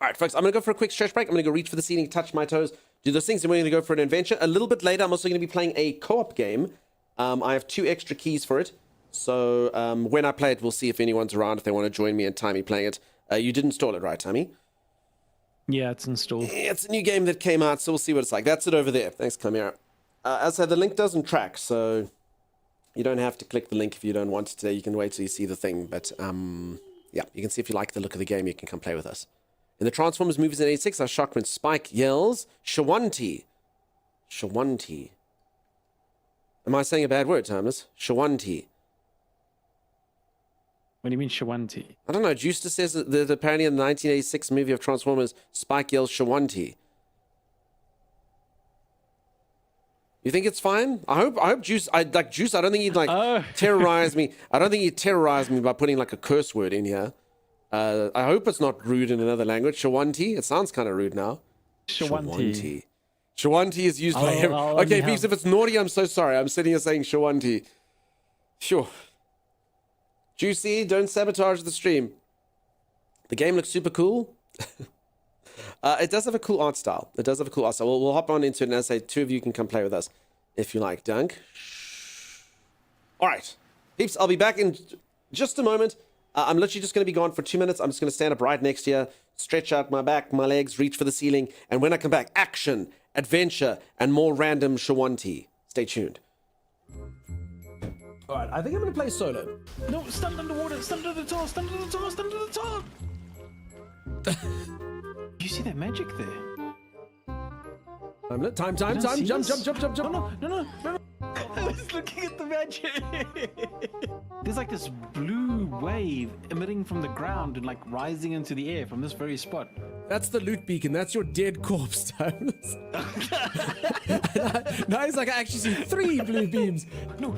All right, folks, I'm going to go for a quick stretch break. I'm going to go reach for the ceiling, touch my toes, do those things, and we're going to go for an adventure. A little bit later, I'm also going to be playing a co-op game. I have 2 extra keys for it. So when I play it, we'll see if anyone's around, if they want to join me and Timmy playing it. You did install it, right, Timmy? Yeah, it's installed. Yeah, it's a new game that came out, so we'll see what it's like. That's it over there. Thanks, Kamira. As I said, the link doesn't track, so you don't have to click the link if you don't want to today. You can wait till you see the thing. But yeah, you can see if you like the look of the game, you can come play with us. In the Transformers movies in 86, I was shocked when Spike yells, Shawanti. Shawanti. Am I saying a bad word, Thomas? Shawanti. What do you mean Shawanti? I don't know. Juicer says that apparently in the 1986 movie of Transformers, Spike yells Shawanti. You think it's fine? I hope Juice. I don't think he'd terrorize me. I don't think he'd terrorize me by putting like a curse word in here. I hope it's not rude in another language. Shawanti. It sounds kind of rude now. Shawanti. Shawanti is used by everyone. Okay, peeps, if it's naughty, I'm so sorry. I'm sitting here saying Shawanti. Sure. Juicy, don't sabotage the stream. The game looks super cool. It does have a cool art style. We'll hop on into it, and as I say, two of you can come play with us if you like. Dunk. All right. Peeps, I'll be back in just a moment. I'm literally just going to be gone for 2 minutes. I'm just going to stand up right next to you, stretch out my back, my legs, reach for the ceiling, and when I come back, action, adventure, and more random Shawanti. Stay tuned. All right, I think I'm going to play solo. No, stand underwater, stand under the top, stand under the top, stand under the top. You see that magic there? Time, jump. No. I was looking at the magic. There's like this blue wave emitting from the ground and like rising into the air from this very spot. That's the loot beacon. That's your dead corpse, Timeless. Now he's like, I actually see 3 blue beams. No.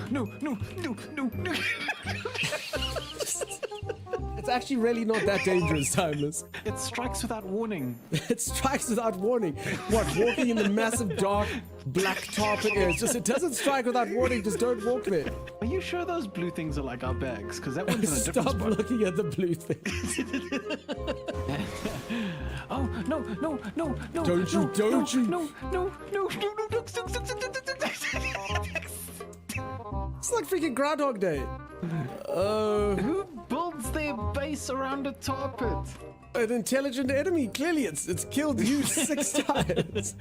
It's actually really not that dangerous, Timeless. It strikes without warning. It strikes without warning. What, walking in the massive dark black tarpon air? It doesn't strike without warning, just don't walk there. Are you sure those blue things are like our bags? Because that one's in a different spot. Stop looking at the blue things. Oh, no. Don't you. No. It's like freaking Groundhog Day. Who builds their base around a tar pit? An intelligent enemy. Clearly, it's killed you 6 times.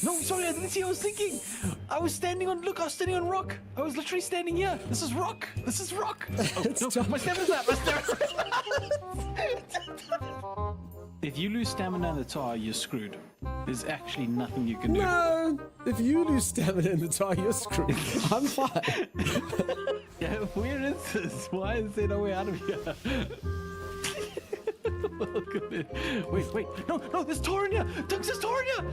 No, sorry, I didn't see what I was thinking. I was standing on rock. I was literally standing here. This is rock. Oh, no, my stamina's up. If you lose stamina in the tar, you're screwed. There's actually nothing you can do. No, if you lose stamina in the tar, you're screwed. I'm fine. Yeah, where is this? Why is there no way out of here? Wait. No, there's tar in here. Dunks, there's tar in here.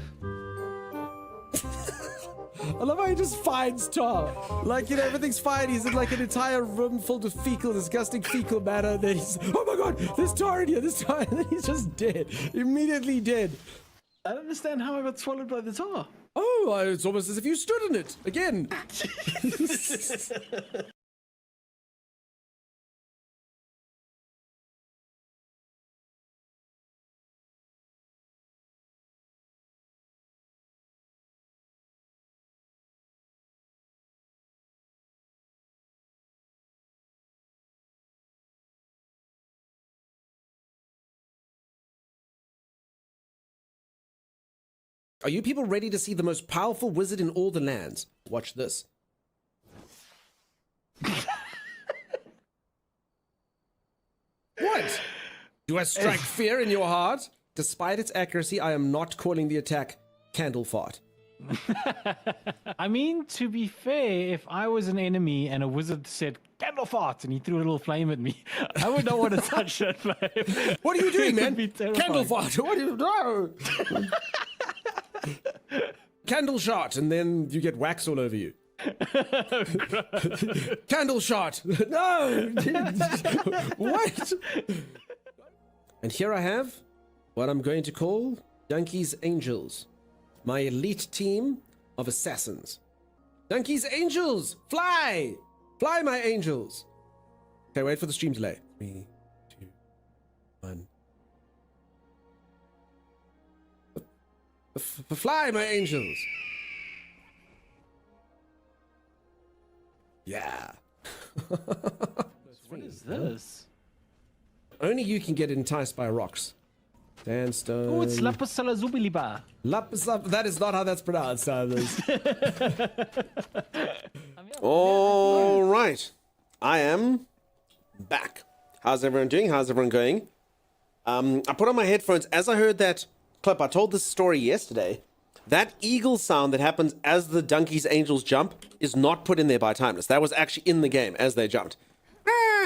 I love how he just finds tar. Like, everything's fine. He's in like an entire room filled with disgusting fecal matter. And then he's, oh my god, there's tar in here, And then he's just dead. Immediately dead. I don't understand how I got swallowed by the tar. Oh, it's almost as if you stood in it. Again. Are you people ready to see the most powerful wizard in all the lands? Watch this. What? Do I strike fear in your heart? Despite its accuracy, I am not calling the attack Candle Fart. I mean, to be fair, if I was an enemy and a wizard said candle fart and he threw a little flame at me, I would not want to touch that flame. What are you doing, man? Candle Candle fart. What do you know? Candle shot, and then you get wax all over you. Candle shot. No. What? And here I have what I'm going to call Donkey's Angels. My elite team of assassins. Donkey's Angels! Fly! Fly, my angels! Okay, wait for the stream delay. 3, 2, 1. Fly, my angels! Yeah. What is this? Only you can get enticed by rocks. Sandstone. Oh, it's lapis lazuli. That is not how that's pronounced. All right. I am back. How's everyone doing? How's everyone going? I put on my headphones. As I heard that clip, I told this story yesterday That eagle sound that happens as the donkey's angels jump is not put in there by Timeless. That was actually in the game as they jumped.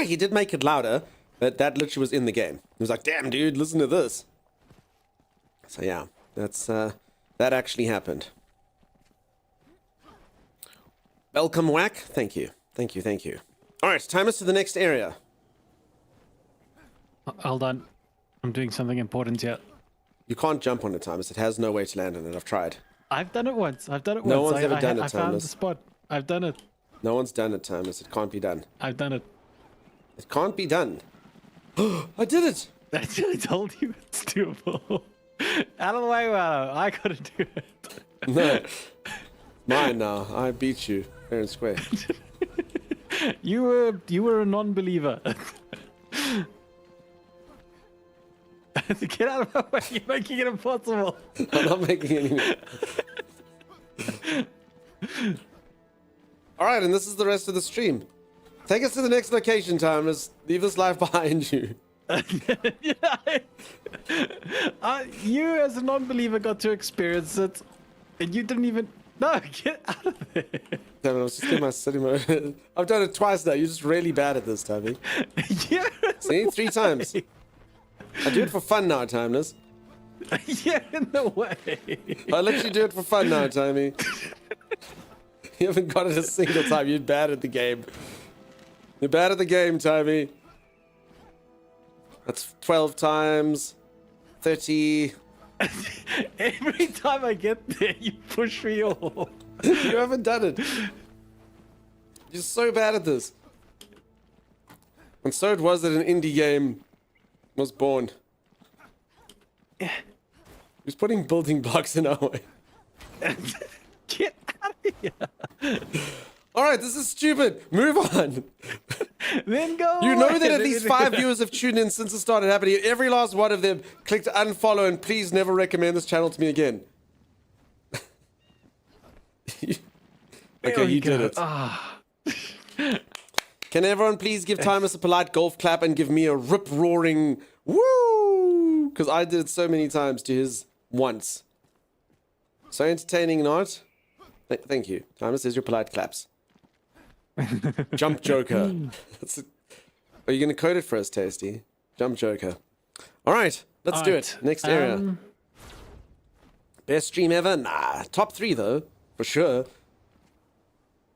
He did make it louder, but that literally was in the game. He was like, damn, dude, listen to this. So yeah, that's that actually happened. Welcome, Whack. Thank you. Thank you, thank you. All right, time us to the next area. Hold on. I'm doing something important here. You can't jump on it, Thomas. It has no way to land on it. I've tried. I've done it once. No one's ever done it, I found the Thomas. spot. I've done it. No one's done it, Thomas. It can't be done. I've done it. It can't be done. I did it! I told you it's doable. Out of the way, Wallow. I gotta do it. No. Mine now. I beat you fair and square. You were a non-believer. Get out of my way. You're making it impossible. I'm not making any. All right, and this is the rest of the stream. Take us to the next location, Timeless. Leave this life behind you. You, as a non-believer, got to experience it, and you didn't even. No, get out of there. Damn it, I was just in my city mode. I've done it twice now. You're just really bad at this, Tommy. Yeah. See, 3 times. I do it for fun now, Timeless. You're in the way. I literally do it for fun now, Tommy. You haven't got it a single time. You're bad at the game. You're bad at the game, Tommy. That's 12 times. 30. Every time I get there, you push me off. You haven't done it. You're so bad at this. And so it was that an indie game was born. Who's putting building blocks in our way? Get out of here. Alright, this is stupid. Move on. Then go You know away. that at least 5 viewers have tuned in since it started happening. Every last one of them clicked unfollow and please never recommend this channel to me again. Okay, you did it. Can everyone please give Timeless a polite golf clap and give me a rip-roaring woo? Because I did it so many times to his once. So entertaining, not? Thank you. Timeless, here's your polite claps. Jump Joker. Are you going to code it for us, Tasty? Jump Joker. All right, let's do it. Next area. Best stream ever? Nah. Top 3, though. For sure.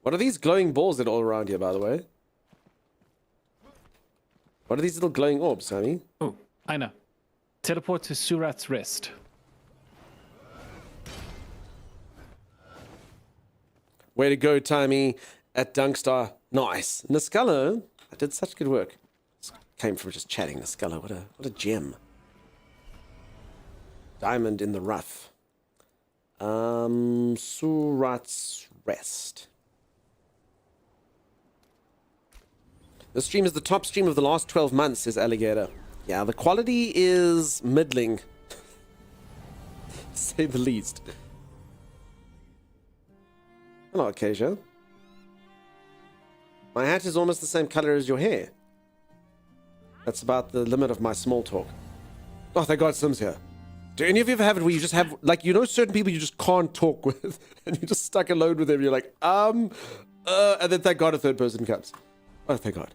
What are these glowing balls that are all around here, by the way? What are these little glowing orbs, Sammy? Oh, I know. Teleport to Surat's Rest. Way to go, Timey. At Dunkstar. Nice. Niscala, I did such good work. This came from just chatting. Niscala, what a gem. Diamond in the rough. Surat's Rest. The stream is the top stream of the last 12 months, says Alligator. Yeah, the quality is middling. To say the least. Hello, Acacia. My hat is almost the same color as your hair. That's about the limit of my small talk. Oh, thank God Sim's here. Do any of you ever have it where you just have, like, you know certain people you just can't talk with, and you're just stuck alone with them, you're like, and then thank God a third person comes. Oh, thank God.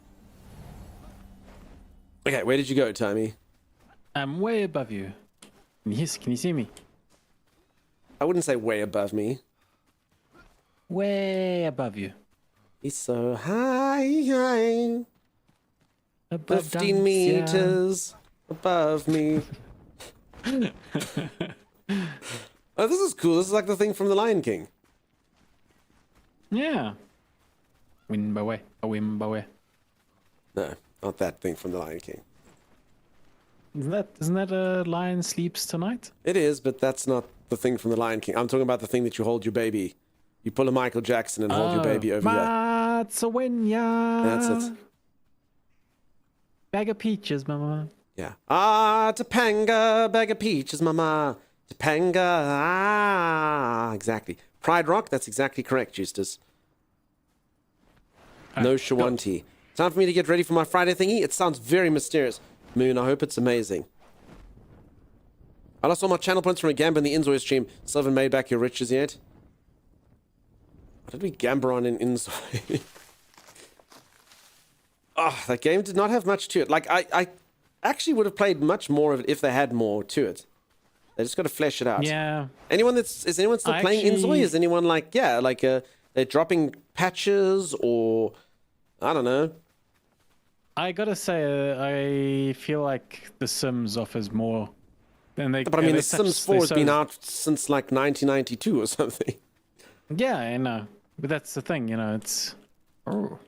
Okay, where did you go, Tommy? I'm way above you. Yes, can you see me? I wouldn't say way above me. Way above you. He's so high. Above 15 meters above me. Oh, this is cool. This is like the thing from The Lion King. Yeah. Wimbawe. A Wimbawe. No, not that thing from The Lion King. Isn't that a lion sleeps tonight? It is, but that's not the thing from The Lion King. I'm talking about the thing that you hold your baby. You pull a Michael Jackson and hold your baby over here. Matsawenya. That's it. Bag of peaches, mama. Yeah. Ah, Topanga, bag of peaches, mama. Topanga, ah. Exactly. Pride Rock, that's exactly correct, Justus. No Shawanti. Time for me to get ready for my Friday thingy. It sounds very mysterious. Moon, I hope it's amazing. I lost all my channel points from a Gamba in the Inzoi stream. Still haven't made back your riches yet. What did we Gamba on in Inzoi? Oh, that game did not have much to it. Like, I actually would have played much more of it if they had more to it. They just got to flesh it out. Yeah. Is anyone still playing Inzoi? Is anyone like, they're dropping patches or, I don't know. I gotta say, I feel like The Sims offers more than they. But I mean, The Sims 4 has been out since like 1992 or something. Yeah, I know. But that's the thing, you know, it's... Oh.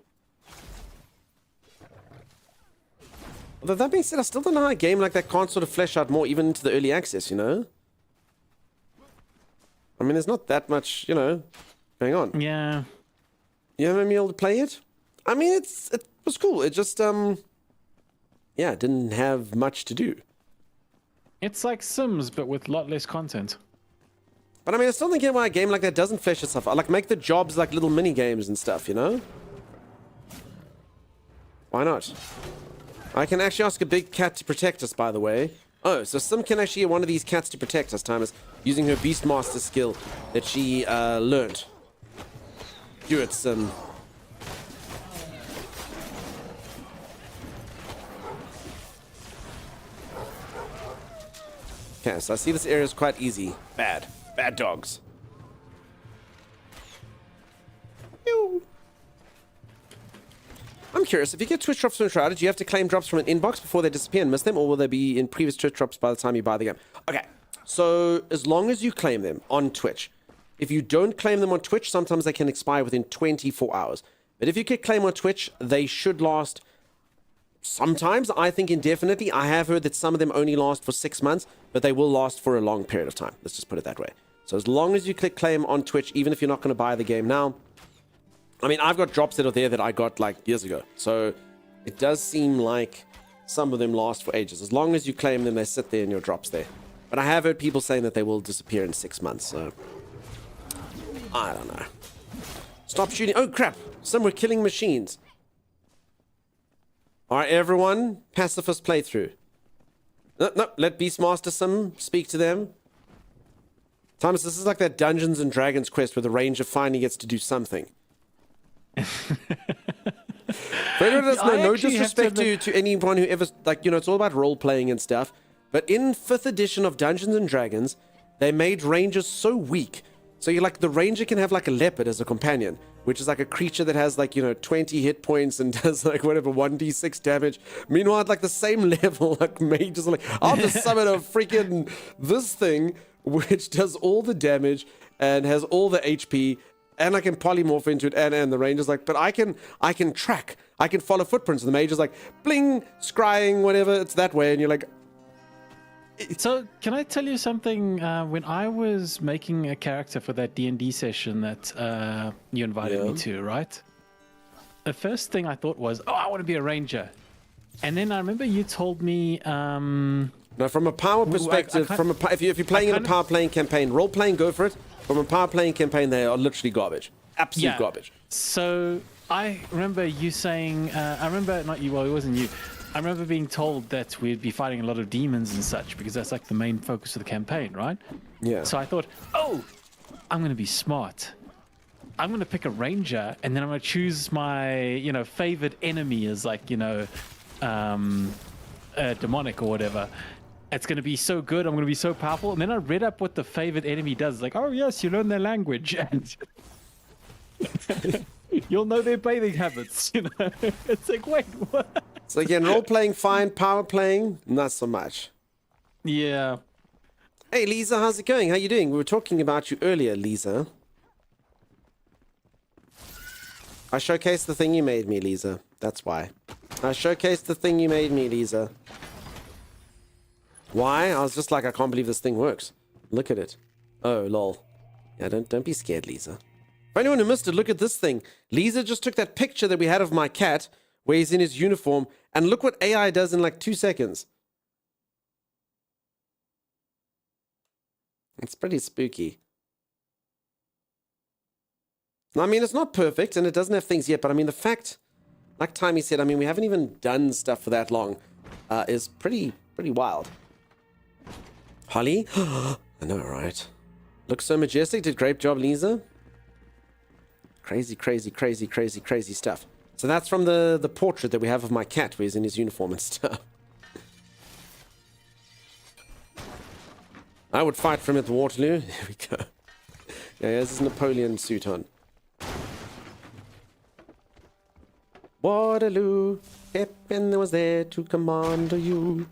Although that being said, I still don't know how a game like that can't sort of flesh out more even into the early access, you know? I mean, there's not that much, you know, going on. Yeah. You haven't been able to play it? I mean, it was cool. It just, yeah, didn't have much to do. It's like Sims, but with a lot less content. But I mean, I still don't get why a game like that doesn't flesh itself out. Like, make the jobs like little mini games and stuff, you know? Why not? I can actually ask a big cat to protect us, by the way. Oh, so Sim can actually get one of these cats to protect us, Timus, using her Beastmaster skill that she learned. Do it, Sim. Okay, so I see this area is quite easy. Bad. Bad dogs. Ew. I'm curious, if you get Twitch drops from Enshrouded, do you have to claim drops from an inbox before they disappear and miss them, or will they be in previous Twitch drops by the time you buy the game? Okay, so as long as you claim them on Twitch, if you don't claim them on Twitch, sometimes they can expire within 24 hours. But if you can claim on Twitch, they should last sometimes, I think indefinitely. I have heard that some of them only last for 6 months, but they will last for a long period of time. Let's just put it that way. So as long as you click claim on Twitch, even if you're not going to buy the game now, I mean, I've got drops that are there that I got like years ago. So it does seem like some of them last for ages. As long as you claim them, they sit there in your drops there. But I have heard people saying that they will disappear in 6 months. So I don't know. Stop shooting. Oh, crap. Some were killing machines. All right, everyone. Pacifist playthrough. No, let Beastmaster Sim speak to them. Thomas, this is like that Dungeons and Dragons quest where the ranger finally gets to do something. For anyone who doesn't know, no disrespect to anyone who ever, like, you know, it's all about role-playing and stuff, but in 5th edition of Dungeons and Dragons, they made rangers so weak. So you're like, the ranger can have like a leopard as a companion, which is like a creature that has like, you know, 20 hit points and does like whatever, 1d6 damage. Meanwhile, at like the same level, like mages are like, I'll just summon a freaking this thing, which does all the damage and has all the HP, and I can polymorph into it, and the ranger's like, but I can track, I can follow footprints, and the mage is like, bling, scrying, whatever, it's that way, and you're like... So, can I tell you something? When I was making a character for that D&D session that you invited me to, right? The first thing I thought was, oh, I want to be a ranger. And then I remember you told me... No, from a power perspective, if you're playing in a power playing campaign, role playing, go for it. From a power playing campaign, they are literally garbage, absolute garbage. So I remember you saying, I remember not you, well, it wasn't you. I remember being told that we'd be fighting a lot of demons and such because that's like the main focus of the campaign, right? Yeah. So I thought, oh, I'm going to be smart. I'm going to pick a ranger, and then I'm going to choose my, you know, favored enemy as like, you know, demonic or whatever. It's going to be so good. I'm going to be so powerful. And then I read up what the favorite enemy does. Like, oh, yes, you learn their language. And you'll know their bathing habits. You know, it's like, wait, what? So again, role playing fine, power playing not so much. Yeah. Hey, Lisa, how's it going? How you doing? We were talking about you earlier, Lisa. I showcased the thing you made me, Lisa. That's why. I showcased the thing you made me, Lisa. Why? I was just like, I can't believe this thing works. Look at it. Oh, lol. Yeah, don't be scared, Lisa. For anyone who missed it, look at this thing. Lisa just took that picture that we had of my cat, where he's in his uniform, and look what AI does in like 2 seconds. It's pretty spooky. I mean, it's not perfect, and it doesn't have things yet, but I mean, the fact, like Timey said, I mean, we haven't even done stuff for that long, is pretty wild. Holly? I know, right? Looks so majestic. Did great job, Lisa. Crazy, crazy, crazy, crazy, crazy stuff. So that's from the portrait that we have of my cat where he's in his uniform and stuff. I would fight for him at the Waterloo. There we go. Yeah, he has his Napoleon suit on. Waterloo, Pippin was there to command you.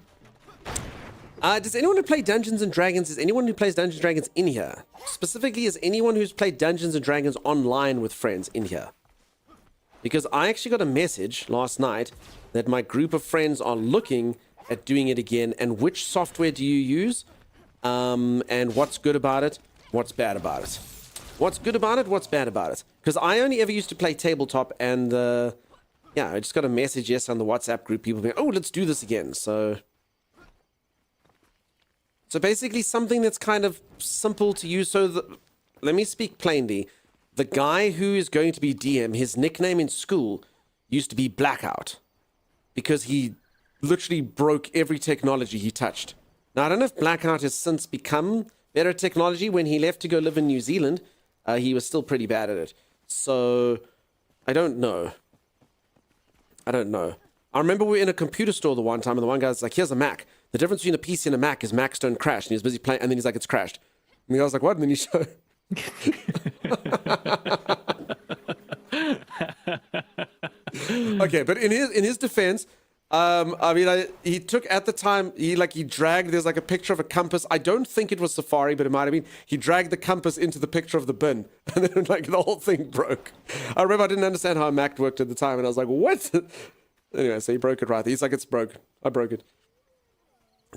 Does anyone who play Dungeons and Dragons, is anyone who plays Dungeons and Dragons in here? Specifically, is anyone who's played Dungeons and Dragons online with friends in here? Because I actually got a message last night that my group of friends are looking at doing it again. And which software do you use? And what's good about it? What's bad about it? What's good about it? What's bad about it? Because I only ever used to play tabletop, and yeah, I just got a message yesterday on the WhatsApp group. People being, oh, let's do this again. So basically something that's kind of simple to use. So let me speak plainly. The guy who is going to be DM, his nickname in school used to be Blackout because he literally broke every technology he touched. Now, I don't know if Blackout has since become better technology. When he left to go live in New Zealand, he was still pretty bad at it. So I don't know. I remember we were in a computer store the one time, and the one guy's like, here's a Mac. The difference between a PC and a Mac is Macs don't crash. And he was busy playing, and then he's like, it's crashed. And the guy was like, what? And then he showed. Okay, but in his defense, I mean, he took at the time, he dragged, there's like a picture of a compass. I don't think it was Safari, but it might have been. He dragged the compass into the picture of the bin, and then like the whole thing broke. I remember I didn't understand how a Mac worked at the time, and I was like, what? Anyway, so he broke it right. He's like, it's broke. I broke it.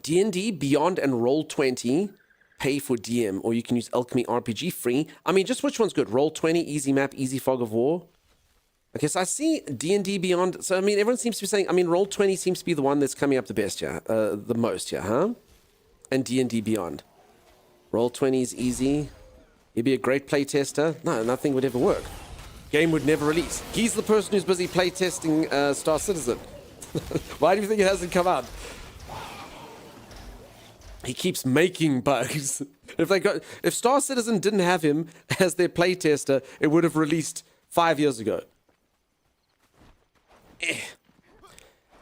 D&D, Beyond, and Roll20 pay for DM, or you can use Alchemy RPG free. I mean, just which one's good? Roll20, Easy Map, Easy Fog of War. Okay, so I see D&D Beyond. So, I mean, everyone seems to be saying, I mean, Roll20 seems to be the one that's coming up the best, yeah. The most, yeah, huh? And D&D Beyond. Roll20 is easy. You'd be a great playtester. No, nothing would ever work. Game would never release. He's the person who's busy playtesting Star Citizen. Why do you think it hasn't come out? He keeps making bugs. If Star Citizen didn't have him as their playtester, it would have released 5 years ago.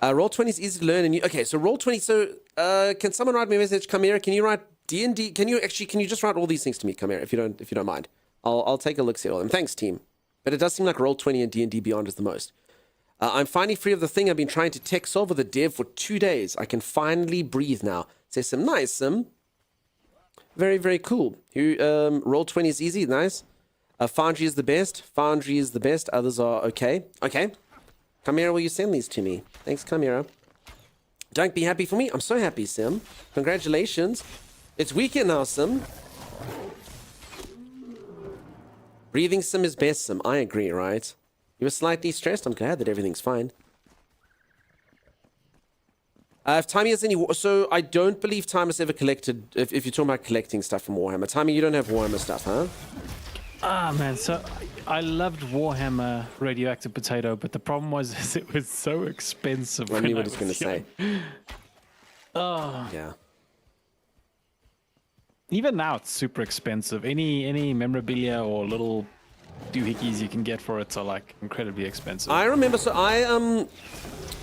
Roll20 is easy to learn, and okay. So Roll20. So can someone write me a message, Chimera? Can you write D&D? Can you just write all these things to me, Chimera? If you don't mind, I'll take a look at all of them. Thanks, team. But it does seem like Roll20 and D&D Beyond is the most. I'm finally free of the thing I've been trying to tech solve with the dev for 2 days. I can finally breathe now. Say some nice, some very, very cool. Roll20 is easy, nice. Foundry is the best. Foundry is the best. Others are okay. Okay. Chimera, will you send these to me? Thanks, Chimera. Don't be happy for me. I'm so happy, Sim. Congratulations. It's weekend now, Sim. Breathing Sim is best, Sim. I agree, right? You were slightly stressed. I'm glad that everything's fine. If Timmy has any... So, I don't believe Timer's ever collected... If you're talking about collecting stuff from Warhammer. Timmy, you don't have Warhammer stuff, huh? Ah, man. So, I loved Warhammer Radioactive Potato, but the problem was it was so expensive. I knew what I was going to say. Oh. Yeah. Even now, it's super expensive. Any memorabilia or little doohickeys you can get for it are like incredibly expensive. I remember, so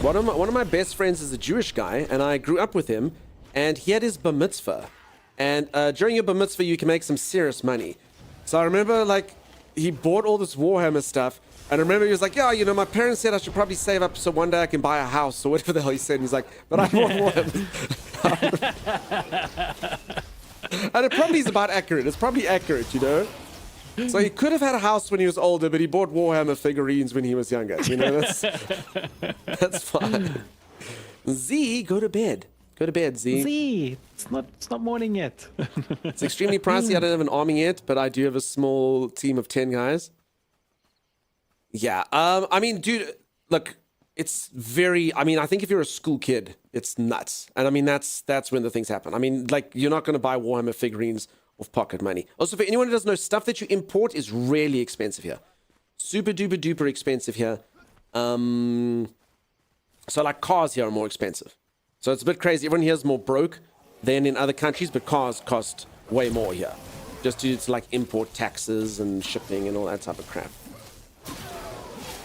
one of my best friends is a Jewish guy, and I grew up with him, and he had his bar mitzvah. And during your bar mitzvah, you can make some serious money. So I remember, like, he bought all this Warhammer stuff, and I remember he was like, yeah, you know, my parents said I should probably save up so one day I can buy a house, or whatever the hell he said. And he's like, but I bought Warhammer. And it probably is about accurate. It's probably accurate, you know? So he could have had a house when he was older, but he bought Warhammer figurines when he was younger. You know, that's fine. Z, go to bed. Go to bed, Z. Z, it's not morning yet. It's extremely pricey. I don't have an army yet, but I do have a small team of 10 guys. Yeah. I mean, dude, look, it's very... I mean, I think if you're a school kid, it's nuts. And I mean, that's when the things happen. I mean, like, you're not going to buy Warhammer figurines of pocket money. Also, for anyone who doesn't know, stuff that you import is really expensive here. Super duper duper expensive here. So like cars here are more expensive. So it's a bit crazy. Everyone here is more broke. than in other countries, but cars cost way more here. Just due to like import taxes and shipping and all that type of crap.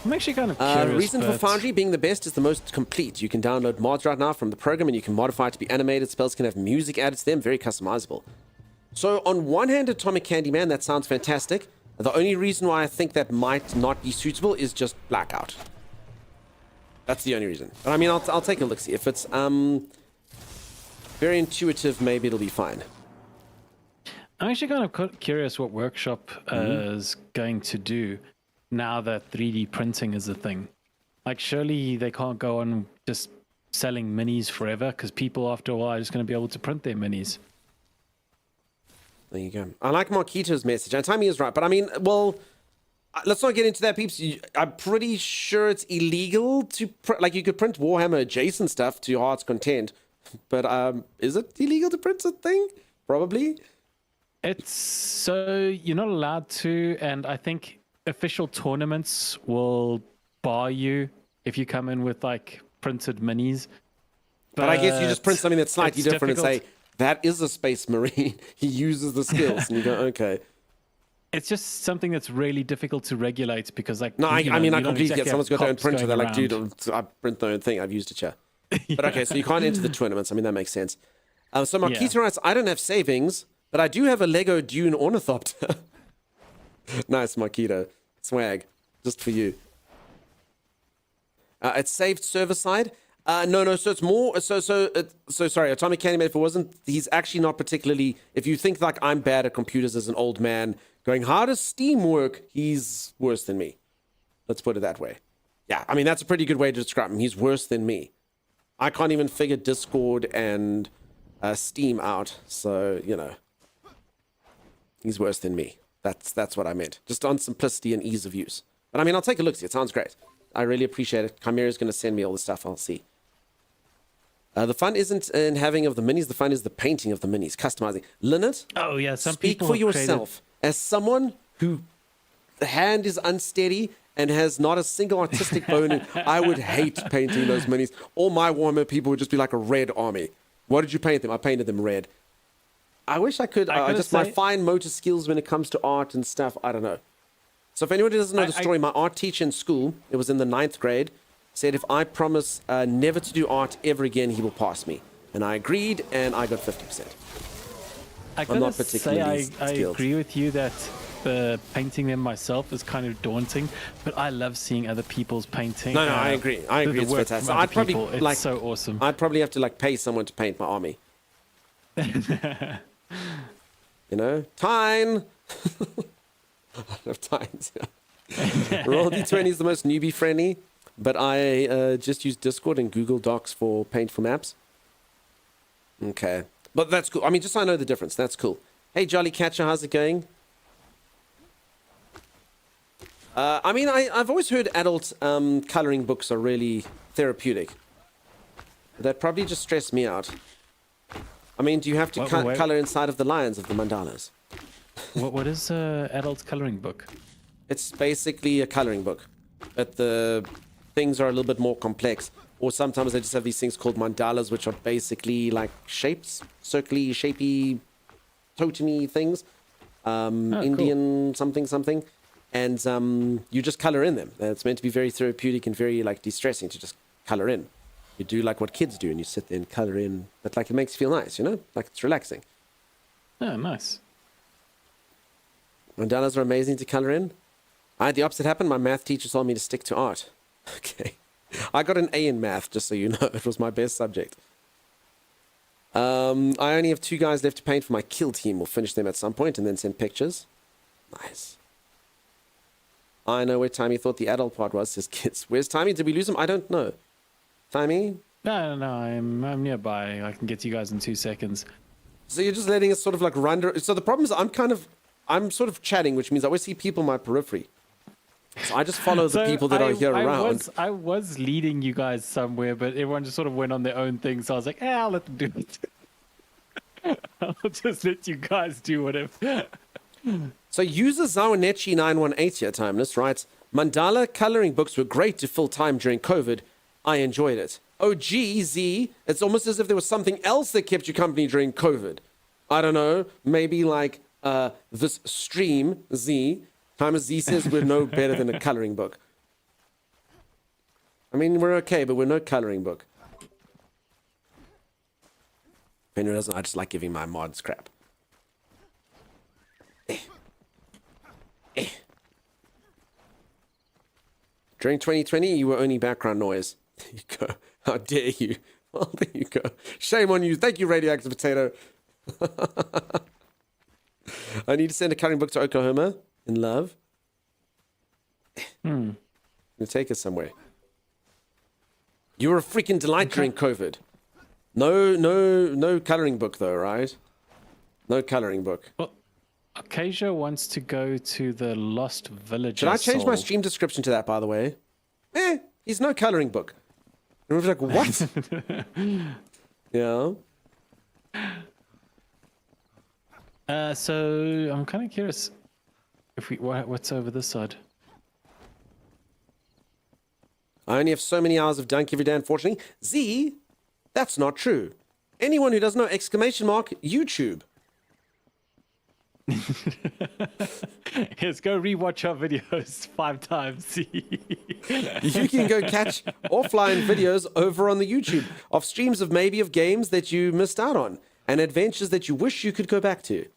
I'm actually kind of curious. Reason for Foundry being the best is the most complete. You can download mods right now from the program and you can modify it to be animated. Spells can have music added to them, very customizable. So on one hand, Atomic Candyman, that sounds fantastic. The only reason why I think that might not be suitable is just Blackout. That's the only reason. But I mean, I'll take a look, see. If it's very intuitive, maybe it'll be fine. I'm actually kind of curious what Workshop is going to do now that 3D printing is a thing. Like, surely they can't go on just selling minis forever, because people after a while are just going to be able to print their minis. There you go. I like Marquito's message, and Timmy is right, but I mean, well, let's not get into that, peeps. I'm pretty sure it's illegal to like, you could print Warhammer adjacent stuff to your heart's content, but is it illegal to print a thing? Probably. It's so you're not allowed to, and I think official tournaments will bar you if you come in with like printed minis. But I guess you just print something that's slightly different and say, that is a Space Marine. He uses the skills. And you go, okay. It's just something that's really difficult to regulate because, like, no, I mean, I completely get someone's got their own printer. They're like, around. dude, I print their own thing. I've used it, yeah. But okay, so you can't enter the tournaments. I mean, that makes sense. So Marquita writes, I don't have savings, but I do have a Lego Dune Ornithopter. Nice, Marquita. Swag. Just for you. It's saved server side. No. So it's more. So sorry. Atomic Candyman. If it wasn't, he's actually not particularly. If you think like I'm bad at computers as an old man, going, how does Steam work? He's worse than me. Let's put it that way. Yeah, I mean that's a pretty good way to describe him. He's worse than me. I can't even figure Discord and Steam out. So you know, he's worse than me. That's what I meant. Just on simplicity and ease of use. But I mean, I'll take a look. See, it sounds great. I really appreciate it. Chimera's going to send me all the stuff. I'll see. The fun isn't in having of the minis. The fun is the painting of the minis, customizing. Linnet, oh yeah, some speak people for yourself. As someone who the hand is unsteady and has not a single artistic bone, I would hate painting those minis. All my Warhammer people would just be like a red army. What did you paint them? I painted them red. I wish I could. My fine motor skills when it comes to art and stuff, I don't know. So if anyone doesn't know the story, my art teacher in school, it was in the 9th grade, said if I promise never to do art ever again, he will pass me. And I agreed, and I got 50%. I'm not particularly I skilled. agree with you that painting them myself is kind of daunting, but I love seeing other people's painting. No, I agree. I agree. It's fantastic. I'd probably it's so awesome. I'd probably have to like pay someone to paint my army. You know, Tyne. I don't have Tynes. Roll D20 is the most newbie friendly, but I just use Discord and Google Docs for painful maps. Okay, but that's cool. I mean, just so I know the difference. That's cool. Hey, Jolly Catcher, how's it going? I mean, I've always heard adult coloring books are really therapeutic. That probably just stressed me out. I mean, do you have to color inside of the lines of the mandalas? What is an adult coloring book? It's basically a coloring book, but the things are a little bit more complex. Or sometimes they just have these things called mandalas, which are basically like shapes, circly, shapy, totemy things. Indian cool. something. And you just color in them. It's meant to be very therapeutic and very like de-stressing to just color in. You do like what kids do and you sit there and color in, but like it makes you feel nice, you know? Like it's relaxing. Oh, nice. Mandalas are amazing to color in. I had the opposite happen. My math teacher told me to stick to art. Okay. I got an A in math, just so you know. It was my best subject. I only have 2 guys left to paint for my kill team. We'll finish them at some point and then send pictures. Nice. I know where Timmy thought the adult part was, says kids. Where's Timmy? Did we lose him? I don't know. Timmy? No, I'm nearby. I can get to you guys in 2 seconds. So you're just letting us sort of like run. So the problem is I'm sort of chatting, which means I always see people in my periphery. So I just follow the people that are here around. I was leading you guys somewhere, but everyone just sort of went on their own thing. So I was like, I'll let them do it. I'll just let you guys do whatever. So user Zawanechi918 here, Timeless, writes, Mandala coloring books were great to fill time during COVID. I enjoyed it. Oh, gee, Z, it's almost as if there was something else that kept you company during COVID. I don't know, maybe like this stream, Z. Timer Z says we're no better than a coloring book. I mean, we're okay, but we're no coloring book. If anyone doesn't, I just like giving my mods crap. During 2020, you were only background noise. There you go. How dare you? Well, there you go. Shame on you. Thank you, Radioactive Potato. I need to send a coloring book to Oklahoma in love. I'm gonna take us somewhere. You were a freaking delight during COVID. No coloring book though, right? No coloring book. Well, Acacia wants to go to the Lost Village. Should I change my stream description to that, by the way? He's no coloring book. And we're like, what? Yeah. So I'm kind of curious if what's over this side. I only have so many hours of dunk every day, unfortunately. Z, that's not true. Anyone who doesn't know exclamation mark, YouTube. Yes, go rewatch our videos 5 times. You can go catch offline videos over on the YouTube of streams of maybe of games that you missed out on and adventures that you wish you could go back to.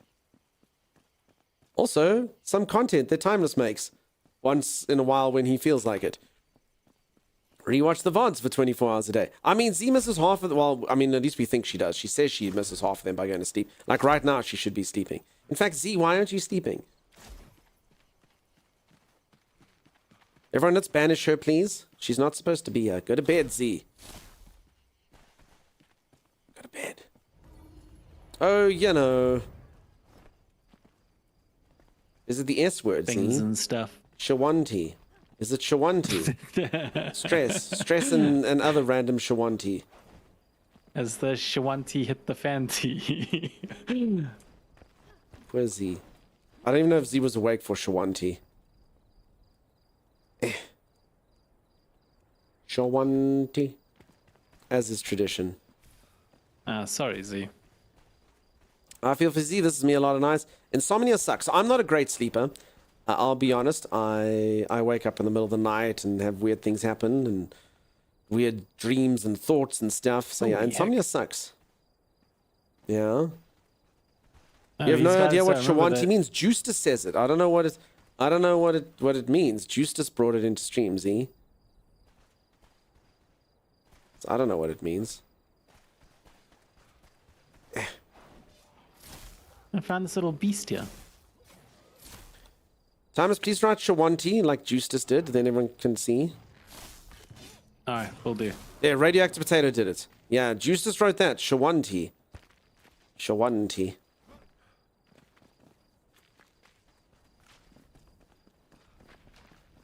Also, some content that Timeless makes once in a while when he feels like it. Rewatch the VODs for 24 hours a day. I mean, Z misses half of the... Well, I mean, at least we think she does. She says she misses half of them by going to sleep. Like right now, she should be sleeping. In fact, Z, why aren't you sleeping? Everyone, let's banish her, please. She's not supposed to be here. Go to bed, Z. Go to bed. Oh, you know. Is it the S word, Things Z? and stuff. Shawanti. Is it Shawanti? Stress and other random Shawanti. As the Shawanti hit the fanty. Where's Z? I don't even know if Z was awake for Shawanti. Shawanti. As is tradition. Sorry, Z. I feel for Z, this is me a lot of nights. Insomnia sucks. I'm not a great sleeper. I'll be honest. I wake up in the middle of the night and have weird things happen and weird dreams and thoughts and stuff. So yeah, insomnia sucks. Yeah. You have no idea what Shawanti means. Justus says it. I don't know what it means. Justus brought it into stream, Z. So I don't know what it means. I found this little beast here. Thomas, please write Shawanti like Justus did, then everyone can see. Alright, will do. Yeah, Radioactive Potato did it. Yeah, Justus wrote that. Shawanti. Shawanti.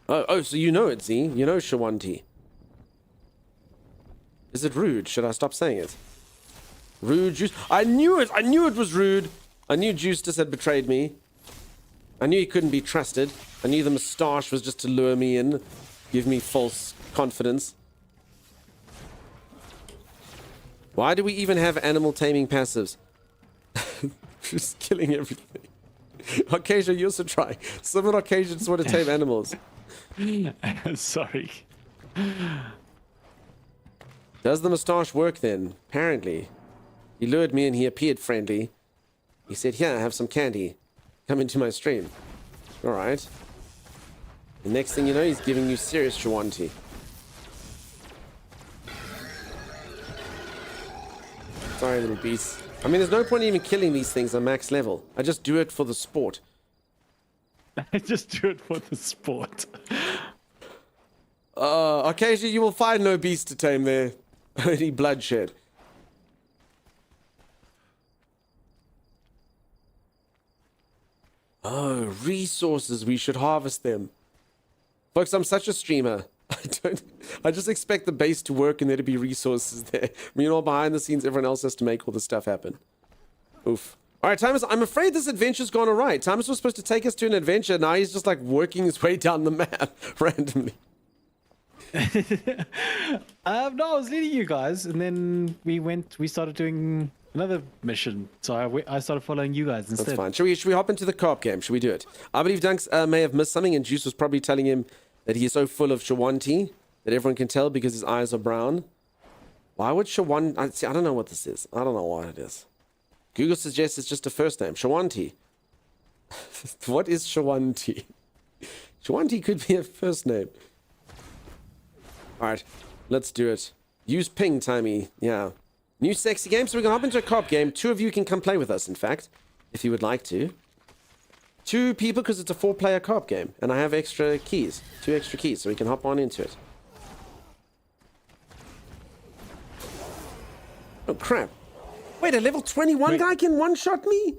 Oh, so you know it, Z. You know Shawanti. Is it rude? Should I stop saying it? Rude Juice. I knew it! I knew it was rude! I knew Justus had betrayed me. I knew he couldn't be trusted. I knew the moustache was just to lure me in, give me false confidence. Why do we even have animal taming passives? Just killing everything. Acacia, you also try. Some of Acacia just want to tame animals. Sorry. Does the moustache work then? Apparently. He lured me and he appeared friendly. He said, here, have some candy. Come into my stream. Alright. The next thing you know, he's giving you serious Shawanti. Sorry, little beast. I mean, there's no point in even killing these things on max level. I just do it for the sport. I just do it for the sport. Occasionally you will find no beast to tame there. Only bloodshed. Oh, resources. We should harvest them. Folks, I'm such a streamer. I just expect the base to work and there to be resources there. Meanwhile, behind the scenes, everyone else has to make all the stuff happen. Oof. Alright, Thomas, I'm afraid this adventure's gone alright. Thomas was supposed to take us to an adventure. Now he's just like working his way down the map randomly. No, I was leading you guys, and then we started doing another mission. So I started following you guys instead. That's fine. Should we hop into the co-op game? Should we do it? I believe Dunks may have missed something, and Juice was probably telling him that he is so full of Shawanti that everyone can tell because his eyes are brown. Why would Shawan... I don't know what this is. I don't know what it is. Google suggests it's just a first name. Shawanti. What is Shawanti? Shawanti could be a first name. Alright, let's do it. Use ping, Timey. Yeah. New sexy game, so we can hop into a co-op game. 2 of you can come play with us, in fact, if you would like to. 2 people, because it's a 4-player co-op game. And I have extra keys. 2 extra keys, so we can hop on into it. Oh, crap. Wait, a level 21 guy can one-shot me?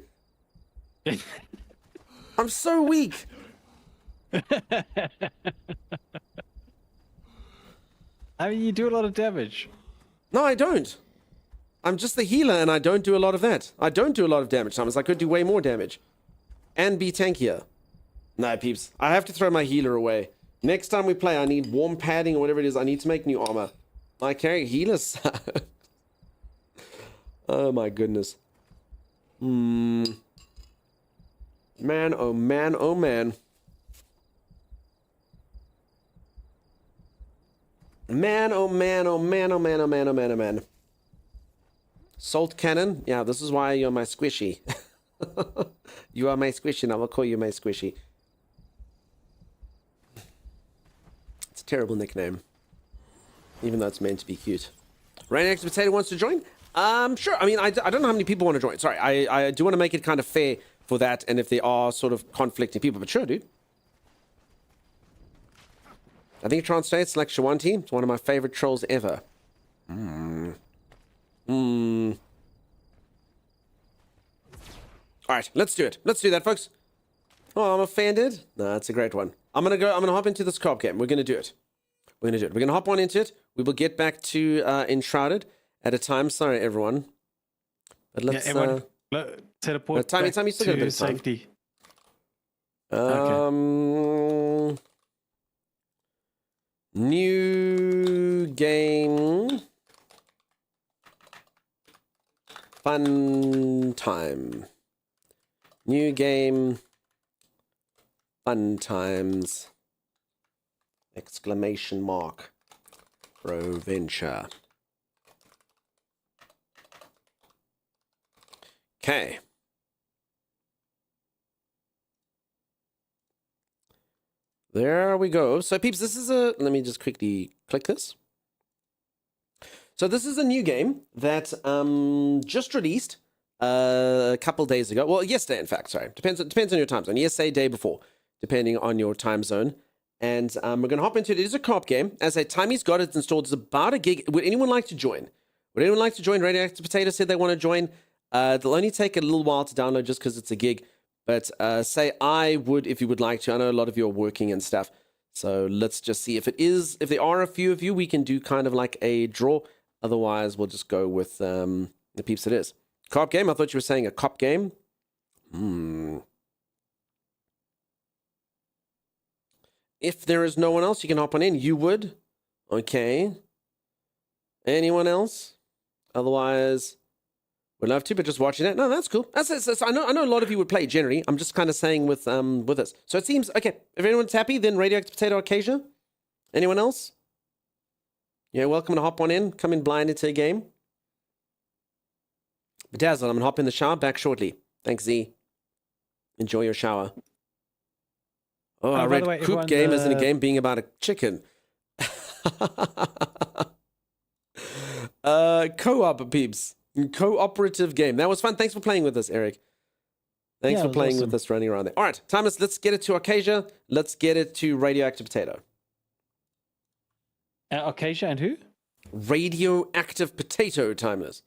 I'm so weak. I mean, you do a lot of damage. No, I don't. I'm just the healer, and I don't do a lot of that. I don't do a lot of damage, Thomas. I could do way more damage. And be tankier. No, peeps. I have to throw my healer away. Next time we play, I need warm padding or whatever it is. I need to make new armor. My carry healer sucks. Oh, my goodness. Man, oh, man, oh, man. Man, oh man, oh man, oh man, oh man, oh man, oh man. Salt cannon? Yeah, this is why you're my squishy. You are my squishy, and I will call you my squishy. It's a terrible nickname. Even though it's meant to be cute. Radioactive Potato wants to join? Sure. I mean, I don't know how many people want to join. Sorry, I do want to make it kind of fair for that, and if there are sort of conflicting people, but sure, dude. I think it translates like Shawanti. It's one of my favorite trolls ever. Alright, let's do it. Let's do that, folks. Oh, I'm offended. No, that's a great one. I'm gonna hop into this co-op game. We're gonna do it. We're gonna hop on into it. We will get back to Enshrouded at a time. Sorry, everyone. But let's everyone, teleport time back you still got a bit to of time. safety. Okay. New game. Fun time. New game. Fun times. Exclamation mark. Proventure. Okay. There we go. So, peeps, this is a... Let me just quickly click this. So, this is a new game that just released a couple days ago. Well, yesterday, in fact. Sorry. Depends on your time zone. Yesterday, day before, depending on your time zone. And we're going to hop into it. It is a co-op game. As a Timey's got it installed. It's about a gig. Would anyone like to join? Would anyone like to join? Radioactive Potato said they want to join. They'll only take a little while to download just because it's a gig. But say I would if you would like to. I know a lot of you are working and stuff. So let's just see if there are a few of you, we can do kind of like a draw. Otherwise, we'll just go with the peeps it is. Co-op game? I thought you were saying a cop game. If there is no one else, you can hop on in. You would? Okay. Anyone else? Otherwise... Would love to, but just watching it. No, that's cool. That's I know a lot of you would play generally. I'm just kind of saying with us. So it seems okay. If anyone's happy, then Radioactive Potato Acacia. Anyone else? Yeah, welcome to hop on in. Come in blind into a game. Bedazzle, I'm gonna hop in the shower. Back shortly. Thanks, Z. Enjoy your shower. Oh, I read way, Coop game as in a game being about a chicken. Co-op peeps. Cooperative game. That was fun. Thanks for playing with us, Eric. Thanks for playing with us, running around there. All right, Thomas, let's get it to Acacia. Let's get it to Radioactive Potato. Acacia and who? Radioactive Potato, Timeless.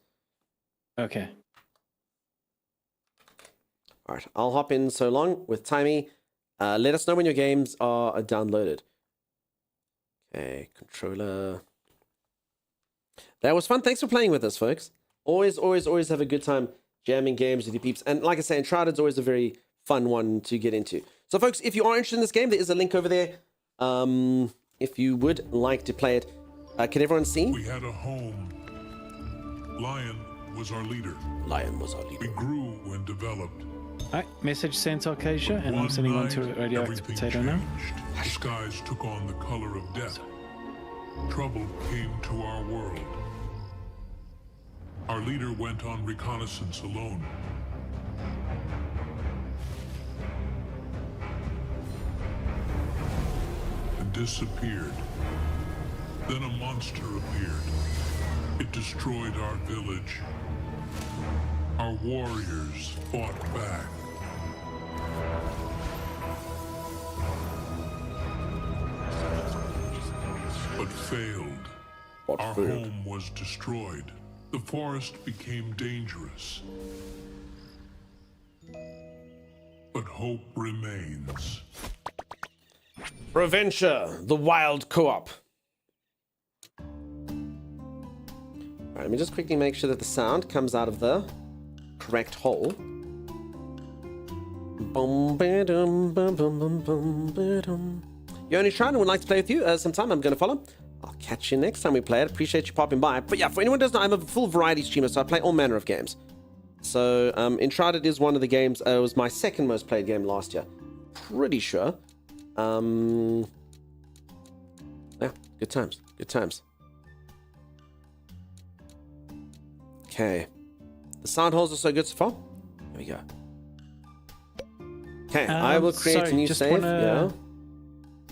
Okay. All right, I'll hop in so long with Timey. Let us know when your games are downloaded. Okay, controller. That was fun. Thanks for playing with us, folks. Always have a good time jamming games with your peeps. And like I say, Enshrouded is always a very fun one to get into. So, folks, if you are interested in this game, there is a link over there if you would like to play it. Can everyone see? We had a home. Lion was our leader. Lion was our leader. We grew and developed. Alright, message sent Arcasia, and I'm sending one to Radioactive Potato now. The skies took on the color of death. Trouble came to our world. Our leader went on reconnaissance alone. And disappeared. Then a monster appeared. It destroyed our village. Our warriors fought back. But failed. Our home was destroyed. The forest became dangerous. But hope remains. Proventure, the wild co-op. Alright, let me just quickly make sure that the sound comes out of the correct hole. You're only trying and would like to play with you sometime. I'm going to follow. I'll catch you next time we play it. Appreciate you popping by. But yeah, for anyone who doesn't know, I'm a full variety streamer, so I play all manner of games. So Enshrouded is one of the games. It was my second most played game last year. Pretty sure. Yeah, good times. Good times. Okay. The sound holes are so good so far. Here we go. Okay, I will create a new save. Yeah.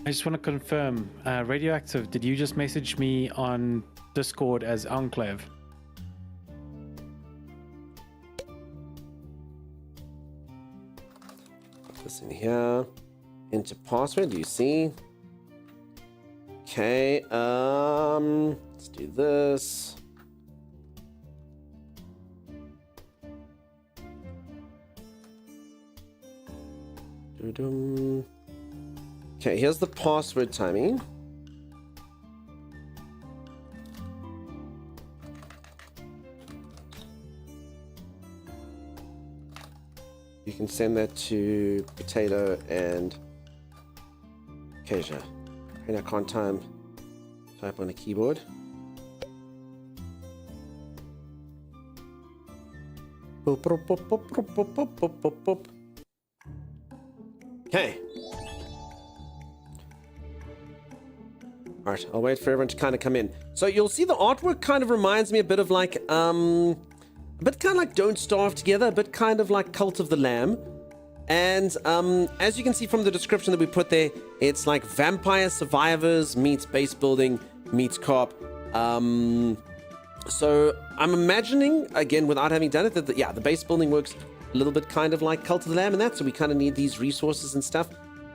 I just want to confirm, Radioactive, did you just message me on Discord as Enclave? Put this in here. Enter password, do you see? Okay, let's do this. Okay, here's the password timing. You can send that to Potato and Acacia. And I can't type on the keyboard. Boop, boop, boop, boop, boop, boop, boop, boop, boop. Okay. Alright, I'll wait for everyone to kind of come in. So you'll see the artwork kind of reminds me a bit of like, a bit kind of like Don't Starve Together, a bit kind of like Cult of the Lamb. And as you can see from the description that we put there, it's like Vampire Survivors meets base building meets co-op. So I'm imagining, again, without having done it, that the base building works a little bit kind of like Cult of the Lamb and that. So we kind of need these resources and stuff.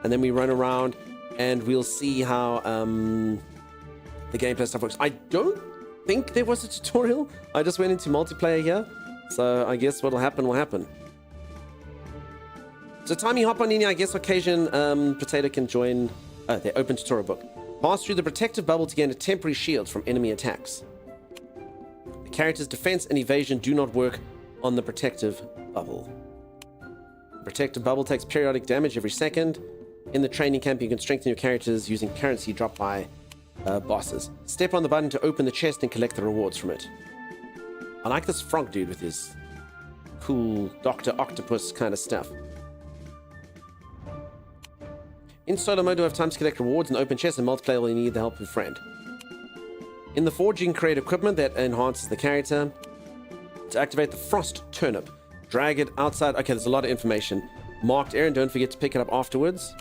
And then we run around and we'll see how the gameplay stuff works. I don't think there was a tutorial. I just went into multiplayer here. So I guess what'll happen will happen. So Timey, hop on in here. I guess Occasion Potato can join the open tutorial book. Pass through the protective bubble to gain a temporary shield from enemy attacks. The character's defense and evasion do not work on the protective bubble. The protective bubble takes periodic damage every second. In the training camp, you can strengthen your characters using currency dropped by bosses. Step on the button to open the chest and collect the rewards from it. I like this frog dude with his cool Dr. Octopus kind of stuff. In solo mode, you have time to collect rewards and open chests, and multiplayer will need the help of a friend. In the Forge, you can create equipment that enhances the character. To activate the Frost Turnip, drag it outside. Okay, there's a lot of information. Marked area, and don't forget to pick it up afterwards.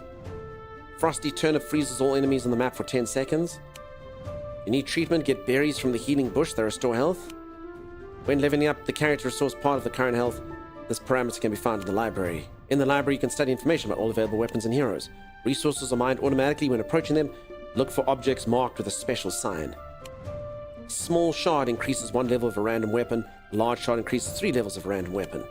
Frosty Turnip freezes all enemies on the map for 10 seconds. You need treatment, get berries from the healing bush that restore health. When leveling up, the character restores part of the current health. This parameter can be found in the library. In the library, you can study information about all available weapons and heroes. Resources are mined automatically when approaching them. Look for objects marked with a special sign. Small shard increases 1 level of a random weapon. Large shard increases 3 levels of a random weapon.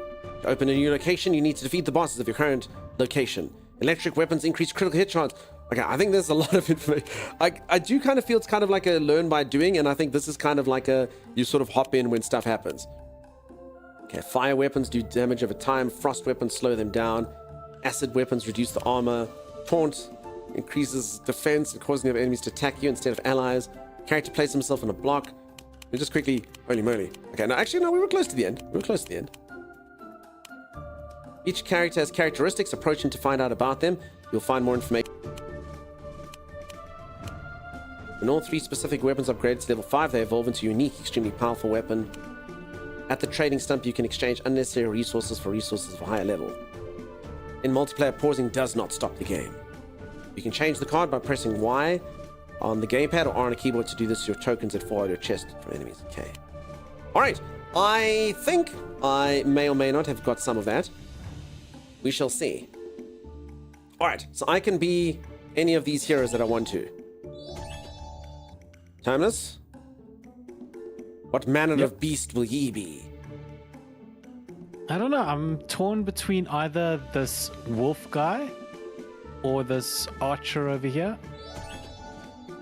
To open a new location, you need to defeat the bosses of your current location. Electric weapons increase critical hit chance. Okay, I think there's a lot of information. I do kind of feel it's kind of like a learn by doing, and I think this is kind of like a you sort of hop in when stuff happens. Okay, fire weapons do damage over time. Frost weapons slow them down. Acid weapons reduce the armor. Taunt increases defense and causing the other enemies to attack you instead of allies. Character places himself on a block. We just quickly, holy moly. Okay, no, actually, no, we were close to the end. We were close to the end. Each character has characteristics. Approach him to find out about them. You'll find more information. When all 3 specific weapons upgraded to level 5, they evolve into a unique, extremely powerful weapon. At the trading stump, you can exchange unnecessary resources for resources of a higher level. In multiplayer, pausing does not stop the game. You can change the card by pressing Y on the gamepad or R on a keyboard. To do this, your tokens that fall out of your chest from enemies. Okay. Alright, I think I may or may not have got some of that. We shall see. Alright, so I can be any of these heroes that I want to. Timeless? What manner of beast will ye be? I don't know. I'm torn between either this wolf guy or this archer over here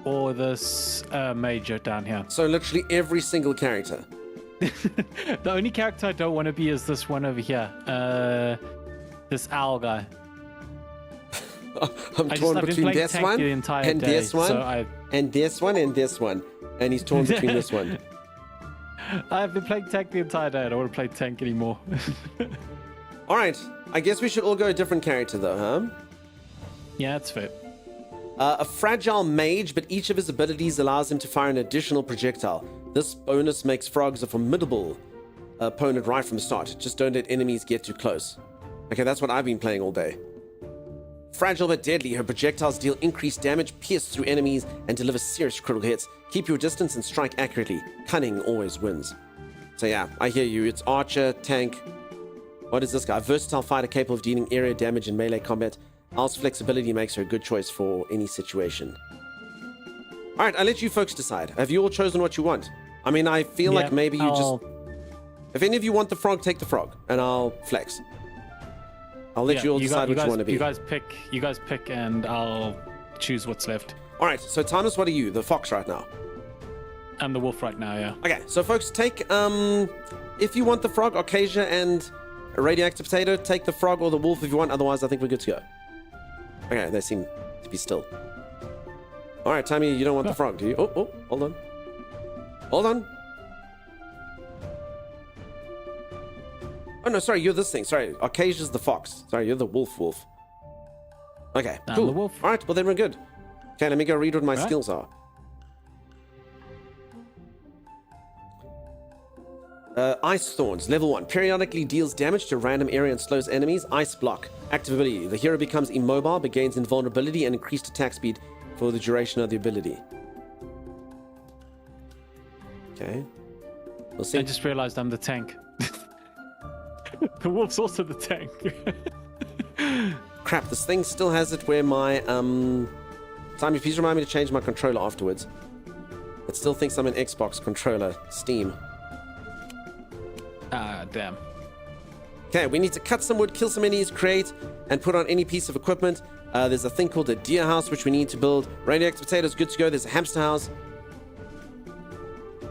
or this major down here. So literally every single character. The only character I don't want to be is this one over here. This owl guy. I'm torn between this one and this one and this one and this one. And he's torn between this one. I've been playing tank the entire day. I don't want to play tank anymore. Alright, I guess we should all go a different character though, huh? Yeah, that's fair. A fragile mage, but each of his abilities allows him to fire an additional projectile. This bonus makes frogs a formidable opponent right from the start. Just don't let enemies get too close. Okay, that's what I've been playing all day. Fragile but deadly, her projectiles deal increased damage, pierce through enemies, and deliver serious critical hits. Keep your distance and strike accurately. Cunning always wins. So yeah, I hear you. It's archer, tank. What is this guy? Versatile fighter capable of dealing area damage in melee combat. Owl's flexibility makes her a good choice for any situation. Alright, I'll let you folks decide. Have you all chosen what you want? I mean, I feel like maybe you just... If any of you want the frog, take the frog, and I'll flex. I'll let you all decide what you want to be. You guys pick, and I'll choose what's left. Alright, so Timeless, what are you? The fox right now? I'm the wolf right now, yeah. Okay, so folks, take, if you want the frog, Arcasia and a radioactive potato, take the frog or the wolf if you want, otherwise I think we're good to go. Okay, they seem to be still. Alright, Tammy, you don't want the frog, do you? Oh, hold on. Hold on. Oh, no, sorry, you're this thing. Sorry, Arcasia's the fox. Sorry, you're the wolf. Okay, I'm cool. the wolf. Alright, well then we're good. Okay, let me go read what my skills are. Ice Thorns, level 1. Periodically deals damage to a random area and slows enemies. Ice Block. Active ability. The hero becomes immobile but gains invulnerability and increased attack speed for the duration of the ability. Okay. We'll see. I just realized I'm the tank. The wolf's also the tank. Crap, this thing still has it where my... Timmy, please remind me to change my controller afterwards. It still thinks I'm an Xbox controller. Steam. Ah, damn. Okay, we need to cut some wood, kill some enemies, create, and put on any piece of equipment. There's a thing called a deer house, which we need to build. Radioactive potatoes, good to go. There's a hamster house.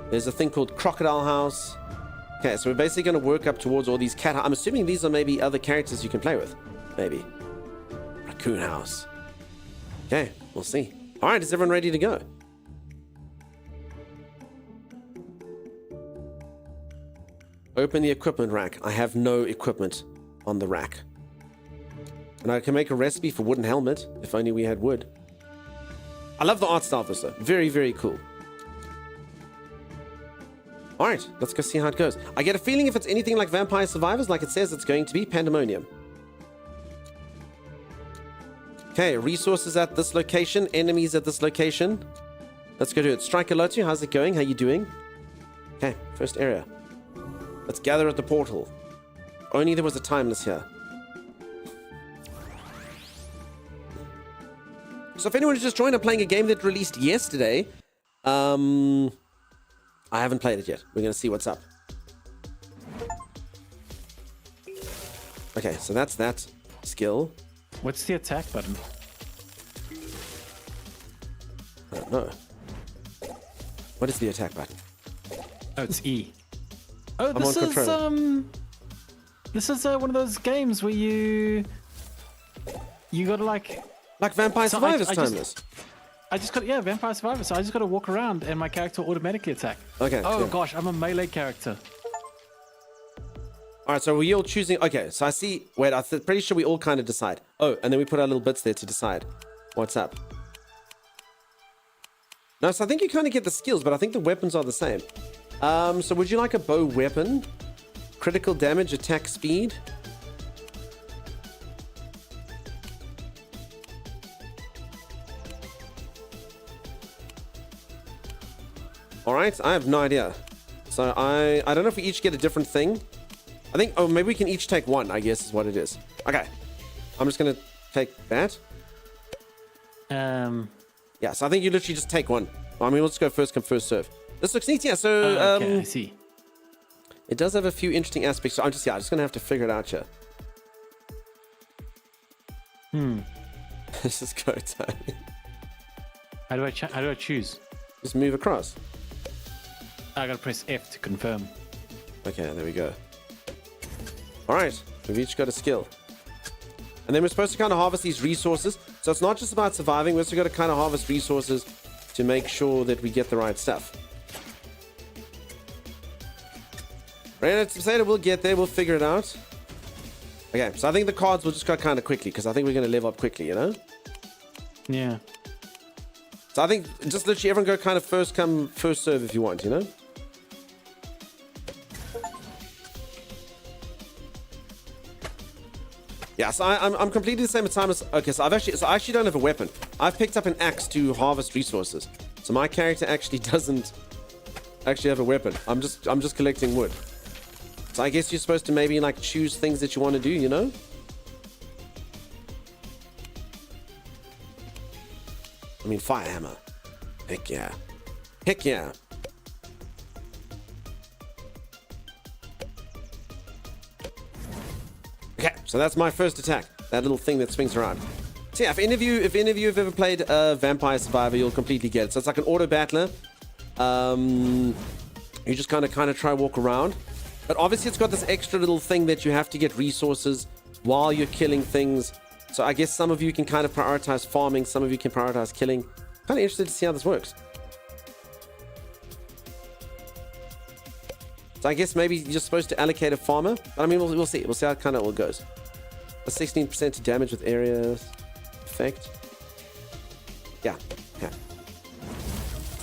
There's a thing called crocodile house. Okay, so we're basically going to work up towards all these cat... I'm assuming these are maybe other characters you can play with. Maybe. Raccoon house. Okay, we'll see. All right, is everyone ready to go? Open the equipment rack. I have no equipment on the rack. And I can make a recipe for wooden helmet, if only we had wood. I love the art style of this though. Very, very cool. Alright, let's go see how it goes. I get a feeling if it's anything like Vampire Survivors, like it says it's going to be, pandemonium. Okay, resources at this location, enemies at this location. Let's go do it. Striker Lotu, how's it going? How you doing? Okay, first area. Let's gather at the portal. Only there was a Timeless here. So if anyone has just joined, I'm playing a game that released yesterday. I haven't played it yet. We're going to see what's up. Okay, so that's that skill. What's the attack button? I don't know. What is the attack button? Oh, it's E. Oh, this is one of those games where you gotta like Like Vampire So Survivors I timeless. I just got, yeah, Vampire Survivor. So I just got to walk around and my character will automatically attack. Okay. Oh cool. gosh, I'm a melee character. All right, so we're all choosing. Okay, so I see. Wait, I'm pretty sure we all kind of decide. Oh, and then we put our little bits there to decide what's up. No, so I think you kind of get the skills, but I think the weapons are the same. So would you like a bow weapon? Critical damage, attack speed. All right, I have no idea. So I don't know if we each get a different thing. I think, oh, maybe we can each take one, I guess is what it is. Okay. I'm just going to take that. Yeah, so I think you literally just take one. I mean, we'll just go first come, first serve. This looks neat, yeah. So, okay, I see. It does have a few interesting aspects. So I'm just going to have to figure it out here. Let's just go time. How do I choose? Just move across. I gotta press F to confirm. Okay, there we go. All right, we've each got a skill. And then we're supposed to kind of harvest these resources. So it's not just about surviving. We've also got to kind of harvest resources to make sure that we get the right stuff. Right, let's say that we'll get there. We'll figure it out. Okay, so I think the cards will just go kind of quickly because I think we're going to level up quickly, you know? Yeah. So I think just literally everyone go kind of first come, first serve if you want, you know? Yeah, so I'm completely the same at time as... Okay, so I actually don't have a weapon. I've picked up an axe to harvest resources. So my character actually doesn't actually have a weapon. I'm just collecting wood. So I guess you're supposed to maybe like choose things that you want to do, you know? I mean, fire hammer. Heck yeah. Heck yeah. Okay, so that's my first attack. That little thing that swings around. So yeah, if any of you have ever played Vampire Survivor, you'll completely get it. So it's like an auto battler. You just kind of try walk around. But obviously it's got this extra little thing that you have to get resources while you're killing things. So I guess some of you can kind of prioritize farming, some of you can prioritize killing. Kind of interested to see how this works. So I guess maybe you're supposed to allocate a farmer. But I mean, we'll see. We'll see how it kind of all goes. A 16% to damage with area effect. Yeah. Okay.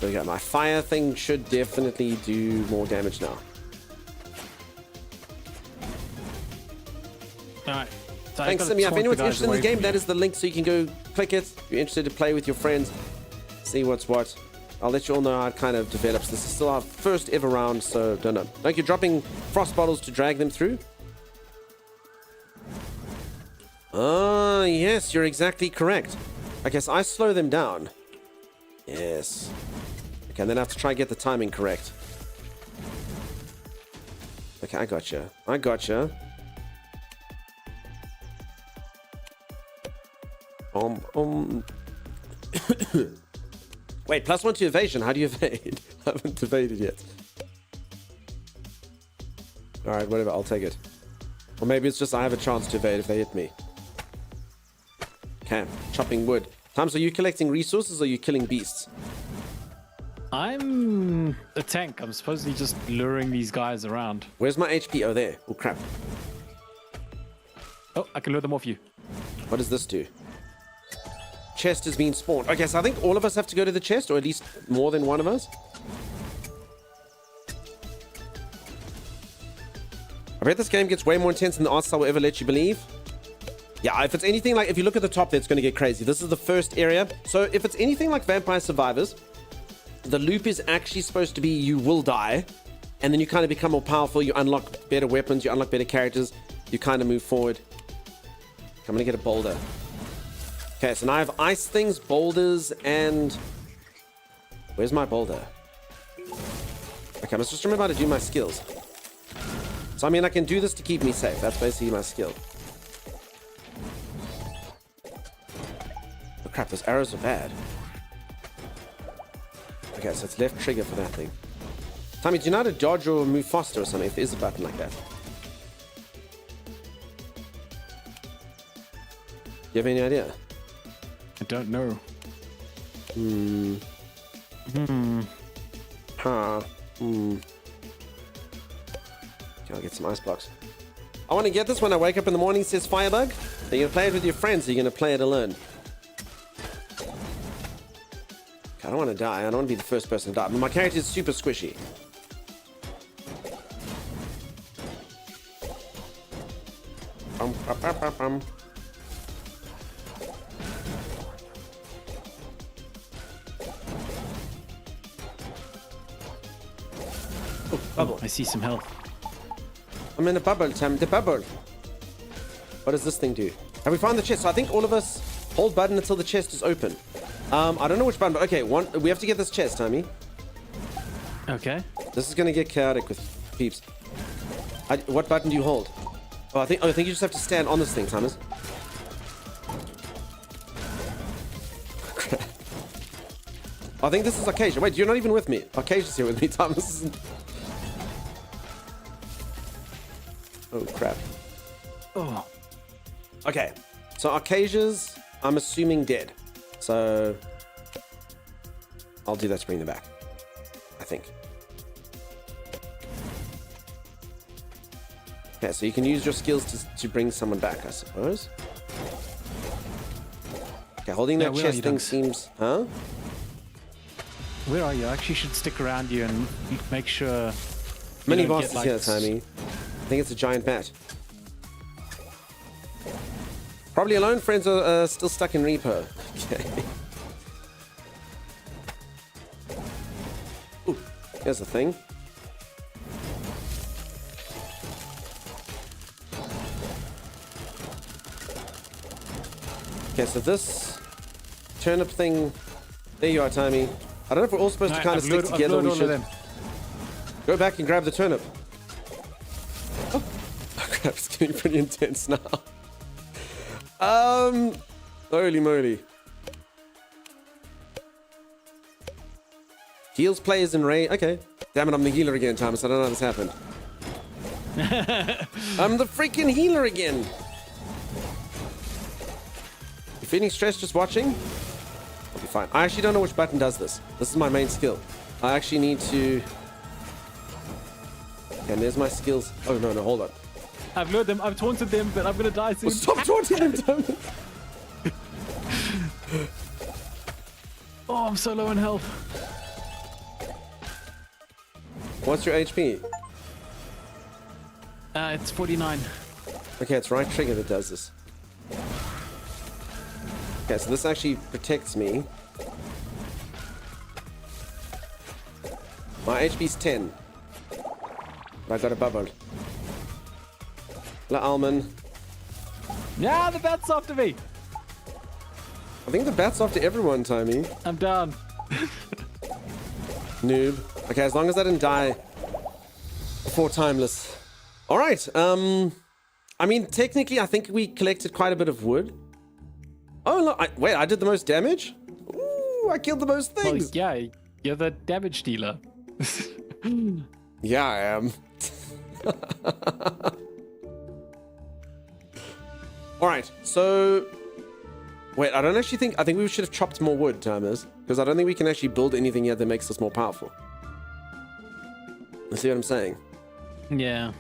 So we got my fire thing should definitely do more damage now. Alright. So thanks, Sim. Yeah, if anyone's interested in the game, that is the link so you can go click it. If you're interested to play with your friends, see what's what. I'll let you all know how it kind of develops. This is still our first ever round, so don't know. Like you're dropping frost bottles to drag them through. Yes, you're exactly correct. Okay, so I slow them down. Yes. Okay, and then I have to try and get the timing correct. Okay, I gotcha. I gotcha. Wait, +1 to evasion. How do you evade? I haven't evaded yet. Alright, whatever. I'll take it. Or maybe it's just I have a chance to evade if they hit me. Okay, chopping wood. Times, are you collecting resources or are you killing beasts? I'm a tank. I'm supposedly just luring these guys around. Where's my HP? Oh, there. Oh, crap. Oh, I can lure them off you. What does this do? Chest has been spawned. Okay, so I think all of us have to go to the chest, or at least more than one of us. I bet this game gets way more intense than the art style will ever let you believe. Yeah, if it's anything like, if you look at the top there, it's going to get crazy. This is the first area. So if it's anything like Vampire Survivors, the loop is actually supposed to be you will die, and then you kind of become more powerful. You unlock better weapons, you unlock better characters, you kind of move forward. I'm going to get a boulder. Okay, so now I have ice things, boulders, and... Where's my boulder? Okay, let's just remember how to do my skills. So, I mean, I can do this to keep me safe. That's basically my skill. Oh, crap, those arrows are bad. Okay, so it's left trigger for that thing. Tommy, do you know how to dodge or move faster or something if there is a button like that? Do you have any idea? I don't know. Okay, I'll get some ice blocks. I want to get this when I wake up in the morning, says Firebug. Are you going to play it with your friends or are you going to play it alone? I don't want to die. I don't want to be the first person to die. But my character is super squishy. Oh, bubble. I see some health. I'm in a bubble, Tim. The bubble. What does this thing do? Have we found the chest? So I think all of us hold button until the chest is open. I don't know which button, but okay, we have to get this chest, Tommy. Okay. This is gonna get chaotic with peeps. What button do you hold? Oh, I think you just have to stand on this thing, Thomas. I think this is Arcasia. Wait, you're not even with me. Arcasia's here with me, Thomas. Oh, crap. Oh. Okay, so Arcasia's, I'm assuming, dead. So I'll do that to bring them back, I think. Okay, so you can use your skills to bring someone back, I suppose. Okay, holding that chest thing seems... Huh? Where are you? I actually should stick around you and make sure... Mini boss is here, Tommy. I think it's a giant bat. Probably alone, friends are still stuck in repo. Okay. Ooh, here's the thing. Okay, so this turnip thing... There you are, Tommy. I don't know if we're all supposed to kind of stick together. We should go back and grab the turnip. Oh, crap, it's getting pretty intense now. Holy moly. Heals players in Ray. Okay. Damn it, I'm the healer again, Thomas. I don't know how this happened. I'm the freaking healer again. You feeling stressed just watching? I'll be fine. I actually don't know which button does this. This is my main skill. I actually need to... Okay, and there's my skills. Oh, no, hold on. I've lured them. I've taunted them, but I'm going to die soon. Well, stop taunting them, Thomas. Oh, I'm so low in health. What's your HP? It's 49. Okay, it's right trigger that does this. Okay, so this actually protects me. My HP's 10. But I got a bubble. La Alman. Yeah, the bat's after me. I think the bat's after everyone, Tommy. I'm down. Noob. Okay, as long as I didn't die before Timeless. All right. I mean, technically, I think we collected quite a bit of wood. Oh, no. Wait, I did the most damage? Ooh, I killed the most things. Well, yeah, you're the damage dealer. Yeah, I am. All right, so... Wait, I don't actually think... I think we should have chopped more wood, Timers. Because I don't think we can actually build anything yet that makes us more powerful. You see what I'm saying? Yeah.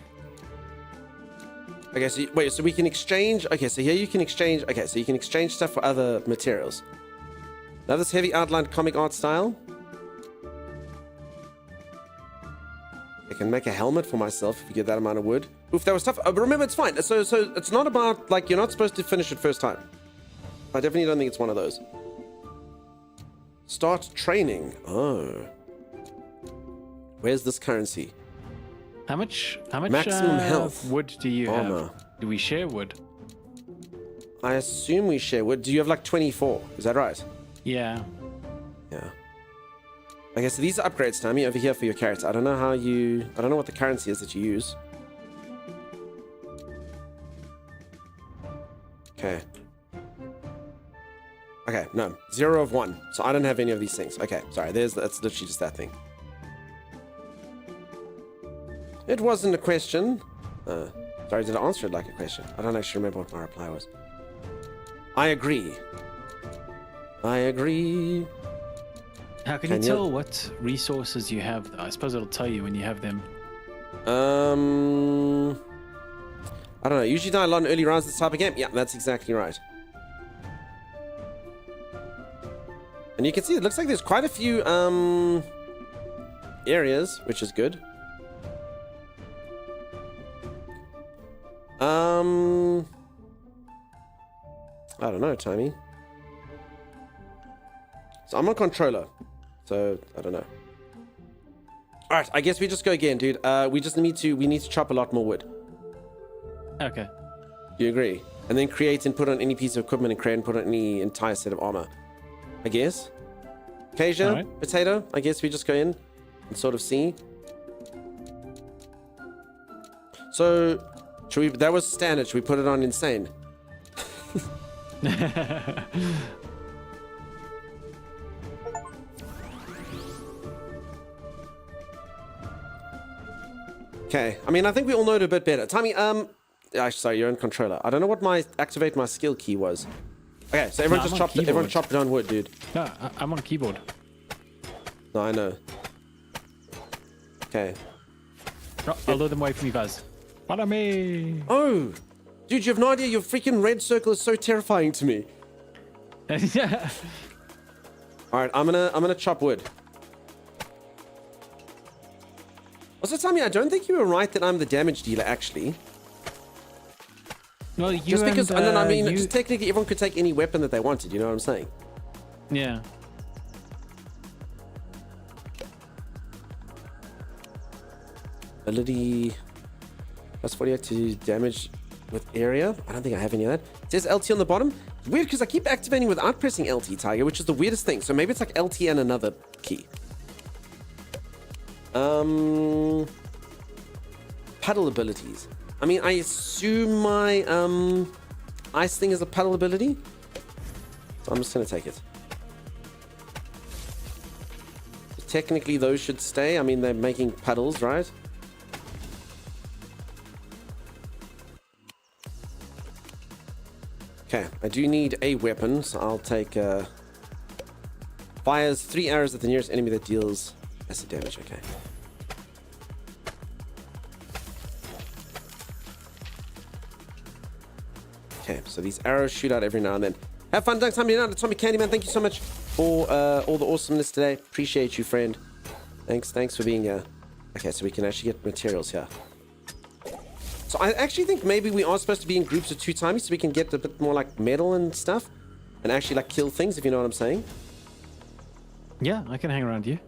Okay, so... Wait, so we can exchange... Okay, so here you can exchange... Okay, so you can exchange stuff for other materials. Now this heavy outlined comic art style. I can make a helmet for myself if you get that amount of wood. Oof, that was tough. But remember, it's fine. So it's not about, like, you're not supposed to finish it first time. I definitely don't think it's one of those. Start training. Oh. Where's this currency? How much maximum health wood do you armor. have? Do we share wood? I assume we share wood. Do you have like 24? Is that right? Yeah. Yeah. Okay, so these are upgrades, Tommy, over here for your character. I don't know how you... I don't know what the currency is that you use. Okay. Okay, no. 0 of 1. So I don't have any of these things. Okay, sorry. That's literally just that thing. It wasn't a question. Sorry, did I answer it like a question? I don't actually remember what my reply was. I agree. I agree. How can you tell what resources you have? I suppose it'll tell you when you have them. I don't know. Usually die a lot in early rounds of this type of game. Yeah, that's exactly right. And you can see it looks like there's quite a few areas, which is good. I don't know, Timey. So I'm on controller, so I don't know. All right, I guess we just go again, dude. We need to chop a lot more wood. Okay. You agree? And then create and put on any piece of equipment and create and put on any entire set of armor. I guess. Kasia, right. Potato. I guess we just go in and sort of see. So, that was standard. Should we put it on insane? Okay. I mean, I think we all know it a bit better. Tommy, sorry, you're in controller. I don't know what my activate my skill key was. Okay, so everyone just chopped down wood, dude. No, I'm on keyboard. No, I know. Okay. No, I'll lure them away from you guys. Follow me. Oh, dude, you have no idea. Your freaking red circle is so terrifying to me. Yeah. All right, I'm gonna chop wood. Also, Tommy, I don't think you were right that I'm the damage dealer, actually. Well, you just because, and, and then I mean, just technically, everyone could take any weapon that they wanted. You know what I'm saying? Yeah. Ability plus 48 to damage with area. I don't think I have any of that. It says LT on the bottom. It's weird because I keep activating without pressing LT, Tiger, which is the weirdest thing. So maybe it's like LT and another key. Puddle abilities. I mean, I assume my ice thing is a puddle ability. So I'm just gonna take it. Technically, those should stay. I mean, they're making puddles, right? Okay, I do need a weapon, so I'll take fires 3 arrows at the nearest enemy that deals acid damage. Okay. Okay, so these arrows shoot out every now and then. Have fun, Dunk. Tommy Candyman, thank you so much for all the awesomeness today. Appreciate you, friend. Thanks for being here. Okay, so we can actually get materials here. So I actually think maybe we are supposed to be in groups of 2 times so we can get a bit more like metal and stuff and actually like kill things, if you know what I'm saying. Yeah, I can hang around you.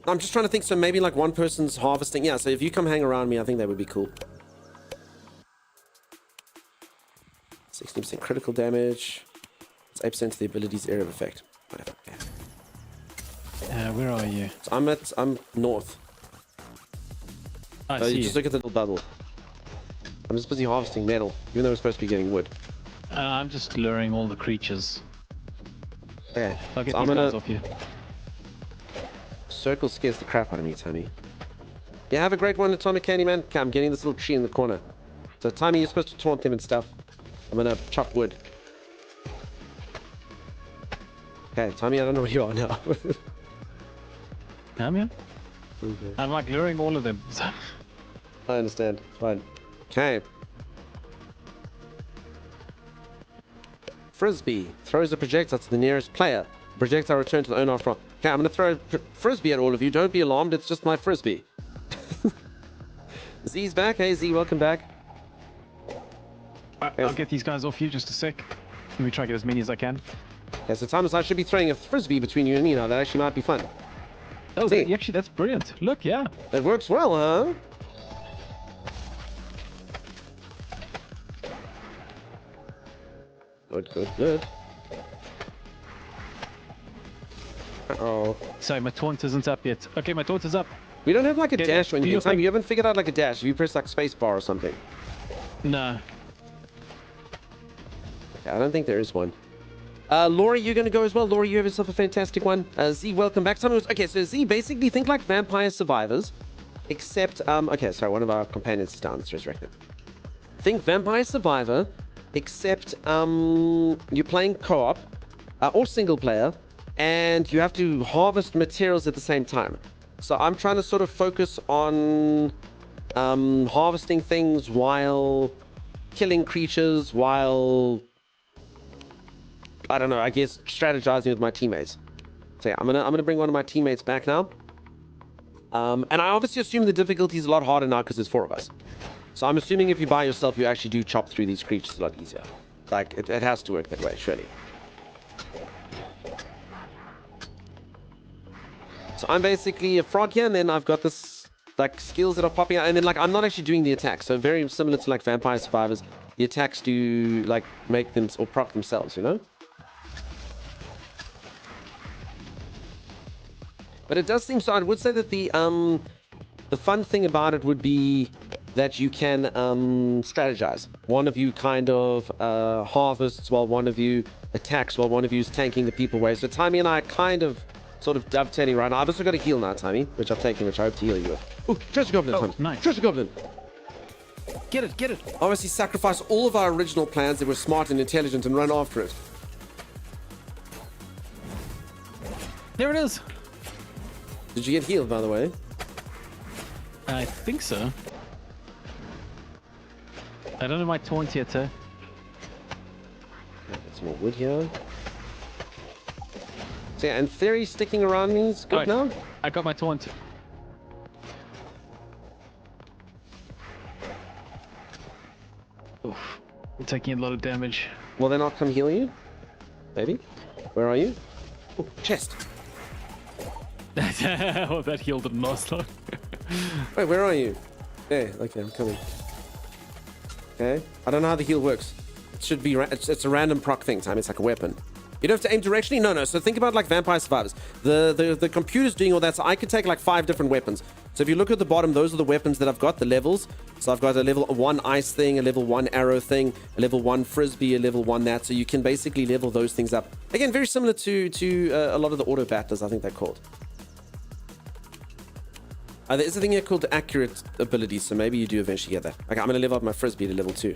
I'm just trying to think, so maybe like one person's harvesting. Yeah, so if you come hang around me, I think that would be cool. 16% critical damage. It's 8% to the ability's area of effect. Whatever. Okay. Where are you? So I'm north. I see you just look at the little bubble. I'm just busy harvesting metal, even though we're supposed to be getting wood. I'm just luring all the creatures. Okay. I'll get so these guys off you. Circle scares the crap out of me, Tommy. Yeah, have a great one, Atomic Candyman. Okay, I'm getting this little tree in the corner. So, Tommy, you're supposed to taunt them and stuff. I'm gonna chop wood. Okay, Tommy, I don't know where you are now. I'm here. Okay. I'm like luring all of them. I understand. It's fine. Okay. Frisbee throws a projectile to the nearest player. Projectile returned to the owner after all. Okay, I'm gonna throw a frisbee at all of you. Don't be alarmed. It's just my frisbee. Z's back. Hey, Z, welcome back. I'll get these guys off you just a sec. Let me try to get as many as I can. Okay, so Thomas, I should be throwing a frisbee between you and me now. That actually might be fun. Oh, actually, that's brilliant. Look, yeah. That works well, huh? Good. Uh-oh. Sorry, my taunt isn't up yet. Okay, my taunt is up. We don't have like a dash or anything. Time. You haven't figured out like a dash. If you press like spacebar or something. No. Okay, I don't think there is one. Laurie, you're going to go as well. Laurie, you have yourself a fantastic one. Z, welcome back. Okay, so Z, basically think like vampire survivors. Except, okay, sorry, one of our companions is down. Let's resurrect them. Think vampire survivor, except, you're playing co-op. or single player, and you have to harvest materials at the same time. So I'm trying to sort of focus on harvesting things while killing creatures, while, I don't know, I guess strategizing with my teammates. So yeah, I'm gonna bring one of my teammates back now. And I obviously assume the difficulty is a lot harder now because there's 4 of us. So I'm assuming if you by yourself, you actually do chop through these creatures a lot easier. Like, it has to work that way, surely. So I'm basically a frog here, and then I've got this, like, skills that are popping out. And then, like, I'm not actually doing the attacks. So very similar to, like, Vampire Survivors. The attacks do, like, make them, or proc themselves, you know? But it does seem so. I would say that the fun thing about it would be that you can strategize. One of you kind of harvests while one of you attacks while one of you is tanking the people away. So Timmy and I are kind of sort of dovetailing right now. I've also got a heal now, Timmy, which I've taken, which I hope to heal you with. Oh, treasure goblin, Timmy. Nice. Treasure goblin. Get it, get it. Obviously sacrifice all of our original plans that were smart and intelligent and run after it. There it is. Did you get healed, by the way? I think so. I don't know my taunt yet, sir. Get some more wood here. So yeah, in theory, sticking around me is good now. I got my taunt. Oof. I'm taking a lot of damage. Will they not come heal you? Maybe? Where are you? Oh, chest. Oh, that healed didn't last long. Wait, where are you? There, okay, I'm coming. Okay, I don't know how the heal works. It should be, it's a random proc thing, Time. It's like a weapon. You don't have to aim directionally? No. So think about like Vampire Survivors. The computer's doing all that, so I could take like 5 different weapons. So if you look at the bottom, those are the weapons that I've got, the levels. So I've got a level 1 ice thing, a level 1 arrow thing, a level 1 frisbee, a level 1 that. So you can basically level those things up. Again, very similar to a lot of the auto battlers, I think they're called. There is a thing here called accurate abilities, so maybe you do eventually get that. Okay, I'm going to level up my frisbee to level 2.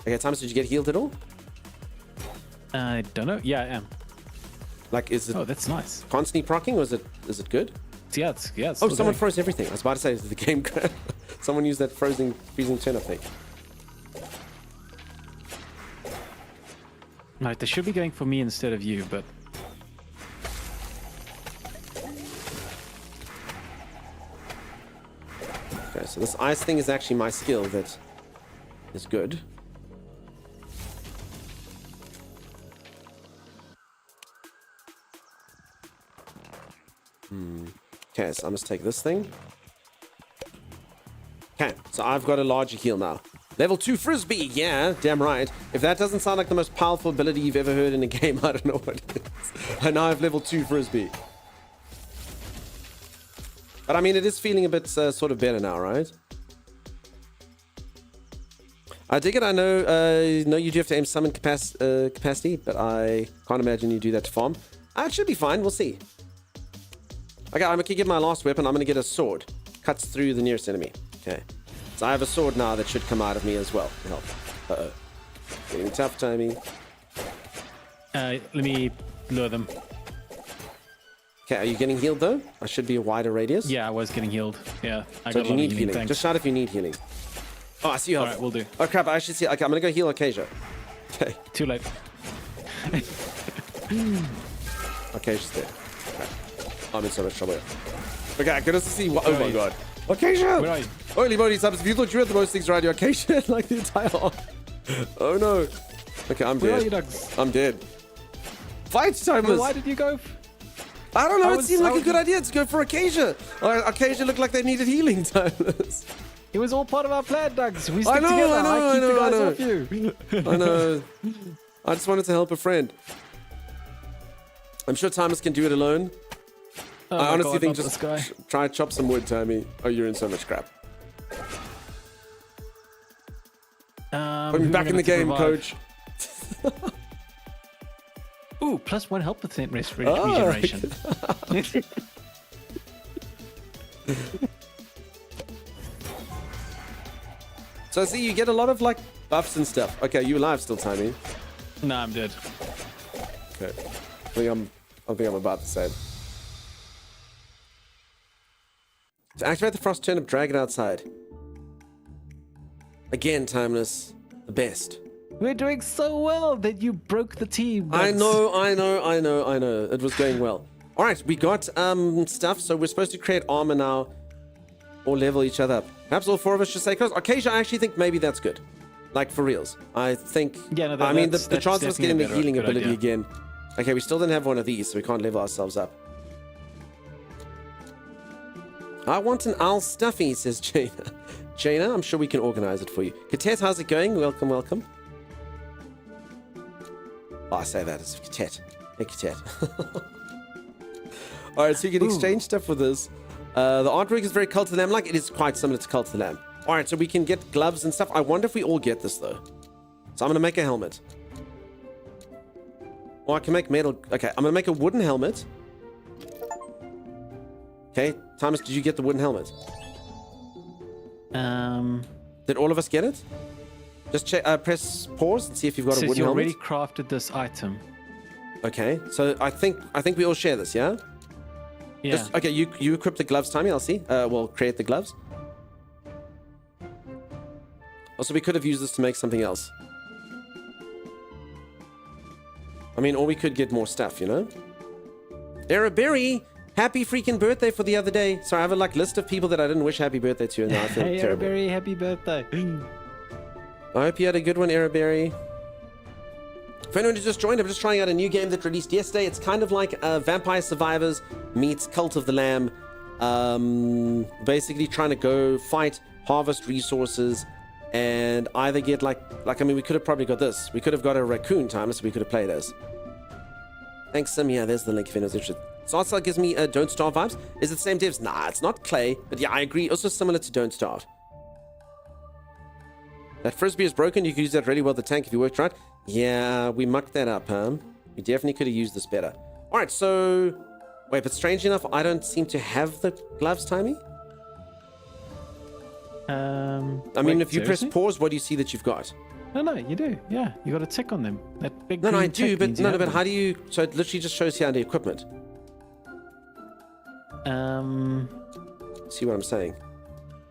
Okay, Thomas, did you get healed at all? I don't know. Yeah, I am. Like, is it... Oh, that's nice. Constantly procking, or is it good? Yeah, it's oh, someone froze everything. I was about to say, the game crashed. Someone used that freezing turnip thing. Right, they should be going for me instead of you, but... Okay, so this ice thing is actually my skill that is good. Okay, so I must take this thing. Okay, so I've got a larger heal now. Level 2 frisbee, yeah, damn right. If that doesn't sound like the most powerful ability you've ever heard in a game, I don't know what it is. I now have level 2 frisbee. But I mean, it is feeling a bit sort of better now, right? I dig it. I know you do have to aim summon capacity, but I can't imagine you do that to farm. It should be fine. We'll see. Okay, I'm going to get my last weapon. I'm going to get a sword. Cuts through the nearest enemy. Okay. So I have a sword now that should come out of me as well. Help. Uh-oh. Getting tough, Timey. Let me lure them. Okay, are you getting healed though? I should be a wider radius. Yeah, I was getting healed. Yeah. So do you need healing? Just shout if you need healing. Oh, I see you. Alright, we'll do. Oh crap, I actually see. Okay, I'm going to go heal Acacia. Okay. Too late. Acacia's dead. I'm in so much trouble. Okay, good to see. Oh my god. Acacia! Where are you? Holy moly, subs. If you thought you had the most things around you, Acacia had like the entire arm. Oh no. Okay, I'm Where dead. are you, Dogs? I'm dead. Fight timers! Why did you go? I don't know. It seemed like a good idea to go for Acacia. Acacia looked like they needed healing timers. It was all part of our plan, Dogs. We stick together. I keep the guys off you. I know. I just wanted to help a friend. I'm sure timers can do it alone. Oh I honestly God, think just try and chop some wood, Tammy. Oh, you're in so much crap. Put me back in the game, coach. Ooh, +1 health percent regeneration. So I see you get a lot of like buffs and stuff. Okay, you alive still, Timey? No, I'm dead. Okay. I think I'm about the same. To activate the frost turnip, drag it outside. Again, Timeless. The best. We're doing so well that you broke the team. I know. It was going well. All right, we got stuff, so we're supposed to create armor now or level each other up. Perhaps all four of us should say close. Occasionally, I actually think maybe that's good. Like, for reals. I think... Yeah, no, I mean, the that's chance of us getting the definitely a healing good ability idea. again. Okay, we still don't have one of these, so we can't level ourselves up. I want an owl stuffy, says Jaina. Jaina, I'm sure we can organize it for you. Katet, how's it going? Welcome, welcome. Oh, I say that as Katet. Hey, Katet. All right, so you can exchange stuff with this. The artwork is very Cult of the Lamb-like. It is quite similar to Cult of the Lamb. All right, so we can get gloves and stuff. I wonder if we all get this, though. So I'm going to make a helmet. Or I can make metal. Okay, I'm going to make a wooden helmet. Okay, Thomas, did you get the wooden helmet? Did all of us get it? Just check, press pause and see if you've got a Says wooden you helmet. already crafted this item. Okay, so I think we all share this, yeah? Yeah. Just, okay, you equip the gloves, Tommy. I'll see. We'll create the gloves. Also, we could have used this to make something else. I mean, or we could get more stuff, you know? Araberry, happy freaking birthday for the other day. Sorry, I have a list of people that I didn't wish happy birthday to, and now I feel Hey, terrible. Araberry, happy birthday. I hope you had a good one, Araberry. For anyone who just joined, I'm just trying out a new game that released yesterday. It's kind of like Vampire Survivors meets Cult of the Lamb. Basically trying to go fight, harvest resources, and either get I mean, we could have probably got this. We could have got a raccoon time, so we could have played as. Thanks, Sim. Yeah, there's the link if anyone's interested. Starstyle gives me Don't Starve vibes. Is it the same devs? Nah, it's not Clay, but yeah, I agree. Also similar to Don't Starve. That frisbee is broken. You could use that really well, the tank, if you worked right. Yeah, we mucked that up, huh? We definitely could have used this better. All right, so... Wait, but strange enough, I don't seem to have the gloves, Timey? I mean, if you press pause, what do you see that you've got? No, you do. Yeah, you got a tick on them. That big No, I green do, tick but means you have but them. how do you... So it literally just shows here under equipment. See what I'm saying?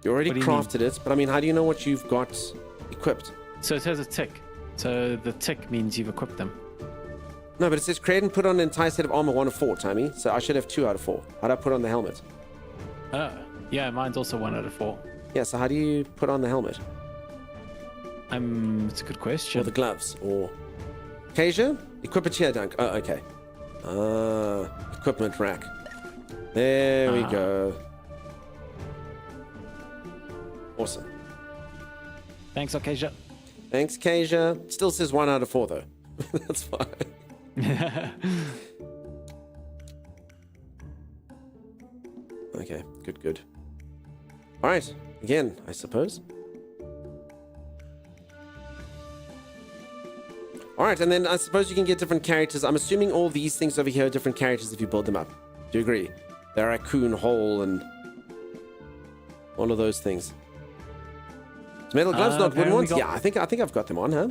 You already What do you mean? crafted it, but I mean, how do you know what you've got equipped? So it has a tick. So the tick means you've equipped them. No, but it says create and put on an entire set of armor 1 of 4, Timey. So I should have 2 out of 4. How do I put on the helmet? Oh, yeah, mine's also 1 out of 4. Yeah, so how do you put on the helmet? It's a good question. Or the gloves, or... Kasia? Equip a chair dunk. Oh, okay. Equipment rack. There we go. Awesome. Thanks, Okasia. Thanks, Kasia. Still says 1 out of 4, though. That's fine. Okay, good. All right, again, I suppose. All right, and then I suppose you can get different characters. I'm assuming all these things over here are different characters if you build them up. Do you agree? The raccoon hole and all of those things. Is metal gloves not wooden ones? Yeah, I think I've got them on, huh?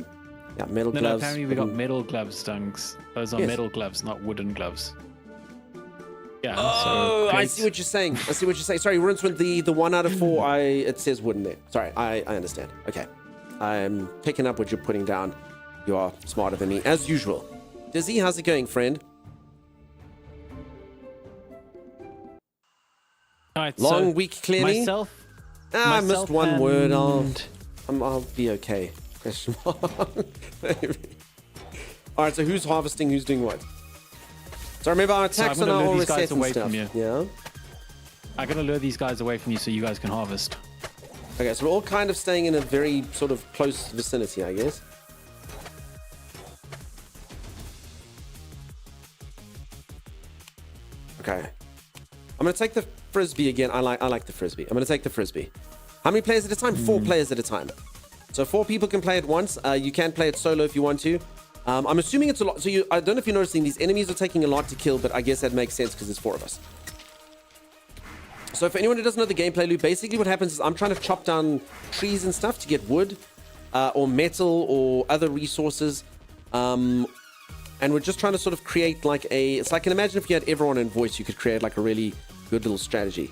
Yeah, metal No, gloves. apparently we got metal gloves, Dunks. Those are Yes. metal gloves, not wooden gloves. Yeah. Oh, so I see what you're saying. Sorry, Rinswin, the 1 out of 4, it says wooden there. Sorry, I understand. Okay. I'm picking up what you're putting down. You are smarter than me, as usual. Dizzy, how's it going, friend? All right, Long so week, clearly. I missed one word. I'll be okay. Question mark. Maybe. All right, so who's harvesting? Who's doing what? So remember, our attacks I'm are gonna now all lure these guys reset and away stuff. from you. Yeah. I'm gonna lure these guys away from you so you guys can harvest. Okay, so we're all kind of staying in a very sort of close vicinity, I guess. Okay. I'm gonna take the frisbee again. I like the frisbee. I'm gonna take the frisbee. How many players at a time? 4 players at a time. So 4 people can play at once. You can play it solo if you want to. I'm assuming it's a lot. So I don't know if you're noticing, these enemies are taking a lot to kill, but I guess that makes sense because there's 4 of us. So for anyone who doesn't know the gameplay loop, basically what happens is I'm trying to chop down trees and stuff to get wood or metal or other resources. and we're just trying to sort of create like it's like, I can imagine if you had everyone in voice, you could create like a really good little strategy.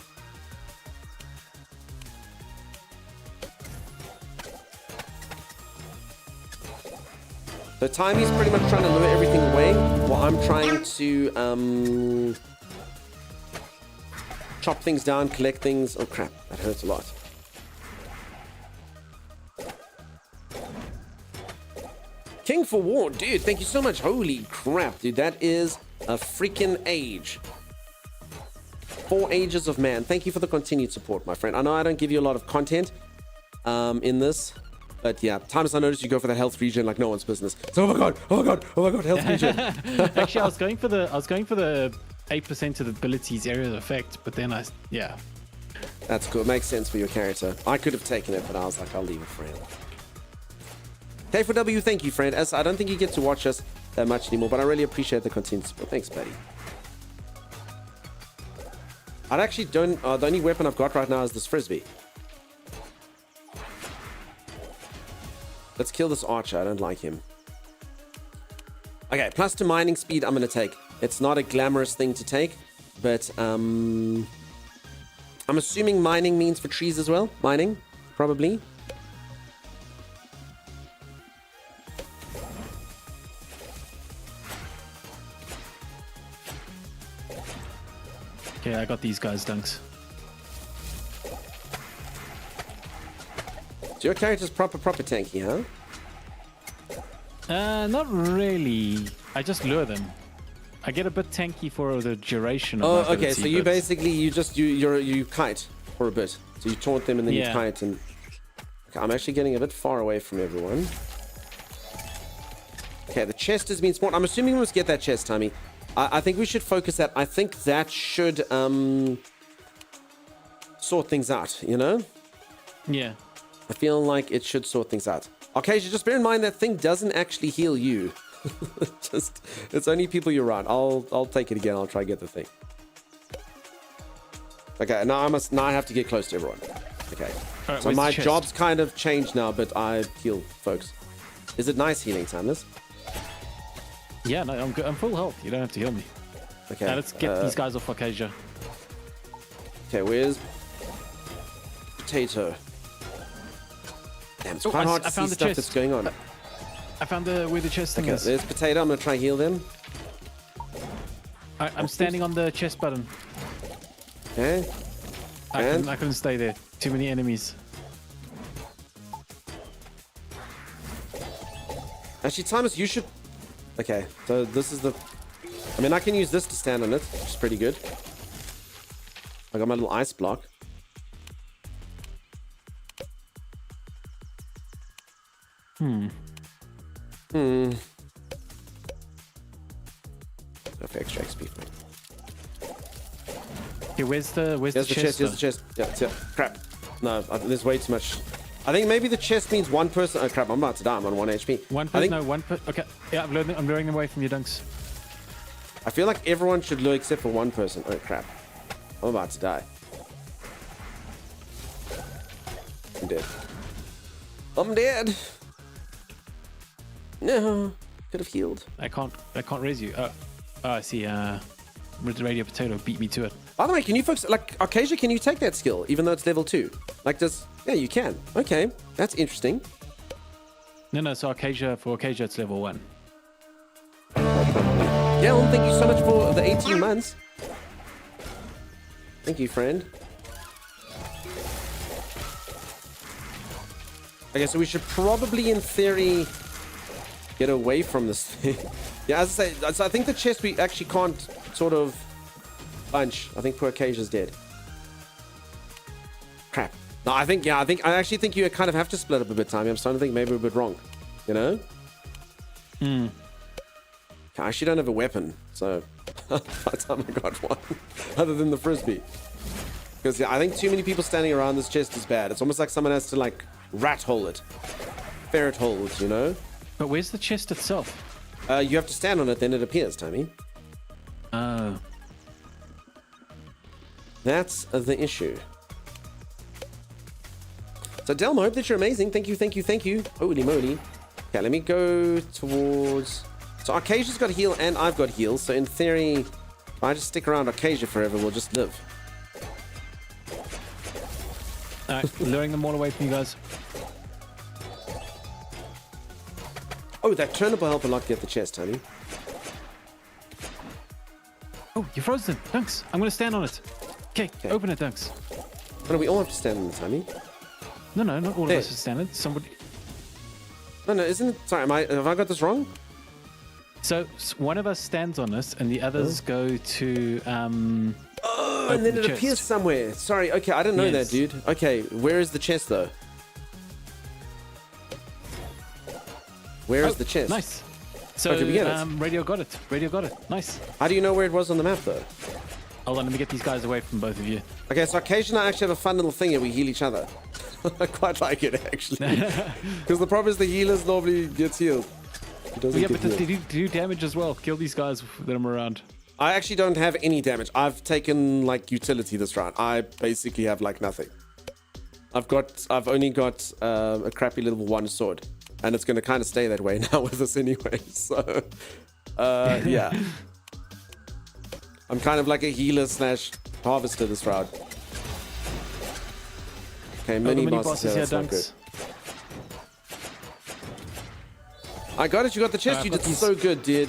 So Timey's pretty much trying to lure everything away while I'm trying to chop things down, collect things. Oh crap, that hurts a lot. King for War, dude, thank you so much. Holy crap, dude, that is a freaking age. 4 ages of man. Thank you for the continued support, my friend. I know I don't give you a lot of content in this. But yeah, times I noticed you go for that health regen like no one's business. So, oh my god, health regen. Actually, I was going for the 8% of the abilities area of effect, but then yeah. That's cool. It makes sense for your character. I could have taken it, but I was like, I'll leave it for him. K4W, thank you, friend. As I don't think you get to watch us that much anymore, but I really appreciate the continued support. Thanks, buddy. I actually don't. The only weapon I've got right now is this frisbee. Let's kill this archer. I don't like him. Okay, plus 2 mining speed I'm going to take. It's not a glamorous thing to take, but I'm assuming mining means for trees as well. Mining, probably. Okay, I got these guys, Dunks. So your character's proper tanky, huh? Not really. I just lure them. I get a bit tanky for the duration of my okay. ability, So you but- basically you kite for a bit. So you taunt them and then you kite and. Okay, I'm actually getting a bit far away from everyone. Okay, the chest has been spawned. I'm assuming we must get that chest, Tommy. I think we should focus that. I think that should sort things out. You know? Yeah. I feel like it should sort things out. Okay, so just bear in mind that thing doesn't actually heal you. It's only people you're around. I'll take it again. I'll try to get the thing. Okay, now I have to get close to everyone. Okay. Right, so my job's kind of changed now, but I heal folks. Is it nice healing, Timeless? Yeah, no, I'm good. I'm full health. You don't have to heal me. Okay. Now let's get these guys off Arcasia. Okay, where's Potato? Damn, it's quite hard to see stuff that's going on. I found where the chest thing Okay, is. there's Potato. I'm gonna try and heal them. I'm standing on the chest button. Okay. I couldn't stay there. Too many enemies. Actually, Thomas, you should... Okay, so this is the... I mean, I can use this to stand on it, which is pretty good. I got my little ice block. Hmm. Go for extra XP for me. Okay, where's the chest? Here's the chest. Yeah. Crap. No, there's way too much. I think maybe the chest means one person. Oh crap! I'm about to die. I'm on 1 HP. One person. No, one person. Okay. Yeah, I'm luring them away from you, Dunks. I feel like everyone should lure except for one person. Oh crap! I'm about to die. I'm dead. I'm dead. No, could have healed. I can't raise you. Oh, I see. Radio Potato beat me to it. By the way, can you folks like Arcasia? Can you take that skill even though it's level 2? Like, yeah, you can. Okay, that's interesting. No. So Arcasia it's level 1. Yeah, well, thank you so much for the 18 months. Thank you, friend. Okay, so we should probably, in theory, get away from this thing. Yeah, as I say, I think the chest we actually can't sort of bunch. I think poor Arcasia's dead. Crap. No, I actually think you kind of have to split up a bit, Tommy. I'm starting to think maybe we're a bit wrong. You know? Hmm. I actually don't have a weapon, so by the time I got one, other than the frisbee. Because I think too many people standing around this chest is bad. It's almost like someone has to like rat hole it, ferret hole it, you know? But where's the chest itself? You have to stand on it, then it appears, Tommy. Oh. That's the issue. So Delmo, hope that you're amazing. Thank you. Holy moly. Okay, let me go towards So Arcasia's got heal and I've got heal. So in theory, if I just stick around Arcasia forever, we'll just live. Alright, luring them all away from you guys. Oh, that turnip will help a lot get the chest, honey. Oh, you're frozen. Dunks. I'm going to stand on it. Okay, open it, Dunks. Oh, no, we all have to stand on this, honey. No, not all There. of us are standing. Somebody. No, isn't it? Sorry, have I got this wrong? So one of us stands on it, and the others go to. Oh, and then it appears somewhere. Sorry, okay, I didn't know that, dude. Okay, where is the chest, though? Where is the chest? Nice. So, okay, we get it. Radio got it. Radio got it. Nice. How do you know where it was on the map, though? Hold on, let me get these guys away from both of you. Okay, so occasionally I actually have a fun little thing here. We heal each other. I quite like it, actually. Because the problem is the healers normally gets healed. Yeah, but they do damage as well. Kill these guys that I'm around. I actually don't have any damage. I've taken, like, utility this round. I basically have, like, nothing. I've only got a crappy little one sword. And it's going to kind of stay that way now with us anyway. So, yeah. I'm kind of like a healer / harvester this round. Okay, mini bosses here, that's not good. I got it, you got the chest, you did so good, dude.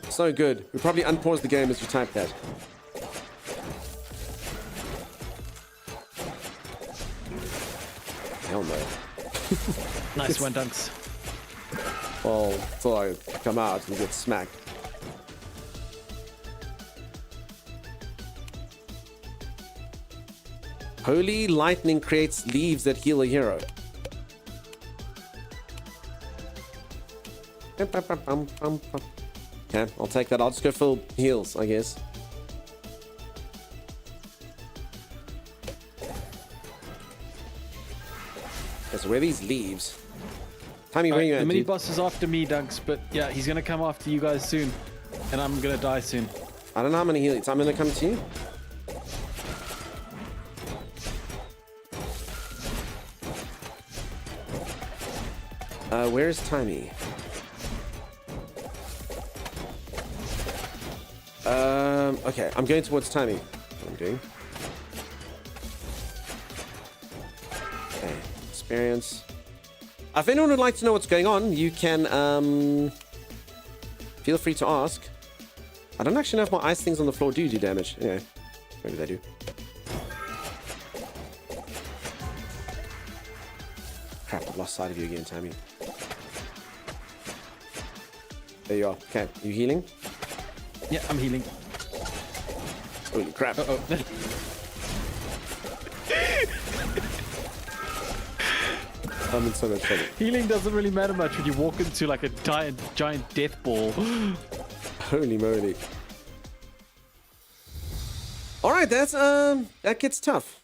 So good. We probably unpause the game as you type that. Hell no. Nice one, Dunks. Well, until I come out and get smacked. Holy lightning creates leaves that heal a hero. Okay, I'll take that. I'll just go full heals, I guess. Okay, so where are these leaves? Timmy, where are you at, the mini dude? boss is after me, Dunks, but yeah, he's gonna come after you guys soon, and I'm gonna die soon. I don't know how many heals. I'm gonna come to you. Where's Timmy? Okay, I'm going towards Timmy. What I'm doing. Okay, experience. If anyone would like to know what's going on, you can feel free to ask. I don't actually know if my ice things on the floor do damage. Anyway, maybe they do. Crap, I've lost sight of you again, Tammy. There you are. Okay, you healing? Yeah, I'm healing. Holy crap. Uh-oh. I'm in so much trouble. Healing doesn't really matter much when you walk into like a giant death ball. Holy moly. Alright, that gets tough.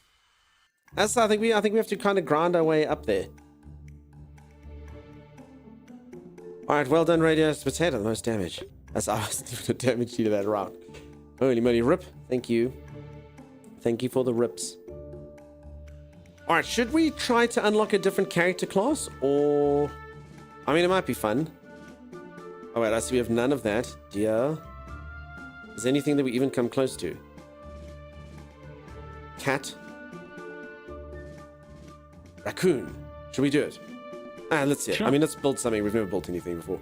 I think we have to kind of grind our way up there. Alright, well done, Radio Potato, the most damage. I wasn't even a damage dealer that round. Holy moly, rip. Thank you. Thank you for the rips. Alright, should we try to unlock a different character class? Or... I mean, it might be fun. Oh wait, I see we have none of that. Dear. Is there anything that we even come close to? Cat. Raccoon. Should we do it? Let's see it. Sure. I mean, let's build something. We've never built anything before.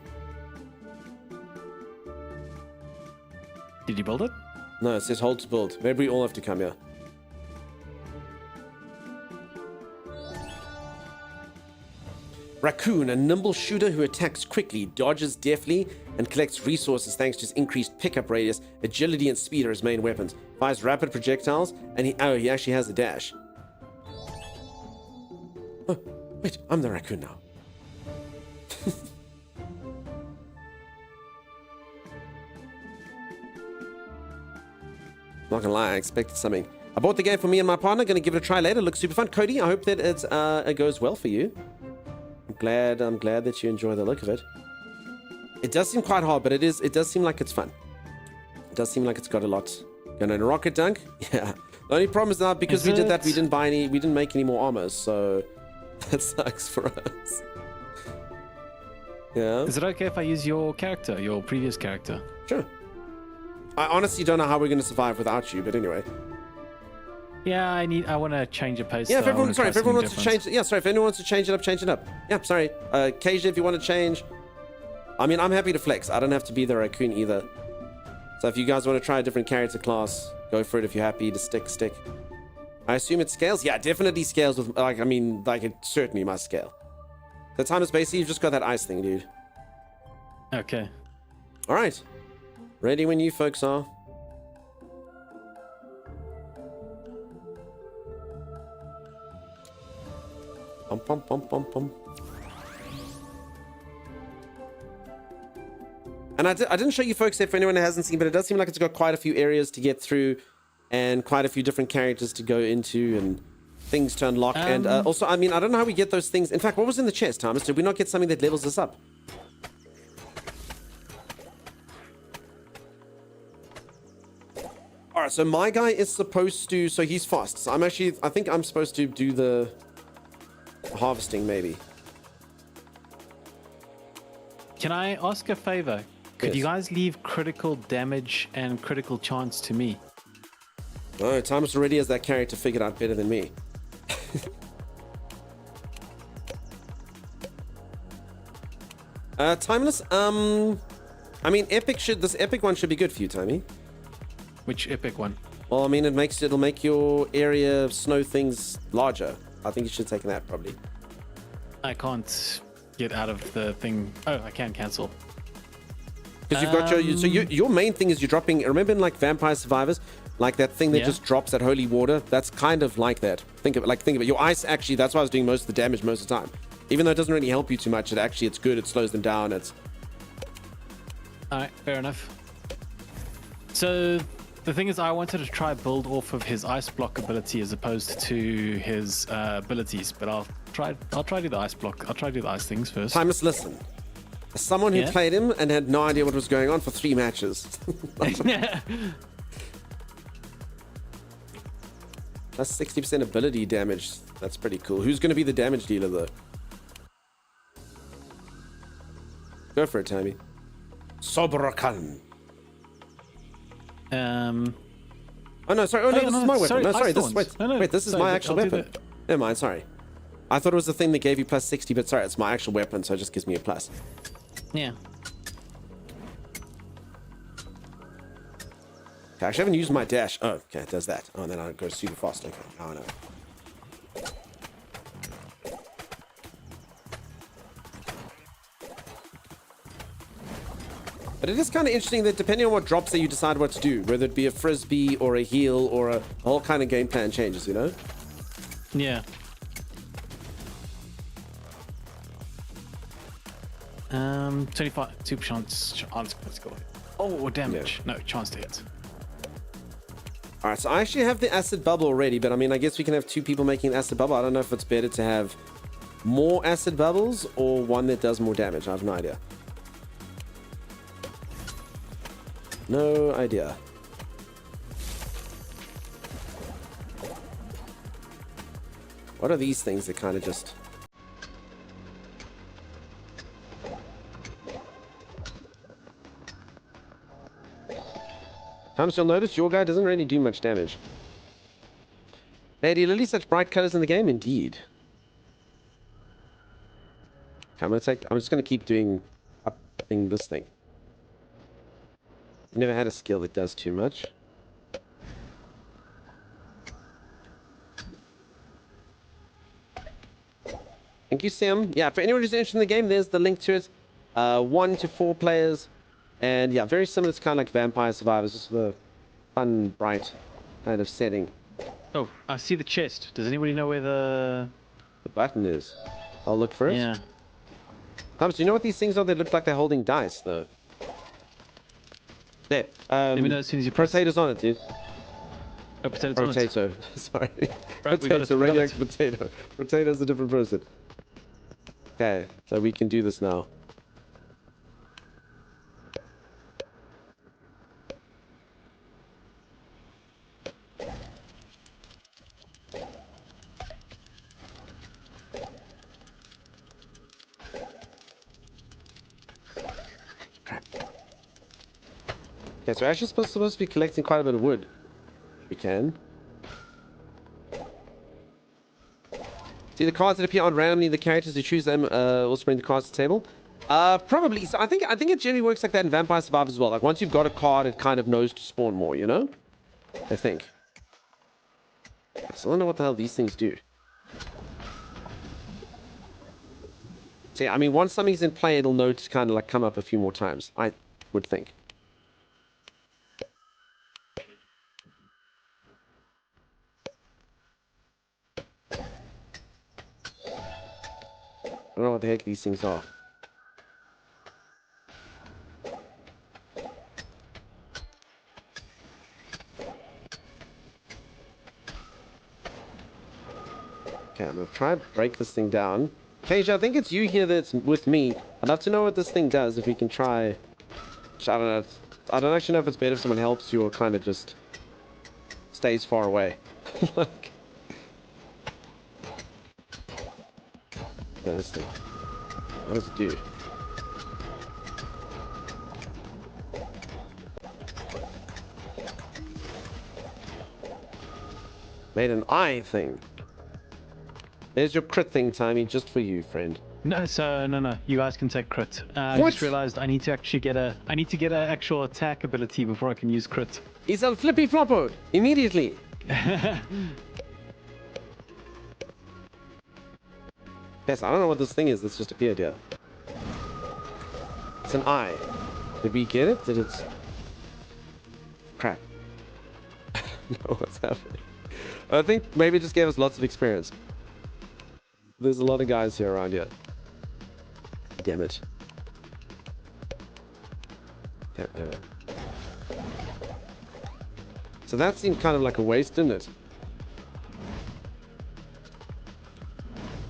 Did you build it? No, it says hold to build. Maybe we all have to come here. Raccoon, a nimble shooter who attacks quickly, dodges deftly, and collects resources thanks to his increased pickup radius, agility, and speed are his main weapons. Fires rapid projectiles, and he actually has a dash. Oh, wait, I'm the raccoon now. Not gonna lie, I expected something. I bought the game for me and my partner. Gonna give it a try later. Looks super fun. Cody, I hope that it goes well for you. I'm glad that you enjoy the look of it. It does seem quite hard, but it does seem like it's fun. It does seem like it's got a lot going on. Rocket dunk? Yeah. The only problem is that because we did that, we didn't make any more armors, so that sucks for us. Yeah. Is it okay if I use your character, your previous character? Sure. I honestly don't know how we're going to survive without you, but anyway. Yeah, I want to change a post. Yeah, if everyone wants to change, if anyone wants to change it up. Yeah, sorry. KJ, if you want to change. I mean, I'm happy to flex. I don't have to be the raccoon either. So if you guys want to try a different character class, go for it. If you're happy to stick. I assume it scales. Yeah, it definitely scales with, it certainly must scale. The time is basically you've just got that ice thing, dude. Okay. All right. Ready when you folks are. Pum. And I didn't show you folks there for anyone who hasn't seen, but it does seem like it's got quite a few areas to get through and quite a few different characters to go into and things to unlock. And also, I mean, I don't know how we get those things. In fact, what was in the chest, Thomas? Did we not get something that levels us up? All right, so my guy is supposed to, so he's fast. So I think I'm supposed to do the harvesting maybe. Can I ask a favor? Could Yes. you guys leave critical damage and critical chance to me? Oh, Thomas already has that character figured out better than me. Timeless, I mean, this epic one should be good for you, Timey. Which epic one? Well, I mean, it'll make your area of snow things larger. I think you should take that probably. I can't get out of the thing. Oh, I can cancel. Because you've got your main thing is you're dropping. Remember in like Vampire Survivors, like that thing that just drops that holy water. That's kind of like that. Think of it. Your ice actually. That's why I was doing most of the damage most of the time. Even though it doesn't really help you too much, it's good. It slows them down. It's all right. Fair enough. So the thing is, I wanted to try build off of his ice block ability as opposed to his abilities, but I'll try to do the ice block. I'll try to do the ice things first. Timeless, listen. As someone who played him and had no idea what was going on for 3 matches. That's 60% ability damage. That's pretty cool. Who's going to be the damage dealer, though? Go for it, Tammy. Sobrakan. Oh, no, sorry. Oh, no, this is my weapon. No, sorry. This is my actual weapon. Never mind, sorry. I thought it was the thing that gave you plus 60, but sorry, it's my actual weapon, so it just gives me a plus. Yeah. Okay, actually, I haven't used my dash. Oh, okay, it does that. Oh, and then I go super fast. Okay, now I know. But it is kind of interesting that depending on what drops that you decide what to do, whether it be a frisbee or a heal or a whole kind of game plan changes, you know? Yeah. 25, 2 chance. Let's go. Oh, damage. Yeah. No, chance to hit. All right, so I actually have the acid bubble already, but I mean, I guess we can have 2 people making an acid bubble. I don't know if it's better to have more acid bubbles or one that does more damage. I have no idea. No idea. What are these things that kind of just... Thomas, you'll notice your guy doesn't really do much damage. Lady Lily, such bright colors in the game? Indeed. Okay, I'm just gonna keep doing upping this thing. I've never had a skill that does too much. Thank you, Sam. Yeah, for anyone who's interested in the game, there's the link to it. 1 to 4 players. And yeah, very similar to kind of like Vampire Survivors, just the fun, bright kind of setting. Oh, I see the chest. Does anybody know where the button is? I'll look for it. Yeah. Thomas, do you know what these things are? They look like they're holding dice, though. There. Let me know as soon as you press. Potatoes on it, dude. Oh, potatoes on it. Potato. Sorry. Right, Potato, radioactive potato. Potato's a different person. Okay, so we can do this now. Okay, so we're actually supposed to be collecting quite a bit of wood. We can. See the cards that appear on randomly, the characters who choose them also bring the cards to the table. Probably. So I think it generally works like that in Vampire Survivors as well. Like once you've got a card, it kind of knows to spawn more, you know? I think. So I don't know what the hell these things do. So yeah, I mean, once something's in play, it'll know to kind of like come up a few more times, I would think. I don't know what the heck these things are. Okay, I'm gonna try and break this thing down. Paige, I think it's you here that's with me. I'd love to know what this thing does, if we can try... I don't know. I don't actually know if it's better if someone helps you or kind of just stays far away. Like... This thing. What does it do? Made an eye thing. There's your crit thing, Timey, just for you, friend. No, no. You guys can take crit. I What? just realized I need to actually get a actual attack ability before I can use crit. He's on flippy floppo immediately. Yes, I don't know what this thing is that's just appeared here. It's an eye. Did we get it? Did it... Crap. No, what's happening? I think maybe it just gave us lots of experience. There's a lot of guys here around here. Damn it. Damn it. So that seemed kind of like a waste, didn't it?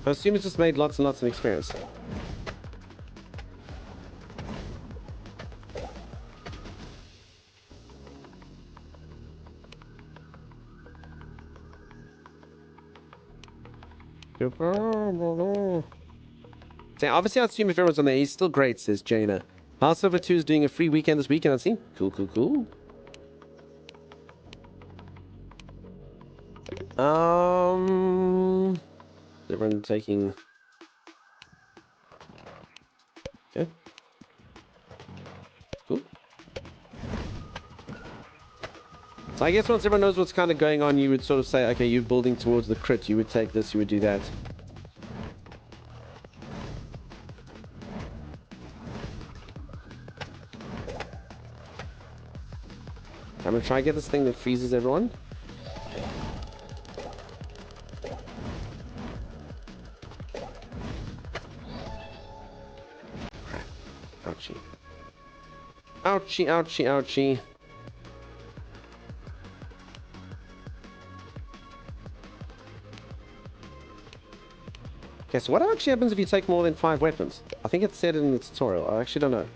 I assume it just made lots and lots of experience. So obviously I assume if everyone's on there, he's still great, says Jaina. House Over 2 is doing a free weekend this weekend, I see. Cool, cool, cool. Everyone taking... Okay. Cool. So I guess once everyone knows what's kind of going on, you would sort of say, okay, you're building towards the crit, you would take this, you would do that. I'm gonna try and get this thing that freezes everyone. Ouchie. Ouchie, ouchie, ouchie. Okay, so what actually happens if you take more than 5 weapons? I think it said it in the tutorial. I actually don't know.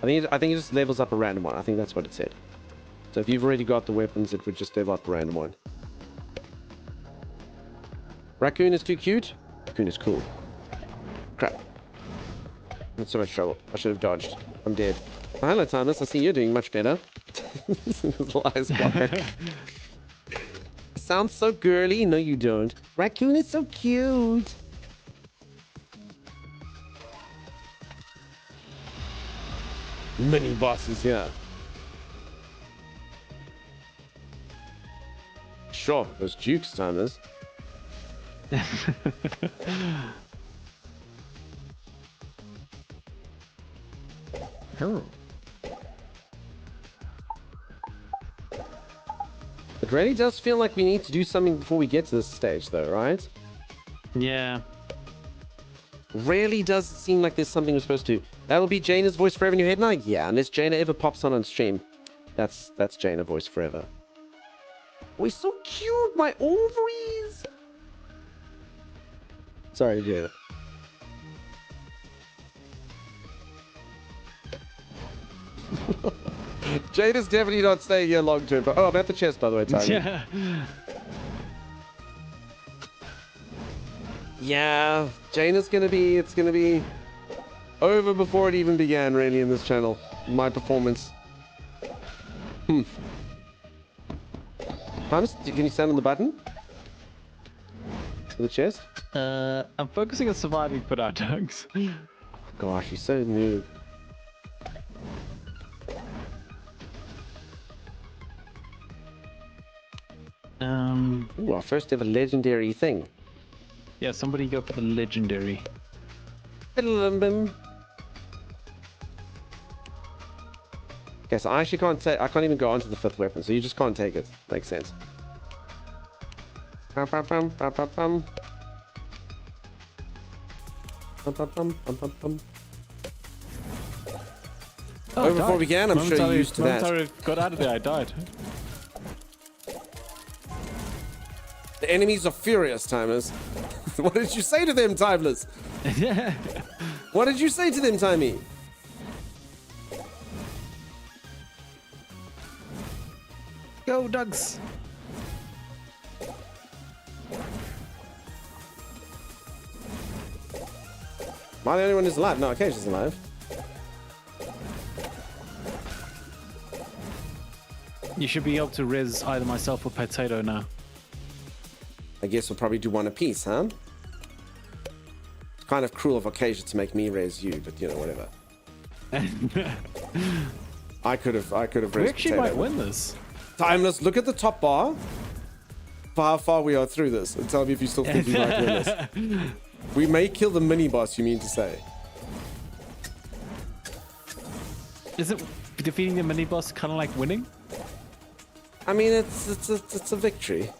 I think it just levels up a random one. I think that's what it said. So if you've already got the weapons, it would just level up a random one. Raccoon is too cute. Raccoon is cool. Crap. That's so much trouble. I should have dodged. I'm dead. Oh, hello, Thomas. I see you're doing much better. Lies blocker. Sounds so girly. No, you don't. Raccoon is so cute. Many bosses, yeah. Sure, those Jukes, Thomas. Oh. It really does feel like we need to do something before we get to this stage, though, right? Yeah. Really does seem like there's something we're supposed to do. That'll be Jaina's voice forever in your head now? Yeah, unless Jaina ever pops on stream. That's Jaina voice forever. Oh, he's so cute, my ovaries! Sorry, Jaina. Jaina's definitely not staying here long term. But, oh, I'm at the chest, by the way, Tyler. Yeah. Yeah, Jaina's it's gonna be over before it even began, really, in this channel. My performance. Thomas, can you stand on the button? For the chest? I'm focusing on surviving for now, Dunks. Gosh, he's so new. Ooh, our first ever legendary thing. Yeah, somebody go for the legendary. Okay, so I actually can't say I can't even go onto the 5th weapon, so you just can't take it. Makes sense. Bum, bum, bum, bum, bum, bum. Bum, bum, bum, bum, bum, bum. Oh, before we began, I'm sure you're used to that. I got out of there, I died. The enemies are furious, Timers. What did you say to them, Timeless? Yeah. What did you say to them, Timey? Go, Dugs. Am I the only one who's alive? No, Occasion's alive. You should be able to res either myself or Potato now. I guess we'll probably do one apiece, huh? It's kind of cruel of Occasion to make me raise you, but you know, whatever. I could have raised We actually Potato. might win this. Timeless, look at the top bar for how far we are through this and tell me if you still think we might win this. We may kill the mini boss, you mean to say? Isn't defeating the mini boss kind of like winning? I mean, it's a victory.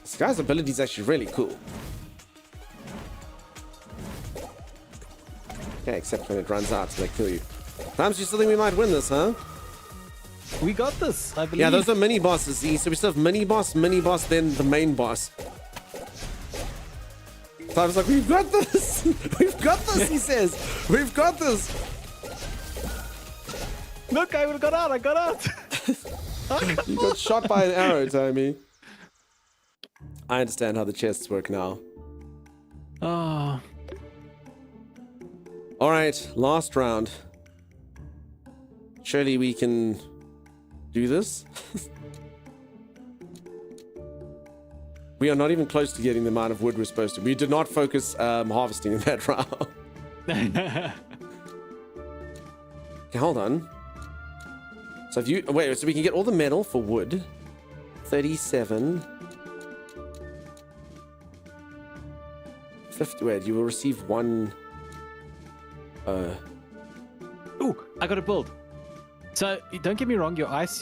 This guy's ability is actually really cool. Okay, except when it runs out, so they kill you. Times, you still think we might win this, huh? We got this, I believe. Yeah, those are mini bosses. See? So we still have mini boss, then the main boss. So I was like, we've got this! We've got this, he says! We've got this! Look, I got out, I got out! You got shot by an arrow, Tommy. I understand how the chests work now. Oh. Alright, last round. Surely we can do this? We are not even close to getting the amount of wood we're supposed to. We did not focus harvesting in that round. Okay, hold on. So if you wait, so we can get all the metal for wood. 37. 50. Wait, you will receive one. Ooh, I got a build. So don't get me wrong, your ice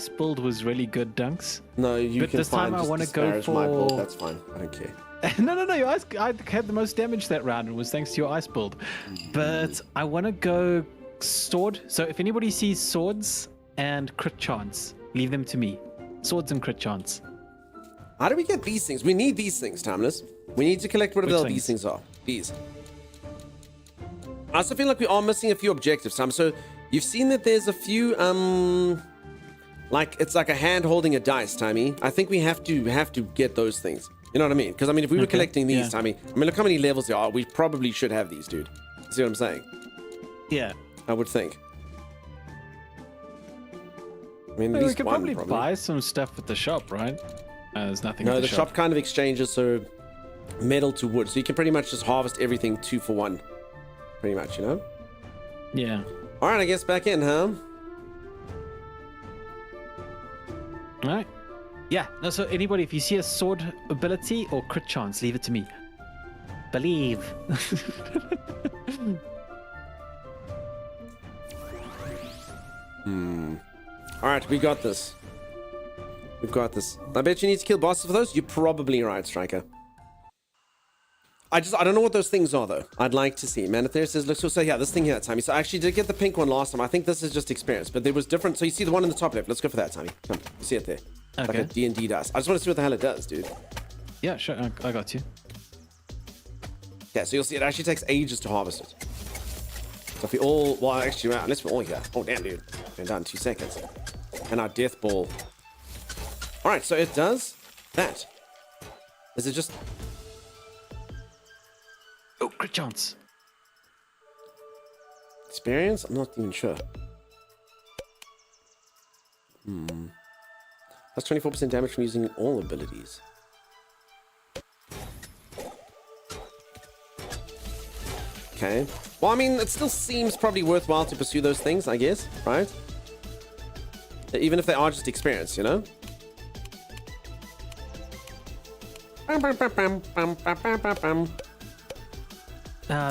build was really good, Dunks. No, you but can this time I want to go for my build. That's fine. I don't care. no, your ice. I had the most damage that round. It was thanks to your ice build. But I want to go sword. So if anybody sees swords and crit chance, leave them to me. Swords and crit chance. How do we get these things? We need these things, Timeless. We need to collect whatever the hell these things are. These. I also feel like we are missing a few objectives, Tom. So you've seen that there's a few, like it's like a hand holding a dice, Timey. I think we have to get those things. You know what I mean? Because I mean, if we were collecting these, Timey, I mean, look how many levels there are. We probably should have these, dude. See what I'm saying? Yeah. I would think. I mean, at We least could one, probably buy some stuff at the shop, right? There's nothing. No, at the shop kind of exchanges so metal to wood, so you can pretty much just harvest everything 2 for 1. Pretty much, you know? Yeah. All right, I guess back in, huh? All right. Yeah. No. So anybody, if you see a sword ability or crit chance, leave it to me. Believe. All right, we got this. We've got this. I bet you need to kill bosses for those. You're probably right, Striker. I don't know what those things are, though. I'd like to see. Manether says, look, so yeah, this thing here, Timey. So I actually did get the pink one last time. I think this is just experience, but there was different. So you see the one in the top left. Let's go for that, Timey. Come, you see it there. Okay. Like a D&D dice. I just want to see what the hell it does, dude. Yeah, sure. I got you. Yeah, so you'll see it actually takes ages to harvest it. So if we all, well, actually, unless we're all here. Oh, damn, dude. We're done in 2 seconds. And our death ball. All right, so it does that. Is it just... Oh, crit chance. experience? I'm not even sure. That's 24% damage from using all abilities. Okay. Well, I mean, it still seems probably worthwhile to pursue those things, I guess, right? Even if they are just experience, you know? There's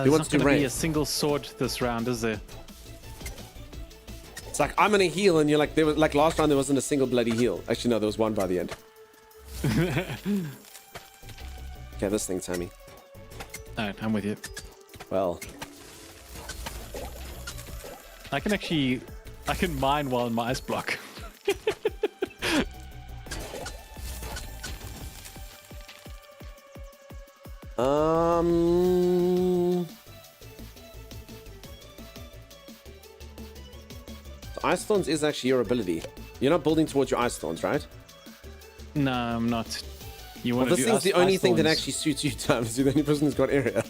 wants not to going to raid? be a single sword this round, is there? It's like, I'm gonna heal, and you're like, there was like last round there wasn't a single bloody heal. Actually, no, there was one by the end. Okay, this thing, Tammy. Alright, I'm with you. Well, I can mine while in my ice block. Ice Thorns is actually your ability. You're not building towards your Ice Thorns, right? No, I'm not. You Well, want to this do thing's the ice only thing that thorns? actually suits you, Times. You're the only person who's got area.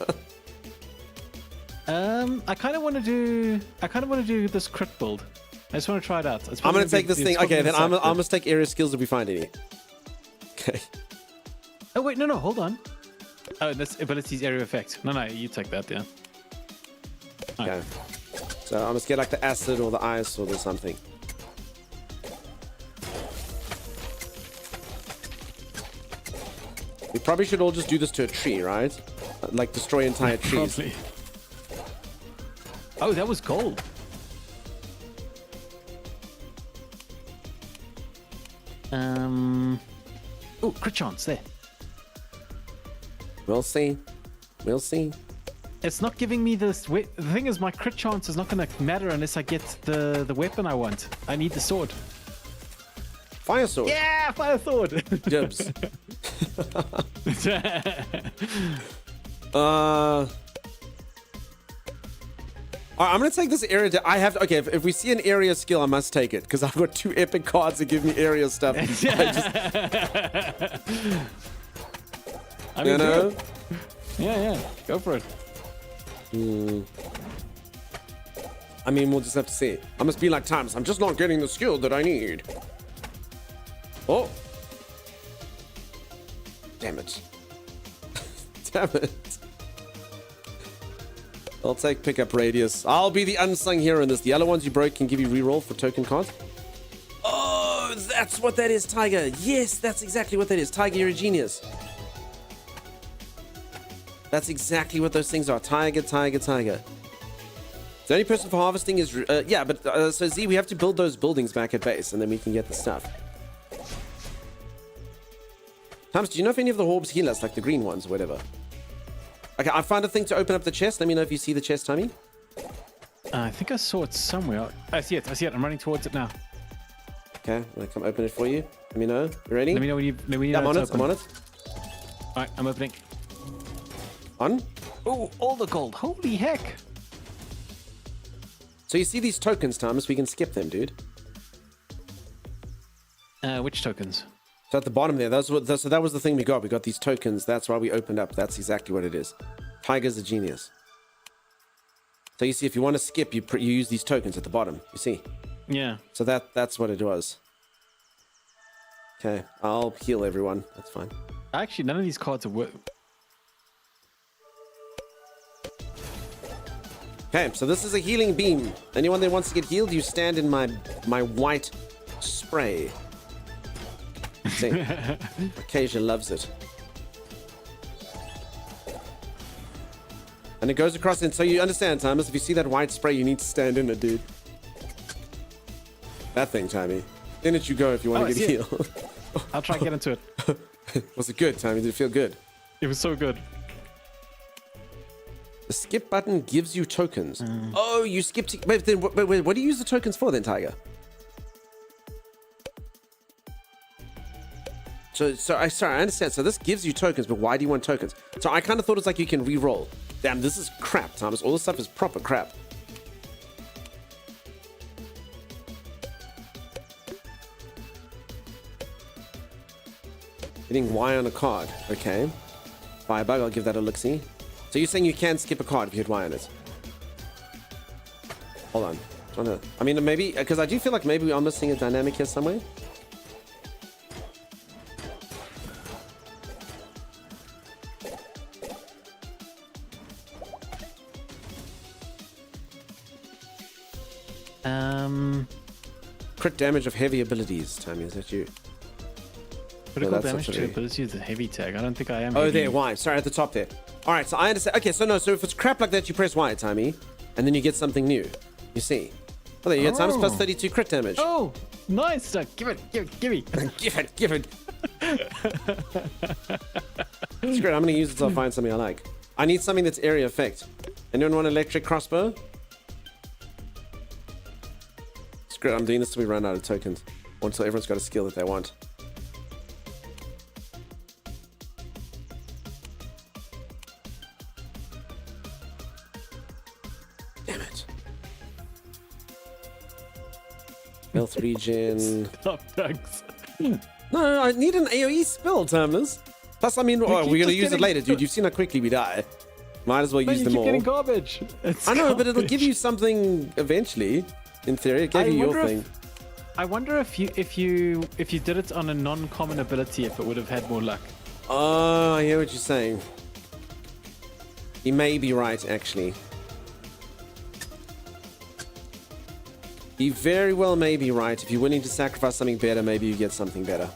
I kind of want to do this crit build. I just want to try it out. I'm gonna take this thing. Okay, then I must take area skills if we find any. Okay. Oh wait, no, hold on. Oh, this ability's area effect. No, you take that, yeah. Okay. So I must get like the acid or the ice or the something. We probably should all just do this to a tree, right? Like destroy entire trees. Probably. Oh, that was gold. Oh, crit chance there. We'll see. We'll see. It's not giving me this. The thing is, my crit chance is not going to matter unless I get the weapon I want. I need the sword. Fire sword. Yeah, fire sword. Dibs. Alright, I'm gonna take this area. I have to, okay. If we see an area skill, I must take it because I've got 2 epic cards that give me area stuff. I mean, you know? Yeah, go for it. I mean, we'll just have to see. I must be like Times. I'm just not getting the skill that I need. Oh. Damn it. Damn it. I'll take pickup radius. I'll be the unsung hero in this. The other ones you broke can give you reroll for token cards. Oh, that's what that is, Tiger. Yes, that's exactly what that is. Tiger, you're a genius. That's exactly what those things are. Tiger. The only person for harvesting is... yeah, but... so, Z, we have to build those buildings back at base, and then we can get the stuff. Tams, do you know if any of the orbs heal us, like the green ones or whatever? Okay, I found a thing to open up the chest. Let me know if you see the chest, Tommy. I think I saw it somewhere. I see it. I'm running towards it now. Okay, I'm gonna come open it for you. Let me know. You ready? Let me know when you Yeah, I'm know on it's it. I'm open. on it. Alright, I'm opening. On? Oh, all the gold. Holy heck. So you see these tokens, Thomas? We can skip them, dude. Which tokens? So at the bottom there, so that was the thing we got. We got these tokens. That's why we opened up. That's exactly what it is. Tiger's a genius. So you see, if you want to skip, you use these tokens at the bottom. You see? Yeah. So that's what it was. Okay, I'll heal everyone. That's fine. Actually, none of these cards are worth. Okay, so this is a healing beam. Anyone that wants to get healed, you stand in my white spray. See, Acacia loves it. And it goes across, and so you understand, Thomas, if you see that white spray, you need to stand in it, dude. That thing, Tommy. In it you go if you want to get healed. I'll try and get into it. Was it good, Tommy? Did it feel good? It was so good. The skip button gives you tokens. Oh, you skipped. Wait, then, wait, what do you use the tokens for then, Tiger? Sorry, I understand. So this gives you tokens, but why do you want tokens? So I kind of thought it's like you can re-roll. Damn, this is crap, Thomas. All this stuff is proper crap. Hitting Y on a card. Okay. Firebug, I'll give that a look-see. So you're saying you can skip a card if you hit Y on it? Hold on. I mean, maybe because I do feel like maybe we are missing a dynamic here somewhere. Crit damage of heavy abilities. Tammy, is that you? Critical damage to ability is a heavy tag. I don't think I am. Oh, heavy. there. Y. Sorry, at the top there. All right, so I understand. Okay, so no, so if it's crap like that, you press Y, Tammy, and then you get something new. You see? Oh, there you get times plus 32 crit damage. Oh, nice. Give it. Give me. give it. It's great. I'm going to use it until I find something I like. I need something that's area effect. Anyone want electric crossbow? It's great. I'm doing this till we run out of tokens. Or until everyone's got a skill that they want. Damn it. Health regen. Stop, Dugs. No, I need an AoE spell, Terminus. Plus, I mean, we're going to use it later, dude. You've seen how quickly we die. Might as well use them all. Getting garbage. I know, but it'll give you something eventually. In theory, it gave you your thing. I wonder if you did it on a non-common ability, if it would have had more luck. Oh, I hear what you're saying. You may be right, actually. You very well may be right. If you're willing to sacrifice something better, maybe you get something better.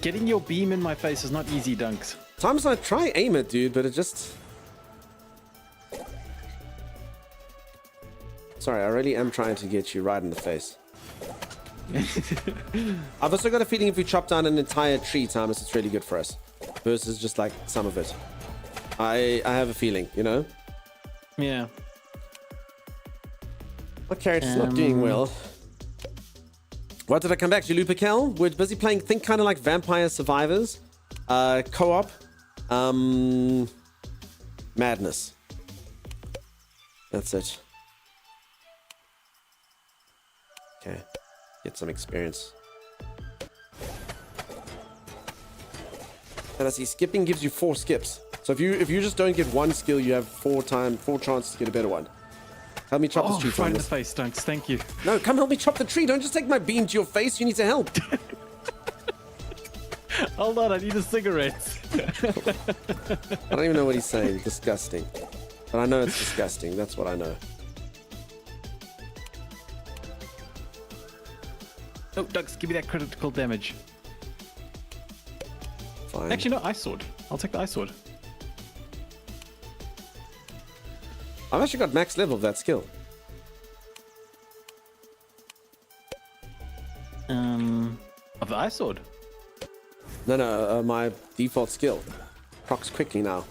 Getting your beam in my face is not easy, Dunks. Sometimes I try aim it, dude, but it just... Sorry, I really am trying to get you right in the face. I've also got a feeling if we chop down an entire tree, Thomas, it's really good for us. Versus just like some of it. I have a feeling, you know? Yeah. My character's not doing well. What did I come back to? Lupercal? We're busy playing, think kind of like Vampire Survivors. Co-op. Madness. That's it. Okay. Get some experience. And I see skipping gives you 4 skips. So if you just don't get one skill, you have 4 chances to get a better one. Help me chop this tree. Right in the face, Dunks. Thank you. No, come help me chop the tree. Don't just take my beam to your face. You need to help. Hold on, I need a cigarette. I don't even know what he's saying. Disgusting. But I know it's disgusting. That's what I know. Oh, Dunks, give me that critical damage. Fine. Actually, no, ice sword. I'll take the ice sword. I've actually got max level of that skill. Of the ice sword? No, my default skill. Procs quickly now.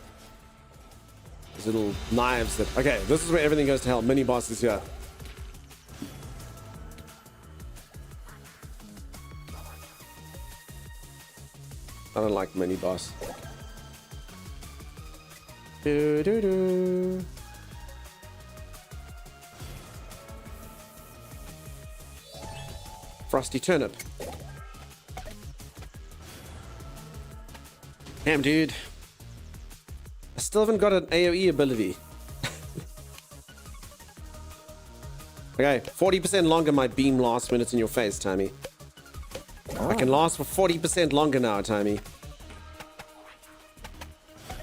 These little knives that... Okay, this is where everything goes to hell. Mini boss is here. I don't like mini boss. Do. Frosty turnip. Damn, dude. I still haven't got an AoE ability. Okay, 40% longer my beam lasts when it's in your face, Tammy. Oh. I can last for 40% longer now, Tammy.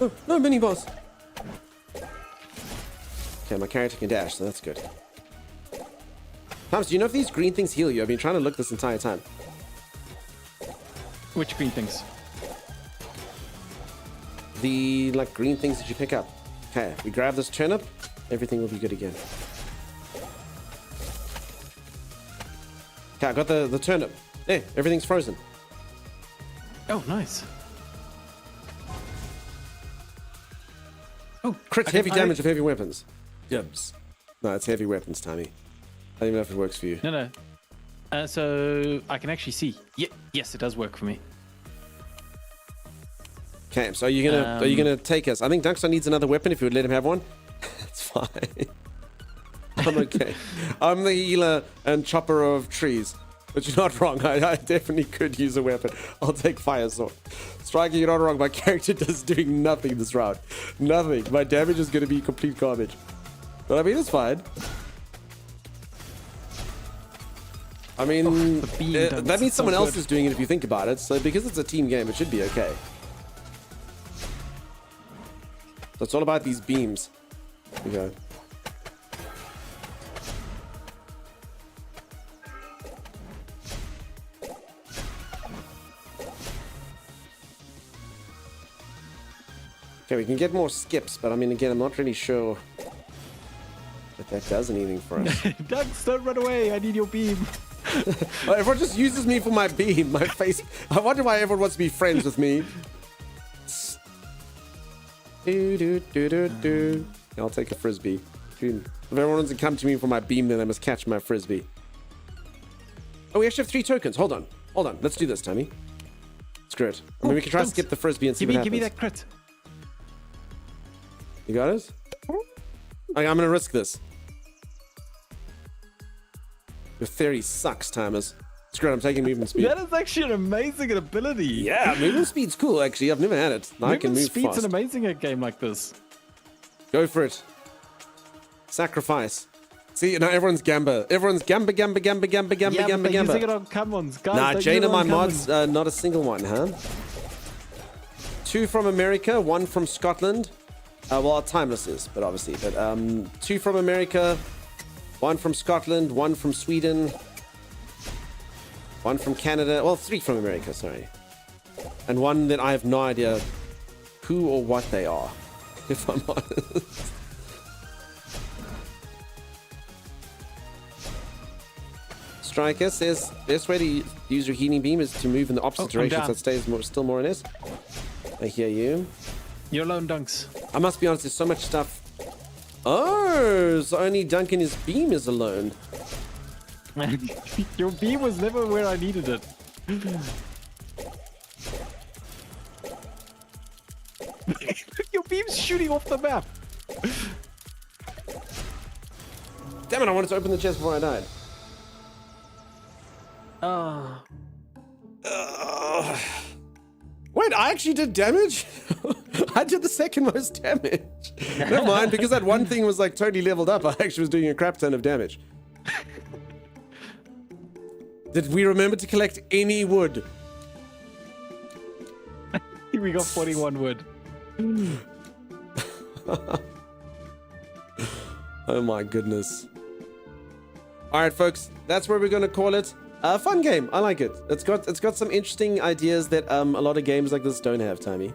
Oh, no, mini boss. Okay, my character can dash, so that's good. Thomas, do you know if these green things heal you? I've been trying to look this entire time. Which green things? The, like, green things that you pick up. Okay, we grab this turnip, everything will be good again. Okay, I got the turnip. There, everything's frozen. Oh, nice. Oh, crit heavy damage of heavy weapons. Yubs. No, it's heavy weapons, Tommy. I don't even know if it works for you. No. So I can actually see. Yes, it does work for me. Okay, so are you gonna take us? I think Dunkstar needs another weapon. If you would let him have one, that's fine. I'm okay. I'm the healer and chopper of trees. But you're not wrong. I definitely could use a weapon. I'll take fire sword. Striker, you're not wrong. My character is doing nothing this round. Nothing. My damage is going to be complete garbage. But I mean, it's fine. I mean, that means someone else is doing it if you think about it. So because it's a team game, it should be okay. So it's all about these beams. Here we go. Okay, we can get more skips, but I mean, again, I'm not really sure that does anything for us. Dunks, don't run away. I need your beam. Well, everyone just uses me for my beam, my face. I wonder why everyone wants to be friends with me. I'll take a frisbee. If everyone wants to come to me for my beam, then they must catch my frisbee. Oh, we actually have 3 tokens. Hold on. Let's do this, Tommy. Screw it. I mean, we can try to skip the frisbee and see what happens. Give me that crit. You got it? Okay, I'm gonna risk this. Your theory sucks, timers. Screw it, I'm taking movement speed. That is actually an amazing ability. Yeah, movement speed's cool, actually. I've never had it. I can move speed's fast. an amazing at a game like this. Go for it. Sacrifice. See, now everyone's gamba. Everyone's gamba. Using it on commons, guys. Nah, don't Jane use and it my on mods, commons. not a single one, huh? 2 from America, 1 from Scotland. Well, timeless is, but obviously. But 2 from America, 1 from Scotland, 1 from Sweden, 1 from Canada. Well, 3 from America, sorry. And 1 that I have no idea who or what they are, if I'm honest. Striker says best way to use your healing beam is to move in the opposite direction so it stays still more in it. I hear you. You're alone, Dunks. I must be honest, there's so much stuff. Oh, so only Duncan his beam is alone. Your beam was never where I needed it. Your beam's shooting off the map. Damn it, I wanted to open the chest before I died. Wait, I actually did damage? I did the second most damage. Never mind, because that one thing was like totally leveled up. I actually was doing a crap ton of damage. Did we remember to collect any wood? We got 41 wood. Oh my goodness. All right, folks, that's where we're going to call it. A fun game. I like it. It's got some interesting ideas that a lot of games like this don't have, Tommy.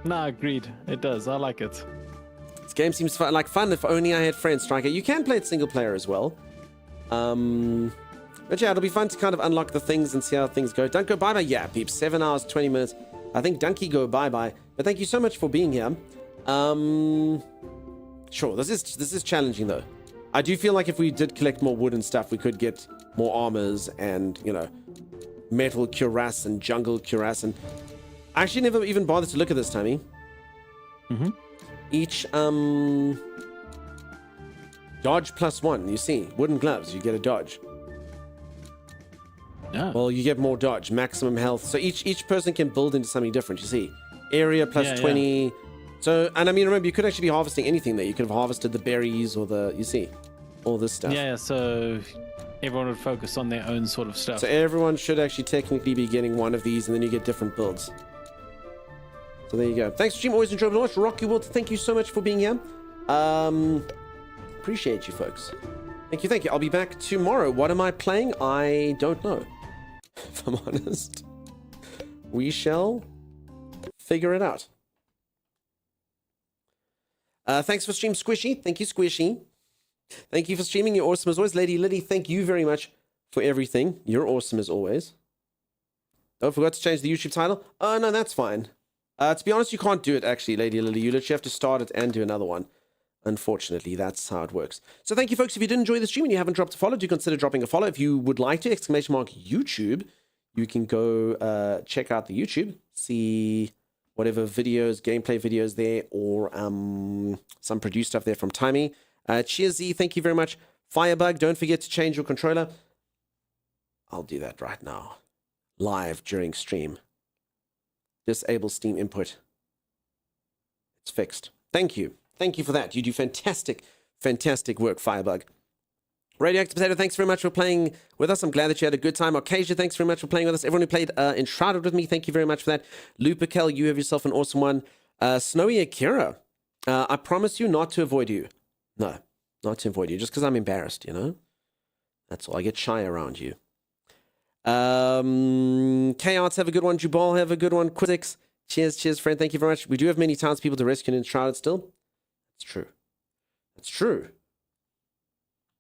Nah, agreed. It does. I like it. This game seems fun if only I had friends, Striker. You can play it single player as well. But yeah, it'll be fun to kind of unlock the things and see how things go. Don't go bye-bye. Yeah, peeps. 7 hours, 20 minutes. I think Dunky go bye-bye. But thank you so much for being here. Sure, this is challenging though. I do feel like if we did collect more wood and stuff, we could get more armors and, you know, metal cuirass and jungle cuirass. And I actually never even bothered to look at this, Tommy. Mm-hmm. Each dodge +1, you see. Wooden gloves, you get a dodge. Yeah. Well, you get more dodge, maximum health. So each person can build into something different, you see. Area +20. Yeah. So, and I mean, remember, you could actually be harvesting anything there. You could have harvested the berries or you see, all this stuff. Yeah, so everyone would focus on their own sort of stuff. So everyone should actually technically be getting one of these, and then you get different builds. So there you go. Thanks, stream. Always enjoyable to watch. Rocky World, thank you so much for being here. Appreciate you, folks. Thank you. I'll be back tomorrow. What am I playing? I don't know. If I'm honest. We shall figure it out. Thanks for stream, Squishy. Thank you, Squishy. Thank you for streaming. You're awesome as always. Lady Liddy, thank you very much for everything. You're awesome as always. Oh, forgot to change the YouTube title. Oh, no, that's fine. To be honest, you can't do it, actually, Lady Lily. You literally have to start it and do another one. Unfortunately, that's how it works. So thank you, folks. If you did enjoy the stream and you haven't dropped a follow, do consider dropping a follow. If you would like to, ! YouTube, you can go check out the YouTube, see whatever videos, gameplay videos there, or some produced stuff there from Timey. Cheers, Z. Thank you very much Firebug, don't forget to change your controller. I'll do that right now. Live during stream. Disable Steam input. It's fixed. Thank you. Thank you for that. You do fantastic, fantastic work, Firebug. Radioactive Potato, thanks very much for playing with us. I'm glad that you had a good time. Arcasia, thanks very much for playing with us. Everyone who played Enshrouded with me, thank you very much for that. Luperkel, you have yourself an awesome one. Snowy Akira, I promise you not to avoid you. No, not to avoid you, just because I'm embarrassed, you know? That's all. I get shy around you. K-Arts, have a good one. Jubal, have a good one. Quizix, cheers, friend. Thank you very much. We do have many townspeople to rescue in Enshrouded still. It's true. It's true.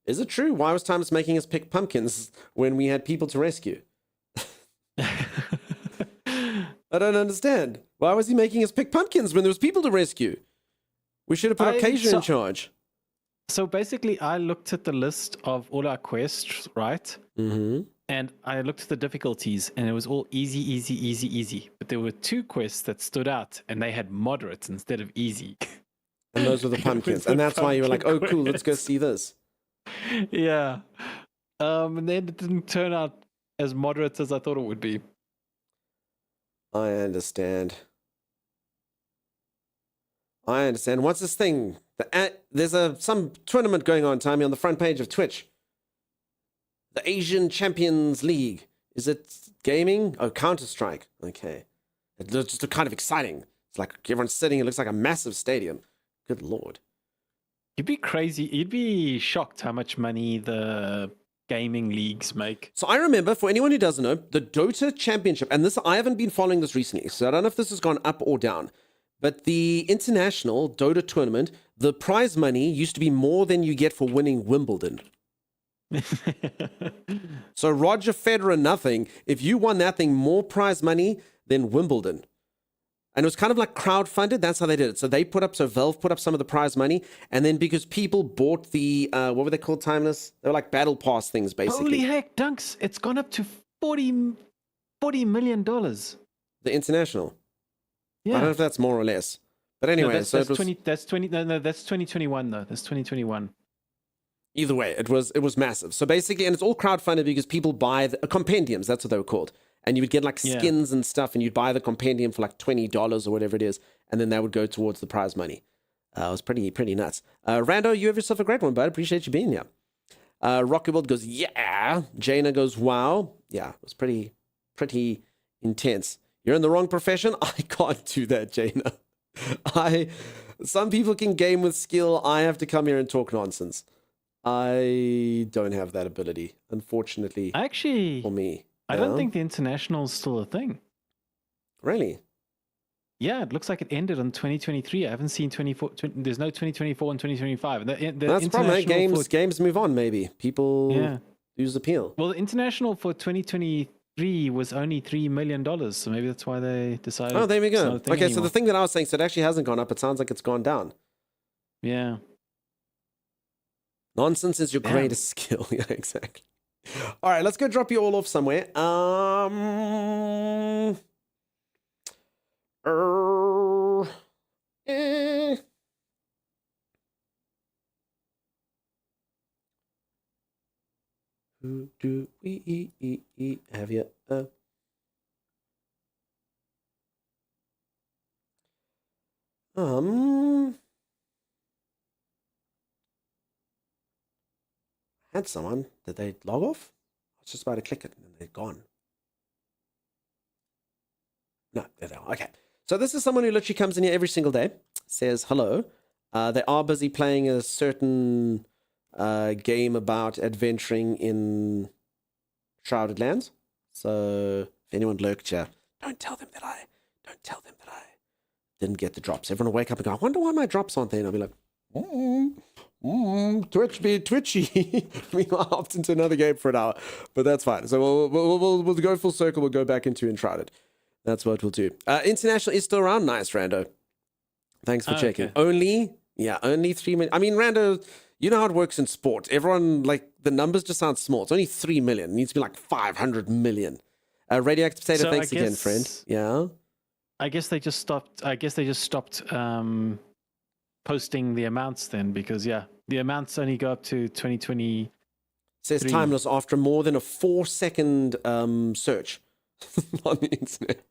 Is it true? Why was Thomas making us pick pumpkins when we had people to rescue? I don't understand. Why was he making us pick pumpkins when there was people to rescue? We should have put Arcasia in charge. So basically, I looked at the list of all our quests, right? Mm-hmm. And I looked at the difficulties, and it was all easy. But there were 2 quests that stood out, and they had moderate instead of easy. And those were the pumpkins. And that's why you were like, oh, cool, let's go see this. Yeah. And then it didn't turn out as moderate as I thought it would be. I understand. What's this thing? There's some tournament going on, Timey, on the front page of Twitch. The Asian Champions League. Is it gaming? Oh, Counter-Strike. Okay. It looks just kind of exciting. It's like everyone's sitting. It looks like a massive stadium. Good Lord. You'd be crazy. You'd be shocked how much money the gaming leagues make. So I remember, for anyone who doesn't know, the Dota Championship, and this, I haven't been following this recently, so I don't know if this has gone up or down, but the international Dota tournament, the prize money used to be more than you get for winning Wimbledon. So Roger Federer, nothing. If you won that thing, more prize money than Wimbledon. And it was kind of like crowdfunded. That's how they did it. So Valve put up some of the prize money. And then because people bought the, what were they called, Timeless? They were like battle pass things, basically. Holy heck, Dunks. It's gone up to $40 million. The international. Yeah. I don't know if that's more or less. But anyway, no, that's 2021 though. That's 2021. Either way, it was massive. So basically, and it's all crowdfunded because people buy the compendiums. That's what they were called. And you would get like skins and stuff, and you'd buy the compendium for like $20 or whatever it is, and then that would go towards the prize money. It was pretty nuts. Rando, you have yourself a great one, bud. Appreciate you being here. Rocky World goes, yeah. Jaina goes, wow. Yeah, it was pretty intense. You're in the wrong profession. I can't do that, Jaina. Some people can game with skill. I have to come here and talk nonsense. I don't have that ability, unfortunately. Actually, for me. I don't think the international is still a thing. Really? Yeah, it looks like it ended in 2023. I haven't seen 24. There's no 2024 and 2025. That's the problem. Games move on. Maybe people lose appeal. Well, the international for 2023 was only $3 million, so maybe that's why they decided. Oh, there we go. Okay, anymore. so the thing that I was saying, so it actually hasn't gone up. It sounds like it's gone down. Yeah. Nonsense is your greatest skill. Yeah, exactly. All right, let's go drop you all off somewhere. Who do we have you? Had someone. Did they log off? I was just about to click it and they're gone. No, there they are. Okay. So this is someone who literally comes in here every single day, says hello. They are busy playing a certain game about adventuring in Shrouded Lands. So if anyone lurked here, don't tell them that I didn't get the drops. Everyone will wake up and go, I wonder why my drops aren't there. And I'll be like, Twitch be twitchy. Meanwhile, I hopped into another game for an hour, but that's fine. So we'll go full circle. We'll go back into Enshrouded. That's what we'll do. International is still around. Nice, Rando. Thanks for checking. Okay. Only 3 million. I mean, Rando, you know how it works in sport. Everyone, like, the numbers just sound small. It's only 3 million. It needs to be like 500 million. Radioactive Potato, So thanks again, friend. Yeah. I guess they just stopped. Posting the amounts then, because The amounts only go up to 2020. Says timeless after more than a 4-second search on the internet.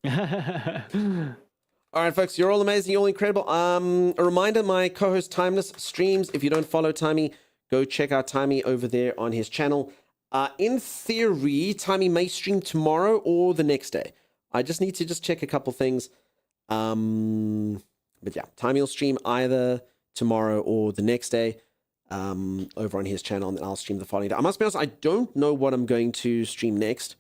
All right, folks, you're all amazing. You're all incredible. A reminder, my co-host Timeless streams. If you don't follow Timey, go check out Timey over there on his channel. In theory, Timey may stream tomorrow or the next day. I just need to check a couple things. But yeah, Timey will stream either tomorrow or the next day over on his channel, and then I'll stream the following day. I must be honest, I don't know what I'm going to stream next.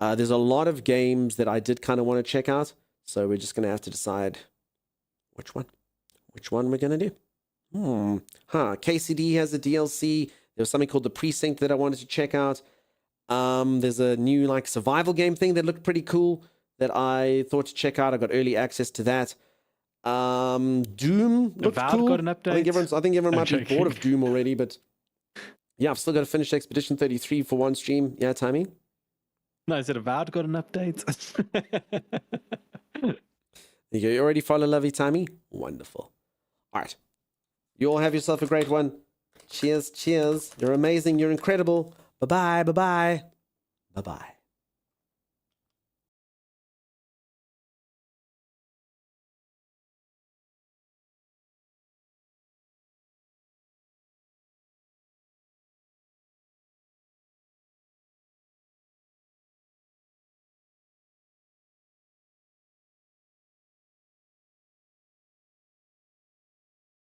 There's a lot of games that I did kind of want to check out. So we're just going to have to decide which one we're going to do. KCD has a DLC. There was something called The Precinct that I wanted to check out. There's a new like survival game thing that looked pretty cool that I thought to check out. I got early access to that. Doom looked cool. Got an update. I think everyone might be bored of Doom already, but yeah, I've still got to finish Expedition 33 for one stream. Yeah, Timey? No, is it Avowed got an update? There you go. You already follow Lovey Timey? Wonderful. All right. You all have yourself a great one. Cheers, cheers. You're amazing. You're incredible. Bye-bye, bye-bye. Bye-bye.